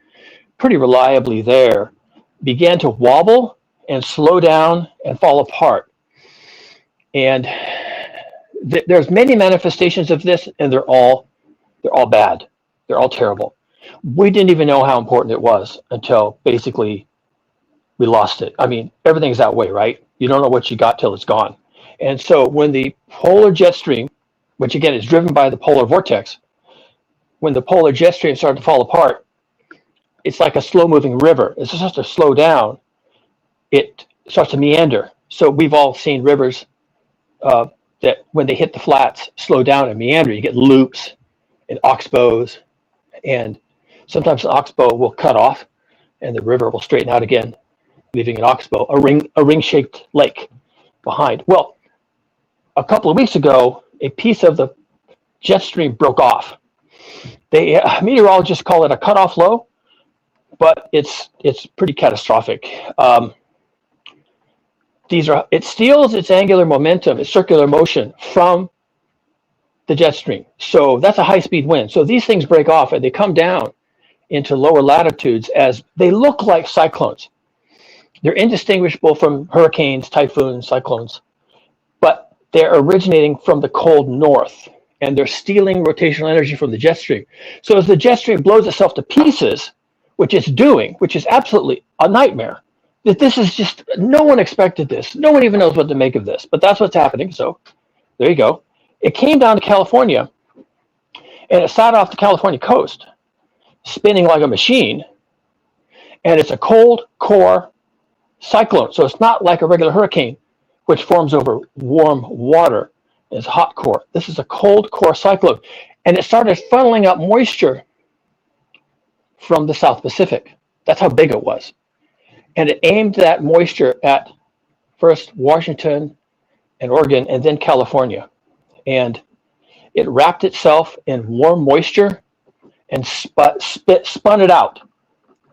pretty reliably there, began to wobble and slow down and fall apart. And there's many manifestations of this, and they're all bad. They're all terrible. We didn't even know how important it was until basically we lost it. I mean, everything's that way, right? You don't know what you got till it's gone. And so when the polar jet stream, which again is driven by the polar vortex, when the polar jet stream started to fall apart, it's like a slow-moving river. It starts to slow down. It starts to meander. So we've all seen rivers that when they hit the flats, slow down and meander. You get loops and oxbows, and sometimes the oxbow will cut off and the river will straighten out again, leaving an oxbow, a ring-shaped lake behind. Well, a couple of weeks ago, a piece of the jet stream broke off. Meteorologists call it a cutoff low, but it's pretty catastrophic. It steals its angular momentum, its circular motion from the jet stream. So that's a high-speed wind. So these things break off and they come down into lower latitudes as they look like cyclones. They're indistinguishable from hurricanes, typhoons, cyclones, but they're originating from the cold north, and they're stealing rotational energy from the jet stream. So as the jet stream blows itself to pieces, which it's doing, which is absolutely a nightmare, that this is just, no one expected this. No one even knows what to make of this, but that's what's happening. So there you go. It came down to California, and it sat off the California coast, spinning like a machine, and it's a cold core cyclone. So it's not like a regular hurricane, which forms over warm water. It's hot core. This is a cold core cyclone, and it started funneling up moisture from the South Pacific. That's how big it was. And it aimed that moisture at first Washington and Oregon and then California. And it wrapped itself in warm moisture and spun it out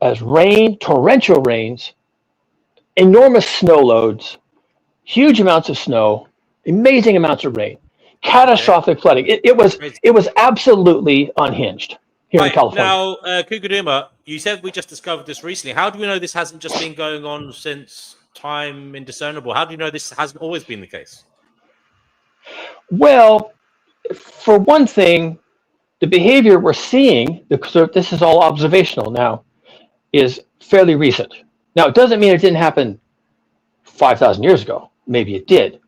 as rain, torrential rains, enormous snow loads, huge amounts of snow, amazing amounts of rain, catastrophic flooding. It was absolutely unhinged here in California. Now, Kukuduma, you said we just discovered this recently. How do we know this hasn't just been going on since time indiscernible? How do you know this hasn't always been the case? Well, for one thing, the behavior we're seeing, because this is all observational now, is fairly recent. Now, it doesn't mean it didn't happen 5,000 years ago. Maybe it did.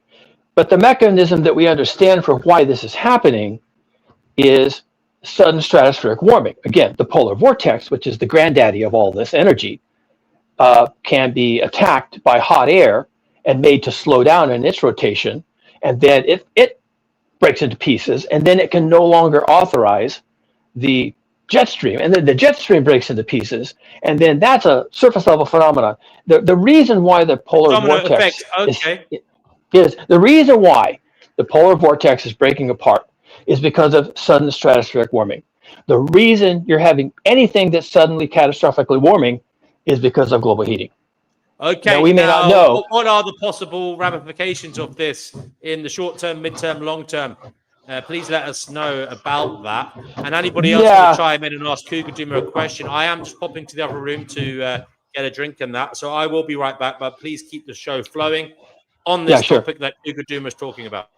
But the mechanism that we understand for why this is happening is sudden stratospheric warming. Again, the polar vortex, which is the granddaddy of all this energy, can be attacked by hot air and made to slow down in its rotation. And then it breaks into pieces, and then it can no longer authorize the jet stream, and then the jet stream breaks into pieces, and then that's a surface level phenomenon. The reason why the polar vortex is the reason why the polar vortex is breaking apart is because of sudden stratospheric warming. The reason you're having anything that's suddenly catastrophically warming is because of global heating. Okay, now, we may not know. What are the possible ramifications of this in the short term, mid-term, long term? Please let us know about that. And anybody else want to chime in and ask Cougar Duma a question? I am just popping to the other room to get a drink and that, so I will be right back. But please keep the show flowing on this topic that Cougar Duma is talking about.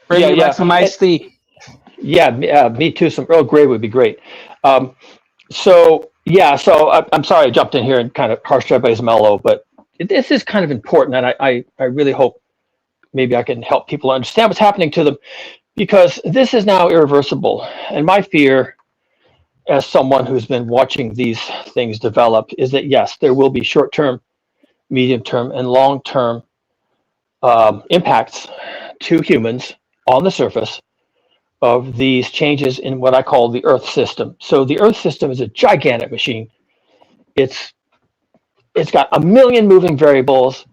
Bring me back some iced tea. Me too. Some Earl Grey would be great. So I'm sorry I jumped in here and kind of harshed everybody's mellow, but this is kind of important, and I really hope maybe I can help people understand what's happening to them, because this is now irreversible. And my fear, as someone who's been watching these things develop, is that yes, there will be short-term, medium-term, and long-term impacts to humans on the surface of these changes in what I call the Earth system. So the Earth system is a gigantic machine. It's got a million moving variables,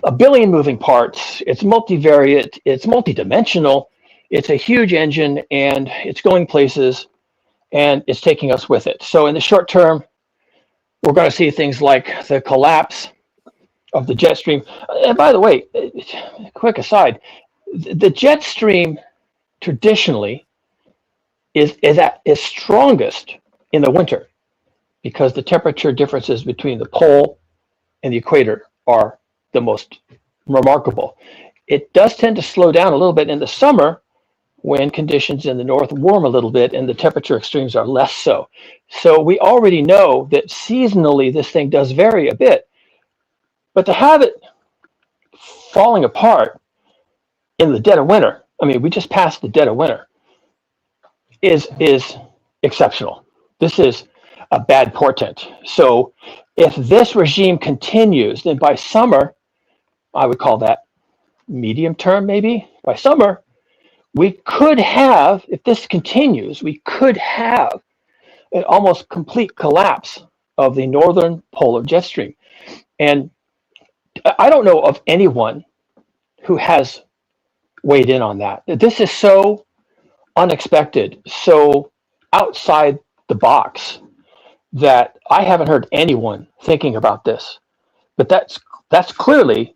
a billion moving parts. It's multivariate. It's multidimensional. It's a huge engine, and it's going places, and it's taking us with it. So in the short term, we're going to see things like the collapse of the jet stream. And by the way, quick aside, the jet stream traditionally is at its strongest in the winter, because the temperature differences between the pole and the equator are the most remarkable. It does tend to slow down a little bit in the summer when conditions in the north warm a little bit and the temperature extremes are less so. So we already know that seasonally this thing does vary a bit, but to have it falling apart in the dead of winter, I mean, we just passed the dead of winter, is exceptional. This is a bad portent. So if this regime continues, then by summer, I would call that medium term maybe, by summer, we could have, if this continues, we could have an almost complete collapse of the northern polar jet stream. And I don't know of anyone who has weighed in on that. This is so unexpected, so outside the box, that I haven't heard anyone thinking about this. But that's clearly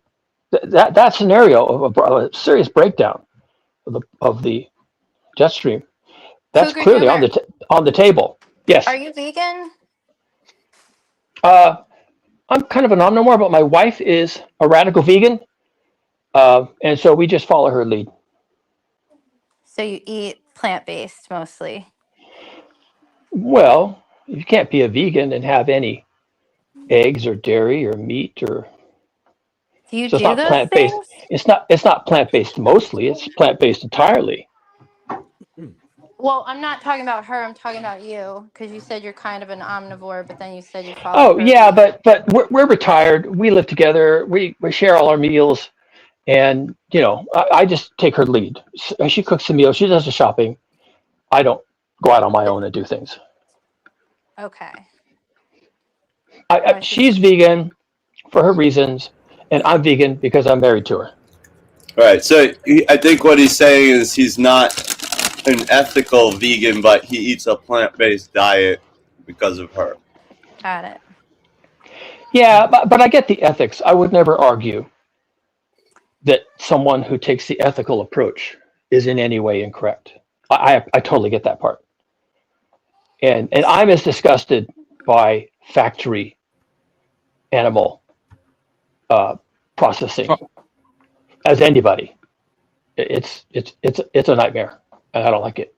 that scenario of a serious breakdown of the jet stream. That's Cougar clearly Duma, on the table. Yes. Are you vegan? I'm kind of an omnivore, but my wife is a radical vegan, and so we just follow her lead. So you eat plant-based mostly? Well, you can't be a vegan and have any eggs or dairy or meat or. Do you So do it's not those plant-based. things? It's not plant-based mostly. It's plant-based entirely. Well, I'm not talking about her. I'm talking about you, because you said you're kind of an omnivore, but then you said you follow. Oh yeah, but we're retired. We live together. We share all our meals, and I just take her lead. She cooks the meals. She does the shopping. I don't go out on my own and do things. Okay. She's vegan for her reasons, and I'm vegan because I'm married to her. Right. So I think what he's saying is he's not an ethical vegan, but he eats a plant-based diet because of her. Got it. Yeah, but I get the ethics. I would never argue that someone who takes the ethical approach is in any way incorrect. I totally get that part. And I'm as disgusted by factory animal processing as anybody. It's a nightmare. and I don't like it.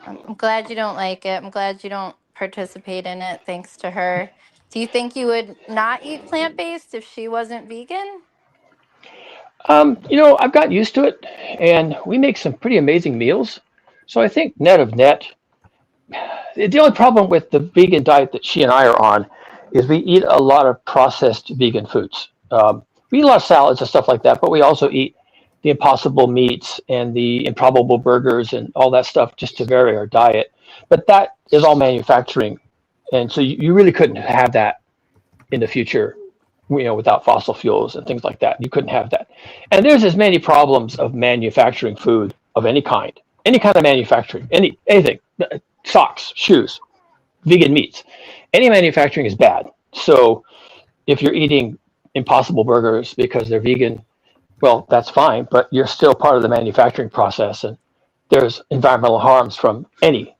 I'm glad you don't like it. I'm glad you don't participate in it, thanks to her. Do you think you would not eat plant-based if she wasn't vegan? I've gotten used to it, and we make some pretty amazing meals. So I think net of net, the only problem with the vegan diet that she and I are on is we eat a lot of processed vegan foods. We eat a lot of salads and stuff like that, but we also eat the impossible meats and the improbable burgers and all that stuff just to vary our diet. But that is all manufacturing. And so you really couldn't have that in the future, without fossil fuels and things like that. You couldn't have that. And there's as many problems of manufacturing food of any kind of manufacturing, anything, socks, shoes, vegan meats. Any manufacturing is bad. So if you're eating impossible burgers because they're vegan, well, that's fine, but you're still part of the manufacturing process, and there's environmental harms from any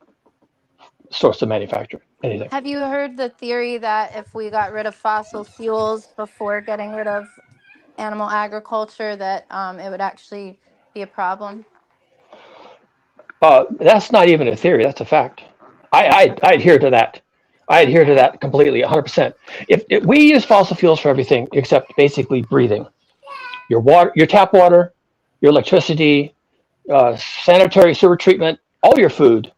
source of manufacturing, anything. Have you heard the theory that if we got rid of fossil fuels before getting rid of animal agriculture, that it would actually be a problem? That's not even a theory. That's a fact. I adhere to that. I adhere to that completely, 100%. If we use fossil fuels for everything except basically breathing, your water, your tap water, your electricity, sanitary sewer treatment, all your food,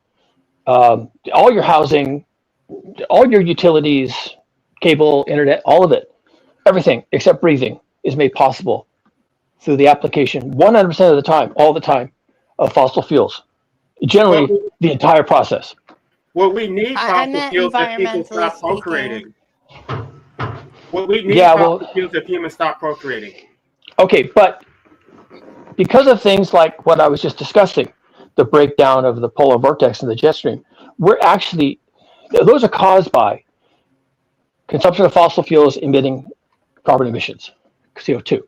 all your housing, all your utilities, cable, internet, all of it, everything except breathing is made possible through the application 100% of the time, all the time, of fossil fuels. Generally, the entire process. Well, we need fossil fuels if people stop procreating. Well, we need fossil fuels if humans stop procreating. Okay, but because of things like what I was just discussing, the breakdown of the polar vortex and the jet stream, those are caused by consumption of fossil fuels emitting carbon emissions. CO2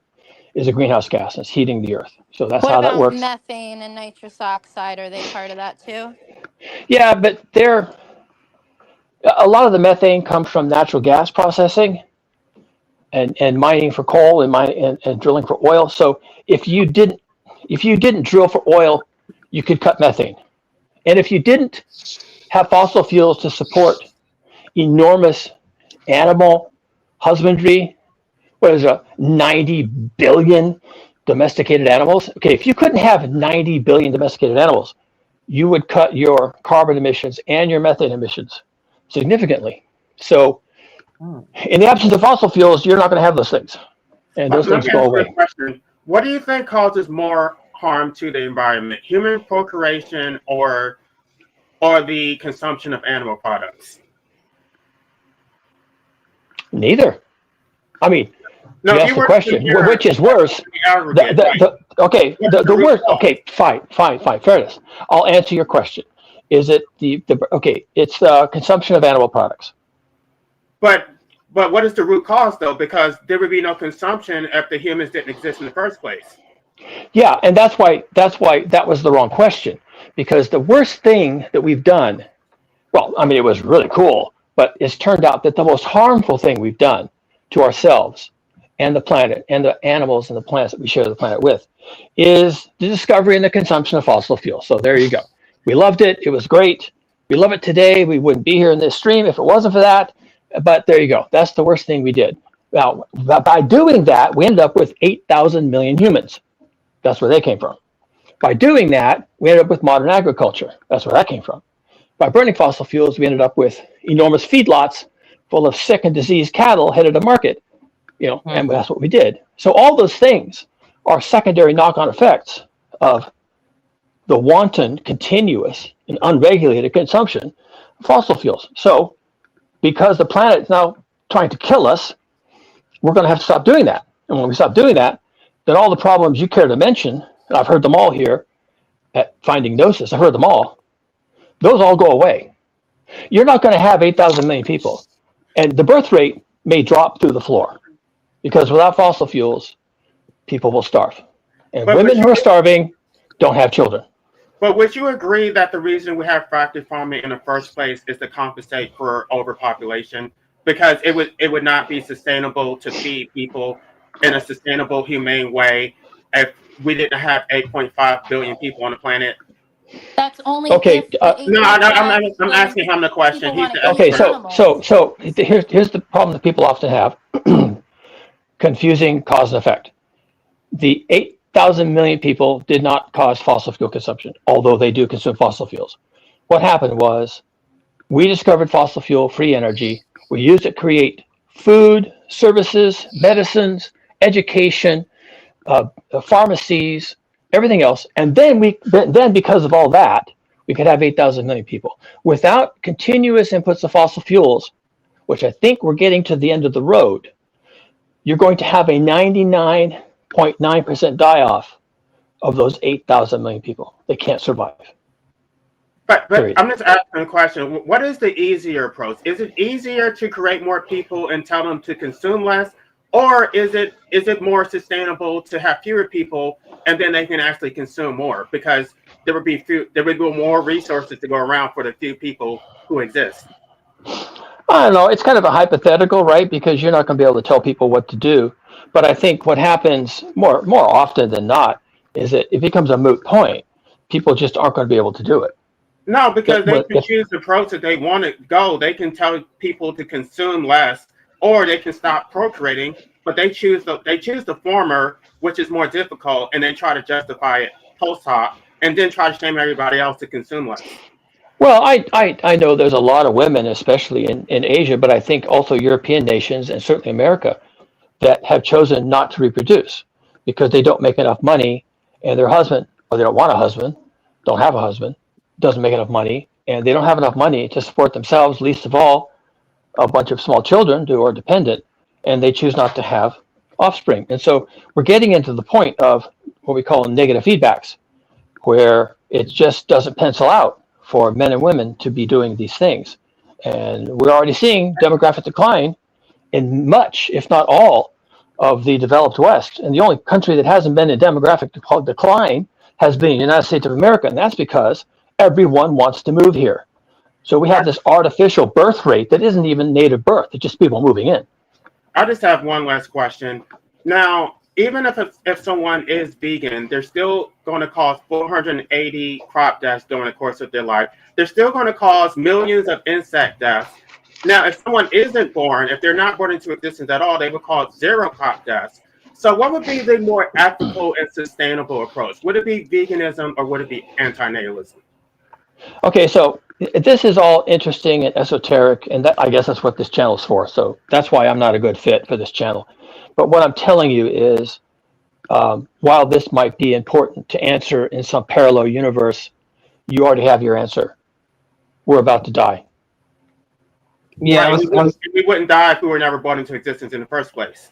is a greenhouse gas, and it's heating the earth. So that's how that works. What about methane and nitrous oxide? Are they part of that too? Yeah, but a lot of the methane comes from natural gas processing and mining for coal and drilling for oil. So if you didn't drill for oil, you could cut methane. And if you didn't have fossil fuels to support enormous animal husbandry, 90 billion domesticated animals? Okay, if you couldn't have 90 billion domesticated animals, you would cut your carbon emissions and your methane emissions significantly. So in the absence of fossil fuels, you're not going to have those things. And those things go away. What do you think causes more harm to the environment? Human procreation or the consumption of animal products? Neither. I mean, you asked the question, which is worse? The worst. Okay, fine. Fairness. I'll answer your question. Is it it's the consumption of animal products. But what is the root cause though? Because there would be no consumption if the humans didn't exist in the first place. Yeah, and that's why that was the wrong question. Because the worst thing that we've done, well, I mean, it was really cool, but it's turned out that the most harmful thing we've done to ourselves and the planet and the animals and the plants that we share the planet with is the discovery and the consumption of fossil fuels. So there you go. We loved it. It was great. We love it today. We wouldn't be here in this stream if it wasn't for that. But there you go. That's the worst thing we did. Now, by doing that, we ended up with 8,000 million humans. That's where they came from. By doing that, we ended up with modern agriculture. That's where that came from. By burning fossil fuels, we ended up with enormous feedlots full of sick and diseased cattle headed to market. And that's what we did. So all those things are secondary knock-on effects of the wanton, continuous, and unregulated consumption of fossil fuels. So because the planet is now trying to kill us, we're going to have to stop doing that. And when we stop doing that, then all the problems you care to mention, and I've heard them all here at Finding Gnosis, I've heard them all, those all go away. You're not going to have 8,000 million people. And the birth rate may drop through the floor because without fossil fuels, people will starve. And women who are starving don't have children. But would you agree that the reason we have factory farming in the first place is to compensate for overpopulation? Because it would not be sustainable to feed people in a sustainable, humane way if we didn't have 8.5 billion people on the planet? That's only Okay. if the No, I'm 8.5 asking him the question. people He's want the to eat Okay. expert. So here's the problem that people often have: confusing cause and effect. The 8,000 million people did not cause fossil fuel consumption, although they do consume fossil fuels. What happened was we discovered fossil fuel free energy. We used it to create food, services, medicines, education, pharmacies, everything else. And then because of all that, we could have 8,000 million people. Without continuous inputs of fossil fuels, which I think we're getting to the end of the road, you're going to have a 99.9% die-off of those 8,000 million people. They can't survive. But I'm just asking a question. What is the easier approach? Is it easier to create more people and tell them to consume less? Or is it more sustainable to have fewer people and then they can actually consume more? Because there would be more resources to go around for the few people who exist. I don't know. It's kind of a hypothetical, right? Because you're not going to be able to tell people what to do. But I think what happens more often than not is that it becomes a moot point. People just aren't going to be able to do it. No, because they can choose the approach that they want to go. They can tell people to consume less, or they can stop procreating. But they choose the former, which is more difficult, and then try to justify it post hoc, and then try to shame everybody else to consume less. Well, I know there's a lot of women, especially in Asia, but I think also European nations and certainly America, that have chosen not to reproduce because they don't make enough money, and their husband, or they don't want a husband, don't have a husband, doesn't make enough money, and they don't have enough money to support themselves, least of all a bunch of small children who are dependent, and they choose not to have offspring. And so we're getting into the point of what we call negative feedbacks, where it just doesn't pencil out for men and women to be doing these things. And we're already seeing demographic decline in much, if not all, of the developed West. And the only country that hasn't been in demographic decline has been the United States of America. And that's because everyone wants to move here. So we have this artificial birth rate that isn't even native birth. It's just people moving in. I just have one last question. Now, even if someone is vegan, they're still going to cause 480 crop deaths during the course of their life. They're still going to cause millions of insect deaths. Now, if someone isn't born, if they're not born into existence at all, they would cause 0 crop deaths. So what would be the more ethical and sustainable approach? Would it be veganism or would it be anti-natalism? Okay, so this is all interesting and esoteric, and I guess that's what this channel is for. So that's why I'm not a good fit for this channel. But what I'm telling you is, while this might be important to answer in some parallel universe, you already have your answer. We're about to die. Yeah, right, we wouldn't die if we were never brought into existence in the first place.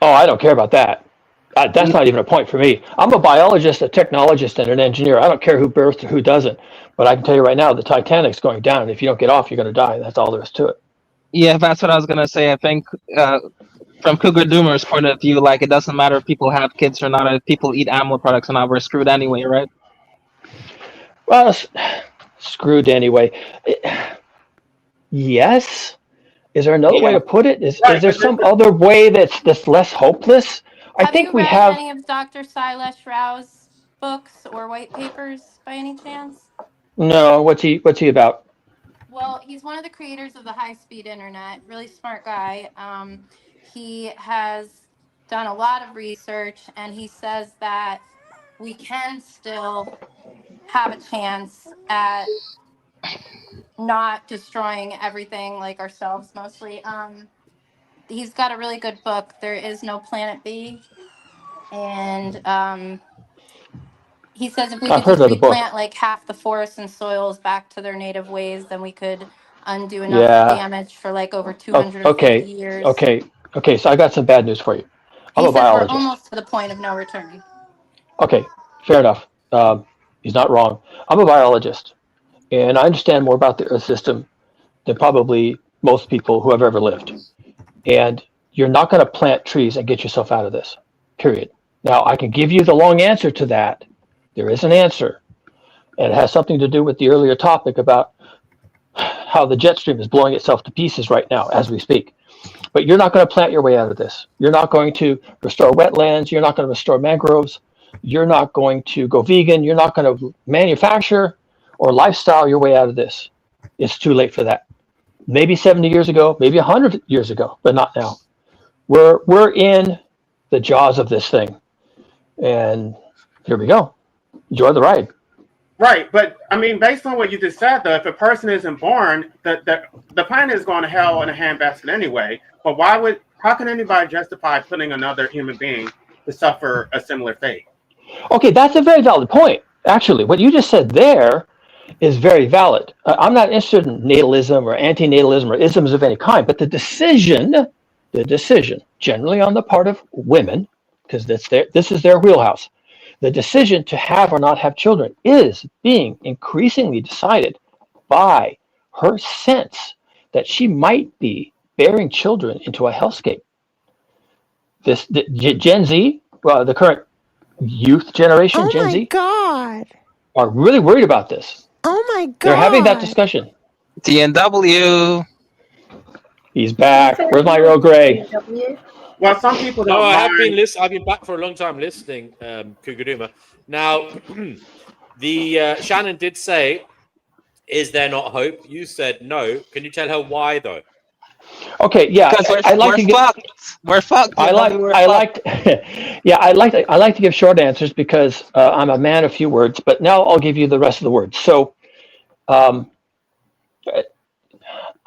Oh, I don't care about that. That's not even a point for me. I'm a biologist, a technologist, and an engineer. I don't care who births or who doesn't. But I can tell you right now, the Titanic's going down. And if you don't get off, you're going to die. That's all there is to it. Yeah, that's what I was going to say. I think from Cougar Doomer's point of view, like, it doesn't matter if people have kids or not, if people eat animal products or not, we're screwed anyway, right? Well, screwed anyway. Yes. Is there another way to put it? Is there some other way that's less hopeless? I think we have. Have you read any of Dr. Silas Rao's books or white papers by any chance? No. What's he about? Well, he's one of the creators of the high-speed internet. Really smart guy. He has done a lot of research, and he says that we can still have a chance at not destroying everything, like ourselves mostly. He's got a really good book, There Is No Planet B. And he says if we could just replant like half the forests and soils back to their native ways, then we could undo enough damage for like over 250 years. Okay, so I got some bad news for you. I'm a biologist. We're almost to the point of no return. Okay, fair enough. He's not wrong. I'm a biologist, and I understand more about the Earth system than probably most people who have ever lived. And you're not going to plant trees and get yourself out of this, period. Now, I can give you the long answer to that. There is an answer, and it has something to do with the earlier topic about how the jet stream is blowing itself to pieces right now as we speak. But you're not going to plant your way out of this. You're not going to restore wetlands. You're not going to restore mangroves. You're not going to go vegan. You're not going to manufacture or lifestyle your way out of this. It's too late for that. Maybe 70 years ago, maybe 100 years ago, but not now. We're in the jaws of this thing. And here we go. Enjoy the ride. Right, but I mean, based on what you just said, though, if a person isn't born, the planet is going to hell in a handbasket anyway. But how can anybody justify putting another human being to suffer a similar fate? Okay, that's a very valid point. Actually, what you just said there is very valid. I'm not interested in natalism or anti-natalism or isms of any kind, but the decision, generally on the part of women, because this is their wheelhouse, the decision to have or not have children is being increasingly decided by her sense that she might be bearing children into a hellscape. The Gen Z, the current youth generation, Gen Z, God, are really worried about this. Oh my God! They're having that discussion. TNW. He's back. Where's my Earl Grey? Well, some people don't. I've been back for a long time listening, Kuguruma. Now, the Shannon did say, "Is there not hope?" You said no. Can you tell her why, though? Okay, yeah, we're fucked. I like to give short answers because I'm a man of few words. But now I'll give you the rest of the words. So, I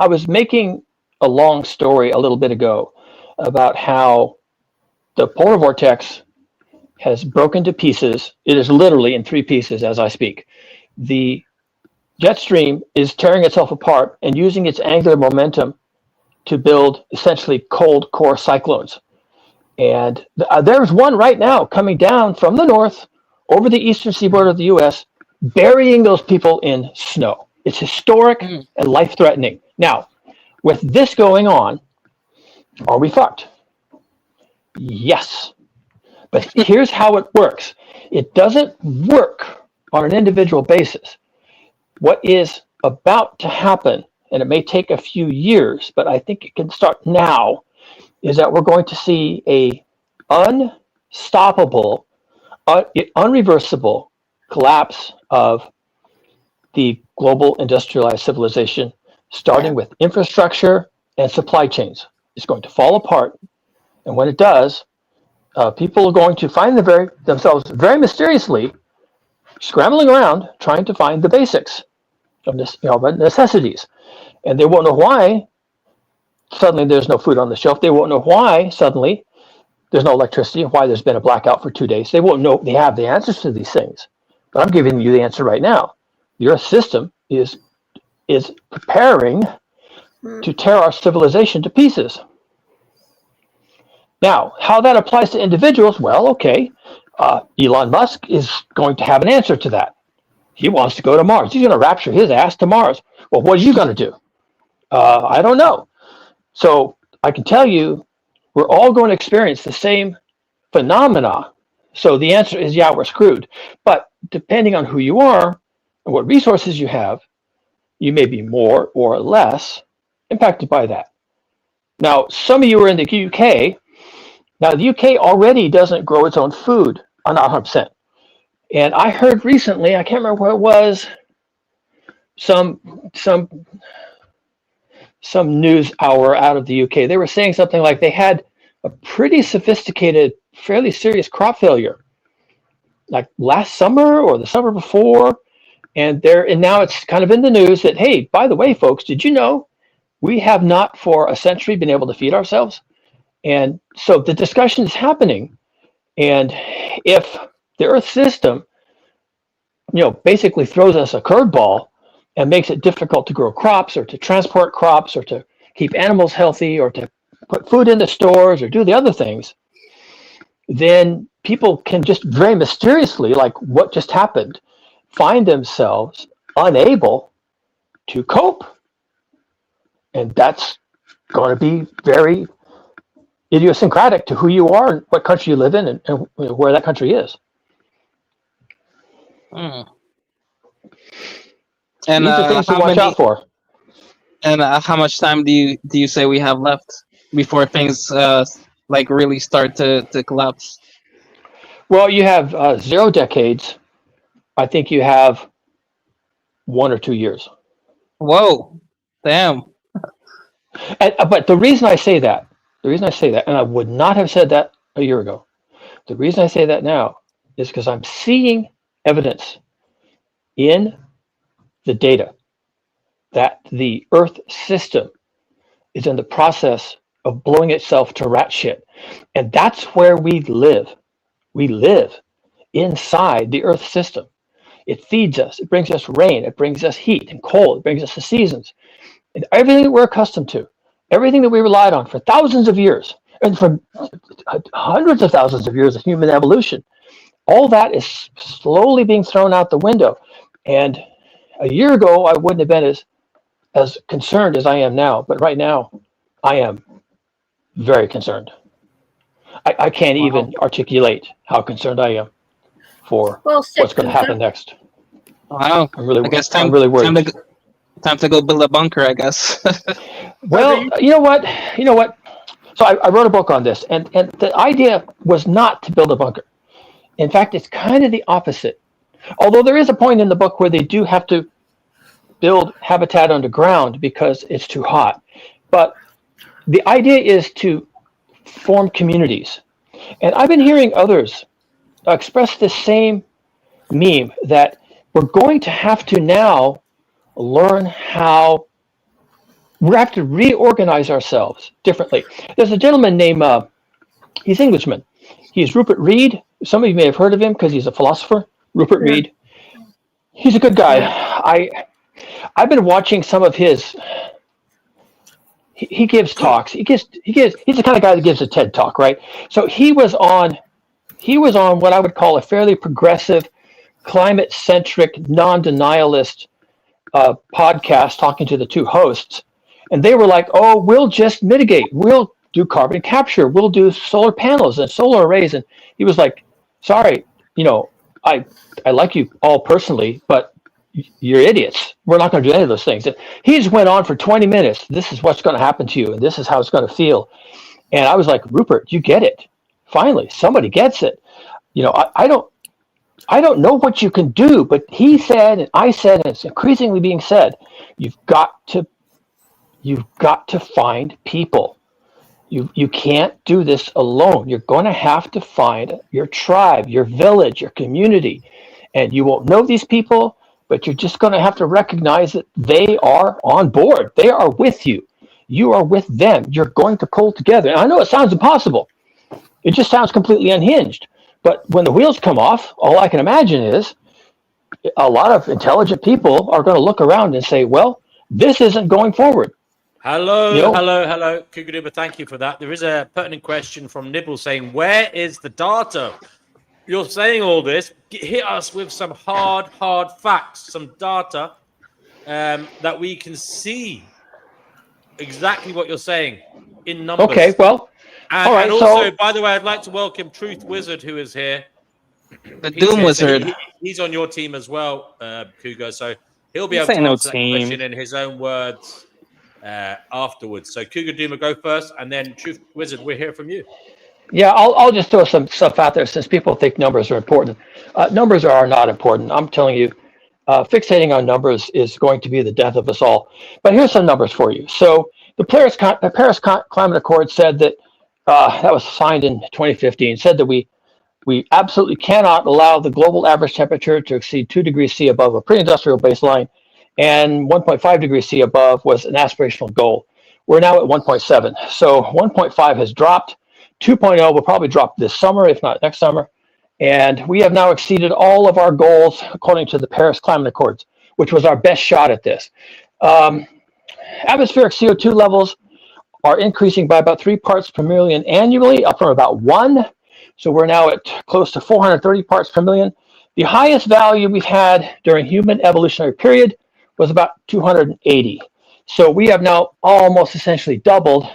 was making a long story a little bit ago about how the polar vortex has broken to pieces. It is literally in 3 pieces as I speak. The jet stream is tearing itself apart and using its angular momentum to build essentially cold core cyclones. And there's one right now coming down from the north over the eastern seaboard of the US, burying those people in snow. It's historic and life-threatening. Now, with this going on, are we fucked? Yes. But here's how it works. It doesn't work on an individual basis. What is about to happen, and it may take a few years, but I think it can start now, is that we're going to see a unstoppable, unreversible collapse of the global industrialized civilization, starting with infrastructure and supply chains. It's going to fall apart. And when it does, people are going to find themselves very mysteriously scrambling around trying to find the basics of this, necessities. And they won't know why suddenly there's no food on the shelf. They won't know why suddenly there's no electricity and why there's been a blackout for 2 days. They won't know they have the answers to these things. But I'm giving you the answer right now. Your system is preparing to tear our civilization to pieces. Now, how that applies to individuals, well, okay, Elon Musk is going to have an answer to that. He wants to go to Mars. He's going to rapture his ass to Mars. Well, what are you going to do? I don't know. So I can tell you, we're all going to experience the same phenomena. So the answer is, yeah, we're screwed. But depending on who you are and what resources you have, you may be more or less impacted by that. Now, some of you are in the UK. Now, the UK already doesn't grow its own food, not 100%. And I heard recently, I can't remember where it was, some news hour out of the UK. They were saying something like they had a pretty sophisticated, fairly serious crop failure, like last summer or the summer before. And now it's kind of in the news that, hey, by the way, folks, did you know we have not for a century been able to feed ourselves? And so the discussion is happening. And if the Earth system, basically throws us a curveball and makes it difficult to grow crops or to transport crops or to keep animals healthy or to put food in the stores or do the other things, then people can just very mysteriously, like what just happened, find themselves unable to cope. And that's going to be very idiosyncratic to who you are and what country you live in and where that country is. And these are things to watch out for. And how much time do you say we have left before things really start to collapse? Well, you have 0 decades. I think you have 1 or 2 years. Whoa, damn. But the reason I say that, and I would not have said that a year ago. The reason I say that now is because I'm seeing evidence in the data that the Earth system is in the process of blowing itself to rat shit. And that's where we live. We live inside the Earth system. It feeds us, it brings us rain, it brings us heat and cold, it brings us the seasons. And everything that we're accustomed to, everything that we relied on for thousands of years, and for hundreds of thousands of years of human evolution, all that is slowly being thrown out the window. And a year ago, I wouldn't have been as concerned as I am now. But right now, I am very concerned. I can't even articulate how concerned I am for what's going to happen next. Wow. I guess I'm really worried. Time to go build a bunker, I guess. Well, you know what? So I wrote a book on this, and the idea was not to build a bunker. In fact, it's kind of the opposite. Although there is a point in the book where they do have to build habitat underground because it's too hot. But the idea is to form communities. And I've been hearing others express the same meme that we're going to have to now learn how we have to reorganize ourselves differently. There's a gentleman named, he's Englishman. He's Rupert Reed. Some of you may have heard of him because he's a philosopher. Rupert Reed. He's a good guy. I've been watching some of his. He gives talks. He's the kind of guy that gives a TED talk, right? So he was on what I would call a fairly progressive, climate-centric, non-denialist podcast, talking to the two hosts, and they were like, "Oh, we'll just mitigate. We'll do carbon capture. We'll do solar panels and solar arrays." And he was like, "Sorry, I like you all personally, but you're idiots. We're not going to do any of those things." And he just went on for 20 minutes. This is what's going to happen to you, and this is how it's going to feel. And I was like, Rupert, you get it. Finally, somebody gets it. I don't know what you can do, but he said, and I said, and it's increasingly being said, you've got to find people. You can't do this alone. You're going to have to find your tribe, your village, your community, and you won't know these people, but you're just going to have to recognize that they are on board. They are with you. You are with them. You're going to pull together. And I know it sounds impossible. It just sounds completely unhinged. But when the wheels come off, all I can imagine is a lot of intelligent people are going to look around and say, well, this isn't going forward. Hello. Cougar Duber, thank you for that. There is a pertinent question from Nibble saying, where is the data? You're saying all this. Hit us with some hard facts, some data that we can see exactly what you're saying in numbers. Okay, well, and, all right. And also, by the way, I'd like to welcome Truth Wizard, who is here. The Doom Wizard. He's on your team as well, Cougar. So he'll be able to answer that question in his own words afterwards. So Cougar Duma, go first, and then Truth Wizard, we'll hear from you. Yeah, I'll just throw some stuff out there since people think numbers are important. Numbers are not important. I'm telling you, fixating on numbers is going to be the death of us all. But here's some numbers for you. So the Paris Climate Accord said that that was signed in 2015. Said that we absolutely cannot allow the global average temperature to exceed 2 degrees C above a pre-industrial baseline, and 1.5 degrees C above was an aspirational goal. We're now at 1.7. So 1.5 has dropped. 2.0 will probably drop this summer, if not next summer. And we have now exceeded all of our goals according to the Paris Climate Accords, which was our best shot at this. Atmospheric CO2 levels are increasing by about 3 parts per million annually, up from about 1. So we're now at close to 430 parts per million. The highest value we've had during human evolutionary period was about 280. So we have now almost essentially doubled.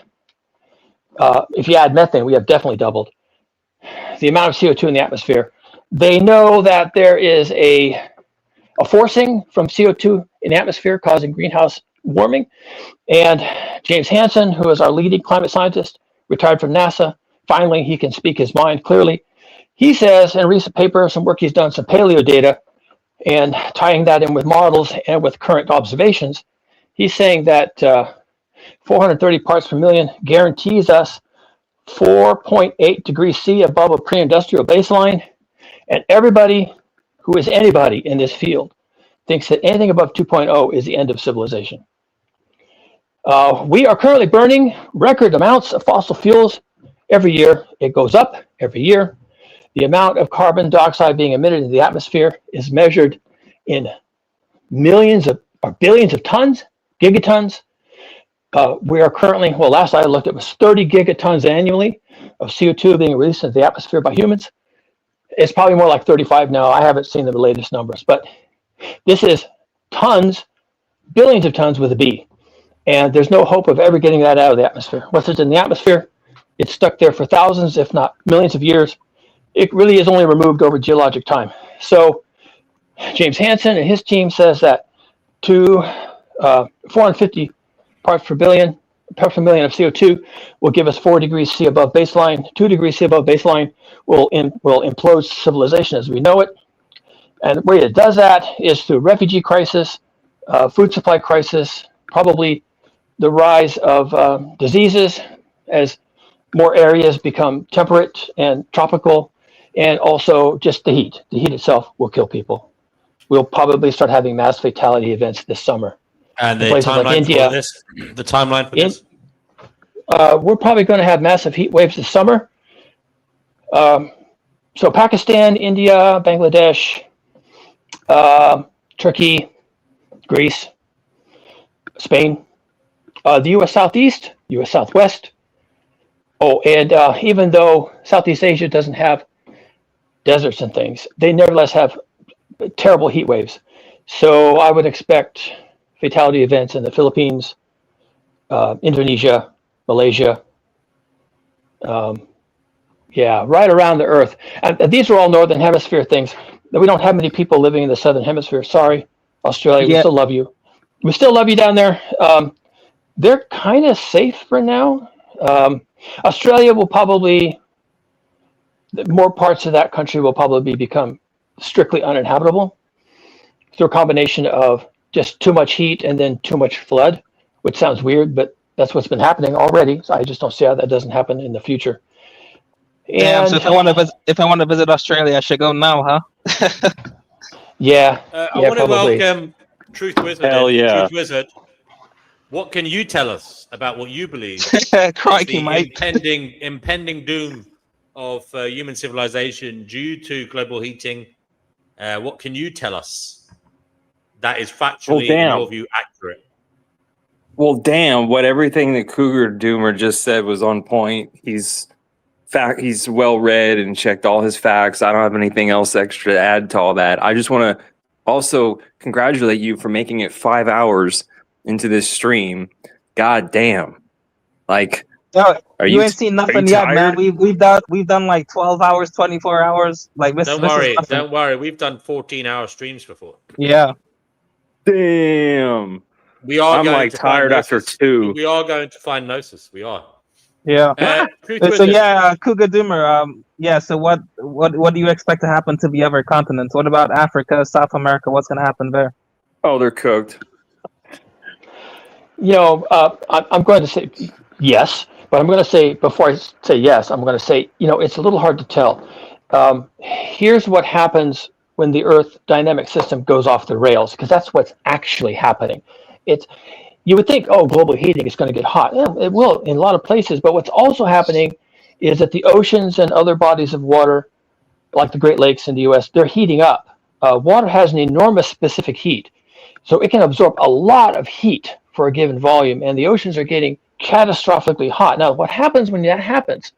If you add methane, we have definitely doubled the amount of CO2 in the atmosphere. They know that there is a forcing from CO2 in the atmosphere causing greenhouse warming. And James Hansen, who is our leading climate scientist, retired from NASA, finally he can speak his mind clearly. He says in a recent paper, some work he's done, some paleo data, and tying that in with models and with current observations, he's saying that 430 parts per million guarantees us 4.8 degrees C above a pre-industrial baseline. And everybody who is anybody in this field thinks that anything above 2.0 is the end of civilization. We are currently burning record amounts of fossil fuels every year. It goes up every year. The amount of carbon dioxide being emitted into the atmosphere is measured in millions of or billions of tons, gigatons. We are currently, well, last I looked, it was 30 gigatons annually of CO2 being released into the atmosphere by humans. It's probably more like 35 now. I haven't seen the latest numbers, but this is tons, billions of tons with a B. And there's no hope of ever getting that out of the atmosphere. Once it's in the atmosphere, it's stuck there for thousands, if not millions of years. It really is only removed over geologic time. So James Hansen and his team says that 450 parts per million of CO2 will give us 4 degrees C above baseline. 2 degrees C above baseline will implode civilization as we know it. And the way it does that is through refugee crisis, food supply crisis, probably the rise of diseases as more areas become temperate and tropical, and also just the heat. The heat itself will kill people. We'll probably start having mass fatality events this summer. And the timeline like India, for this? The timeline for this? We're probably going to have massive heat waves this summer. So Pakistan, India, Bangladesh, Turkey, Greece, Spain, the U.S. Southeast, U.S. Southwest. Oh, and even though Southeast Asia doesn't have deserts and things, they nevertheless have terrible heat waves. So I would expect fatality events in the Philippines, Indonesia, Malaysia, right around the earth. And these are all northern hemisphere things. We don't have many people living in the southern hemisphere. Sorry, Australia, we still love you. We still love you down there. They're kind of safe for now. Australia will probably, more parts of that country will probably become strictly uninhabitable through a combination of just too much heat and then too much flood, which sounds weird, but that's what's been happening already. So I just don't see how that doesn't happen in the future. Damn, so if I want to visit Australia, I should go now, huh? Yeah. I want to welcome Truth Wizard. Hell yeah. Truth Wizard. What can you tell us about what you believe Crikey, is the Mike. impending doom of human civilization due to global heating? What can you tell us that is factually, in your view, accurate? Well, damn! What everything that Cougar Doomer just said was on point. He's well read and checked all his facts. I don't have anything else extra to add to all that. I just want to also congratulate you for making it 5 hours into this stream. God damn! Like, you ain't seen nothing yet, man. We've done like 12 hours, 24 hours. Like, don't worry. We've done 14-hour streams before. Yeah. Damn. I'm like tired after 2. We are going to find Gnosis. We are. Yeah. So Cougar Doomer. So what do you expect to happen to the other continents? What about Africa, South America? What's going to happen there? Oh, they're cooked. I'm going to say yes, but I'm going to say, before I say yes, I'm going to say, it's a little hard to tell. Here's what happens when the Earth dynamic system goes off the rails, because that's what's actually happening. You would think, global heating is going to get hot. Yeah, it will in a lot of places, but what's also happening is that the oceans and other bodies of water, like the Great Lakes in the U.S., they're heating up. Water has an enormous specific heat, so it can absorb a lot of heat for a given volume, and the oceans are getting catastrophically hot. Now, what happens when that happens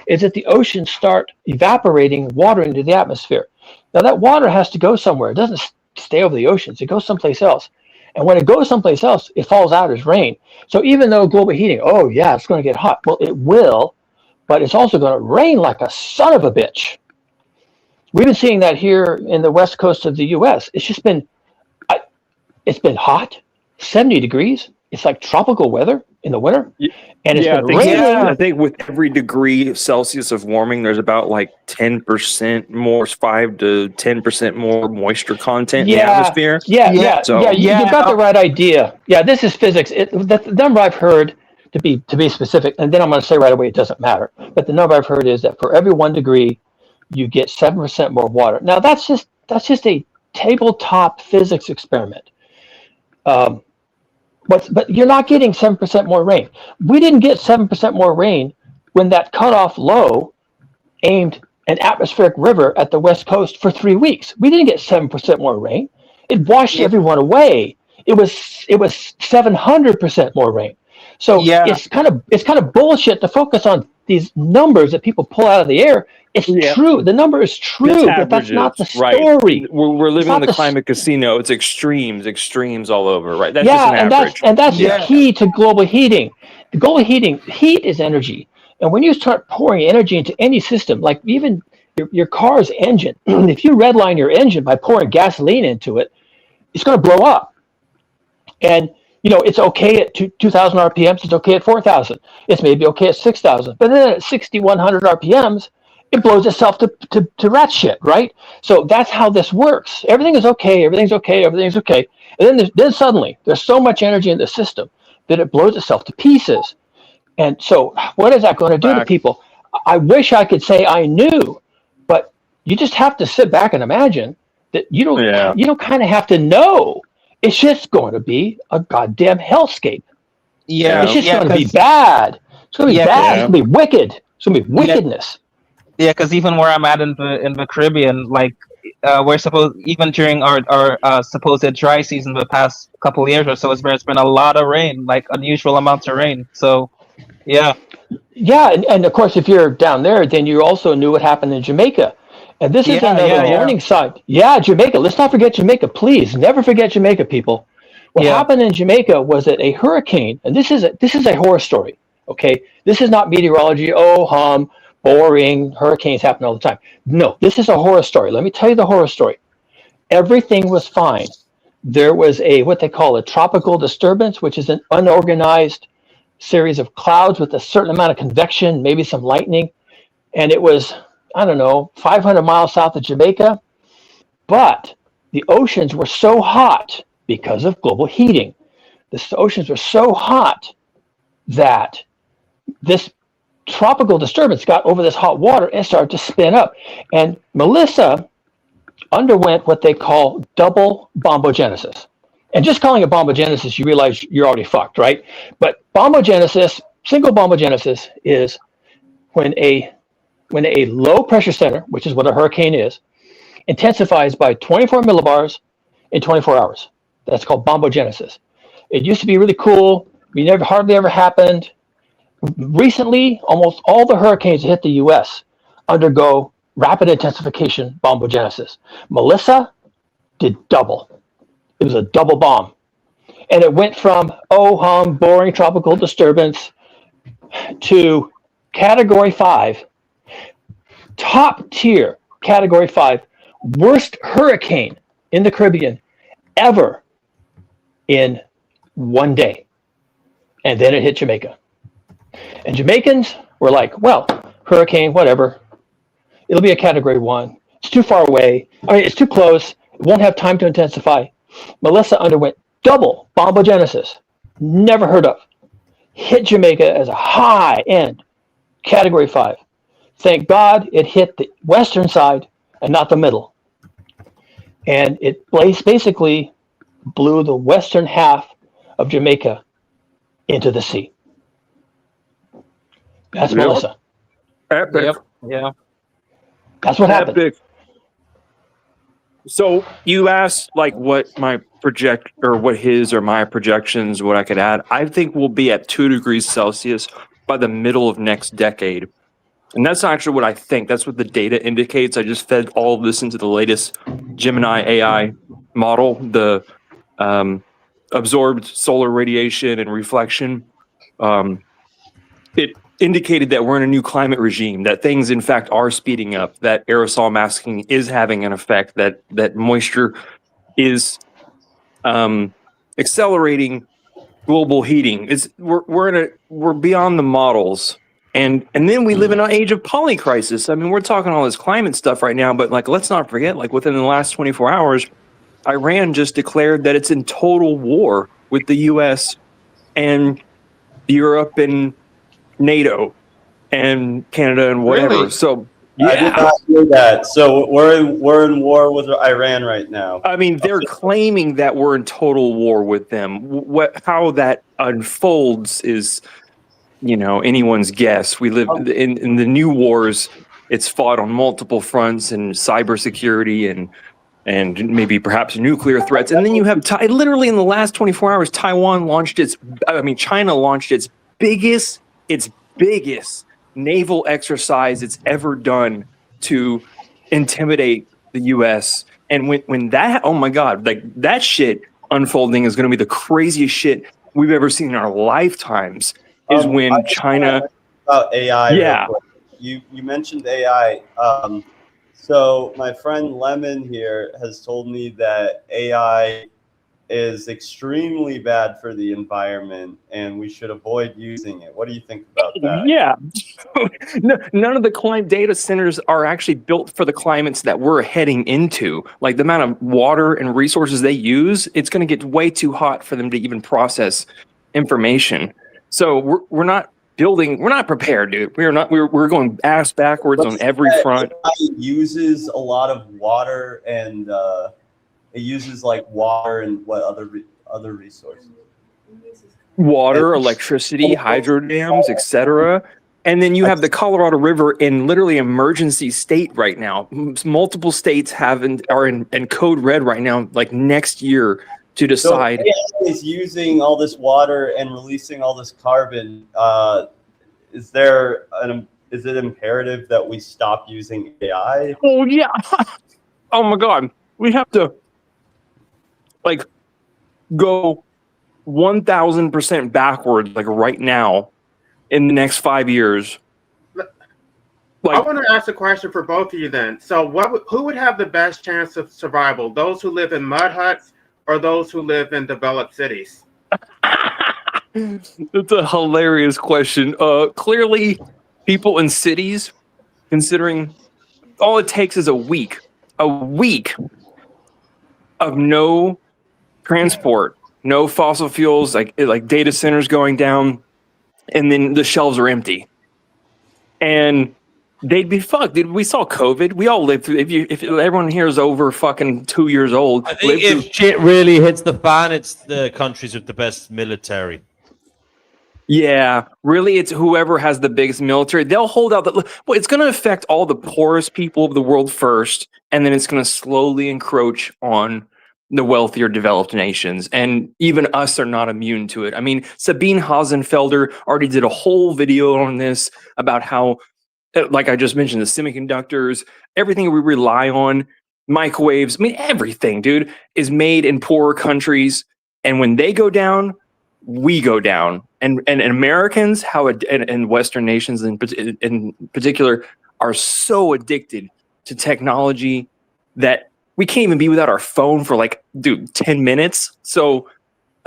is that the oceans start evaporating water into the atmosphere. Now, that water has to go somewhere. It doesn't stay over the oceans. It goes someplace else. And when it goes someplace else, it falls out as rain. So even though global heating, it's going to get hot. Well, it will, but it's also going to rain like a son of a bitch. We've been seeing that here in the west coast of the U.S. It's just been, it's been hot, 70 degrees, it's like tropical weather in the winter, and it's been raining. I think with every degree Celsius of warming, there's about like 10% more, 5 to 10% more moisture content in the atmosphere. So, you got the right idea. Yeah, this is physics. The number I've heard, to be specific, and then I'm going to say right away it doesn't matter. But the number I've heard is that for every 1 degree, you get 7% more water. Now that's just a tabletop physics experiment. But you're not getting 7% more rain. We didn't get 7% more rain when that cutoff low aimed an atmospheric river at the West Coast for 3 weeks. We didn't get 7% more rain. It washed everyone away. It was 700% more rain. So it's kind of bullshit to focus on these numbers that people pull out of the air. It's true. The number is true, but that's not the story. Right. We're living in the climate casino. It's extremes all over, right? That's just an average. That's the key to global heating. The global heat is energy. And when you start pouring energy into any system, like even your car's engine, if you redline your engine by pouring gasoline into it, it's going to blow up. And it's okay at 2,000 RPMs. It's okay at 4,000. It's maybe okay at 6,000. But then at 6,100 RPMs, it blows itself to rat shit, right? So that's how this works. Everything is okay. Everything's okay. Everything's okay. And then suddenly there's so much energy in the system that it blows itself to pieces. And so what is that going to do to people? I wish I could say I knew, but you just have to sit back and imagine that you don't kind of have to know. It's just going to be a goddamn hellscape. Yeah, it's just going to be bad. It's going to be bad. It's going to be wicked. It's going to be wickedness. Yeah, because even where I'm at in the Caribbean, like we're supposed, even during our supposed dry season the past couple of years or so, it's been a lot of rain, like unusual amounts of rain. So, yeah, and of course, if you're down there, then you also knew what happened in Jamaica. And this is another warning sign. Yeah, Jamaica. Let's not forget Jamaica, please. Never forget Jamaica, people. What happened in Jamaica was that a hurricane, and this is a horror story. Okay, this is not meteorology. Oh, boring. Hurricanes happen all the time. No, this is a horror story. Let me tell you the horror story. Everything was fine. There was what they call a tropical disturbance, which is an unorganized series of clouds with a certain amount of convection, maybe some lightning, and it was, I don't know, 500 miles south of Jamaica, but the oceans were so hot because of global heating. The oceans were so hot that this tropical disturbance got over this hot water and started to spin up. And Melissa underwent what they call double bombogenesis. And just calling it bombogenesis, you realize you're already fucked, right? But bombogenesis, single bombogenesis, is when a low pressure center, which is what a hurricane is, intensifies by 24 millibars in 24 hours. That's called bombogenesis. It used to be really cool. Hardly ever happened. Recently, almost all the hurricanes that hit the U.S. undergo rapid intensification bombogenesis. Melissa did double. It was a double bomb. And it went from, boring tropical disturbance to Category 5, top tier Category 5, worst hurricane in the Caribbean ever in one day. And then it hit Jamaica. And Jamaicans were like, well, hurricane, whatever. It'll be a Category 1. It's too far away. It's too close. It won't have time to intensify. Melissa underwent double bombogenesis. Never heard of. Hit Jamaica as a high-end Category 5. Thank God it hit the western side and not the middle. And it basically blew the western half of Jamaica into the sea. That's Melissa. Epic. Yep. Yeah. That's what happened. So you asked like what my what his or my projections, what I could add. I think we'll be at 2 degrees Celsius by the middle of next decade. And that's not actually what I think. That's what the data indicates. I just fed all of this into the latest Gemini AI model, the absorbed solar radiation and reflection. It indicated that we're in a new climate regime, that things in fact are speeding up, that aerosol masking is having an effect, that moisture is accelerating global heating. We're beyond the models. And then we live in an age of polycrisis. I mean, we're talking all this climate stuff right now, but like, let's not forget, like within the last 24 hours, Iran just declared that it's in total war with the U.S. and Europe and NATO and Canada and whatever. Really? So I did not hear that. So we're in war with Iran right now. I mean, they're claiming that we're in total war with them. How that unfolds is, anyone's guess. We live in the new wars. It's fought on multiple fronts and cybersecurity and maybe perhaps nuclear threats. And then you have literally in the last 24 hours, China launched its biggest naval exercise it's ever done to intimidate the U.S. And when that, oh my God, like that shit unfolding is going to be the craziest shit we've ever seen in our lifetimes. Is when China about AI. Yeah, you mentioned AI. So my friend Lemon here has told me that AI is extremely bad for the environment and we should avoid using it. What do you think about that? Yeah. None of the climate data centers are actually built for the climates that we're heading into. Like the amount of water and resources they use, it's going to get way too hot for them to even process information. So we're not prepared, dude. We're going ass backwards on every front. It uses a lot of water and it uses like water and what other resources? Water, electricity, hydro dams, etc. And then you have the Colorado River in literally emergency state right now. Multiple states are in code red right now, like next year to decide. So AI is using all this water and releasing all this carbon. Is it imperative that we stop using AI? Oh yeah. Oh my God. We have to go 1,000% backwards, like right now, in the next 5 years. I want to ask a question for both of you then. So who would have the best chance of survival? Those who live in mud huts or those who live in developed cities? That's a hilarious question. Clearly, people in cities, considering all it takes is a week of no transport, no fossil fuels, like data centers going down, and then the shelves are empty. And they'd be fucked, dude. We saw COVID. We all lived through. If everyone here is over fucking 2 years old, I think if shit really hits the fan, it's the countries with the best military. Yeah, really, it's whoever has the biggest military. They'll hold out. Well, it's going to affect all the poorest people of the world first, and then it's going to slowly encroach on the wealthier developed nations. And even us are not immune to it. I mean, Sabine Hasenfelder already did a whole video on this about how, like I just mentioned, the semiconductors, everything we rely on, microwaves, I mean, everything, dude, is made in poorer countries. And when they go down, we go down. And Americans, and Western nations in particular, are so addicted to technology that we can't even be without our phone for 10 minutes. So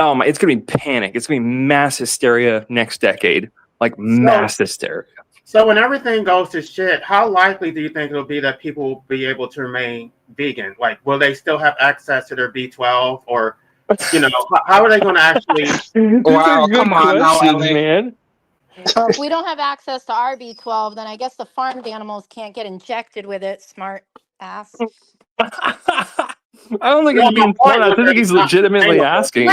it's going to be panic. It's going to be mass hysteria next decade, mass hysteria. So when everything goes to shit, how likely do you think it'll be that people will be able to remain vegan? Like, will they still have access to their B12 or... how are they going to actually? Wow, come on now, man. Well, if we don't have access to our B12, then I guess the farmed animals can't get injected with it. Smart ass. I don't think he's being smart. I think he's legitimately asking.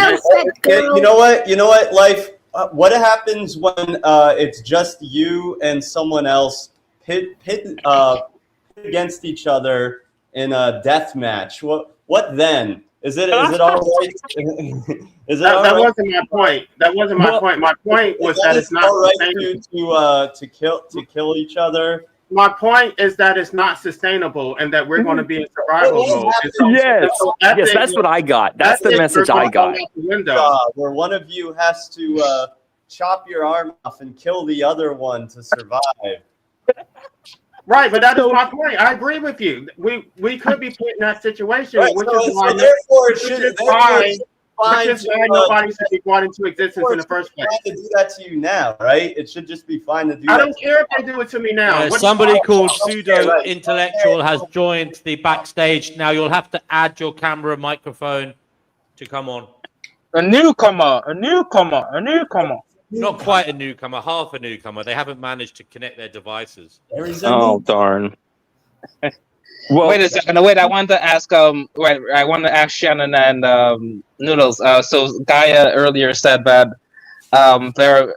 You know what? Life. What happens when it's just you and someone else pit against each other in a death match? What then? Is it all right? That wasn't my point. That wasn't my point. My point was that it's not all right to kill each other. My point is that it's not sustainable and that we're going to be in survival mode. Yes, that's what I got. That's the message I got. Where one of you has to chop your arm off and kill the other one to survive. Right, but that is my point. I agree with you. We could be put in that situation, right, which so, is why. So therefore, fine. Which is why nobody should be brought into existence in the first place. To do that to you now, right? It should just be fine to do. I don't care if they do it to me now. Somebody called Pseudo Intellectual has joined the backstage. Now you'll have to add your camera microphone to come on. A newcomer. Not quite a newcomer, half a newcomer. They haven't managed to connect their devices. Oh darn. Well, wait a second. Wait, I wanted to ask. I want to ask Shannon and Noodles. So Gaia earlier said that there.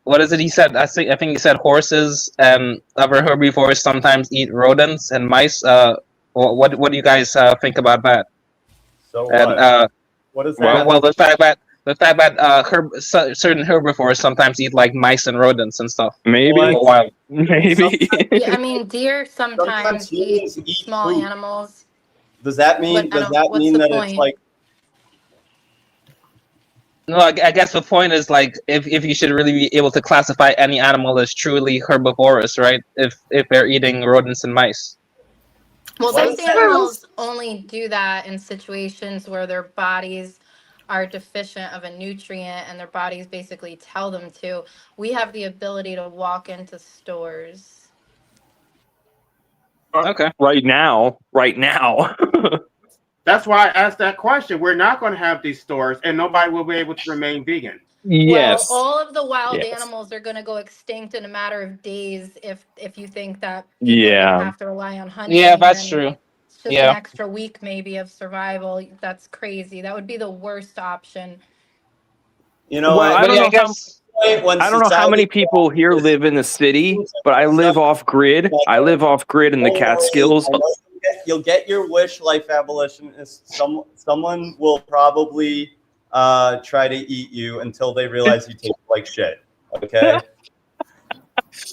What is it? He said. I think he said horses and other herbivores sometimes eat rodents and mice. What do you guys think about that? So and, what is that? Well, the fact that certain herbivores sometimes eat like mice and rodents and stuff. Maybe. Yeah, I mean, deer sometimes eat small food. animals. Does that mean? What's the that point? it's like? No, I guess the point is like if you should really be able to classify any animal as truly herbivorous, right? If they're eating rodents and mice. Well, those animals only do that in situations where their bodies are deficient of a nutrient and their bodies basically tell them to. We have the ability to walk into stores. Okay. Right now. That's why I asked that question. We're not going to have these stores, and nobody will be able to remain vegan. Yes. Well, all of the wild animals are going to go extinct in a matter of days if you think that people are going to have to rely on hunting. Yeah, that's true. It's just an extra week maybe of survival. That's crazy. That would be the worst option. You know, well, I don't know how many people here live in the city, but I live off grid. I live off grid in the Catskills. You'll get your wish, life abolitionist. Someone will probably try to eat you until they realize you taste like shit. Okay.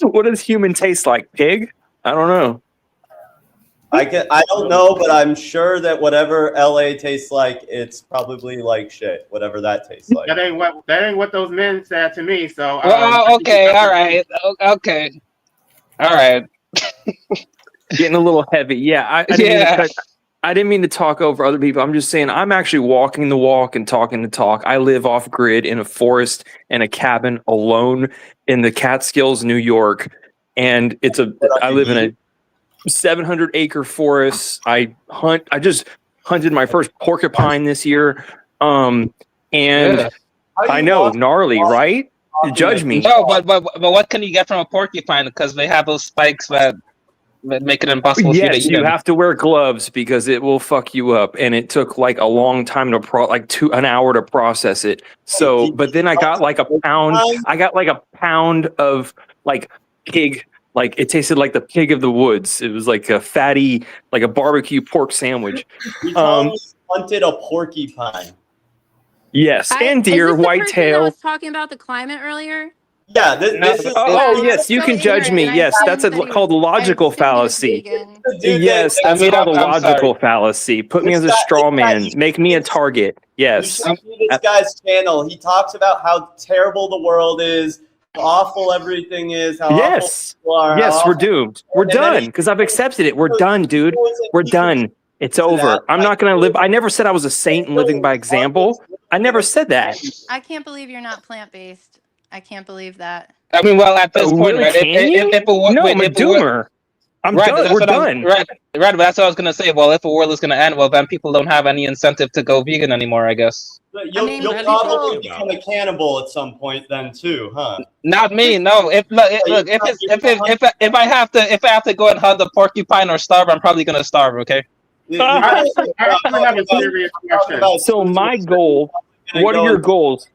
What does human taste like? Pig? I don't know. I don't know, but I'm sure that whatever LA tastes like, it's probably like shit. Whatever that tastes like. That ain't what those men said to me. So. Okay. All right. Okay. All right. Getting a little heavy. Yeah. I didn't mean to talk over other people. I'm just saying I'm actually walking the walk and talking the talk. I live off grid in a forest and a cabin alone in the Catskills, New York, and I live in a 700-acre forest. I just hunted my first porcupine this year. And I know, gnarly, right? Judge me. No, but what can you get from a porcupine? Because they have those spikes that make it impossible for you to eat you them. have to wear gloves because it will fuck you up. And it took like a long time to an hour to process it. So, but then I got like a pound of like pig. Like it tasted like the pig of the woods. It was like a fatty, like a barbecue pork sandwich. You hunted a porcupine. Yes, and deer, whitetail. I was talking about the climate earlier. Yeah, this is. Yes, you can judge me. Yes, that's called logical fallacy. Yes, that's called a logical fallacy. Put me as a straw man. Make me a target. Yes. You see this guy's channel. He talks about how terrible the world is, how awful everything is, how awful people are. Yes, we're doomed. We're done because I've accepted it. We're done, dude. We're done. It's over. I'm not going to live. I never said I was a saint and living by example. I never said that. I can't believe you're not plant-based. I can't believe that. I mean, well, at this point, really, right? I'm a doomer. I'm done. We're done. Right, but that's what I was gonna say. Well, if the world is gonna end, well, then people don't have any incentive to go vegan anymore, I guess. You'll probably become a cannibal at some point, then too, huh? Not me. No. If I have to go and hunt a porcupine or starve, I'm probably gonna starve. Okay. I have a serious question. So my goal. What are your goals?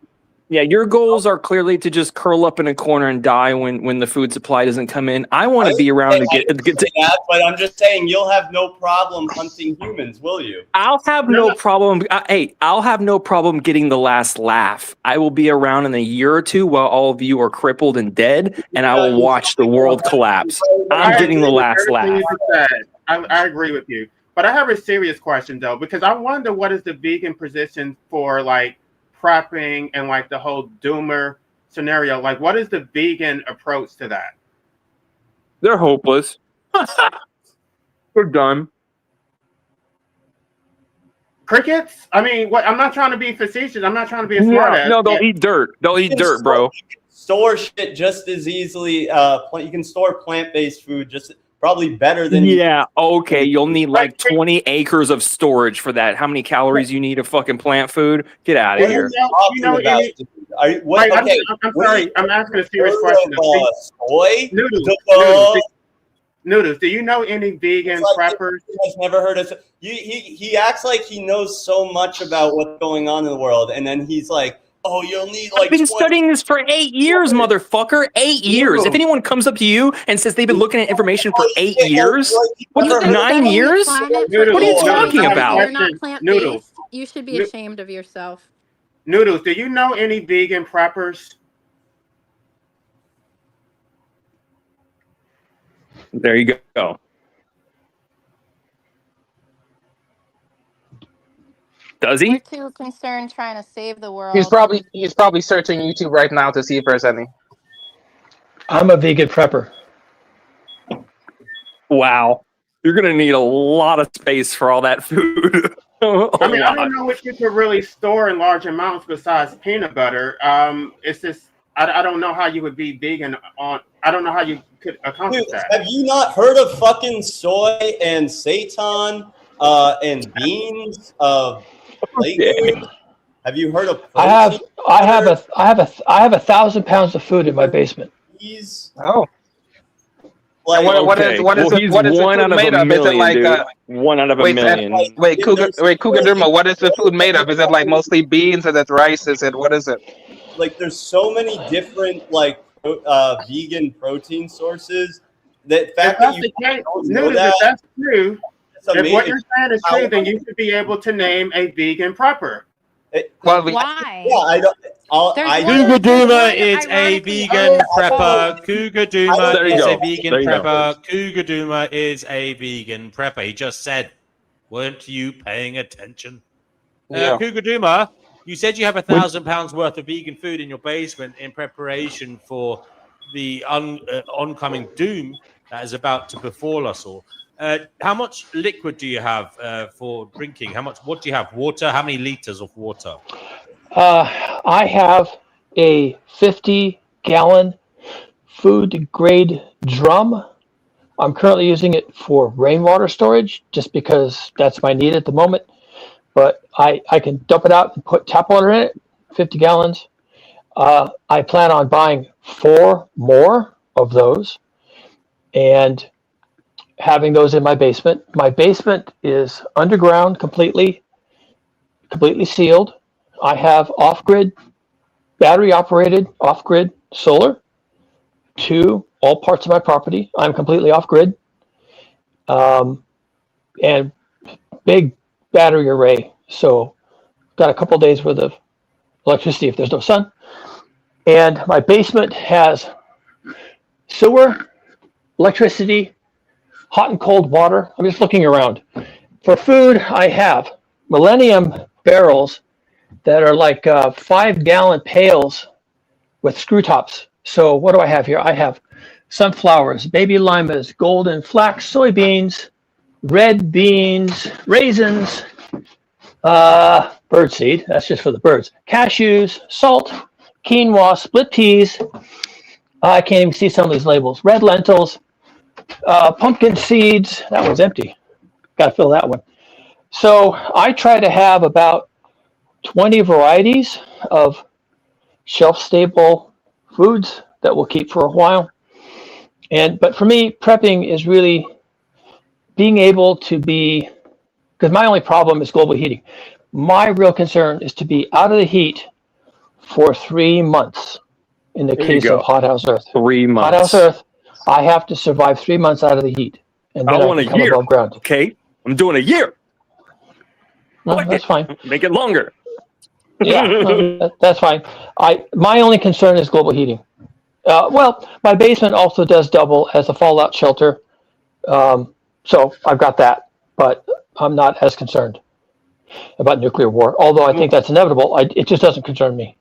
Yeah, your goals are clearly to just curl up in a corner and die when the food supply doesn't come in. I want to be around to get to that, but I'm just saying you'll have no problem hunting humans, will you? I'll have no problem. I'll have no problem getting the last laugh. I will be around in a year or two while all of you are crippled and dead, and I will watch the world collapse. I'm getting the last laugh. I agree with you, but I have a serious question though, because I wonder what is the vegan position for like prepping and like the whole doomer scenario. Like, what is the vegan approach to that? They're hopeless. They're done. Crickets? I mean, what? I'm not trying to be facetious. I'm not trying to be a smart ass. No, they'll eat dirt. They'll eat dirt, bro. You can store shit just as easily. You can store plant-based food just probably better than. Yeah. Okay. You'll need like 20 acres of storage for that. How many calories you need of fucking plant food? Get out of here. I'm sorry. I'm asking a serious question. Soy? Noodles. Do you know any vegan preppers? I've never heard of. He acts like he knows so much about what's going on in the world, and then he's like, "Oh, you'll need like." I've been studying this for 8 years, motherfucker. 8 years. If anyone comes up to you and says they've been looking at information for 8 years, what's 9 years? What are you talking about? You're not plant-based. You should be ashamed of yourself. Noodles, do you know any vegan preppers? There you go. Does he? You're too concerned trying to save the world. He's probably searching YouTube right now to see if there's any. I'm a vegan prepper. Wow. You're gonna need a lot of space for all that food. I mean, I don't know what you could really store in large amounts besides peanut butter. It's just I don't know how you would be vegan on. I don't know how you could accomplish that. Have you not heard of fucking soy and seitan and beans of food? Have you heard of? I have 1,000 pounds of food in my basement. Oh. Like, what is the food made of? Is it like 1 out of a million? Cougar Derma, what is the food made of? Is it like mostly beans? Is it rice? What is it? Like there's so many different like vegan protein sources. That fact that you don't know that, if that's true, if what you're saying is true, then you should be able to name a vegan prepper. Why? Yeah, I don't. Cougar Duma is a vegan prepper. Cougar Duma is a vegan prepper. Cougar Duma is a vegan prepper. He just said, weren't you paying attention? Cougar Duma, you said you have 1,000 pounds worth of vegan food in your basement in preparation for the oncoming doom that is about to befall us all. How much liquid do you have for drinking? What do you have? Water? How many liters of water? I have a 50-gallon food grade drum. I'm currently using it for rainwater storage just because that's my need at the moment. But I can dump it out and put tap water in it, 50 gallons. I plan on buying 4 more of those and having those in my basement. My basement is underground, completely sealed. I have off-grid, battery-operated off-grid solar to all parts of my property. I'm completely off-grid. And big battery array. So got a couple days worth of electricity if there's no sun. And my basement has sewer, electricity, hot and cold water. I'm just looking around. For food, I have Millennium barrels that are like 5-gallon pails with screw tops. So what do I have here? I have sunflowers, baby limas, golden flax, soybeans, red beans, raisins, birdseed, that's just for the birds, cashews, salt, quinoa, split peas. I can't even see some of these labels. Red lentils, pumpkin seeds. That one's empty. Got to fill that one. So I try to have about 20 varieties of shelf-stable foods that will keep for a while. But for me, prepping is really being able to be, because my only problem is global heating. My real concern is to be out of the heat for 3 months in the case of hothouse Earth. 3 months. Hothouse Earth, I have to survive 3 months out of the heat. And then I want a year. Above ground. Okay, I'm doing a year. No, that's fine. Make it longer. Yeah, no, that's fine. My only concern is global heating. Well, my basement also does double as a fallout shelter. So I've got that, but I'm not as concerned about nuclear war. Although I think that's inevitable, it just doesn't concern me.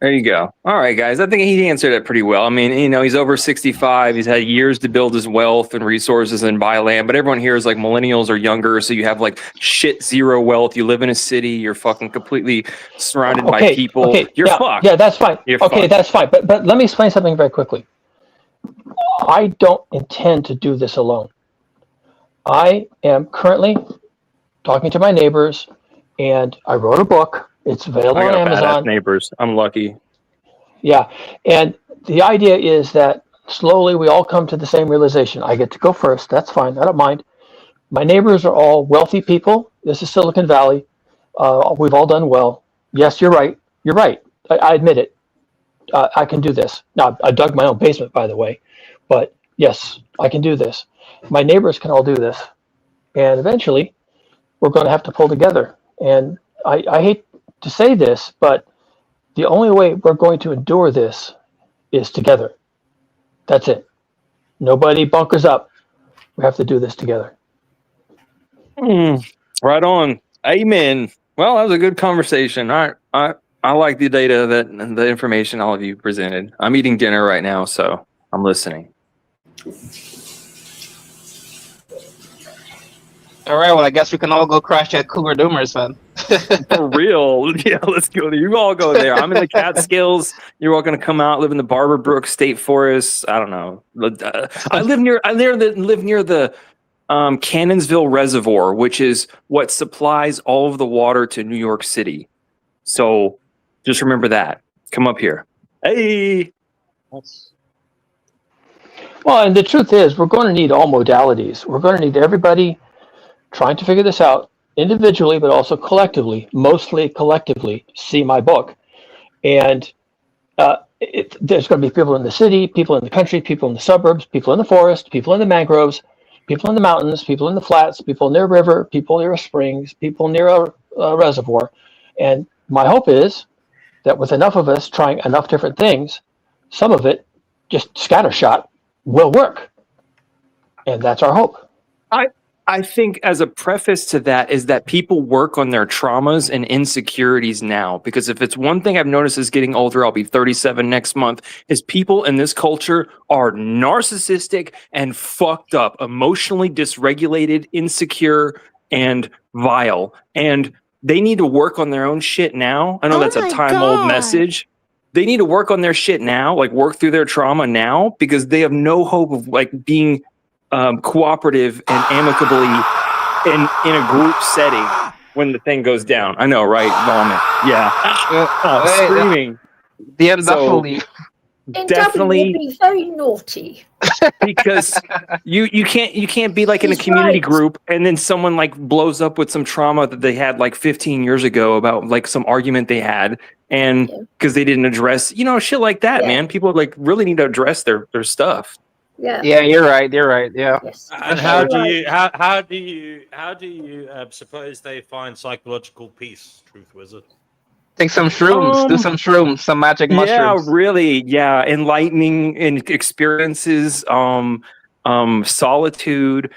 There you go. All right, guys. I think he answered it pretty well. I mean, he's over 65. He's had years to build his wealth and resources and buy land. But everyone here is like millennials or younger. So you have like zero wealth. You live in a city. You're fucking completely surrounded by people. Okay, You're fucked. Yeah, that's fine. You're okay, fucked. That's fine. But let me explain something very quickly. I don't intend to do this alone. I am currently talking to my neighbors, and I wrote a book. It's available on Amazon. Neighbors. I'm lucky. Yeah, and the idea is that slowly we all come to the same realization. I get to go first. That's fine. I don't mind. My neighbors are all wealthy people. This is Silicon Valley. We've all done well. Yes, you're right. You're right. I admit it. I can do this. Now, I dug my own basement, by the way. But yes, I can do this. My neighbors can all do this. And eventually, we're going to have to pull together. And I hate to say this, but the only way we're going to endure this is together. That's it. Nobody bunkers up. We have to do this together. Right on. Amen. Well, that was a good conversation. I like the data the information all of you presented. I'm eating dinner right now, so I'm listening. All right, well, I guess we can all go crash at Cougar Doomers, then. For real. Yeah, let's go there. You all go there. I'm in the Catskills. You're all going to come out, live in the Barber Brook State Forest. I don't know. I live near the Cannonsville Reservoir, which is what supplies all of the water to New York City. So just remember that. Come up here. Hey. Well, and the truth is, we're going to need all modalities. We're going to need everybody trying to figure this out individually, but also collectively, mostly collectively. See my book. And there's going to be people in the city, people in the country, people in the suburbs, people in the forest, people in the mangroves, people in the mountains, people in the flats, people near a river, people near a springs, people near a reservoir. And my hope is that with enough of us trying enough different things, some of it, just scattershot, will work. And that's our hope. I think as a preface to that is that people work on their traumas and insecurities now. Because if it's one thing I've noticed as getting older, I'll be 37 next month, is people in this culture are narcissistic and fucked up, emotionally dysregulated, insecure, and vile. And they need to work on their own shit now. I know that's a time-old message. They need to work on their shit now, like work through their trauma now, because they have no hope of like being cooperative and amicably in a group setting when the thing goes down. I know, right? Vomit. Yeah. Screaming. Definitely would be very naughty. Because you can't be like in a community group and then someone like blows up with some trauma that they had like 15 years ago about like some argument they had, and because they didn't address shit like that. Man, people like really need to address their stuff. Yeah, you're right. Yeah. Yes. And how do you suppose they find psychological peace, Truth Wizard? Take some shrooms. Do some shrooms. Some magic mushrooms. Yeah, really. Yeah, enlightening experiences. Solitude.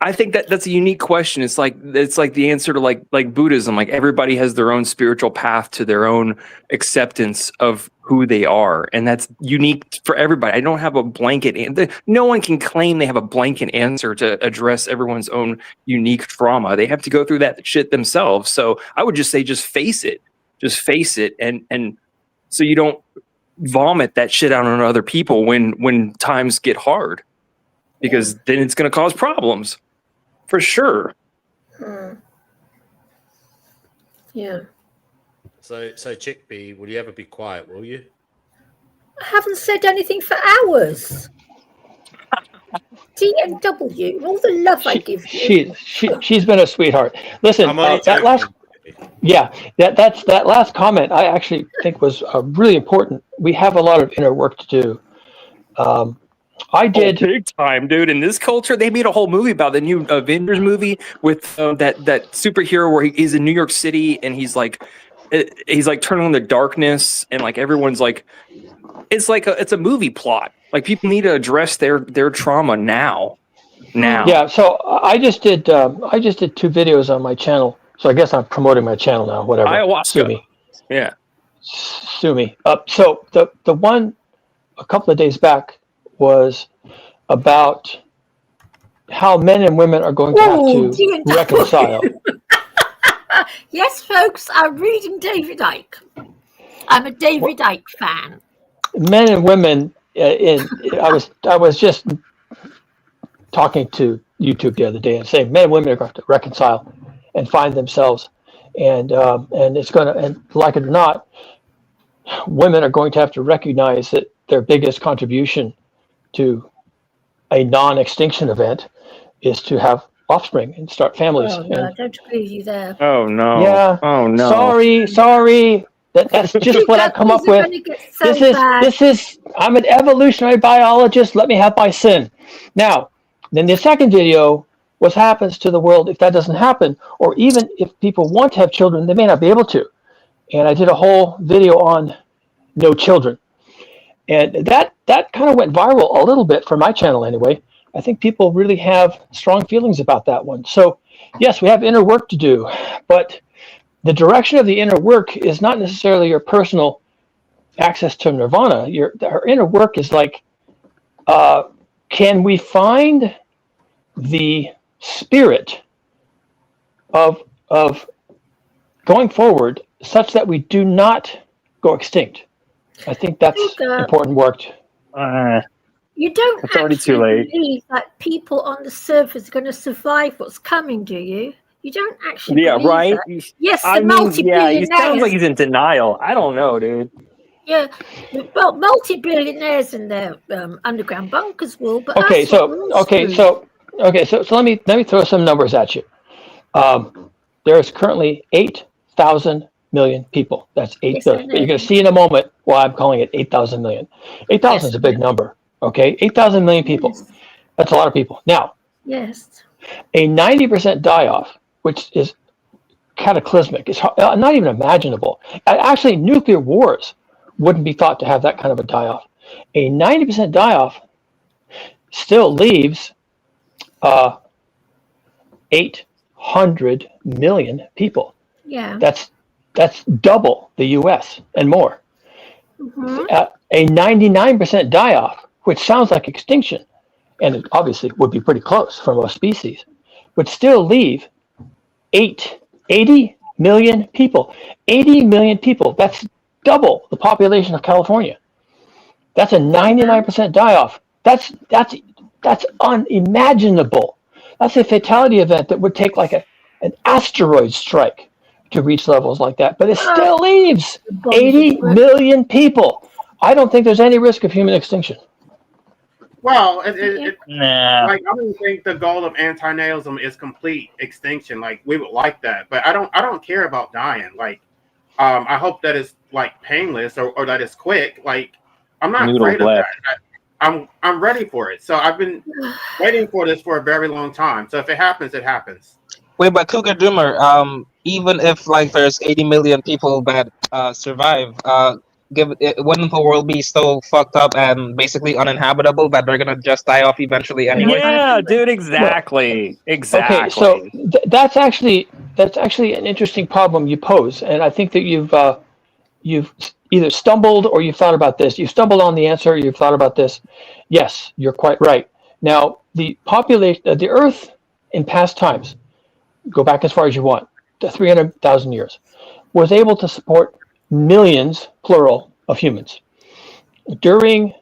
I think that's a unique question. It's like the answer to like Buddhism. Like everybody has their own spiritual path to their own acceptance of who they are, and that's unique for everybody. I don't have a blanket. No one can claim they have a blanket answer to address everyone's own unique trauma. They have to go through that shit themselves. So I would just say, just face it, and so you don't vomit that shit out on other people when times get hard, because then it's going to cause problems. For sure. Yeah. So Chickpea, will you ever be quiet, will you? I haven't said anything for hours. DMW, all the love I give you. She's been a sweetheart. Listen, that last comment I actually think was really important. We have a lot of inner work to do. I did big time, dude. In this culture, they made a whole movie about the new Avengers movie with that superhero where he's in New York City and he's like turning on the darkness, and like everyone's like, it's a movie plot. Like people need to address their trauma now. now. Yeah, so I just did 2 videos on my channel. So I guess I'm promoting my channel now. Whatever. Ayahuasca. Sue me. Yeah. Sue me. So the one a couple of days back was about how men and women are going to have to reconcile. Yes, folks, I'm reading David Icke. I'm a David Icke fan. Men and women. I was just talking to YouTube the other day and saying men and women are going to reconcile and find themselves, and it's going to, and like it or not, women are going to have to recognize that their biggest contribution to a non-extinction event is to have offspring and start families. Oh no, I don't agree with you there. Oh no. Yeah. Oh no. Sorry. That's just what I've come up with. This is. I'm an evolutionary biologist. Let me have my sin. Now, then the second video, what happens to the world if that doesn't happen, or even if people want to have children, they may not be able to. And I did a whole video on no children, and that kind of went viral a little bit for my channel anyway. I think people really have strong feelings about that one. So yes, we have inner work to do, but the direction of the inner work is not necessarily your personal access to nirvana. Our inner work is like, can we find the spirit of going forward such that we do not go extinct? I think that's important work. You don't it's already too late. Believe that people on the surface are going to survive what's coming, do you? You don't actually believe right? that. Yes, the multi-billionaires. He sounds like he's in denial. I don't know, dude. Yeah, well, multi-billionaires in their underground bunkers will. But okay, so let me throw some numbers at you. There is currently 8,000 million people. That's 8 billion. But you're going to see in a moment why I'm calling it 8,000 million. 8,000 is a big number. Okay, 8,000 million people. Yes. That's a lot of people. Now, yes, a 90% die-off, which is cataclysmic. It's not even imaginable. Actually, nuclear wars wouldn't be thought to have that kind of a die-off. A 90% die-off still leaves 800 million people. Yeah. That's double the U.S. and more. Mm-hmm. A 99% die-off, which sounds like extinction, and it obviously would be pretty close for most species, would still leave 80 million people. 80 million people. That's double the population of California. That's a 99% die-off. That's unimaginable. That's a fatality event that would take like an asteroid strike to reach levels like that. But it still leaves 80 million people. I don't think there's any risk of human extinction. Well, nah. Like I don't think the goal of antinatalism is complete extinction. Like we would like that, but I don't care about dying. Like, I hope that it's like painless or that it's quick. Like, I'm not afraid of that. I'm ready for it. So I've been waiting for this for a very long time. So if it happens, it happens. Wait, but Cougar Doomer, even if like there's 80 million people that survive, wouldn't the world be so fucked up and basically uninhabitable that they're gonna just die off eventually anyway? Yeah, dude, exactly. Okay, so that's actually an interesting problem you pose, and I think that you've either stumbled or you've thought about this. You've stumbled on the answer. You've thought about this. Yes, you're quite right. Now, the population, the Earth, in past times, go back as far as you want, to 300,000 years, was able to support millions, plural, of humans. During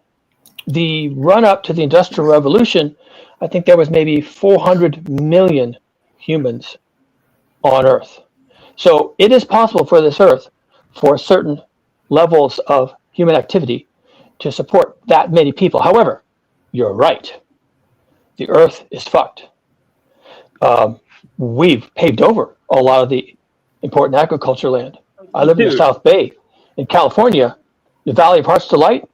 the run-up to the Industrial Revolution, I think there was maybe 400 million humans on Earth. So it is possible for this Earth, for certain levels of human activity, to support that many people. However, you're right. The Earth is fucked. We've paved over a lot of the important agriculture land. I live in the South Bay in California. The Valley of Heart's Delight,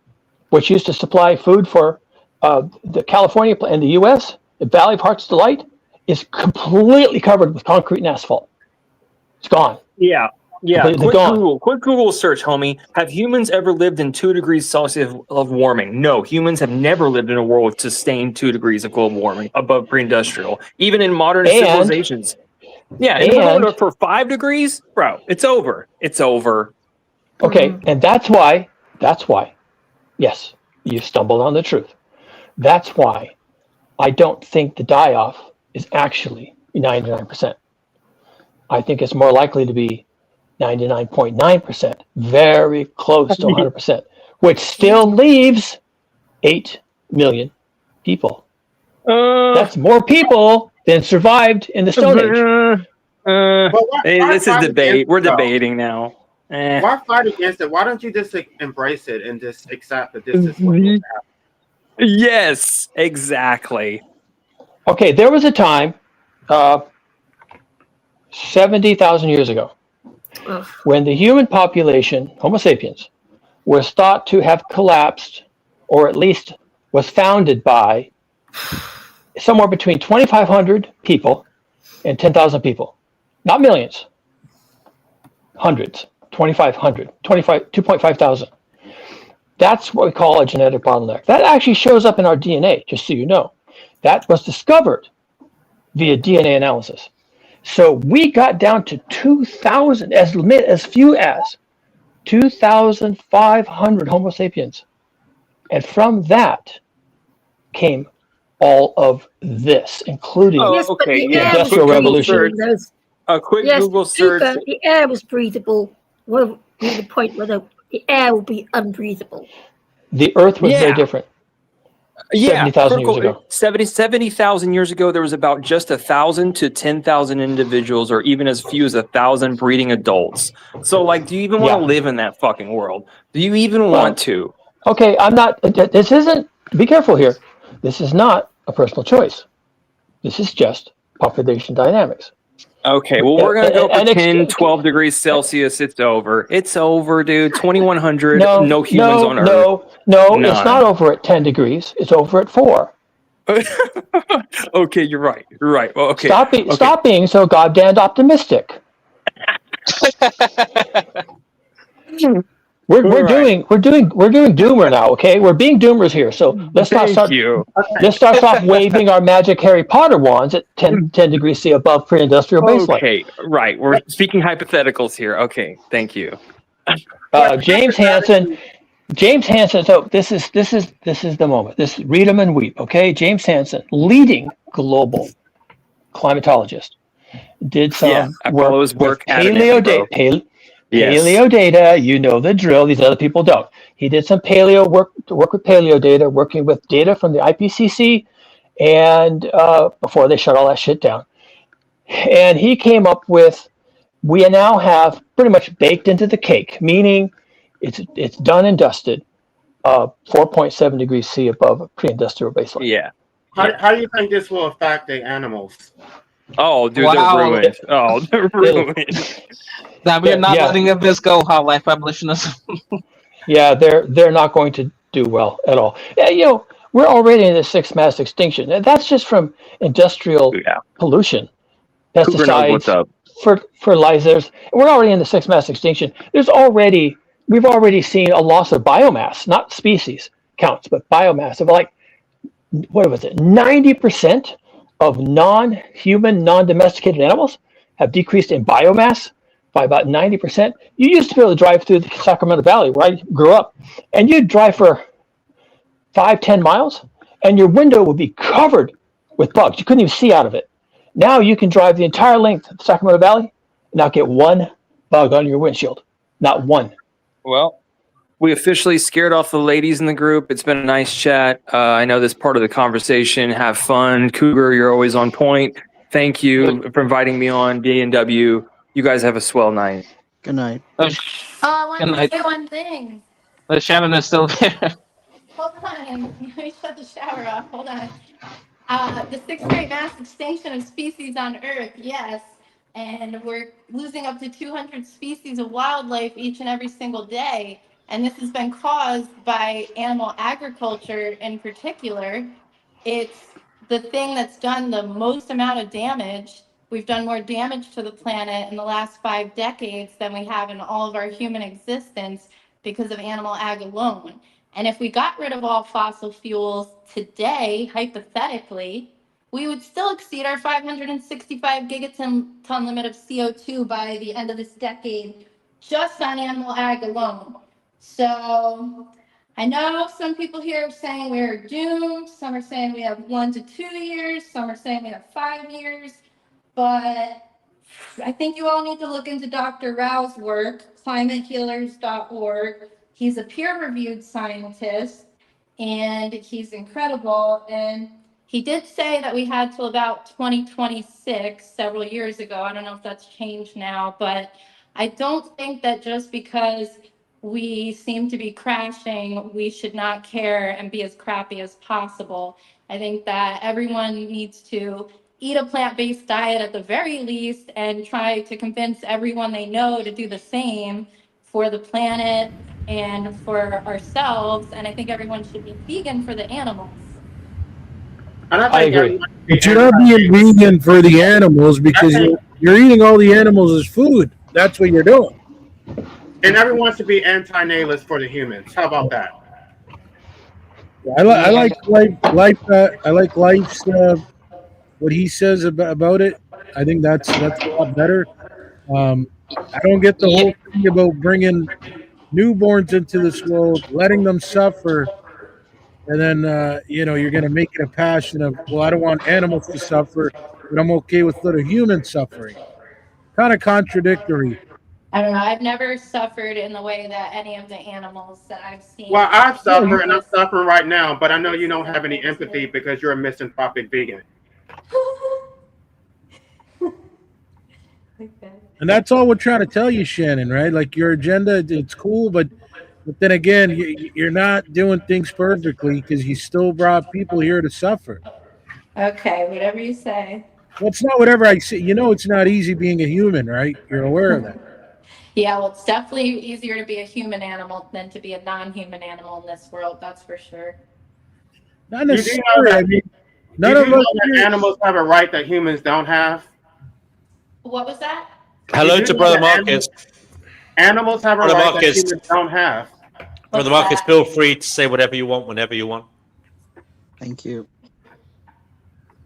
which used to supply food for the California and the U.S., the Valley of Heart's Delight is completely covered with concrete and asphalt. It's gone. Yeah. Yeah, completely gone. Quick Google search, homie. Have humans ever lived in 2 degrees Celsius of warming? No, humans have never lived in a world with sustained 2 degrees of global warming above pre-industrial, even in modern civilizations. Yeah, and we're going for 5 degrees, bro. It's over. It's over. Okay, and that's why. Yes, you stumbled on the truth. That's why I don't think the die-off is actually 99%. I think it's more likely to be 99.9%, very close to 100%, which still leaves 8 million people. That's more people than survived in the Stone Age. This is debate. We're debating now. Why fight against it? Why don't you just embrace it and just accept that this is what will happen? Yes, exactly. Okay, there was a time 70,000 years ago when the human population, Homo sapiens, was thought to have collapsed, or at least was founded by somewhere between 2,500 people and 10,000 people. Not millions, hundreds, 2,500, 2.5 thousand. That's what we call a genetic bottleneck. That actually shows up in our DNA, just so you know. That was discovered via DNA analysis. So we got down to 2,000, as few as 2,500 Homo sapiens. And from that came all of this, including the Industrial Revolution. A quick Google search. The air was breathable. Well, to the point where the air will be unbreathable. The Earth was very different. 70,000 years ago. 70,000 years ago, there was about just 1,000 to 10,000 individuals, or even as few as 1,000 breeding adults. So, like, do you even want to live in that fucking world? Do you even want to? Okay, I'm not. This isn't. Be careful here. This is not a personal choice. This is just population dynamics. Okay, well, we're going to go for 10, 12 degrees Celsius. It's over. It's over, dude. 2,100, no humans on Earth. No, it's not over at 10 degrees. It's over at 4. Okay, you're right. You're right. Well, okay. Stop being so goddamn optimistic. We're doing doomer now, okay? We're being doomers here, so let's not start waving our magic Harry Potter wands at 10 degrees C above pre-industrial baseline. Okay, right. We're speaking hypotheticals here. Okay, thank you. James Hansen. So this is the moment. Read 'em and weep, okay? James Hansen, leading global climatologist, did some work with paleo data. You know the drill. These other people don't. He did some paleo work with paleo data, working with data from the IPCC, and before they shut all that shit down. And he came up with, we now have pretty much baked into the cake, meaning it's done and dusted, 4.7 degrees C above pre-industrial baseline. Yeah. How do you think this will affect the animals? Oh, dude, they're ruined. Oh, they're ruined. Now we're not letting this go. How life abolitionists. Yeah, they're not going to do well at all. Yeah, we're already in the 6th mass extinction. And that's just from industrial pollution, pesticides, fertilizers. We're already in the 6th mass extinction. We've already seen a loss of biomass, not species counts, but biomass of 90% of non-human, non-domesticated animals have decreased in biomass by about 90%. You used to be able to drive through the Sacramento Valley, where I grew up, and you'd drive for 5-10 miles, and your window would be covered with bugs. You couldn't even see out of it. Now you can drive the entire length of the Sacramento Valley and not get one bug on your windshield. Not one. Well, we officially scared off the ladies in the group. It's been a nice chat. I know this part of the conversation. Have fun. Cougar, you're always on point. Thank you for inviting me on D&W. You guys have a swell night. Good night. I want to say one thing. Shannon is still there. Hold on. Let me shut the shower off. Hold on. The 6th great mass extinction of species on Earth, yes. And we're losing up to 200 species of wildlife each and every single day. And this has been caused by animal agriculture in particular. It's the thing that's done the most amount of damage we've done more damage to the planet in the last 5 decades than we have in all of our human existence because of animal ag alone. And if we got rid of all fossil fuels today, hypothetically, we would still exceed our 565 gigaton limit of CO2 by the end of this decade, just on animal ag alone. So I know some people here are saying we're doomed. Some are saying we have 1 to 2 years. Some are saying we have 5 years. But I think you all need to look into Dr. Rao's work, climatehealers.org. He's a peer-reviewed scientist, and he's incredible. And he did say that we had till about 2026 several years ago. I don't know if that's changed now, but I don't think that just because we seem to be crashing, we should not care and be as crappy as possible. I think that everyone needs to eat a plant-based diet at the very least and try to convince everyone they know to do the same for the planet and for ourselves. And I think everyone should be vegan for the animals. And I agree. But you're not being vegan for the animals because you're eating all the animals as food. That's what you're doing. And everyone should be anti-natalist for the humans. How about that? I like life's what he says about it. I think that's a lot better. I don't get the whole thing about bringing newborns into this world, letting them suffer, and then you're going to make it a passion of, well, I don't want animals to suffer, but I'm okay with little human suffering. Kind of contradictory. I don't know. I've never suffered in the way that any of the animals that I've seen. Well, I've suffered, and I'm suffering right now, but I know you don't have any empathy because you're a misanthropic vegan. And that's all we're trying to tell you, Shannon, right? Like your agenda, it's cool, but then again, you're not doing things perfectly because you still brought people here to suffer. Okay, whatever you say. Well, it's not whatever I say. You know, it's not easy being a human, right? You're aware of that. Yeah, well, it's definitely easier to be a human animal than to be a non-human animal in this world. That's for sure. Not necessarily. I mean, none of us animals have a right that humans don't have. What was that? Hello to Brother Marcus. Animals have a right that humans don't have. Brother Marcus, feel free to say whatever you want, whenever you want. Thank you.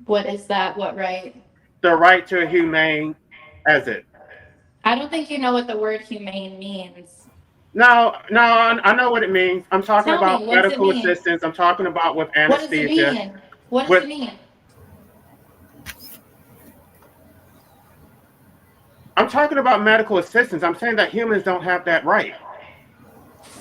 What is that? What right? The right to a humane exit. I don't think you know what the word humane means. No, I know what it means. I'm talking Tell about me, what's medical it mean? assistance. I'm talking about with anesthesia. What does it mean? What does it mean? I'm talking about medical assistance. I'm saying that humans don't have that right.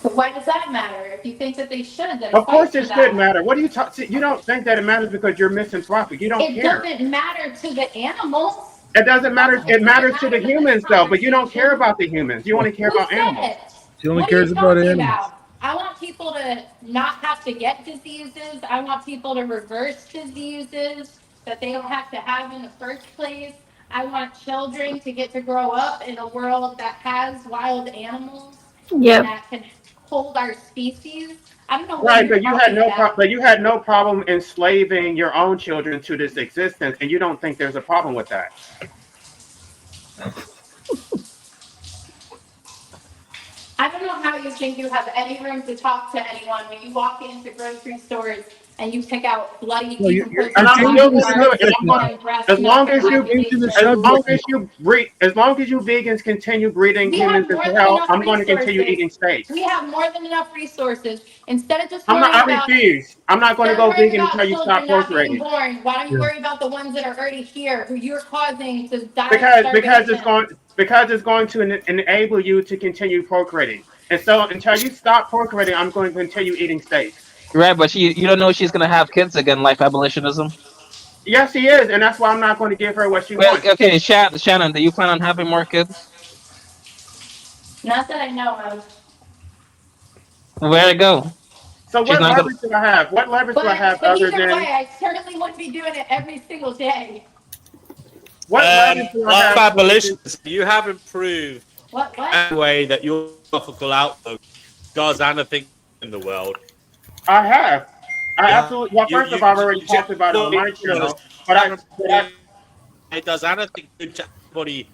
But why does that matter? If you think that they should, then of course it should matter. What do you talk? You don't think that it matters because you're misanthropic. You don't care. It doesn't matter to the animals. It doesn't matter. It matters to the humans, though. But you don't care about the humans. You only care about animals. She only cares about animals. I want people to not have to get diseases. I want people to reverse diseases that they don't have to have in the first place. I want children to get to grow up in a world that has wild animals and that can hold our species. I don't know. Right, but you had no problem enslaving your own children to this existence, and you don't think there's a problem with that. I don't know how you think you have any room to talk to anyone when you walk into grocery stores and you pick out bloody decomposing as long as you vegans continue breeding humans into hell, I'm going to continue eating steak. We have more than enough resources. Instead of just I refuse. I'm not going to go vegan until you stop procreating. Why don't you worry about the ones that are already here, who you're causing to die? Because it's going to enable you to continue procreating. And so until you stop procreating, I'm going to continue eating steak. Right, but you don't know she's gonna have kids again, like abolitionism. Yes, she is, and that's why I'm not going to give her what she wants. Okay, Shannon, do you plan on having more kids? Not that I know of. Where'd it go? So what leverage do I have? What leverage do I have other than? I certainly wouldn't be doing it every single day. What leverage do I have? Abolitionism, you haven't proved what? Anyway that your philosophical outlook does anything in the world. I have. I absolutely. Well, first of all, I've already talked about it on my channel, but it does anything good to anybody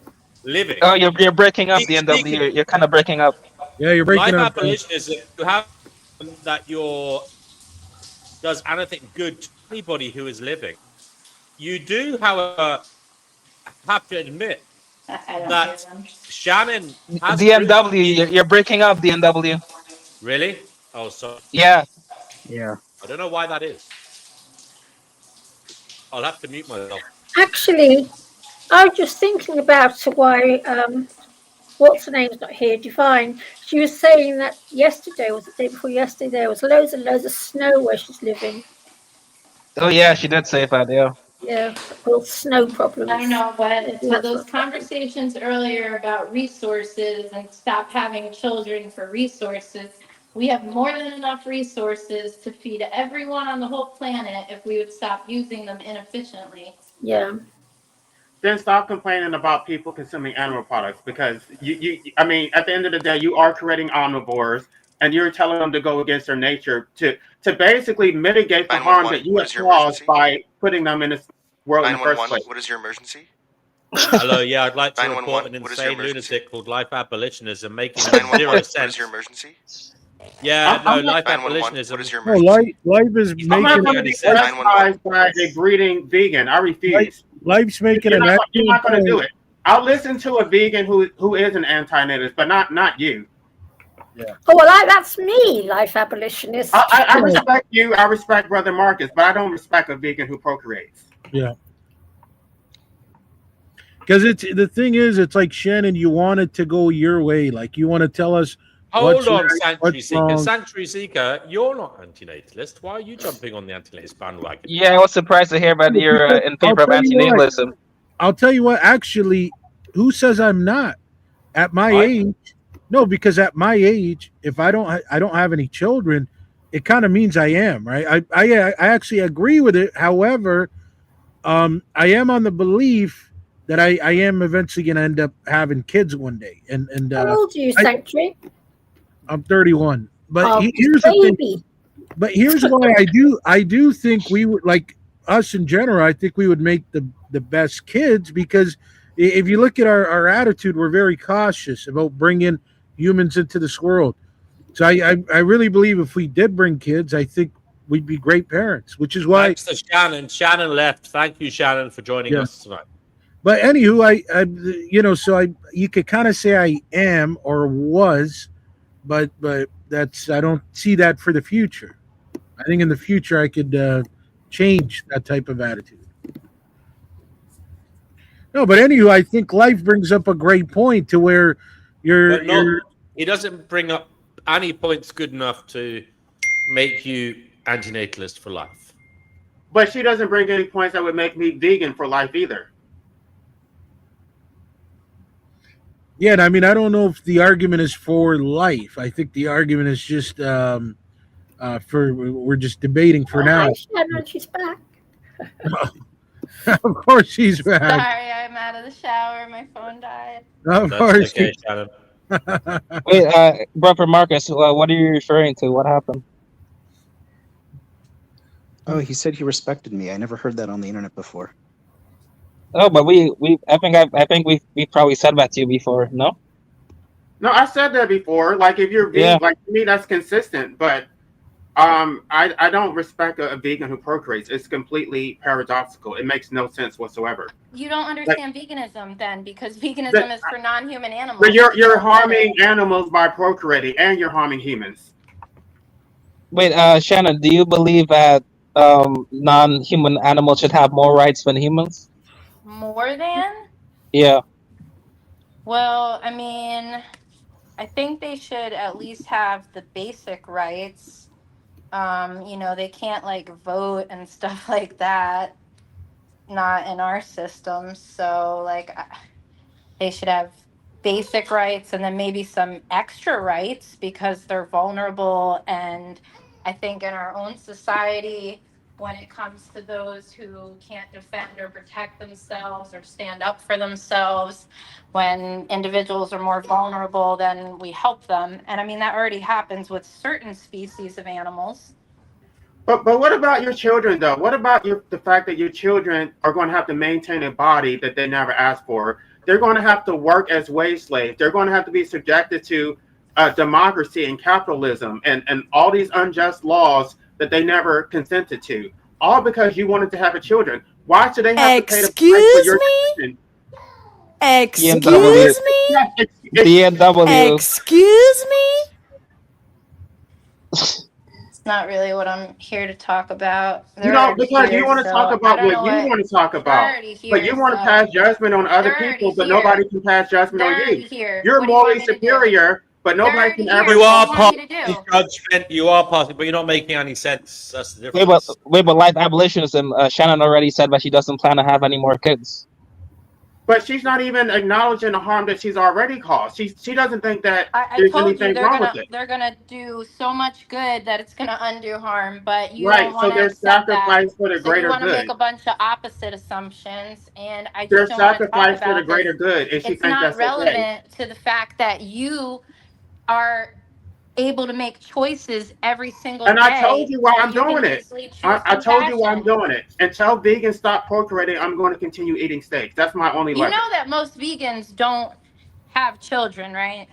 living. Oh, you're breaking up, the NW. You're kind of breaking up. Yeah, you're breaking Life up. abolitionism, you have that does anything good to anybody who is living. You do, however, have to admit that Shannon has DNW, you're breaking up, DNW. Really? Oh, sorry. Yeah. Yeah. I don't know why that is. I'll have to mute myself. Actually, I was just thinking about why what's her name's not here, Divine. She was saying that yesterday, was the day before yesterday, there was loads and loads of snow where she's living. Oh yeah, she did say that. Yeah. Yeah, well, snow problems. I don't know, but to those conversations earlier about resources and stop having children for resources, we have more than enough resources to feed everyone on the whole planet if we would stop using them inefficiently. Yeah. Then stop complaining about people consuming animal products because I mean, at the end of the day, you are creating omnivores and you're telling them to go against their nature to basically mitigate the harm that you have caused by putting them in this world in the first place. What is your emergency? Hello, yeah, I'd like to report an insane lunatic called life abolitionism making 0 sense. What is your emergency? Yeah, no, life abolitionism. What is your emergency? Life is making. I'm not going to be criticized by a breeding vegan. I refuse. Life's making you're an. You're not going to do it. I'll listen to a vegan who is an anti-natalist, but not you. Yeah. Oh well, that's me, life abolitionist. I respect you. I respect Brother Marcus, but I don't respect a vegan who procreates. Yeah. Because the thing is, it's like Shannon. You want it to go your way. Like you want to tell us. Hold on, Sanctuary Seeker. Sanctuary Seeker, you're not anti-natalist. Why are you jumping on the anti-natalist bandwagon? Yeah, I was surprised to hear about you're in favor of anti-natalism. I'll tell you what. Actually, who says I'm not? At my age, no. Because at my age, if I don't have any children, it kind of means I am, right? I actually agree with it. However, I am on the belief that I am eventually going to end up having kids one day. And how old are you, Sanctuary? I'm 31. But here's the thing. But here's why I do think we would, like us in general, I think we would make the best kids, because if you look at our attitude, we're very cautious about bringing humans into this world. So I really believe if we did bring kids, I think we'd be great parents, which is why. Thanks to Shannon. Shannon left. Thank you, Shannon, for joining us tonight. But anywho, you could kind of say I am or was, but that's, I don't see that for the future. I think in the future I could change that type of attitude. No, but anywho, I think life brings up a great point to where he doesn't bring up any points good enough to make you anti-natalist for life. But she doesn't bring any points that would make me vegan for life either. Yeah, and I mean, I don't know if the argument is for life. I think the argument is just we're just debating for now. Hi, Shannon, she's back. Of course she's back. Sorry, I'm out of the shower. My phone died. Of course. Okay, Shannon. Wait, Brother Marcus, what are you referring to? What happened? Oh, he said he respected me. I never heard that on the internet before. Oh, but I think we probably said that to you before. No. No, I said that before. Like if you're vegan, like to me, that's consistent. But I don't respect a vegan who procreates. It's completely paradoxical. It makes no sense whatsoever. You don't understand veganism then, because veganism is for non-human animals. But you're harming animals by procreating, and you're harming humans. Wait, Shannon, do you believe that non-human animals should have more rights than humans? More than? Yeah. Well, I mean, I think they should at least have the basic rights. They can't like vote and stuff like that. Not in our system. So like they should have basic rights and then maybe some extra rights because they're vulnerable. And I think in our own society, when it comes to those who can't defend or protect themselves or stand up for themselves, when individuals are more vulnerable, then we help them. And I mean, that already happens with certain species of animals. But what about your children though? What about the fact that your children are going to have to maintain a body that they never asked for? They're going to have to work as wage slaves. They're going to have to be subjected to democracy and capitalism and all these unjust laws that they never consented to. All because you wanted to have a children. Why should they have to pay the price for your decision? Excuse me? BMW. Excuse me? It's not really what I'm here to talk about. Because you want to talk about what you want to talk about. But you want to pass judgment on other people, but nobody can pass judgment on you. You're morally superior, but nobody can ever. You are passing judgment. You are passing, but you're not making any sense. That's the difference. Wait, but life abolitionism. Shannon already said that she doesn't plan to have any more kids. But she's not even acknowledging the harm that she's already caused. She doesn't think that there's anything wrong with it. They're gonna do so much good that it's gonna undo harm, but you right. don't want So there's sacrifice for the greater good. You want to good. make a bunch of opposite assumptions, and I just there's don't want to talk sacrifice about for the greater this. good, and she It's thinks not that's relevant okay. to the fact that you are able to make choices every single And day. I told you why I'm You can doing it. easily choose I told you why I'm compassion. doing it. Until vegans stop procreating, I'm going to continue eating steak. That's my only You lever. know that most vegans don't have children, right?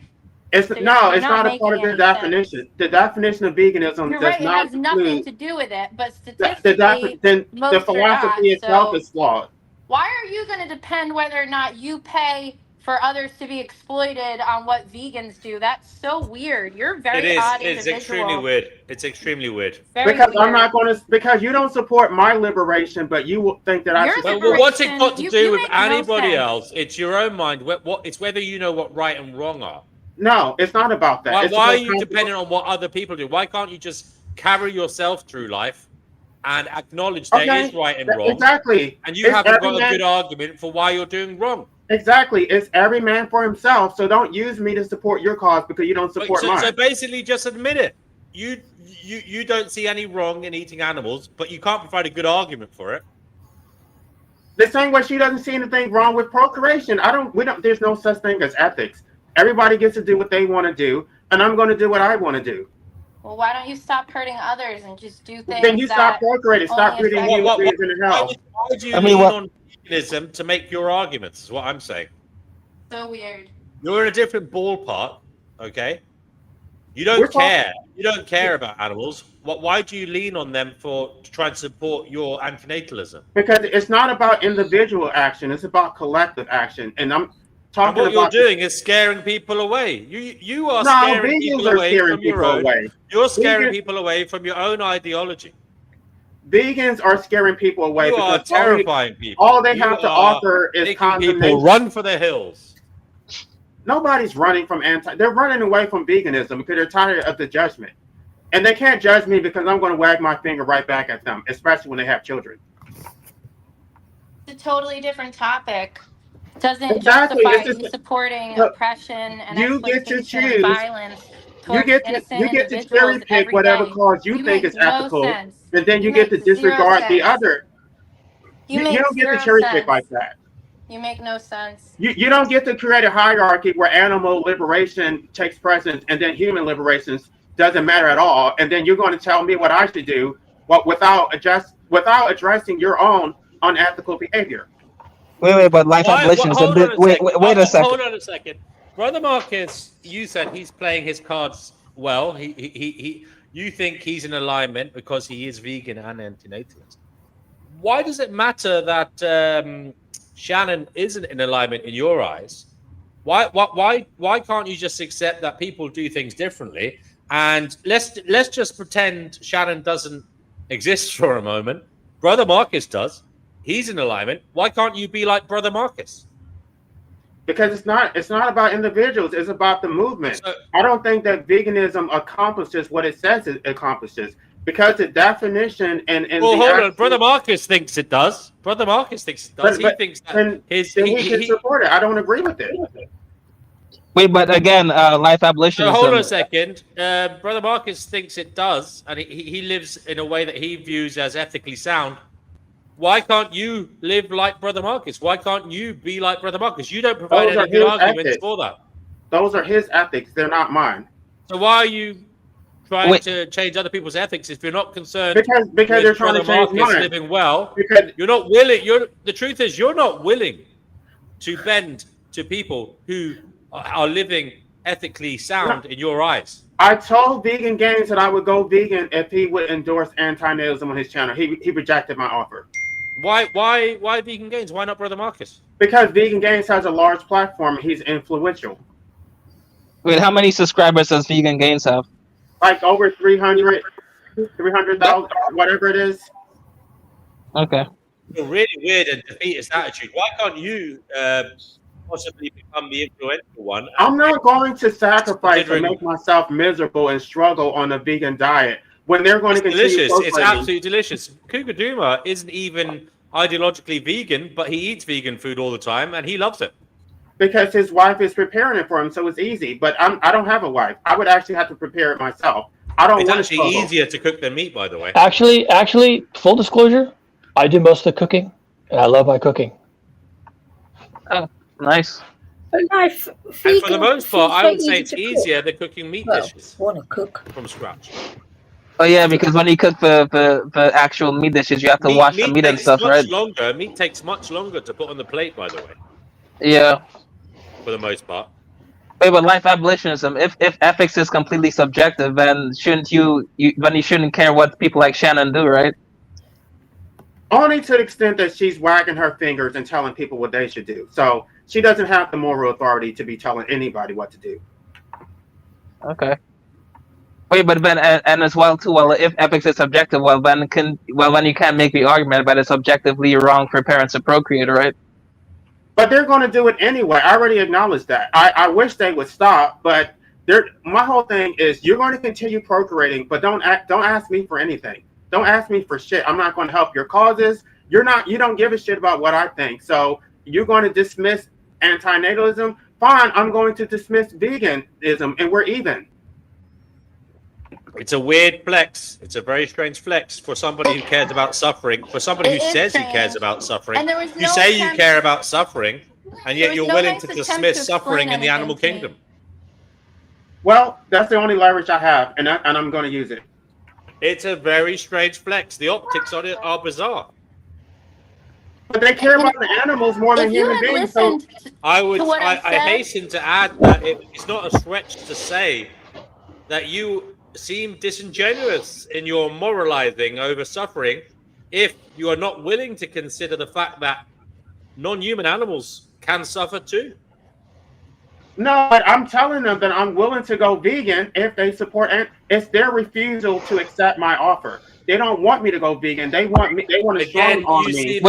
It's So no, you're it's not a making part of the any definition. sense. The definition of veganism You're does right. It not has nothing include to do with it, but the statistically, the most are not. philosophy itself So is flawed. why are you going to depend whether or not you pay for others to be exploited on what vegans do? That's so weird. You're a very odd It's individual. extremely weird. It's extremely weird. Because I'm not going to. Because you don't support my liberation, but you will think that I should. Well, what's it got to do with anybody else? It's your own mind. It's whether you know what right and wrong are. No, it's not about that. Why are you dependent on what other people do? Why can't you just carry yourself through life and acknowledge there is right and wrong? Exactly. And you haven't got a good argument for why you're doing wrong. Exactly. It's every man for himself. So don't use me to support your cause because you don't support mine. So basically, just admit it. You don't see any wrong in eating animals, but you can't provide a good argument for it. The same way she doesn't see anything wrong with procreation. There's no such thing as ethics. Everybody gets to do what they want to do, and I'm going to do what I want to do. Well, why don't you stop hurting others and just do things? Then you stop procreating. Stop breeding human beings in the hell. Why do you lean on veganism to make your arguments? Is what I'm saying. So weird. You're in a different ballpark, okay? You don't care. You don't care about animals. Why do you lean on them to try and support your antinatalism? Because it's not about individual action; it's about collective action. And I'm talking about. What you're doing is scaring people away. You are scaring people away from your own. You're scaring people away from your own ideology. Vegans are scaring people away. You are terrifying people. All they have to offer is condemnation. People run for the hills. Nobody's running from they're running away from veganism because they're tired of the judgment. And they can't judge me because I'm going to wag my finger right back at them, especially when they have children. It's a totally different topic. Doesn't justify you supporting oppression and exploitation and violence. You get to cherry pick whatever cause you think is ethical, and then you get to disregard the other. You don't get to cherry pick like that. You make no sense. You don't get to create a hierarchy where animal liberation takes precedence and then human liberation doesn't matter at all. And then you're going to tell me what I should do without addressing your own unethical behavior. Wait, but life abolition is a bit. Wait a second. Hold on a second. Brother Marcus, you said he's playing his cards well. You think he's in alignment because he is vegan and antinatalist. Why does it matter that Shannon isn't in alignment in your eyes? Why can't you just accept that people do things differently? And let's just pretend Shannon doesn't exist for a moment. Brother Marcus does. He's in alignment. Why can't you be like Brother Marcus? Because it's not about individuals. It's about the movement. So, I don't think that veganism accomplishes what it says it accomplishes. Because the definition and hold on, Brother Marcus thinks it does. Brother Marcus thinks it does. He thinks that he can support it. I don't agree with it. Wait, but again, life abolitionism. Hold on a second. Brother Marcus thinks it does, and he lives in a way that he views as ethically sound. Why can't you live like Brother Marcus? Why can't you be like Brother Marcus? You don't provide any good arguments for that. Those are his ethics. They're not mine. So why are you trying to change other people's ethics, if you're not concerned because they're trying to change Marcus mine. living well, Because you're not willing. The truth is, you're not willing to bend to people who are living ethically sound in your eyes. I told Vegan Games that I would go vegan if he would endorse anti-natalism on his channel. He rejected my offer. Why Vegan Games? Why not Brother Marcus? Because Vegan Games has a large platform and he's influential. Wait, how many subscribers does Vegan Games have? Like over 300,000, whatever it is. Okay. A really weird and defeatist attitude. Why can't you possibly become the influential one? I'm not going to sacrifice and make myself miserable and struggle on a vegan diet when they're going to continue. Delicious. It's absolutely delicious. Cougar Duma isn't even ideologically vegan, but he eats vegan food all the time and he loves it. Because his wife is preparing it for him, so it's easy. But I don't have a wife. I would actually have to prepare it myself. I don't. It's want actually to easier to cook than meat, by the way. Actually, full disclosure, I do most of the cooking, and I love my cooking. Oh, nice. And for the most part, I would say it's easier than cooking meat dishes. Want to cook from scratch? Oh yeah, because when you cook the actual meat dishes, you have to wash the meat and stuff, right? Meat takes much longer to put on the plate, by the way. Yeah. For the most part. Wait, but life abolitionism, if ethics is completely subjective, then shouldn't you shouldn't care what people like Shannon do, right? Only to the extent that she's wagging her fingers and telling people what they should do. So she doesn't have the moral authority to be telling anybody what to do. Okay. Wait, but then and as well too. Well, if ethics is subjective, then you can't make the argument that it's objectively wrong for parents to procreate, right? But they're going to do it anyway. I already acknowledged that. I wish they would stop, but my whole thing is you're going to continue procreating, but don't ask me for anything. Don't ask me for shit. I'm not going to help your causes. You don't give a shit about what I think. So you're going to dismiss antinatalism. Fine, I'm going to dismiss veganism, and we're even. It's a weird flex. It's a very strange flex for somebody who cares about suffering. For somebody who says he cares about suffering. You say you care about suffering, and yet you're willing to dismiss suffering in the animal kingdom. Well, that's the only leverage I have, and I'm going to use it. It's a very strange flex. The optics on it are bizarre. But they care about the animals more than human beings. So I hasten to add that it's not a stretch to say that you seem disingenuous in your moralizing over suffering if you are not willing to consider the fact that non-human animals can suffer too. No, but I'm telling them that I'm willing to go vegan if they support, and it's their refusal to accept my offer. They don't want me to go vegan. They want to strong on me.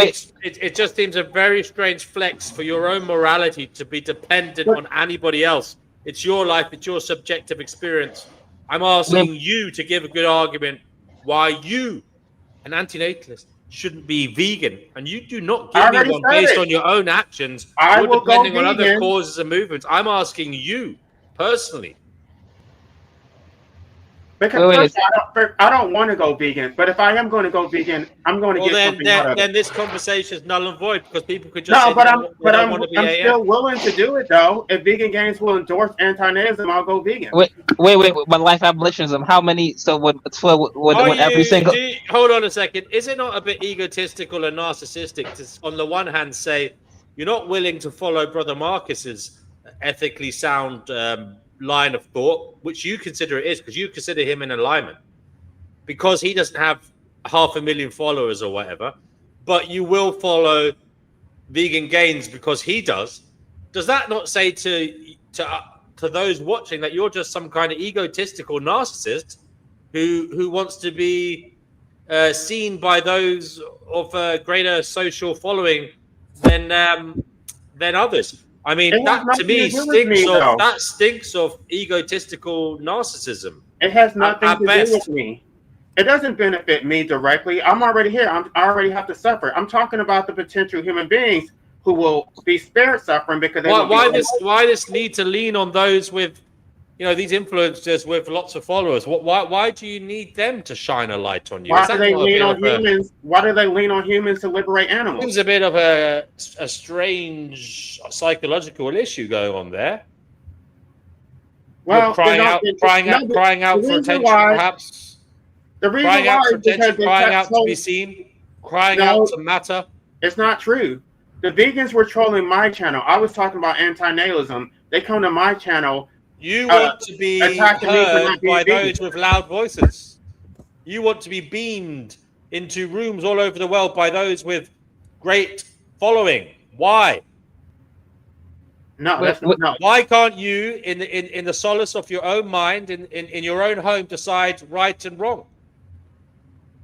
It just seems a very strange flex for your own morality to be dependent on anybody else. It's your life. It's your subjective experience. I'm asking you to give a good argument why you, an antinatalist, shouldn't be vegan, and you do not give me one based on your own actions. You're depending on other causes and movements. I'm asking you personally. Because I don't want to go vegan, but if I am going to go vegan, I'm going to get something out of it. Then this conversation is null and void because people could just I'm still willing to do it though. If Vegan Games will endorse anti-nazism, I'll go vegan. Wait, but life abolitionism, how many? So would every single? Hold on a second. Is it not a bit egotistical and narcissistic to, on the one hand, say you're not willing to follow Brother Marcus's ethically sound line of thought, which you consider it is, because you consider him in alignment, because he doesn't have 500,000 followers or whatever, but you will follow Vegan Gains because he does. Does that not say to those watching that you're just some kind of egotistical narcissist who wants to be seen by those of a greater social following than others? I mean, that to me stinks of egotistical narcissism. It has nothing to do with me. It doesn't benefit me directly. I'm already here. I already have to suffer. I'm talking about the potential human beings who will be spared suffering because they why this need to lean on those with, these influencers with lots of followers? Why do you need them to shine a light on you? Why do they lean on humans? Why do they lean on humans to liberate animals? It's a bit of a strange psychological issue going on there. Well, crying out for attention, perhaps. The reason Crying why out for is because attention, they crying kept out to be trolling. seen, crying out No, to matter. it's not true. The vegans were trolling my channel. I was talking about anti-natalism. They come to my channel. You want to be attacking me for heard not being by vegan. those with loud voices. You want to be beamed into rooms all over the world by those with great following. Why? No, that's no. Why can't you, in the solace of your own mind, in your own home, decide right and wrong?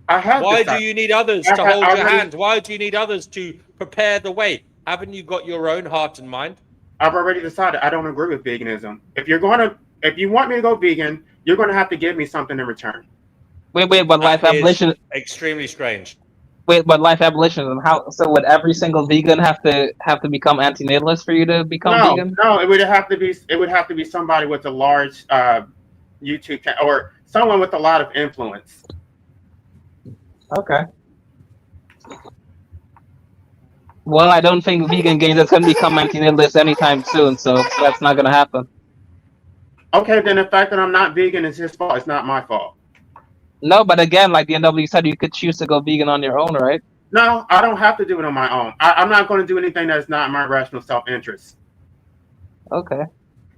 I have. Why decided. do you need others to hold your hand? Why do you need others to prepare the way? Haven't you got your own heart and mind? I've already decided I don't agree with veganism. If you want me to go vegan, you're going to have to give me something in return. Wait, but life abolition extremely strange. Wait, but life abolitionism. How? So would every single vegan have to become anti-natalist for you to become vegan? No, it would have to be somebody with a large YouTube channel or someone with a lot of influence. Okay. Well, I don't think vegan gains is going to become anti-natalist anytime soon, so that's not going to happen. Okay, then the fact that I'm not vegan is his fault. It's not my fault. No, but again, like the NW said, you could choose to go vegan on your own, right? No, I don't have to do it on my own. I'm not going to do anything that's not in my rational self-interest. Okay.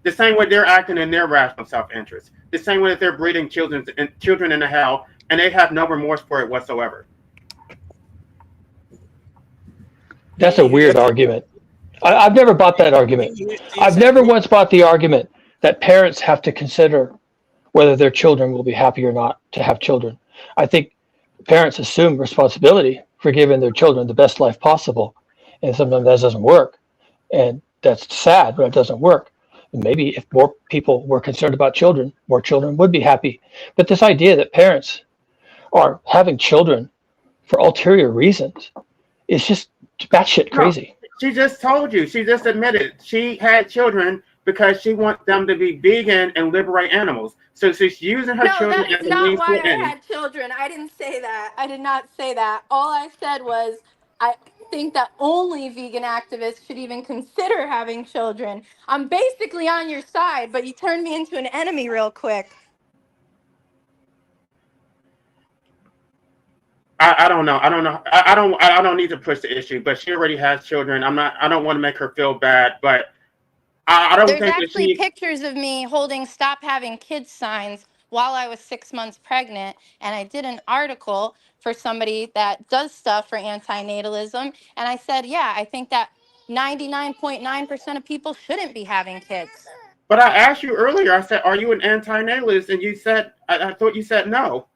The same way they're acting in their rational self-interest. The same way that they're breeding children into hell, and they have no remorse for it whatsoever. That's a weird argument. I've never bought that argument. I've never once bought the argument that parents have to consider whether their children will be happy or not to have children. I think parents assume responsibility for giving their children the best life possible. And sometimes that doesn't work. And that's sad, but it doesn't work. And maybe if more people were concerned about children, more children would be happy. But this idea that parents are having children for ulterior reasons is just batshit crazy. No, she just told you. She just admitted she had children because she wants them to be vegan and liberate animals. So she's using her children as a means to an end. I had children. I didn't say that. I did not say that. All I said was I think that only vegan activists should even consider having children. I'm basically on your side, but you turned me into an enemy real quick. I don't know. I don't need to push the issue, but she already has children. I don't want to make her feel bad, but I don't There's think that actually pictures of me holding "Stop Having Kids" signs while I was 6 months pregnant, and I did an article for somebody that does stuff for anti-natalism, and I said, yeah, I think that 99.9% of people shouldn't be having kids. But I asked you earlier, I said, are you an anti-natalist? And you said, I thought you said no.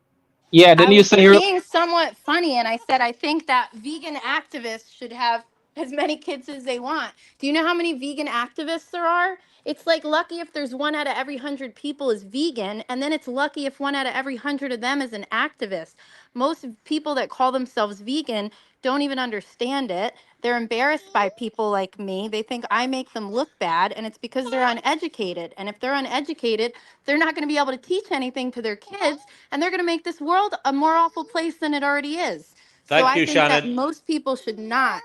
Yeah, didn't you say you're being somewhat funny, and I said I think that vegan activists should have as many kids as they want. Do you know how many vegan activists there are? It's like lucky if there's 1 out of every 100 people is vegan, and then it's lucky if 1 out of every 100 of them is an activist. Most people that call themselves vegan don't even understand it. They're embarrassed by people like me. They think I make them look bad, and it's because they're uneducated. And if they're uneducated, they're not going to be able to teach anything to their kids, and they're going to make this world a more awful place than it already is. Thank you, I think that Shannon. most people should not.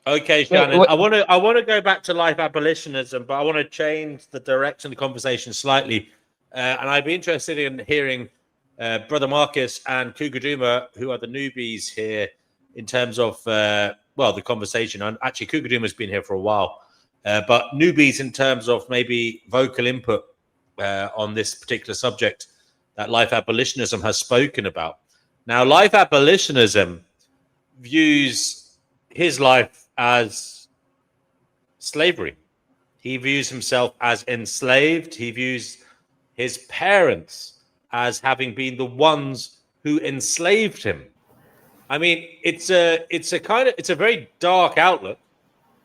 Okay, Shannon. I want to go back to life abolitionism, but I want to change the direction of the conversation slightly. And I'd be interested in hearing Brother Marcus and Cougar Duma, who are the newbies here, in terms of the conversation. And actually, Cougar Duma has been here for a while, but newbies in terms of maybe vocal input on this particular subject that life abolitionism has spoken about. Now, life abolitionism views his life as slavery. He views himself as enslaved. He views his parents as having been the ones who enslaved him. I mean, it's a very dark outlook.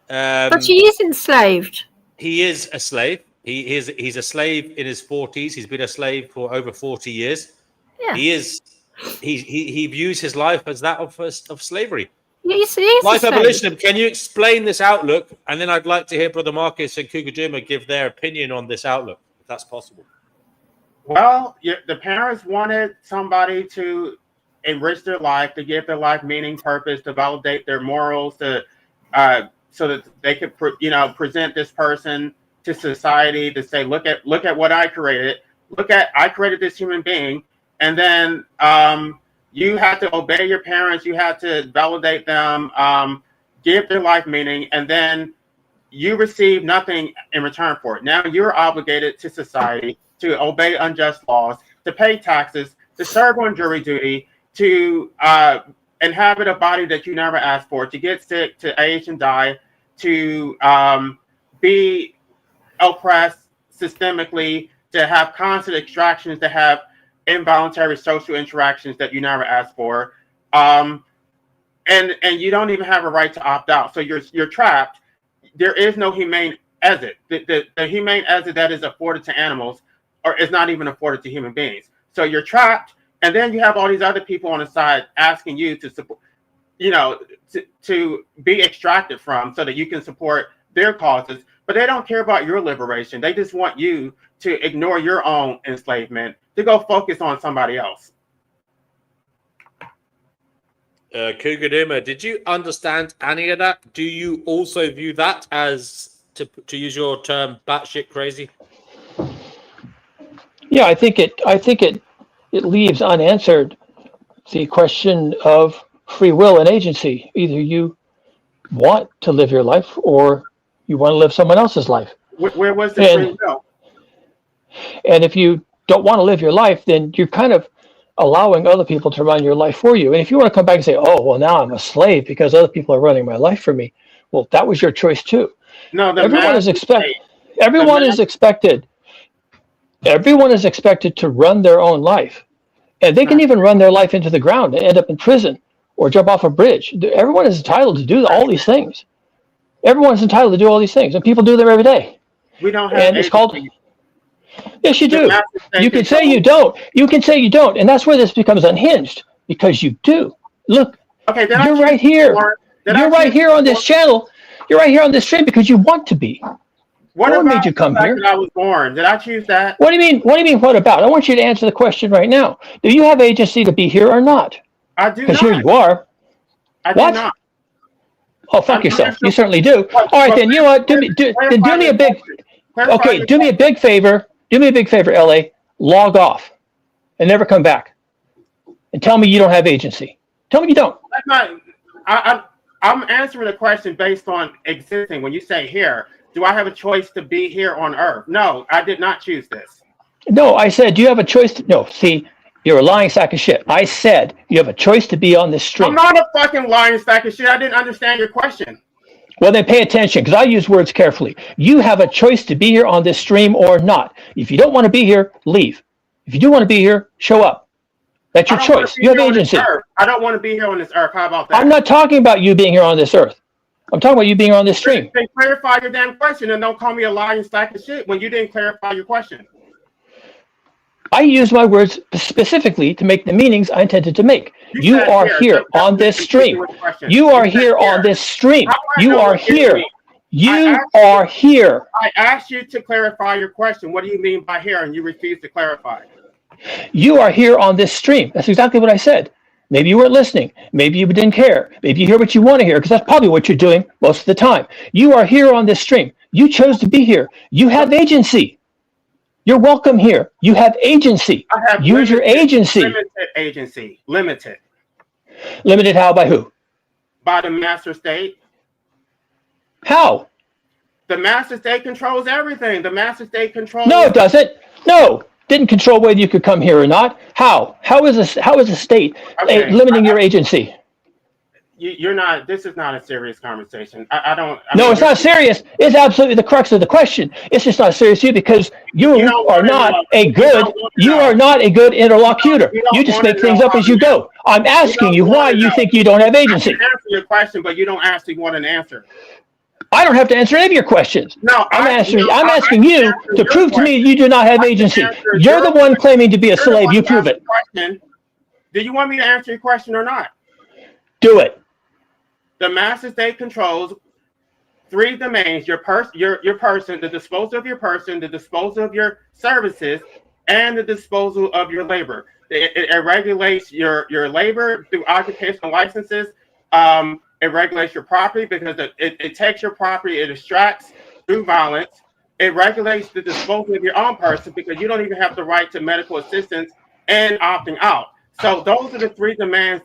But he is enslaved. He is a slave. He's a slave in his 40s. He's been a slave for over 40 years. Yeah. He views his life as that of slavery. He's life abolitionism. Can you explain this outlook? And then I'd like to hear Brother Marcus and Cougar Duma give their opinion on this outlook, if that's possible. Well, the parents wanted somebody to enrich their life, to give their life meaning, purpose, to validate their morals, so that they could present this person to society to say, look at what I created. I created this human being, and then you have to obey your parents. You have to validate them, give their life meaning, and then you receive nothing in return for it. Now you're obligated to society to obey unjust laws, to pay taxes, to serve on jury duty, to inhabit a body that you never asked for, to get sick, to age and die, to be oppressed systemically, to have constant extractions, to have involuntary social interactions that you never asked for, and you don't even have a right to opt out. So you're trapped. There is no humane exit. The humane exit that is afforded to animals or is not even afforded to human beings. So you're trapped, and then you have all these other people on the side asking you to support, to be extracted from so that you can support their causes, but they don't care about your liberation. They just want you to ignore your own enslavement, to go focus on somebody else. Cougar Duma, did you understand any of that? Do you also view that as, to use your term, batshit crazy? Yeah, I think it leaves unanswered the question of free will and agency. Either you want to live your life or you want to live someone else's life. Where was the free will? And if you don't want to live your life, then you're kind of allowing other people to run your life for you. And if you want to come back and say, oh, well, now I'm a slave because other people are running my life for me, well, that was your choice too. No, everyone is expected to run their own life. And they can even run their life into the ground and end up in prison or jump off a bridge. Everyone is entitled to do all these things. Everyone is entitled to do all these things, and people do them every day. We don't have. And it's called. Yes, you do. You can say you don't. You can say you don't, and that's where this becomes unhinged, because you do. Look, you're right here. You're right here on this channel. You're right here on this stream because you want to be. What made you come here? I was born. Did I choose that? What do you mean? What do you mean? What about? I want you to answer the question right now. Do you have agency to be here or not? I do not. Because here you are. I do not. Oh, fuck yourself. You certainly do. All right, then you know what? Do me a big. Okay, do me a big favor. Do me a big favor, LA. Log off, and never come back, and tell me you don't have agency. Tell me you don't. That's not. I'm answering the question based on existing. When you say here, do I have a choice to be here on Earth? No, I did not choose this. No, I said, do you have a choice to? No, see, you're a lying sack of shit. I said you have a choice to be on this stream. I'm not a fucking lying sack of shit. I didn't understand your question. Well, then pay attention, because I use words carefully. You have a choice to be here on this stream or not. If you don't want to be here, leave. If you do want to be here, show up. That's your choice. You have agency. I don't want to be here on this earth. How about that? I'm not talking about you being here on this earth. I'm talking about you being on this stream. Then clarify your damn question and don't call me a lying sack of shit when you didn't clarify your question. I use my words specifically to make the meanings I intended to make. You are here on this stream. You are here on this stream. You are here. You are here. I asked you to clarify your question. What do you mean by here? And you refused to clarify. You are here on this stream. That's exactly what I said. Maybe you weren't listening. Maybe you didn't care. Maybe you hear what you want to hear, because that's probably what you're doing most of the time. You are here on this stream. You chose to be here. You have agency. You're welcome here. You have agency. Use your agency. Limited agency. Limited. Limited how? By who? By the master state. How? The master state controls everything. The master state controls. No, it doesn't. No. Didn't control whether you could come here or not. How? How is the state limiting your agency? You're not. This is not a serious conversation. I don't. No, it's not serious. It's absolutely the crux of the question. It's just not serious to you because you are not a good. You are not a good interlocutor. You just make things up as you go. I'm asking you why you think you don't have agency. I can answer your question, but you don't actually want an answer. I don't have to answer any of your questions. No, I'm asking you to prove to me you do not have agency. You're the one claiming to be a slave. You prove it. Do you want me to answer your question or not? Do it. The master state controls three domains: your person, the disposal of your person, the disposal of your services, and the disposal of your labor. It regulates your labor through occupational licenses. It regulates your property because it takes your property, it extracts through violence. it regulates the disposal of your own person because you don't even have the right to medical assistance and opting out. So those are the three domains,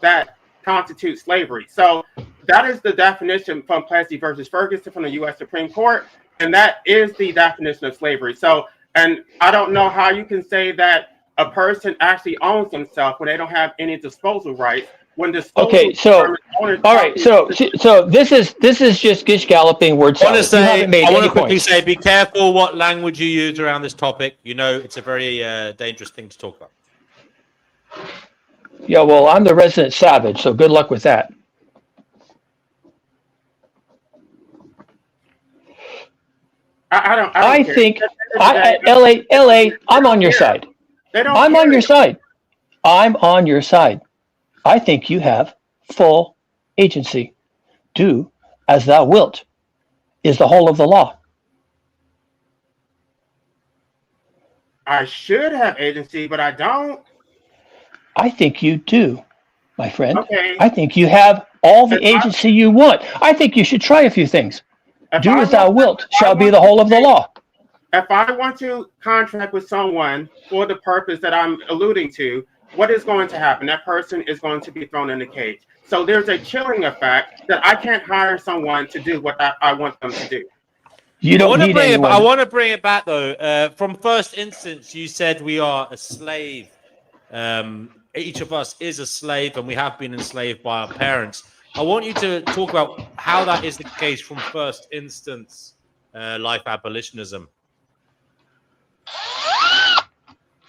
that constitute slavery. So that is the definition from Plessy versus Ferguson from the U.S. Supreme Court, and that is the definition of slavery. So, and I don't know how you can say that a person actually owns themselves when they don't have any disposal rights. When disposal Okay, so all right, so this is just gish galloping word salad. You haven't made I want any to quickly points. say, be careful what language you use around this topic. You know, it's a very dangerous thing to talk about. Yeah, well, I'm the resident savage, so good luck with that. I don't think care. LA, I'm on your side. I'm on your side. I'm on your side. I think you have full agency. Do as thou wilt is the whole of the law. I should have agency, but I don't. I think you do, my friend. Okay. I think you have all the agency you want. I think you should try a few things. Do as thou wilt shall be the whole of the law. If I want to contract with someone for the purpose that I'm alluding to, what is going to happen? That person is going to be thrown in the cage. So there's a chilling effect that I can't hire someone to do what I want them to do. You don't need anyone. I want to bring it back, though. From first instance, you said we are a slave. Each of us is a slave, and we have been enslaved by our parents. I want you to talk about how that is the case from first instance life abolitionism.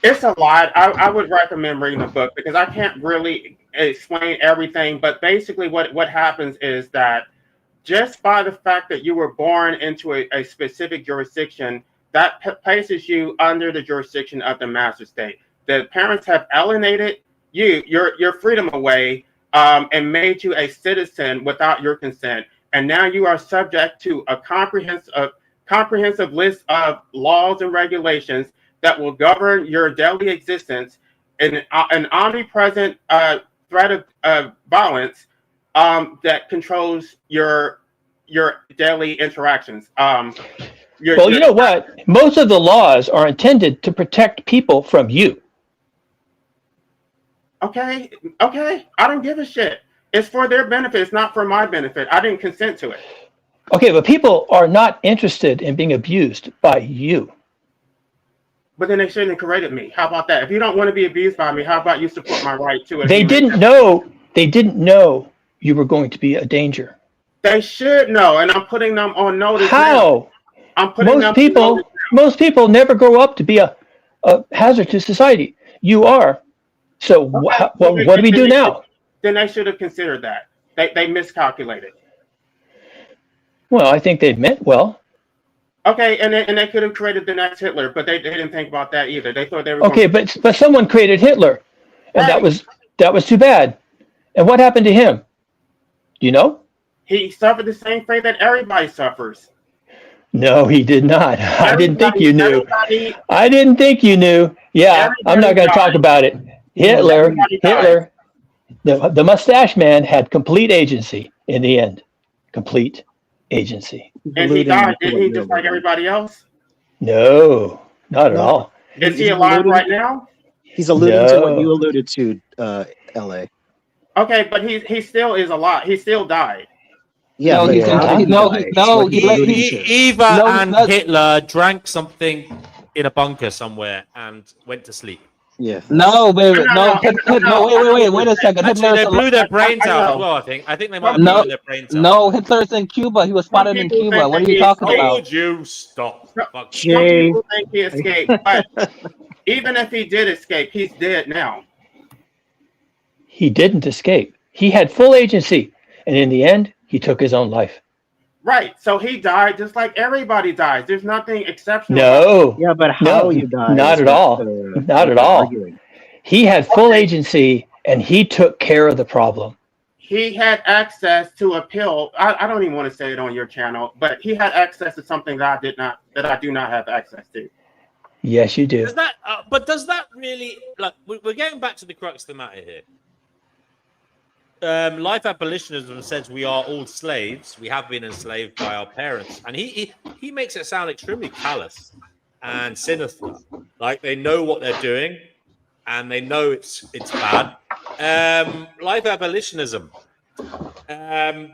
It's a lot. I would recommend reading the book because I can't really explain everything. But basically what happens is that just by the fact that you were born into a specific jurisdiction, that places you under the jurisdiction of the master state. The parents have alienated your freedom away and made you a citizen without your consent. And now you are subject to a comprehensive list of laws and regulations that will govern your daily existence in an omnipresent threat of violence that controls your daily interactions. Well, you know what? Most of the laws are intended to protect people from you. Okay. I don't give a shit. It's for their benefit. It's not for my benefit. I didn't consent to it. Okay, but people are not interested in being abused by you. But then they shouldn't have corrected me. How about that? If you don't want to be abused by me, how about you support my right to it? They didn't know you were going to be a danger. They should know, and I'm putting them on notice. How? I'm putting most people never grow up to be a hazard to society. You are. So what do we do now? Then they should have considered that. They miscalculated. Well, I think they meant well. Okay, and they could have created the next Hitler, but they didn't think about that either. They thought they were okay, but someone created Hitler, and right. that was too bad. And what happened to him? Do you know? He suffered the same fate that everybody suffers. No, he did not. I didn't think you knew. I didn't think you knew. Yeah, I'm not going to talk about it. Hitler, the mustache man had complete agency in the end. Complete agency. And he died, didn't he, just like everybody else? No, not at all. Is he alive right now? He's alluding to what you alluded to, LA. Okay, but he still is alive. He still died. Yeah, Eva and Hitler drank something in a bunker somewhere and went to sleep. Yeah. No, wait a second. Actually, they blew their brains out as well, I think. I think they might have blown their brains out. No, Hitler's in Cuba. He was spotted in Cuba. What are you talking about? Told you, stop. Some people think he escaped, but even if he did escape, he's dead now. He didn't escape. He had full agency, and in the end, he took his own life. Right. So he died just like everybody dies. There's nothing exceptional. No. Yeah, but how you died? Not at all. Not at all. He had full agency, and he took care of the problem. He had access to a pill. I don't even want to say it on your channel, but he had access to something that I do not have access to. Yes, you do. Does that really, like, we're getting back to the crux of the matter here. life abolitionism says we are all slaves. We have been enslaved by our parents, and he makes it sound extremely callous and sinister. Like they know what they're doing, and they know it's bad. Life abolitionism.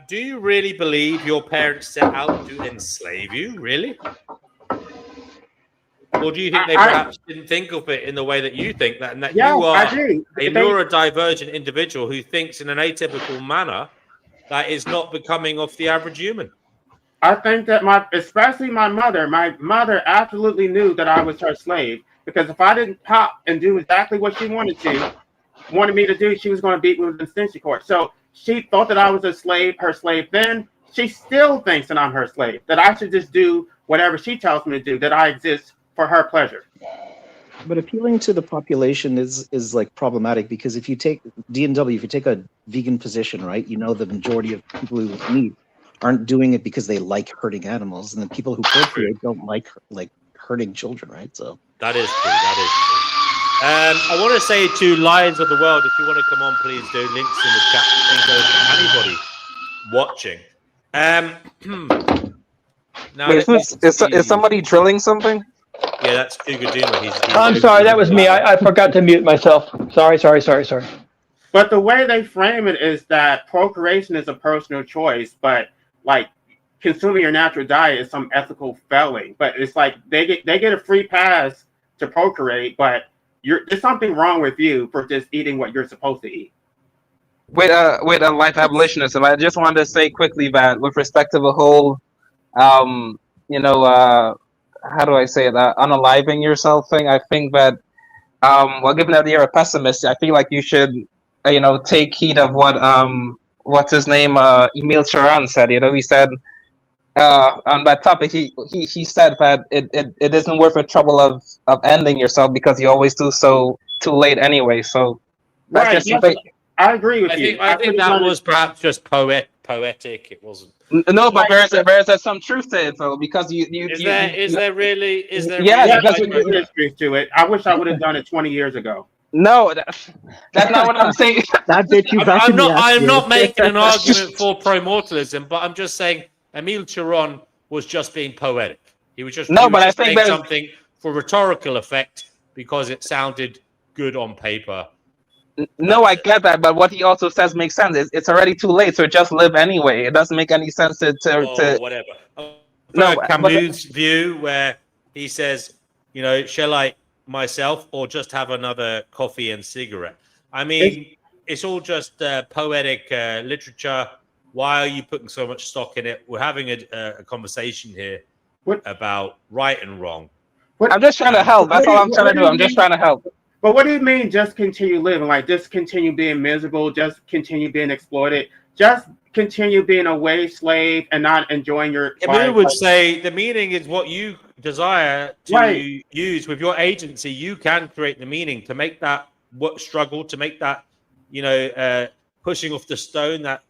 Do you really believe your parents set out to enslave you? Really? Or do you think they perhaps didn't think of it in the way that you think, that, and that you are a neurodivergent individual who thinks in an atypical manner that is not becoming of the average human? I think that especially my mother absolutely knew that I was her slave, because if I didn't pop and do exactly what she wanted me to do, she was going to beat me with an extension cord. So she thought that I was her slave then. She still thinks that I'm her slave, that I should just do whatever she tells me to do, that I exist for her pleasure. But appealing to the population is like problematic, because if you take D&W, if you take a vegan position, right, you know the majority of people who eat meat aren't doing it because they like hurting animals, and the people who procreate don't like hurting children, right? So that is true. That is true. I want to say to Lions of the World, if you want to come on, please do. Links in the chat. Anybody watching. Now, wait, is somebody drilling something? Yeah, that's Cougar Duma. I'm sorry, that was me. I forgot to mute myself. Sorry. But the way they frame it is that procreation is a personal choice, but like consuming your natural diet is some ethical failing. But it's like they get a free pass to procreate, but there's something wrong with you for just eating what you're supposed to eat. With a life abolitionism, I just wanted to say quickly that with respect to the whole, how do I say it, unaliving yourself thing, I think that, given that you're a pessimist, I feel like you should, take heed of what, what's his name, Emil Charan said. He said, on that topic, he said that it isn't worth the trouble of ending yourself because you always do so too late anyway. So that's right. I agree with you. I think that was perhaps just poetic. It wasn't. No, but there's some truth to it, though, because is there really there's truth to it. I wish I would have done it 20 years ago. No, that's not what I'm saying. That bit you back I'm not making an argument for pro-mortalism, but I'm just saying Emil Charon was just being poetic. He was just saying something for rhetorical effect because it sounded good on paper. No, I get that, but what he also says makes sense. It's already too late, so just live anyway. It doesn't make any sense to whatever. No, Camus' view where he says, shall I myself or just have another coffee and cigarette? I mean, it's all just poetic literature. Why are you putting so much stock in it? We're having a conversation here about right and wrong. I'm just trying to help. That's all I'm trying to do. I'm just trying to help. But what do you mean just continue living? Like just continue being miserable, just continue being exploited, just continue being a wage slave and not enjoying your life? I would say the meaning is what you desire to use with your agency. You can create the meaning to make that struggle, to make that, pushing off the stone, that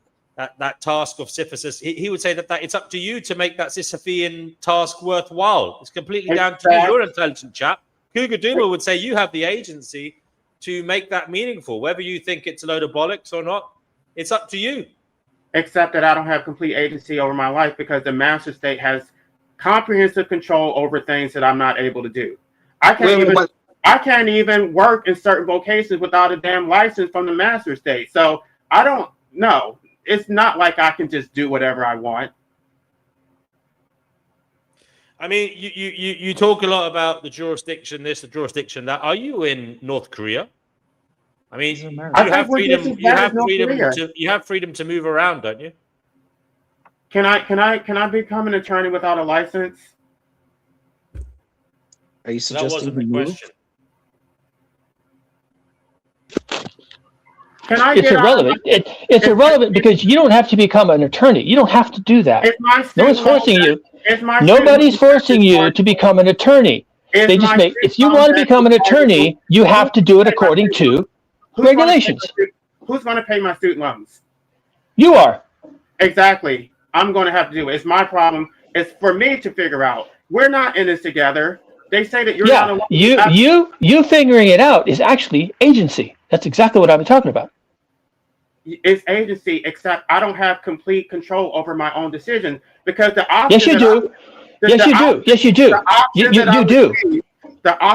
task of Sisyphus. He would say that it's up to you to make that Sisyphean task worthwhile. It's completely down to you. You're an intelligent chap. Cougar Duma would say you have the agency to make that meaningful, whether you think it's a load of bollocks or not. It's up to you. Except that I don't have complete agency over my life because the master state has comprehensive control over things that I'm not able to do. I can't even work in certain vocations without a damn license from the master state. So I don't know. It's not like I can just do whatever I want. I mean, you talk a lot about the jurisdiction this, the jurisdiction that. Are you in North Korea? I mean, you have freedom. You have freedom to move around, don't you? Can I become an attorney without a license? Are you suggesting that wasn't the question? It's irrelevant. It's irrelevant because you don't have to become an attorney. You don't have to do that. No one's forcing you. Nobody's forcing you to become an attorney. They just make. If you want to become an attorney, you have to do it according to regulations. Who's going to pay my student loans? You are. Exactly. I'm going to have to do it. It's my problem. It's for me to figure out. We're not in this together. They say that you're not alone. You figuring it out is actually agency. That's exactly what I've been talking about. It's agency, except I don't have complete control over my own decisions because the option. Yes, you do. Yes, you do. Yes, you do. You do.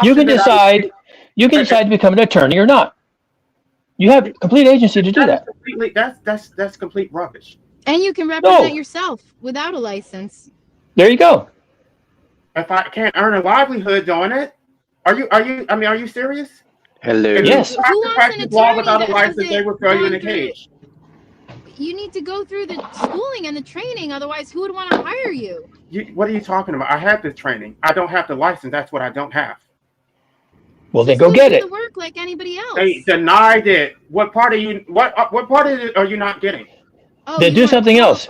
You can decide. You can decide to become an attorney or not. You have complete agency to do that. That's complete rubbish. And you can represent yourself without a license. There you go. If I can't earn a livelihood doing it, are you serious? Hello. If yes. you have to practice law without a license, they will throw you in a cage. You need to go through the schooling and the training, otherwise who would want to hire you? What are you talking about? I have this training. I don't have the license. That's what I don't have. Well, then go get it. The work like anybody else. They denied it. What part of you? What part of it are you not getting? Oh, then do something else.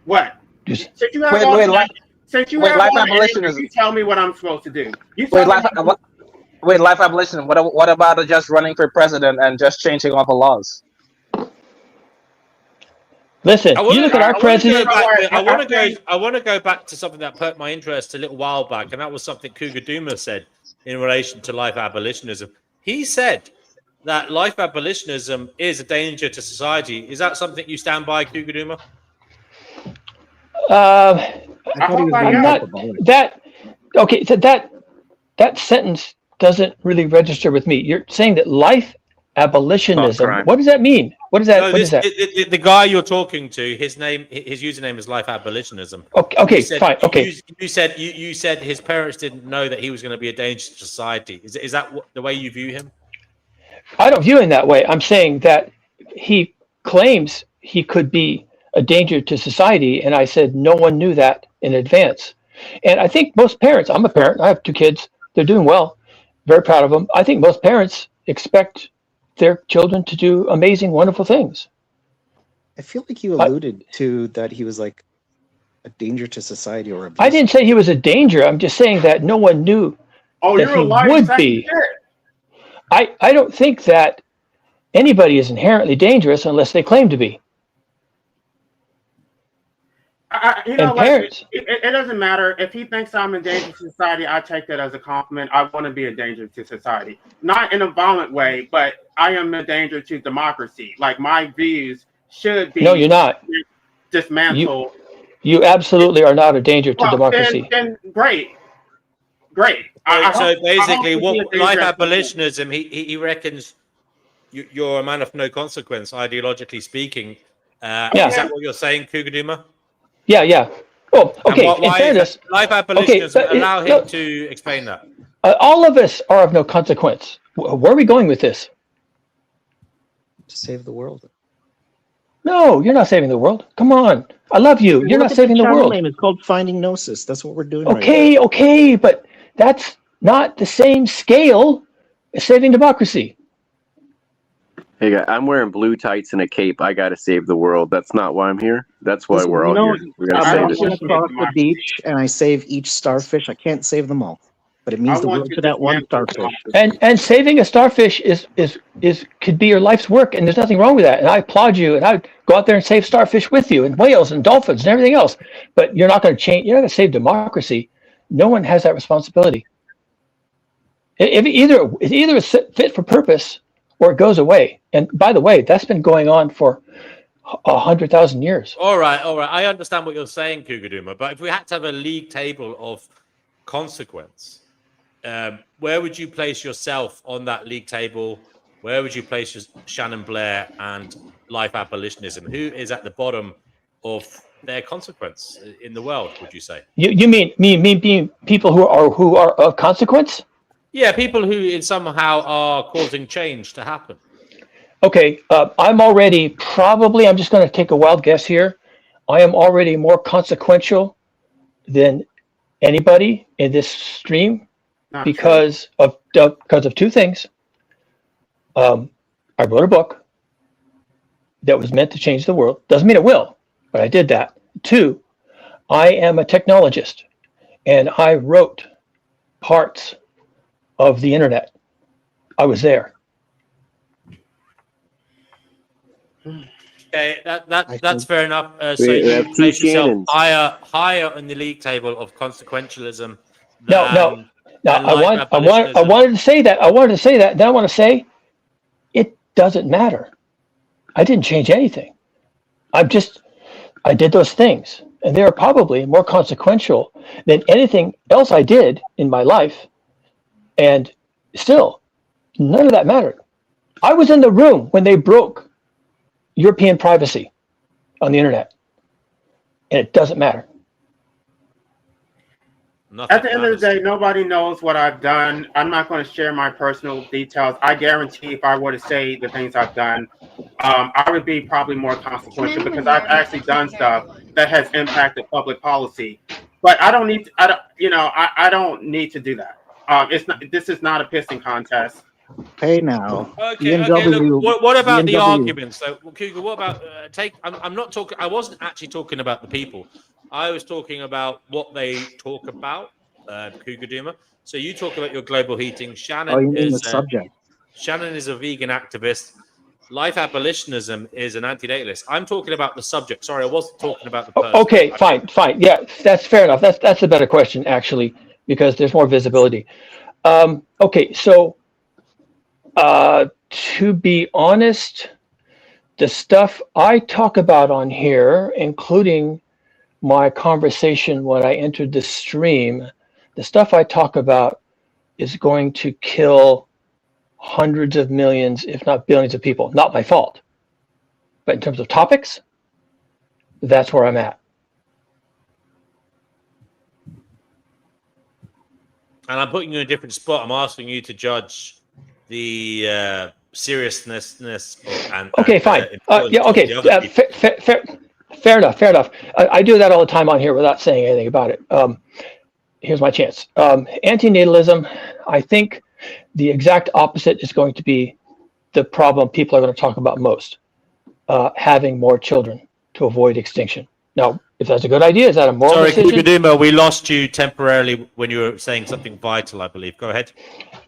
What? Wait, life abolitionism. You tell me what I'm supposed to do. Life abolition. What about just running for president and just changing all the laws? Listen, you look at our president. I want to go back to something that perked my interest a little while back, and that was something Cougar Duma said in relation to life abolitionism. He said that life abolitionism is a danger to society. Is that something you stand by, Cougar Duma? I'm not that. Okay, so that sentence doesn't really register with me. You're saying that life abolitionism. What does that mean? What is that? No, what is that? The guy you're talking to, his username is life abolitionism. Okay, fine. Okay. You said his parents didn't know that he was going to be a danger to society. Is that the way you view him? I don't view him that way. I'm saying that he claims he could be a danger to society, and I said no one knew that in advance. And I think most parents. I'm a parent. I have 2 kids. They're doing well. Very proud of them. I think most parents expect their children to do amazing, wonderful things. I feel like you alluded to that he was like a danger to society or I didn't say he was a danger. I'm just saying that no one knew that he would be. I don't think that anybody is inherently dangerous unless they claim to be. It doesn't matter. If he thinks I'm a danger to society, I take that as a compliment. I want to be a danger to society. Not in a violent way, but I am a danger to democracy. Like, my views should be... No, you're not. ...dismantled. You absolutely are not a danger to democracy. Then great. So basically, what life abolitionism, he reckons you're a man of no consequence, ideologically speaking. Is that what you're saying, Cougar Duma? Yeah. Oh, okay. In fairness, life abolitionism, allow him to explain that. All of us are of no consequence. Where are we going with this? To save the world. No, you're not saving the world. Come on. I love you. You're not saving the world. It's called Finding Gnosis. That's what we're doing Okay, but that's not the same scale as saving democracy. Hey, guys, I'm wearing blue tights and a cape. I got to save the world. That's not why I'm here. That's why we're all here. We got to save this. I cross the beach and I save each starfish. I can't save them all, but it means the world to that one starfish. And saving a starfish is could be your life's work, and there's nothing wrong with that. And I applaud you, and I go out there and save starfish with you, and whales and dolphins and everything else. But you're not going to change. You're not going to save democracy. No one has that responsibility. It's either fit for purpose or it goes away. And by the way, that's been going on for 100,000 years. All right. I understand what you're saying, Cougar Duma, but if we had to have a league table of consequence, where would you place yourself on that league table? Where would you place Shannon Blair and life abolitionism? Who is at the bottom of their consequence in the world, would you say? You mean people who are of consequence? Yeah, people who somehow are causing change to happen. Okay, I'm just going to take a wild guess here. I am already more consequential than anybody in this stream because of 2 things. I wrote a book that was meant to change the world. Doesn't mean it will, but I did that. 2, I am a technologist, and I wrote parts of the internet. I was there. Okay, that's fair enough. So you place yourself higher in the league table of consequentialism. No. I wanted to say that. Then I want to say it doesn't matter. I didn't change anything. I did those things, and they are probably more consequential than anything else I did in my life. And still, none of that mattered. I was in the room when they broke European privacy on the internet, and it doesn't matter. At the end of the day, nobody knows what I've done. I'm not going to share my personal details. I guarantee if I were to say the things I've done, I would be probably more consequential because I've actually done stuff that has impacted public policy. But I don't need. I don't need to do that. It's not. This is not a pissing contest. Hey now. Okay. Look, what about the arguments? So, Cougar, what about I'm not talking. I wasn't actually talking about the people. I was talking about what they talk about, Cougar Duma. So you talk about your global heating. Shannon the subject. Shannon is a vegan activist. Life abolitionism is an anti-natalist. I'm talking about the subject. Sorry, I wasn't talking about the person. Okay, fine. Yeah, that's fair enough. That's a better question, actually, because there's more visibility. Okay, so to be honest, the stuff I talk about on here, including my conversation when I entered the stream, the stuff I talk about is going to kill hundreds of millions, if not billions of people. Not my fault. But in terms of topics, that's where I'm at. And I'm putting you in a different spot. I'm asking you to judge the seriousness and okay, fine. Yeah, okay. Fair enough. I do that all the time on here without saying anything about it. Here's my chance. Antinatalism, I think the exact opposite is going to be the problem people are going to talk about most, having more children to avoid extinction. Now, if that's a good idea, is that a moral decision? Sorry, Kuduma, we lost you temporarily when you were saying something vital, I believe. Go ahead.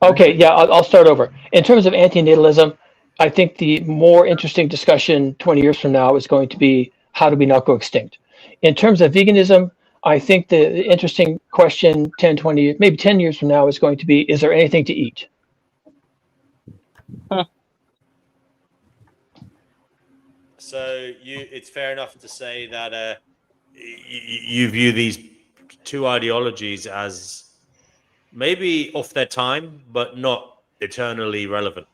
Okay, yeah, I'll start over. In terms of antinatalism, I think the more interesting discussion 20 years from now is going to be, how do we not go extinct? In terms of veganism, I think the interesting question 10, 20, maybe 10 years from now is going to be, is there anything to eat? So it's fair enough to say that you view these two ideologies as maybe off their time, but not eternally relevant.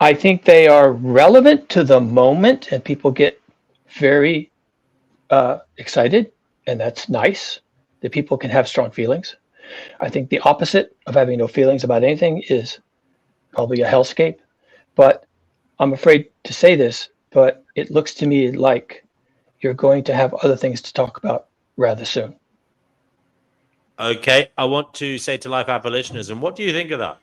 I think they are relevant to the moment, and people get very excited, and that's nice that people can have strong feelings. I think the opposite of having no feelings about anything is probably a hellscape. But I'm afraid to say this, but it looks to me like you're going to have other things to talk about rather soon. Okay, I want to say to life abolitionism, what do you think of that?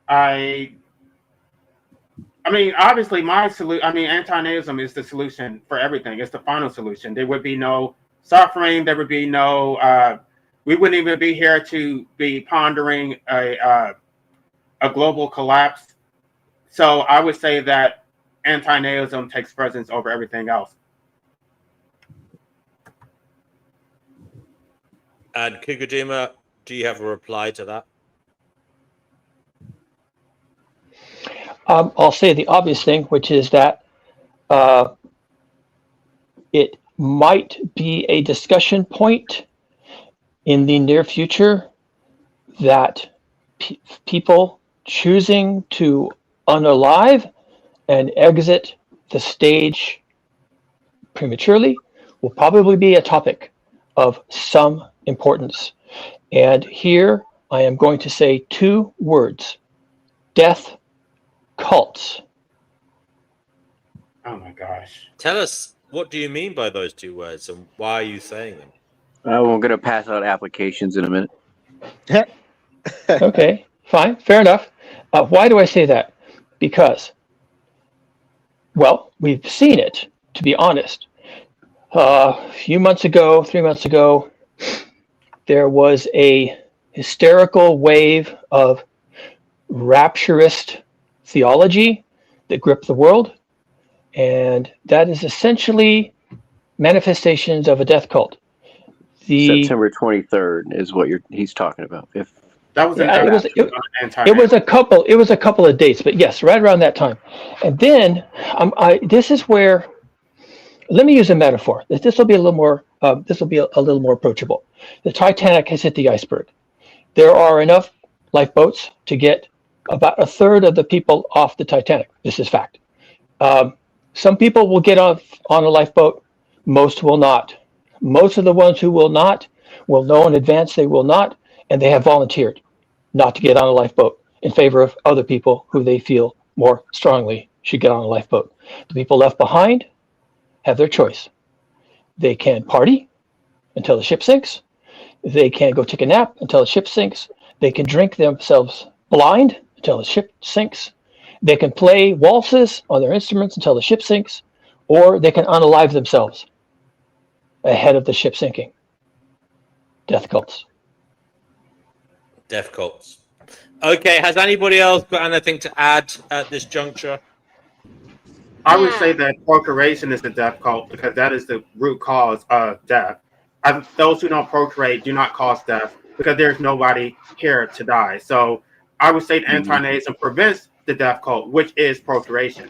I mean, obviously, anti-natalism is the solution for everything. It's the final solution. There would be no suffering. There would be no. We wouldn't even be here to be pondering a global collapse. So I would say that anti-natalism takes precedence over everything else. And Kugaduma, do you have a reply to that? I'll say the obvious thing, which is that it might be a discussion point in the near future that people choosing to unalive and exit the stage prematurely will probably be a topic of some importance. And here I am going to say two words: death cults. Oh my gosh. Tell us, what do you mean by those two words and why are you saying them? We're going to pass out applications in a minute. Okay, fine, fair enough. Why do I say that? Because, well, we've seen it, to be honest. A few months ago, 3 months ago, there was a hysterical wave of rapturist theology that gripped the world, and that is essentially manifestations of a death cult. September 23rd is what he's talking about. That was Yeah, anti-natal. it was a couple of dates, but yes, right around that time. And then this is where, let me use a metaphor. This will be a little more. This will be a little more approachable. The Titanic has hit the iceberg. There are enough lifeboats to get about a third of the people off the Titanic. This is fact. Some people will get off on a lifeboat. Most will not. Most of the ones who will not will know in advance they will not, and they have volunteered not to get on a lifeboat in favor of other people who they feel more strongly should get on a lifeboat. The people left behind have their choice. They can party until the ship sinks. They can go take a nap until the ship sinks. They can drink themselves blind until the ship sinks. They can play waltzes on their instruments until the ship sinks, or they can unalive themselves ahead of the ship sinking. Death cults. Death cults. Okay, has anybody else got anything to add at this juncture? I would say that procreation is the death cult because that is the root cause of death. Those who don't procreate do not cause death because there's nobody here to die. So I would say anti-natalism prevents the death cult, which is procreation.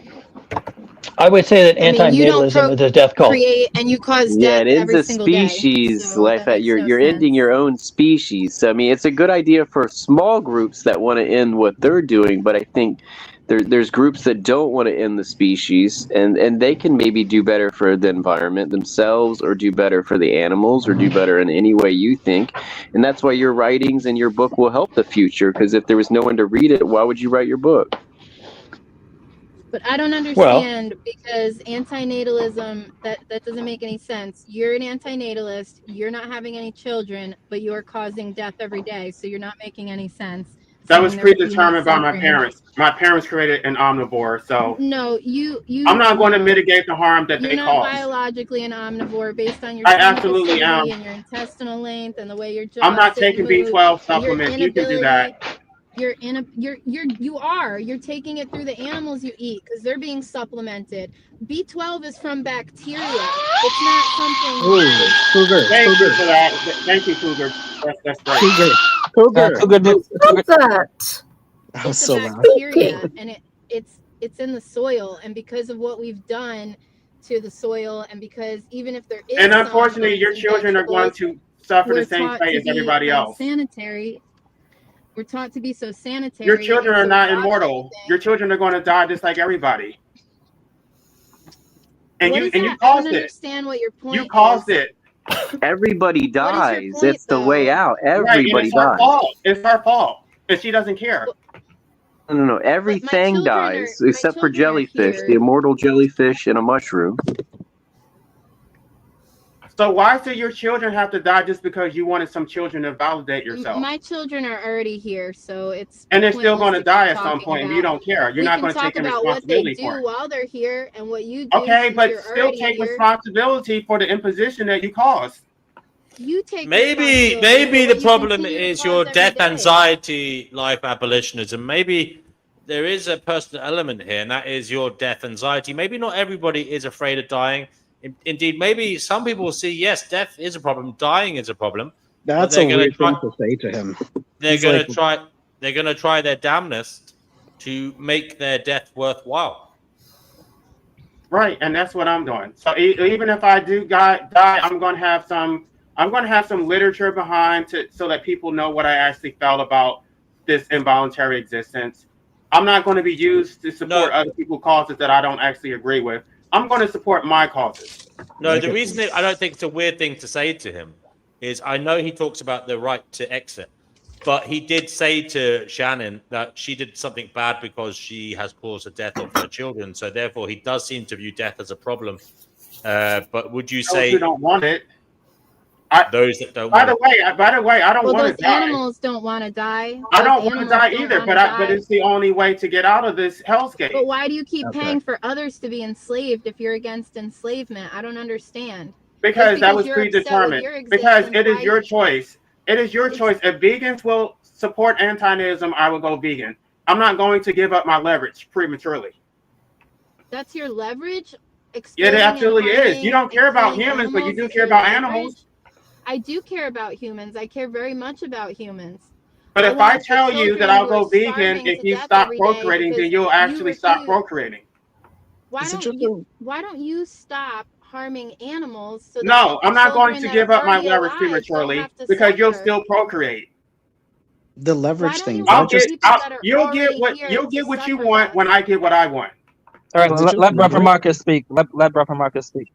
I would say that anti-natalism is a death cult. And you cause Yeah, death it is every a single day. species So life that that you're makes no ending your own species. So, I mean, it's a good idea for small groups that want to end what they're doing, but I think there's groups that don't want to end the species, and they can maybe do better for the environment themselves, or do better for the animals, or do better in any way you think. And that's why your writings and your book will help the future, because if there was no one to read it, why would you write your book? But I don't understand because antinatalism, that doesn't make any sense. You're an antinatalist, you're not having any children, but you're causing death every day, so you're not making any sense. That was predetermined by my parents. My parents created an omnivore, so no, I'm not going to mitigate the harm that they You're cause. not biologically an omnivore based on your I absolutely am. and your intestinal length and the way your jaw. I'm not taking B12 supplements. You can do that. You're taking it through the animals you eat because they're being supplemented. B12 is from bacteria. It's not something. Cougar. Thank you for that. Thank you, Cougar. That's great. Cougar. It's a bacteria, and it's in the soil, and because of what we've done to the soil, and because even if there is, and unfortunately, your children are going to suffer the same fate as everybody else. Sanitary. We're taught to be so sanitary. Your children are not immortal. Your children are going to die just like everybody. And you caused it. I don't understand what your point is. You caused it. Everybody dies. It's the way out. Everybody it's dies. Her fault. It's her fault, and she doesn't care. No. Everything dies except for jellyfish, the immortal jellyfish and a mushroom. So why do your children have to die just because you wanted some children to validate yourself? My children are already here, so it's. And they're still going to die at some point, and you don't care. You're not going to take responsibility for it. What they do while they're here and what you do. Okay, but still take responsibility for the imposition that you caused. You take. Maybe the problem is your death anxiety, life abolitionism. Maybe there is a personal element here, and that is your death anxiety. Maybe not everybody is afraid of dying. Indeed, maybe some people will see, yes, death is a problem, dying is a problem. That's a weird thing to say to him. They're going to try their damnedest to make their death worthwhile. Right, and that's what I'm doing. So even if I do die, I'm going to have some literature behind so that people know what I actually felt about this involuntary existence. I'm not going to be used to support other people's causes that I don't actually agree with. I'm going to support my causes. No, the reason I don't think it's a weird thing to say to him is I know he talks about the right to exit, but he did say to Shannon that she did something bad because she has caused the death of her children. So therefore, he does seem to view death as a problem. But would you say those who don't want it? Those that don't. By the way, I don't want to die. Those animals don't want to die. I don't want to die either, but it's the only way to get out of this hellscape. But why do you keep paying for others to be enslaved if you're against enslavement? I don't understand. Because that was predetermined. Because it is your choice. It is your choice. If vegans will support anti-natalism, I will go vegan. I'm not going to give up my leverage prematurely. That's your leverage? Yeah, it absolutely is. You don't care about humans, but you do care about animals. I do care about humans. I care very much about humans. But if I want the tell you that children I'll who are go vegan starving if to you death stop every day procreating, then because you'll you actually stop refuse. procreating. Why don't you stop harming animals so that No, I'm not going children to that are give up my already leverage alive don't prematurely have to because you'll suffer? still procreate. The Why leverage don't thing, you is that want the just people that are already here you'll to get what you suffer want less? when I get what I want. All right, is it just let Brother rhetoric? Marcus speak. Let Brother Marcus speak.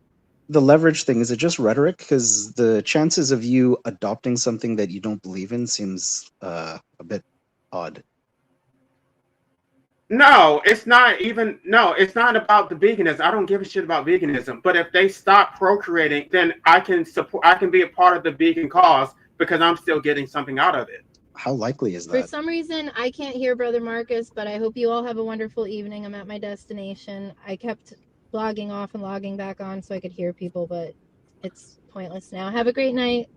The leverage thing, is it just rhetoric? Because the chances of you adopting something that you don't believe in seems a bit odd. No, it's not even. No, it's not about the veganism. I don't give a shit about veganism. But if they stop procreating, then I can support. I can be a part of the vegan cause because I'm still getting something out of it. How likely is For that? some reason, I can't hear Brother Marcus, but I hope you all have a wonderful evening. I'm at my destination. I kept logging off and logging back on so I could hear people, but it's pointless now. Have a great night.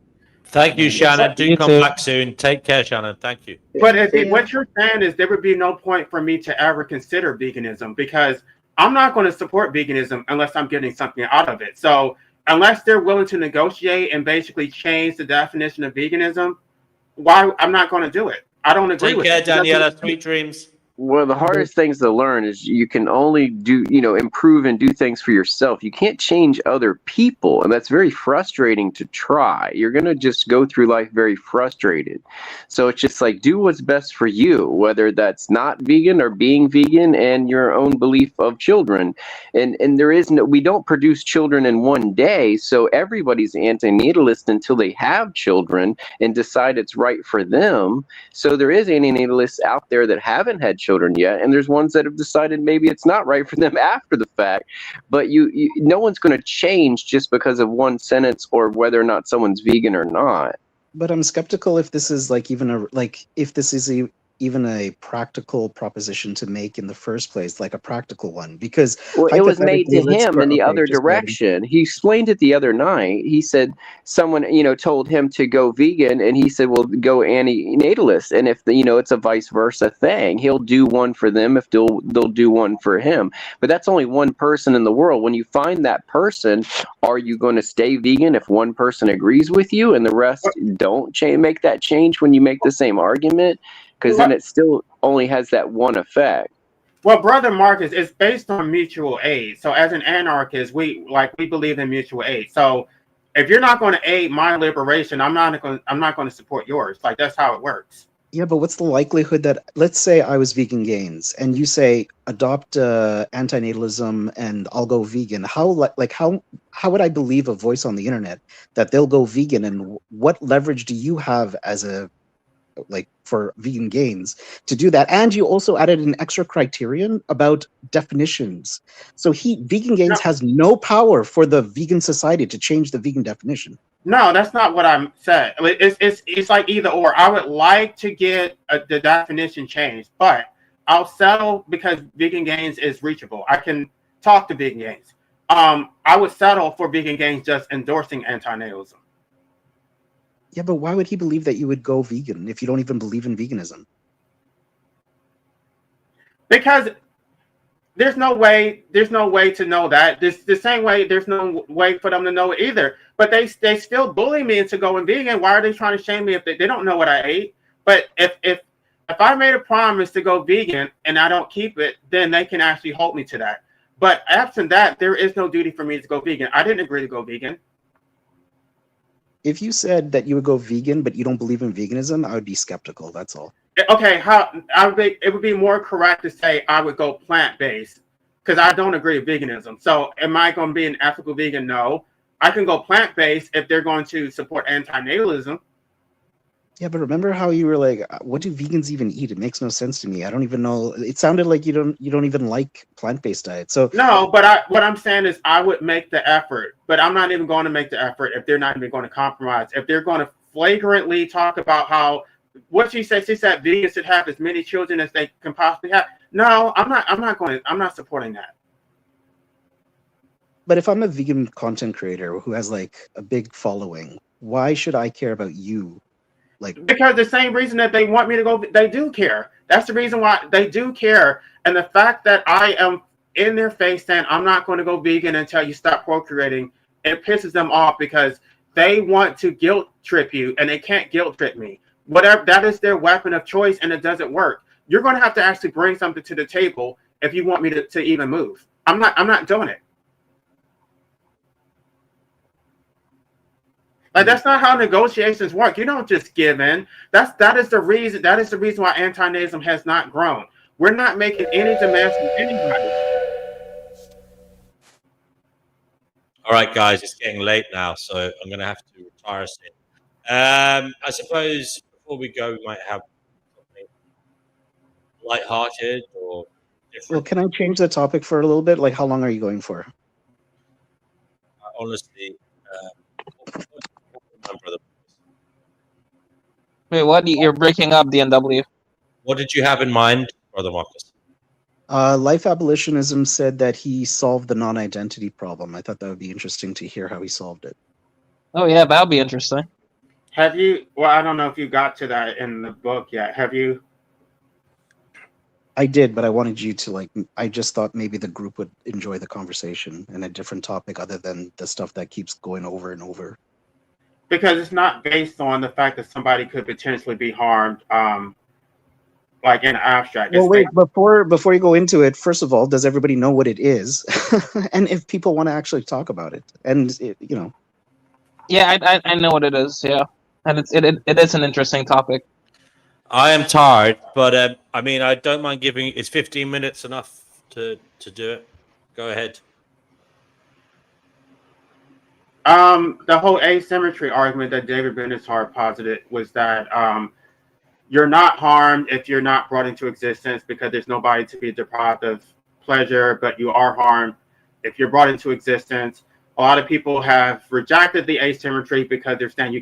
Thank you, Shannon. Do You come too. back soon. Take care, Shannon. Thank you. But Thank you. what you're saying is there would be no point for me to ever consider veganism because I'm not going to support veganism unless I'm getting something out of it. So unless they're willing to negotiate and basically change the definition of veganism, why I'm not going to do it. I don't agree Take with care, it. Daniela. Sweet dreams. One of the hardest things to learn is you can only do, improve and do things for yourself. You can't change other people, and that's very frustrating to try. You're going to just go through life very frustrated. So it's just like, do what's best for you, whether that's not vegan or being vegan and your own belief of children. And there is no, we don't produce children in one day, so everybody's antinatalist until they have children and decide it's right for them. So there is antinatalists out there that haven't had children yet, and there's ones that have decided maybe it's not right for them after the fact. But no one's going to change just because of one sentence or whether or not someone's vegan or not. But I'm skeptical if this is even a practical proposition to make in the first place, like a practical one, because Well, it was made to hypothetically, him in the other just go ahead. direction. He explained it the other night. He said someone, told him to go vegan, and he said, well, go antinatalist. And if, it's a vice versa thing, he'll do one for them if they'll do one for him. But that's only one person in the world. When you find that person, are you going to stay vegan if one person agrees with you and the rest don't make that change when you make the same argument? Because then it still only has that one effect. Well, Brother Marcus, it's based on mutual aid. So as an anarchist, we believe in mutual aid. So if you're not going to aid my liberation, I'm not going to support yours. Like, that's how it works. Yeah, but what's the likelihood that, let's say I was vegan gains and you say adopt antinatalism and I'll go vegan. How would I believe a voice on the internet that they'll go vegan, and what leverage do you have as for vegan gains to do that? And you also added an extra criterion about definitions. So vegan gains has no power for the vegan society to change the vegan definition. No, that's not what I'm saying. It's like either or. I would like to get the definition changed, but I'll settle because vegan gains is reachable. I can talk to vegan gains. I would settle for vegan gains just endorsing antinatalism. Yeah, but why would he believe that you would go vegan if you don't even believe in veganism? Because there's no way to know that. The same way there's no way for them to know it either. But they still bully me into going vegan. Why are they trying to shame me if they don't know what I ate? But if I made a promise to go vegan and I don't keep it, then they can actually hold me to that. But absent that, there is no duty for me to go vegan. I didn't agree to go vegan. If you said that you would go vegan, but you don't believe in veganism, I would be skeptical. That's all. Okay, it would be more correct to say I would go plant-based because I don't agree with veganism. So am I going to be an ethical vegan? No. I can go plant-based if they're going to support antinatalism. Yeah, but remember how you were like, what do vegans even eat? It makes no sense to me. I don't even know. It sounded like you don't even like plant-based diet. So no, but what I'm saying is I would make the effort, but I'm not even going to make the effort if they're not even going to compromise. If they're going to flagrantly talk about how what she said vegans should have as many children as they can possibly have. No, I'm not supporting that. But if I'm a vegan content creator who has like a big following, why should I care about you? Because the same reason that they want me to go, they do care. That's the reason why they do care. And the fact that I am in their face saying I'm not going to go vegan until you stop procreating, it pisses them off because they want to guilt trip you and they can't guilt trip me. Whatever, that is their weapon of choice, and it doesn't work. You're going to have to actually bring something to the table if you want me to even move. I'm not doing it. Like, that's not how negotiations work. You don't just give in. That is the reason why anti-Nazism has not grown. We're not making any demands from anybody. All right, guys, it's getting late now, so I'm going to have to retire soon. I suppose before we go, we might have something lighthearted or different. Well, can I change the topic for a little bit? Like, how long are you going for? Honestly, my brother. Wait, what? You're breaking up, DNW. What did you have in mind, Brother Marcus? Life Abolitionism said that he solved the non-identity problem. I thought that would be interesting to hear how he solved it. Oh yeah, that'll be interesting. Have you? Well, I don't know if you got to that in the book yet. Have you? I did, but I wanted you to I just thought maybe the group would enjoy the conversation and a different topic other than the stuff that keeps going over and over. Because it's not based on the fact that somebody could potentially be harmed, like in abstract. Well, wait, before you go into it, first of all, does everybody know what it is? And if people want to actually talk about it, and Yeah, I know what it is. Yeah, and it is an interesting topic. I am tired, but I mean, I don't mind giving. Is 15 minutes enough to do it? Go ahead. The whole asymmetry argument that David Benishar posited was that you're not harmed if you're not brought into existence because there's nobody to be deprived of pleasure, but you are harmed if you're brought into existence. A lot of people have rejected the asymmetry because they're saying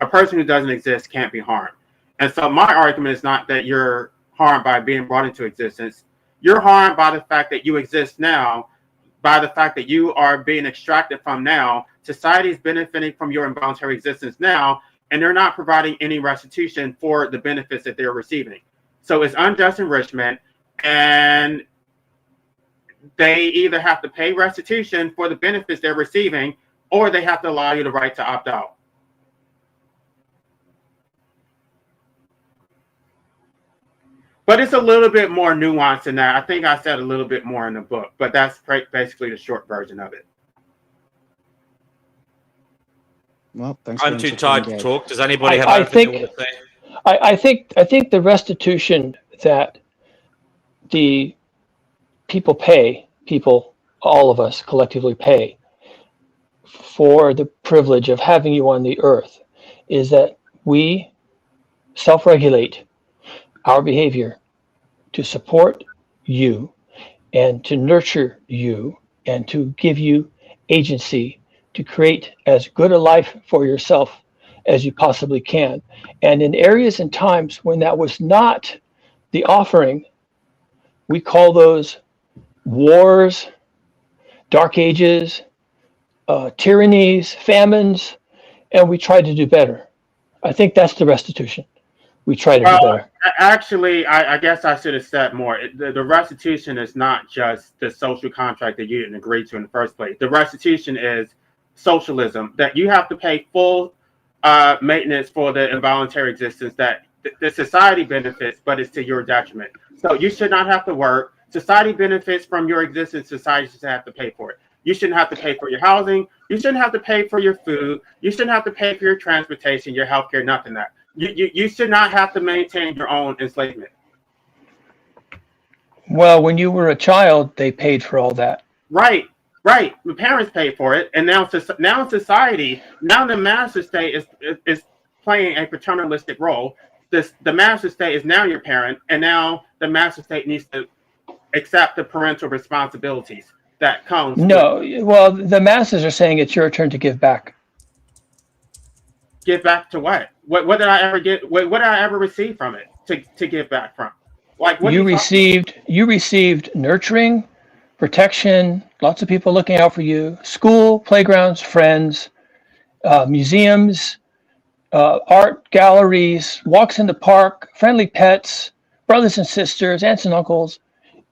a person who doesn't exist can't be harmed. And so my argument is not that you're harmed by being brought into existence. You're harmed by the fact that you exist now, by the fact that you are being extracted from now. Society is benefiting from your involuntary existence now, and they're not providing any restitution for the benefits that they're receiving. So it's unjust enrichment, and they either have to pay restitution for the benefits they're receiving, or they have to allow you the right to opt out. But it's a little bit more nuanced than that. I think I said a little bit more in the book, but that's basically the short version of it. Well, thanks. I'm too tired to talk. Does anybody have anything they want to say? I think the restitution that the all of us collectively pay for the privilege of having you on the earth is that we self-regulate our behavior to support you and to nurture you and to give you agency to create as good a life for yourself as you possibly can. And in areas and times when that was not the offering, we call those wars, dark ages, tyrannies, famines, and we try to do better. I think that's the restitution. We try to do better. Actually, I guess I should have said more. The restitution is not just the social contract that you didn't agree to in the first place. The restitution is socialism, that you have to pay full maintenance for the involuntary existence that the society benefits, but it's to your detriment. So you should not have to work. Society benefits from your existence. Society should have to pay for it. You shouldn't have to pay for your housing. You shouldn't have to pay for your food. You shouldn't have to pay for your transportation, your healthcare, nothing that. You should not have to maintain your own enslavement. Well, when you were a child, they paid for all that. Right. The parents paid for it, and now in society, now the master state is playing a paternalistic role. The master state is now your parent, and now the master state needs to accept the parental responsibilities that comes. Well, the masses are saying it's your turn to give back. Give back to what? What did I ever get? What did I ever receive from it to give back from? Like what you received nurturing, protection, lots of people looking out for you, school, playgrounds, friends, museums, art galleries, walks in the park, friendly pets, brothers and sisters, aunts and uncles,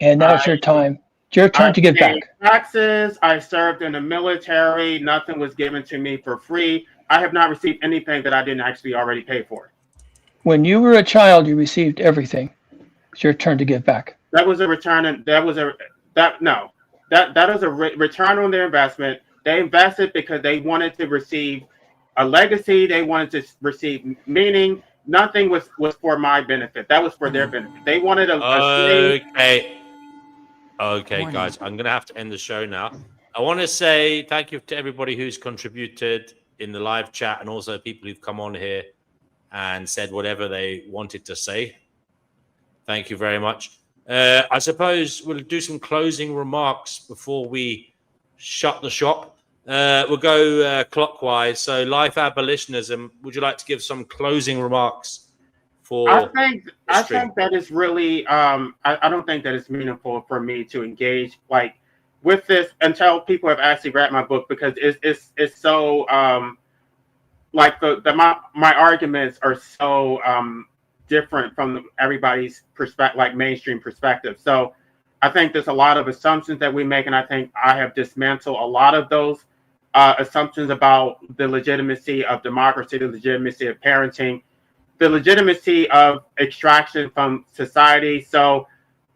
and now it's your time. It's your turn to give back. Taxes. I served in the military. Nothing was given to me for free. I have not received anything that I didn't actually already pay for. When you were a child, you received everything. It's your turn to give back. That was a return, and that was a return on their investment. They invested because they wanted to receive a legacy. They wanted to receive meaning. Nothing was for my benefit. That was for their benefit. They wanted a Okay, guys, I'm going to have to end the show now. I want to say thank you to everybody who's contributed in the live chat and also people who've come on here and said whatever they wanted to say. Thank you very much. I suppose we'll do some closing remarks before we shut the shop. We'll go clockwise. So, life abolitionism, would you like to give some closing remarks? I think that is really I don't think that it's meaningful for me to engage like with this until people have actually read my book, because it's so like my arguments are so different from everybody's perspective, like mainstream perspective. So I think there's a lot of assumptions that we make, and I think I have dismantled a lot of those assumptions about the legitimacy of democracy, the legitimacy of parenting, the legitimacy of extraction from society. So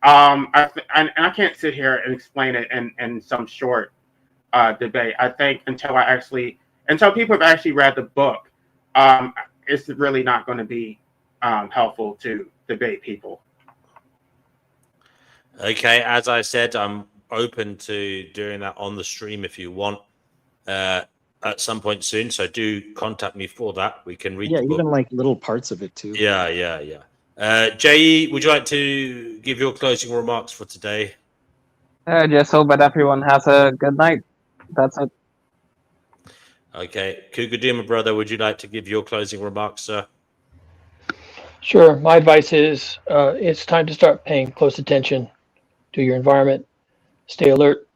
I can't sit here and explain it in some short debate. I think until people have actually read the book, it's really not going to be helpful to debate people. Okay, as I said, I'm open to doing that on the stream if you want at some point soon. So do contact me for that. We can read the book. Even like little parts of it too. Yeah. Jay, would you like to give your closing remarks for today? I just hope that everyone has a good night. That's it. Okay. Cougar Duma, brother, would you like to give your closing remarks, sir? Sure. My advice is it's time to start paying close attention to your environment. Stay alert.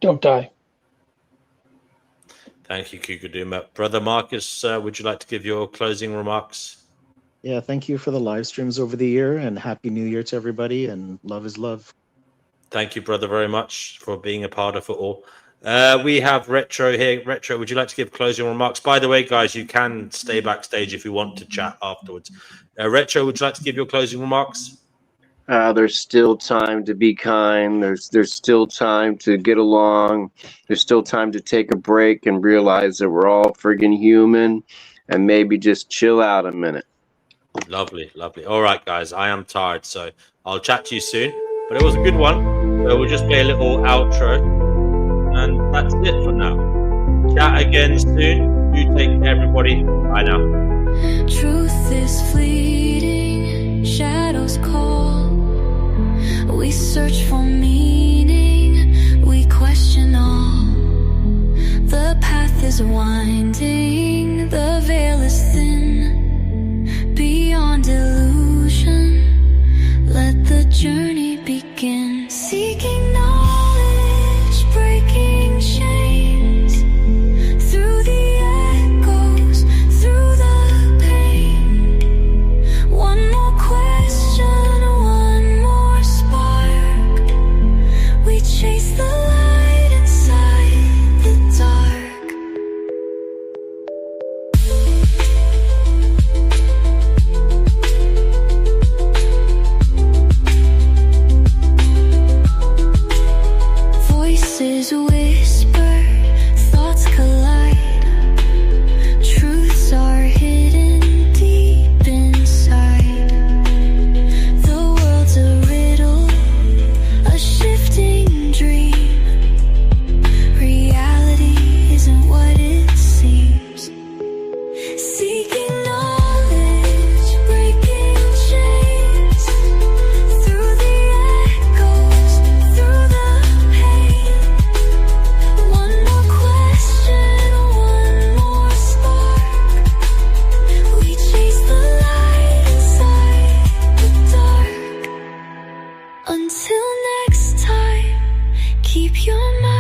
Don't die. Thank you, Cougar Duma. Brother Marcus, would you like to give your closing remarks? Yeah, thank you for the live streams over the year, and Happy New Year to everybody, and love is love. Thank you, brother, very much for being a part of it all. We have Retro here. Retro, would you like to give closing remarks? By the way, guys, you can stay backstage if you want to chat afterwards. Retro, would you like to give your closing remarks? There's still time to be kind. There's still time to get along. There's still time to take a break and realize that we're all friggin' human, and maybe just chill out a minute. Lovely. All right, guys, I am tired, so I'll chat to you soon. But it was a good one. So we'll just play a little outro, and that's it for now. Chat again soon. You take care, everybody. Bye now. Truth is fleeting, shadows call. We search for meaning, we question all. The path is winding, the veil is thin. Beyond illusion, let the journey begin. Seeking knowledge, breaking chains. Through the echoes, through the pain. One more question, one more spark. We chase the light inside the dark. Voices whisper, thoughts collide. Truths are hidden deep inside. The world's a riddle, a shifting dream. Reality isn't what it seems. Seeking knowledge, breaking chains. Through the echoes, through the pain. One more question, one more spark. We chase the light inside the dark. Until next time, keep your mind